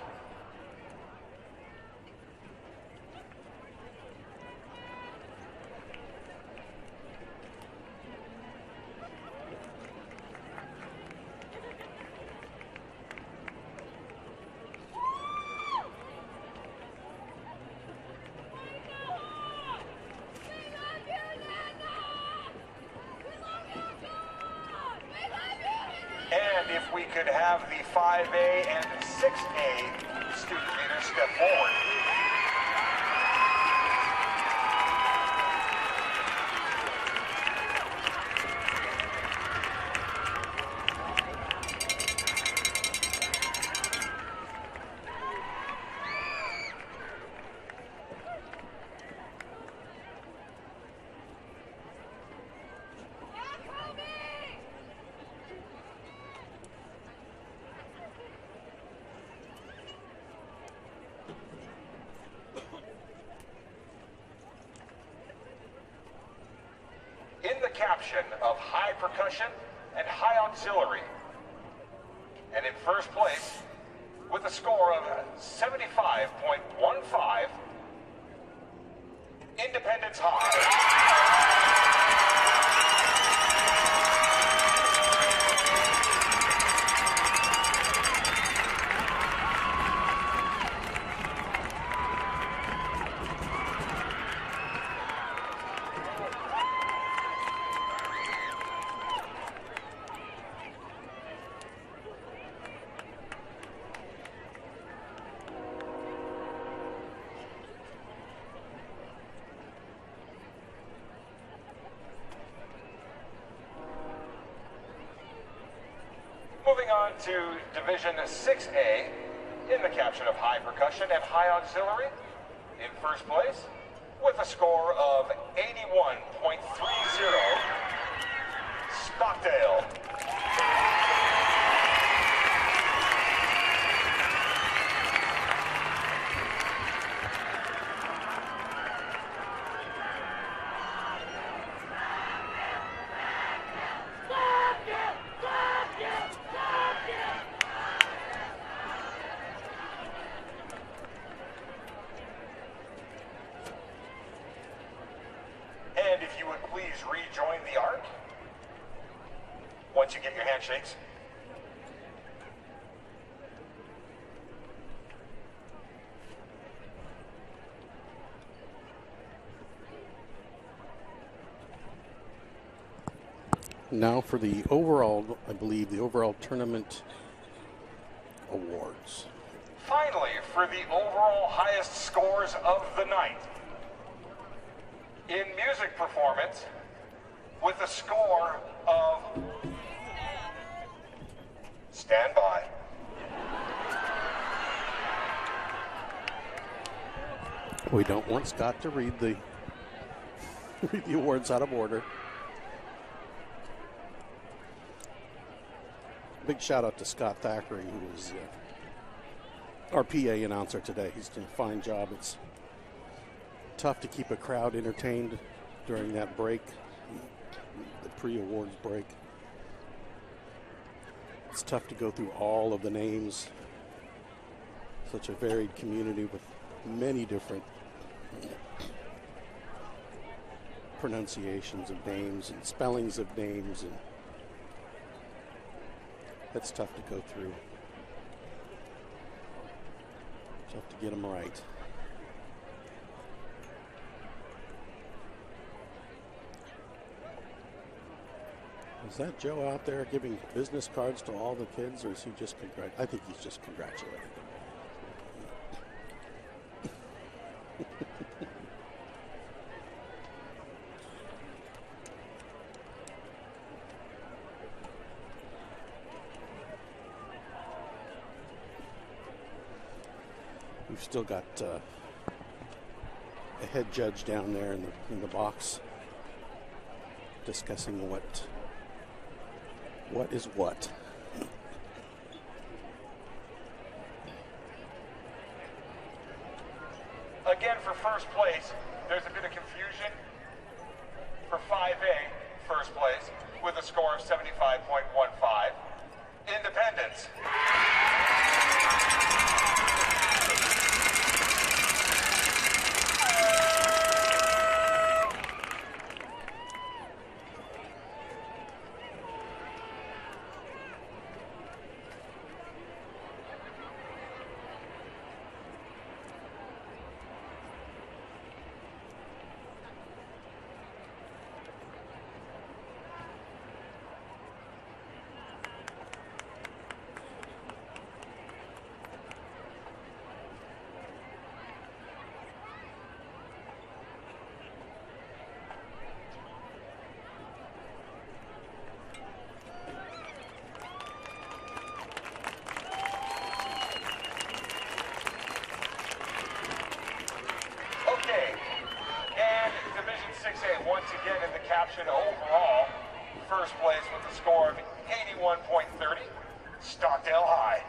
And if we could have the 5A and 6A student leaders step forward. In the caption of high percussion and high auxiliary. And in first place, with a score of 75.15, Independence High. Moving on to Division 6A, in the caption of high percussion and high auxiliary. In first place, with a score of 81.30, Stockdale. And if you would please rejoin the arc once you get your handshakes. Now for the overall, I believe, the overall tournament awards. Finally, for the overall highest scores of the night. In music performance, with a score of... Stand by. We don't want Scott to read the awards out of order. Big shout out to Scott Thackeray, who was our PA announcer today. He's done a fine job. It's tough to keep a crowd entertained during that break, the pre-awards break. It's tough to go through all of the names. Such a varied community with many different pronunciations of names and spellings of names, and that's tough to go through. Tough to get them right. Is that Joe out there giving business cards to all the kids, or is he just I think he's just congratulating them. We've still got a head judge down there in the box discussing what is what. Again, for first place, there's a bit of confusion. For 5A, first place, with a score of 75.15, Independence. Once again in the caption overall, first place with a score of 81.30, Stockdale High.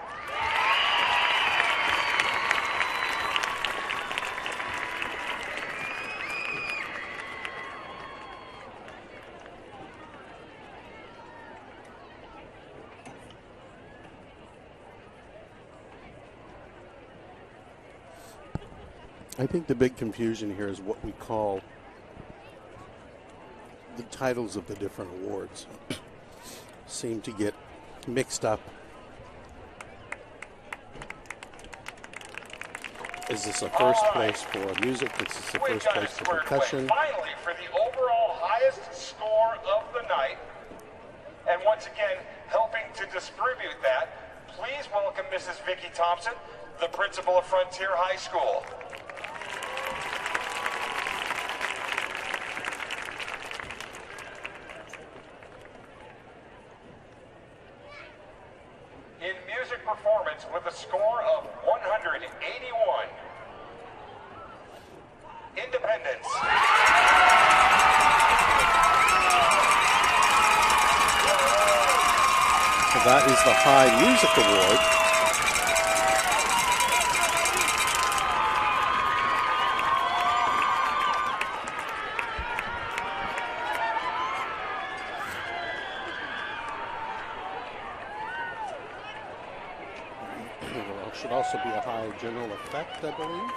I think the big confusion here is what we call the titles of the different awards. Seem to get mixed up. Is this a first place for music? Is this a first place for percussion? Finally, for the overall highest score of the night, and once again, helping to distribute that, please welcome Mrs. Vicki Thompson, the principal of Frontier High School. In music performance with a score of 181, Independence. So that is the High Music Award. Should also be a high general effect, I believe.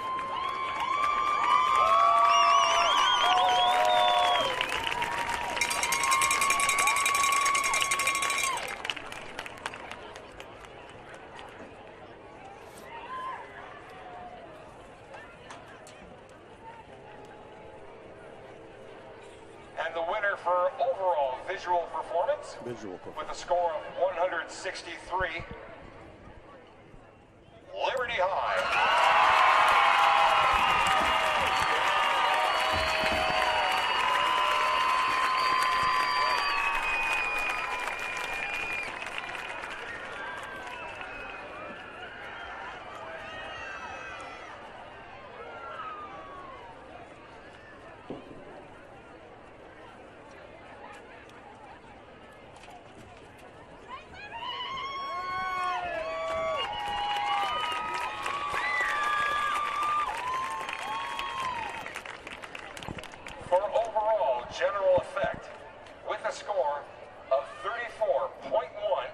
And the winner for overall visual performance, with a score of 163, Liberty High. For overall general effect, with a score of 34.1,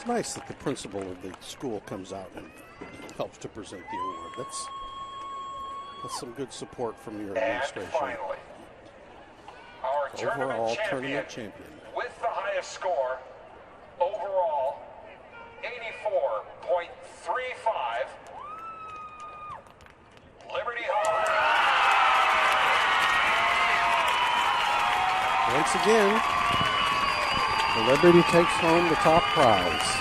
nice that the principal of the school comes out and helps to present the award. That's some good support from your administration. And finally, our overall tournament champion with the highest score overall, 84.35, Liberty High. Once again, the Liberty takes home the top prize.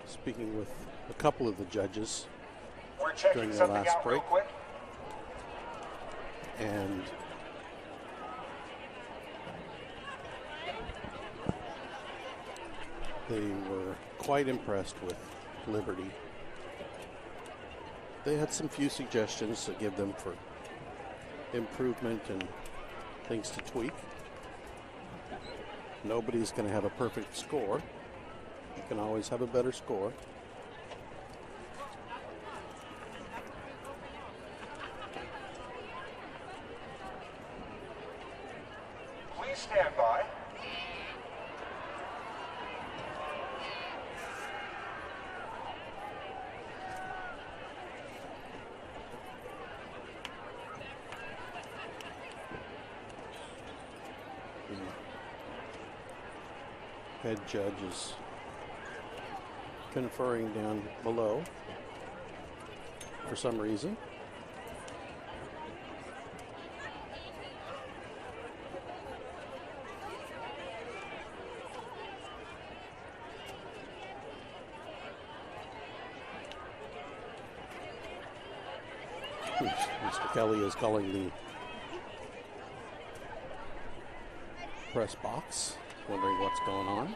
Speaking with a couple of the judges during the last break, and they were quite impressed with Liberty. They had some few suggestions to give them for improvement and things to tweak. Nobody's going to have a perfect score. You can always have a better score. Please stand by. The head judge is conferring down below for some reason. Mr. Kelly is calling the press box, wondering what's going on.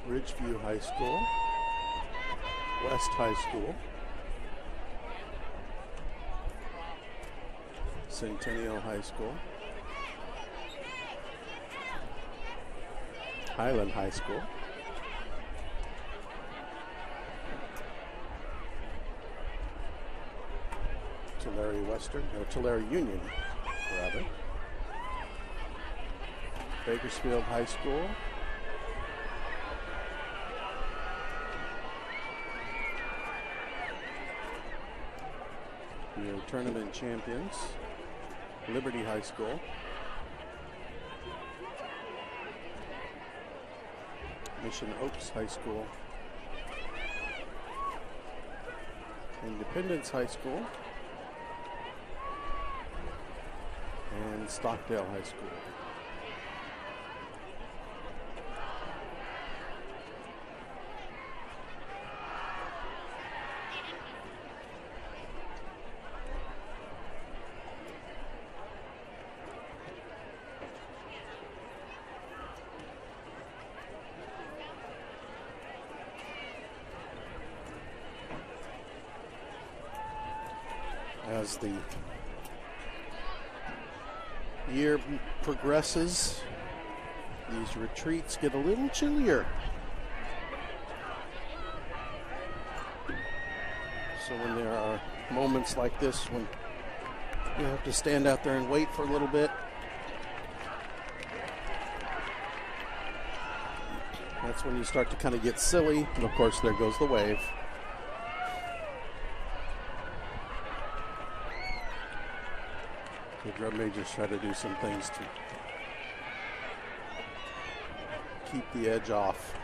Ridgeview High School, West High School, Centennial High School, Highland High School, Tulare Western, or Tulare Union, rather, Bakersfield High School, your tournament champions, Liberty High School, Mission Oaks High School, Independence High School, and Stockdale High School. As the year progresses, these retreats get a little chillier. So when there are moments like this when you have to stand out there and wait for a little bit, that's when you start to kind of get silly. And of course, there goes the wave. The drum majors try to do some things to keep the edge off.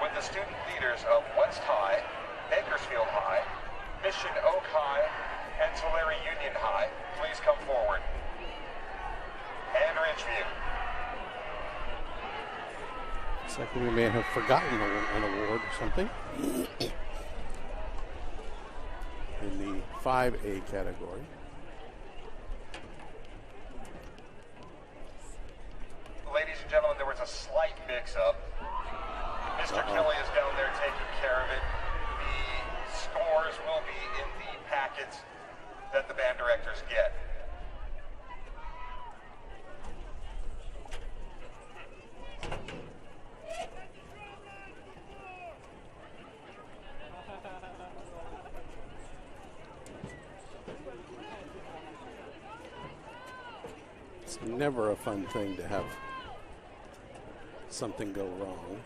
With the student leaders of West High Bakersfield High, Mission Oak High, and Tulare Union High, please come forward. And Ridgeview. Looks like we may have forgotten an award or something. In the 5A category. Ladies and gentlemen, there was a slight mix-up. Mr. Kelly is down there taking care of it. The scores will be in the packets that the band directors get. It's never a fun thing to have something go wrong.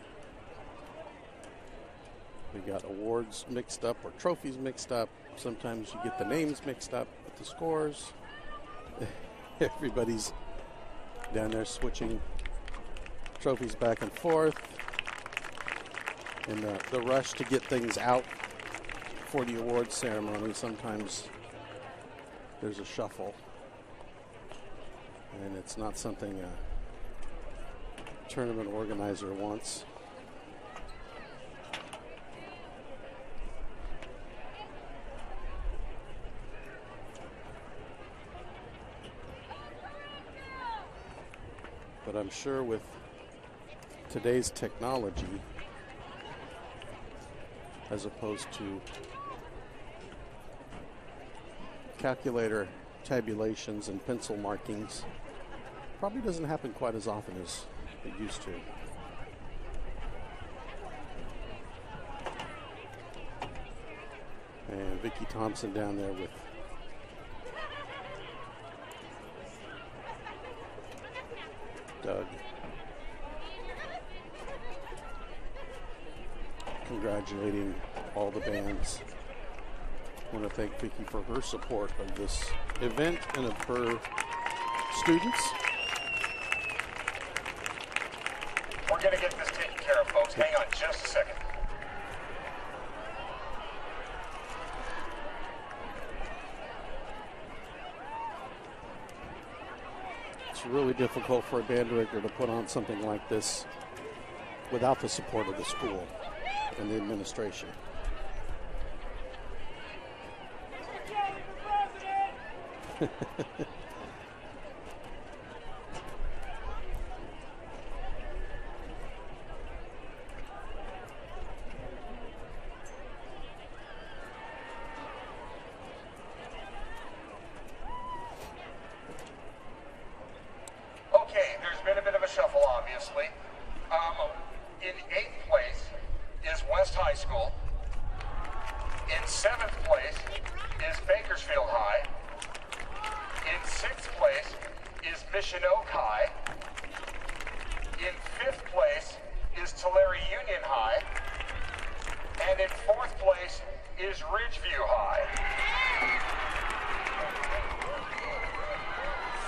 We got awards mixed up or trophies mixed up. Sometimes you get the names mixed up with the scores. Everybody's down there switching trophies back and forth. And the rush to get things out for the awards ceremony, sometimes there's a shuffle. And it's not something a tournament organizer wants. But I'm sure with today's technology, as opposed to calculator tabulations and pencil markings, probably doesn't happen quite as often as it used to. And Vicki Thompson down there with Doug. Congratulating all the bands. I want to thank Vicki for her support of this event and of her students. We're going to get this taken care of, folks. Hang on just a second. It's really difficult for a band director to put on something like this without the support of the school and the administration. Okay, there's been a bit of a shuffle, obviously. In 8th place is West High School. In 7th place is Bakersfield High. In 6th place is Mission Oak High. In 5th place is Tulare Union High. And in 4th place is Ridgeview High.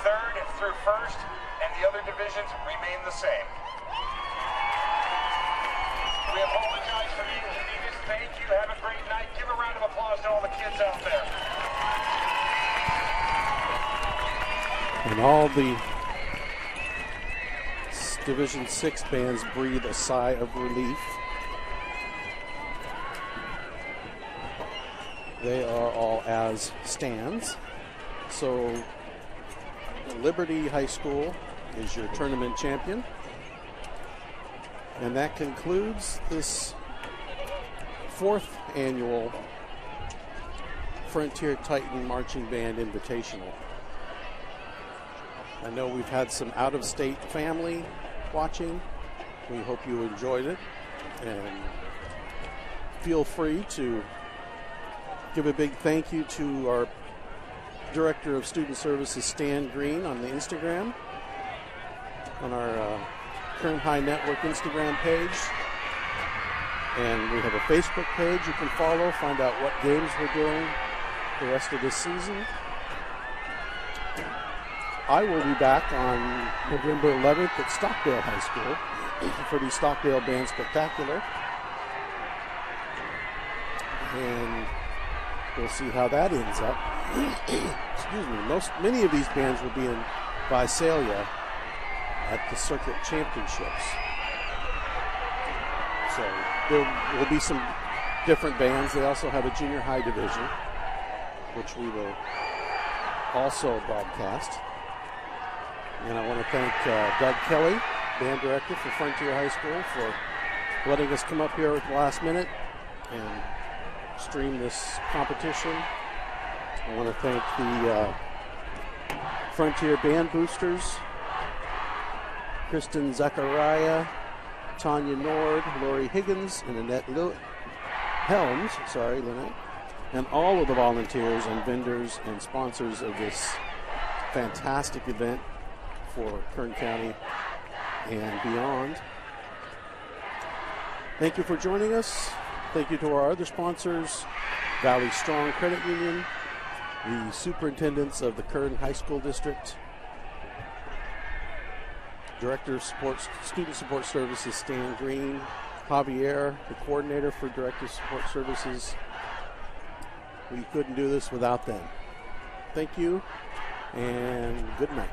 3rd through 1st and the other divisions remain the same. We apologize for the inconvenience. Thank you. Have a great night. Give a round of applause to all the kids out there. And all the Division 6 bands breathe a sigh of relief. They are all as stands. So Liberty High School is your tournament champion. And that concludes this 4th annual Frontier Titan Marching Band Invitational. I know we've had some out-of-state family watching. We hope you enjoyed it. And feel free to give a big thank you to our Director of Student Services, Stan Green, on the Instagram, on our Kern High Network Instagram page. And we have a Facebook page you can follow, find out what games we're doing the rest of this season. I will be back on November 11th at Stockdale High School for the Stockdale Band Spectacular. and we'll see how that ends up. Excuse me. Many of these bands will be in Visalia at the Circuit Championships. So there will be some different bands. They also have a junior high division, which we will also broadcast. And I want to thank Doug Kelly, band director for Frontier High School, for letting us come up here at the last minute and stream this competition. I want to thank the Frontier Band Boosters, Kristen Zachariah, Tanya Nord, Lori Higgins, and Annette Helms, Lynette, and all of the volunteers and vendors and sponsors of this fantastic event for Kern County and beyond. Thank you for joining us. Thank you to our other sponsors, Valley Strong Credit Union, the superintendents of the Kern High School District, Director of Student Support Services, Stan Green, Javier, the coordinator for Director of Support Services. We couldn't do this without them. Thank you, and good night.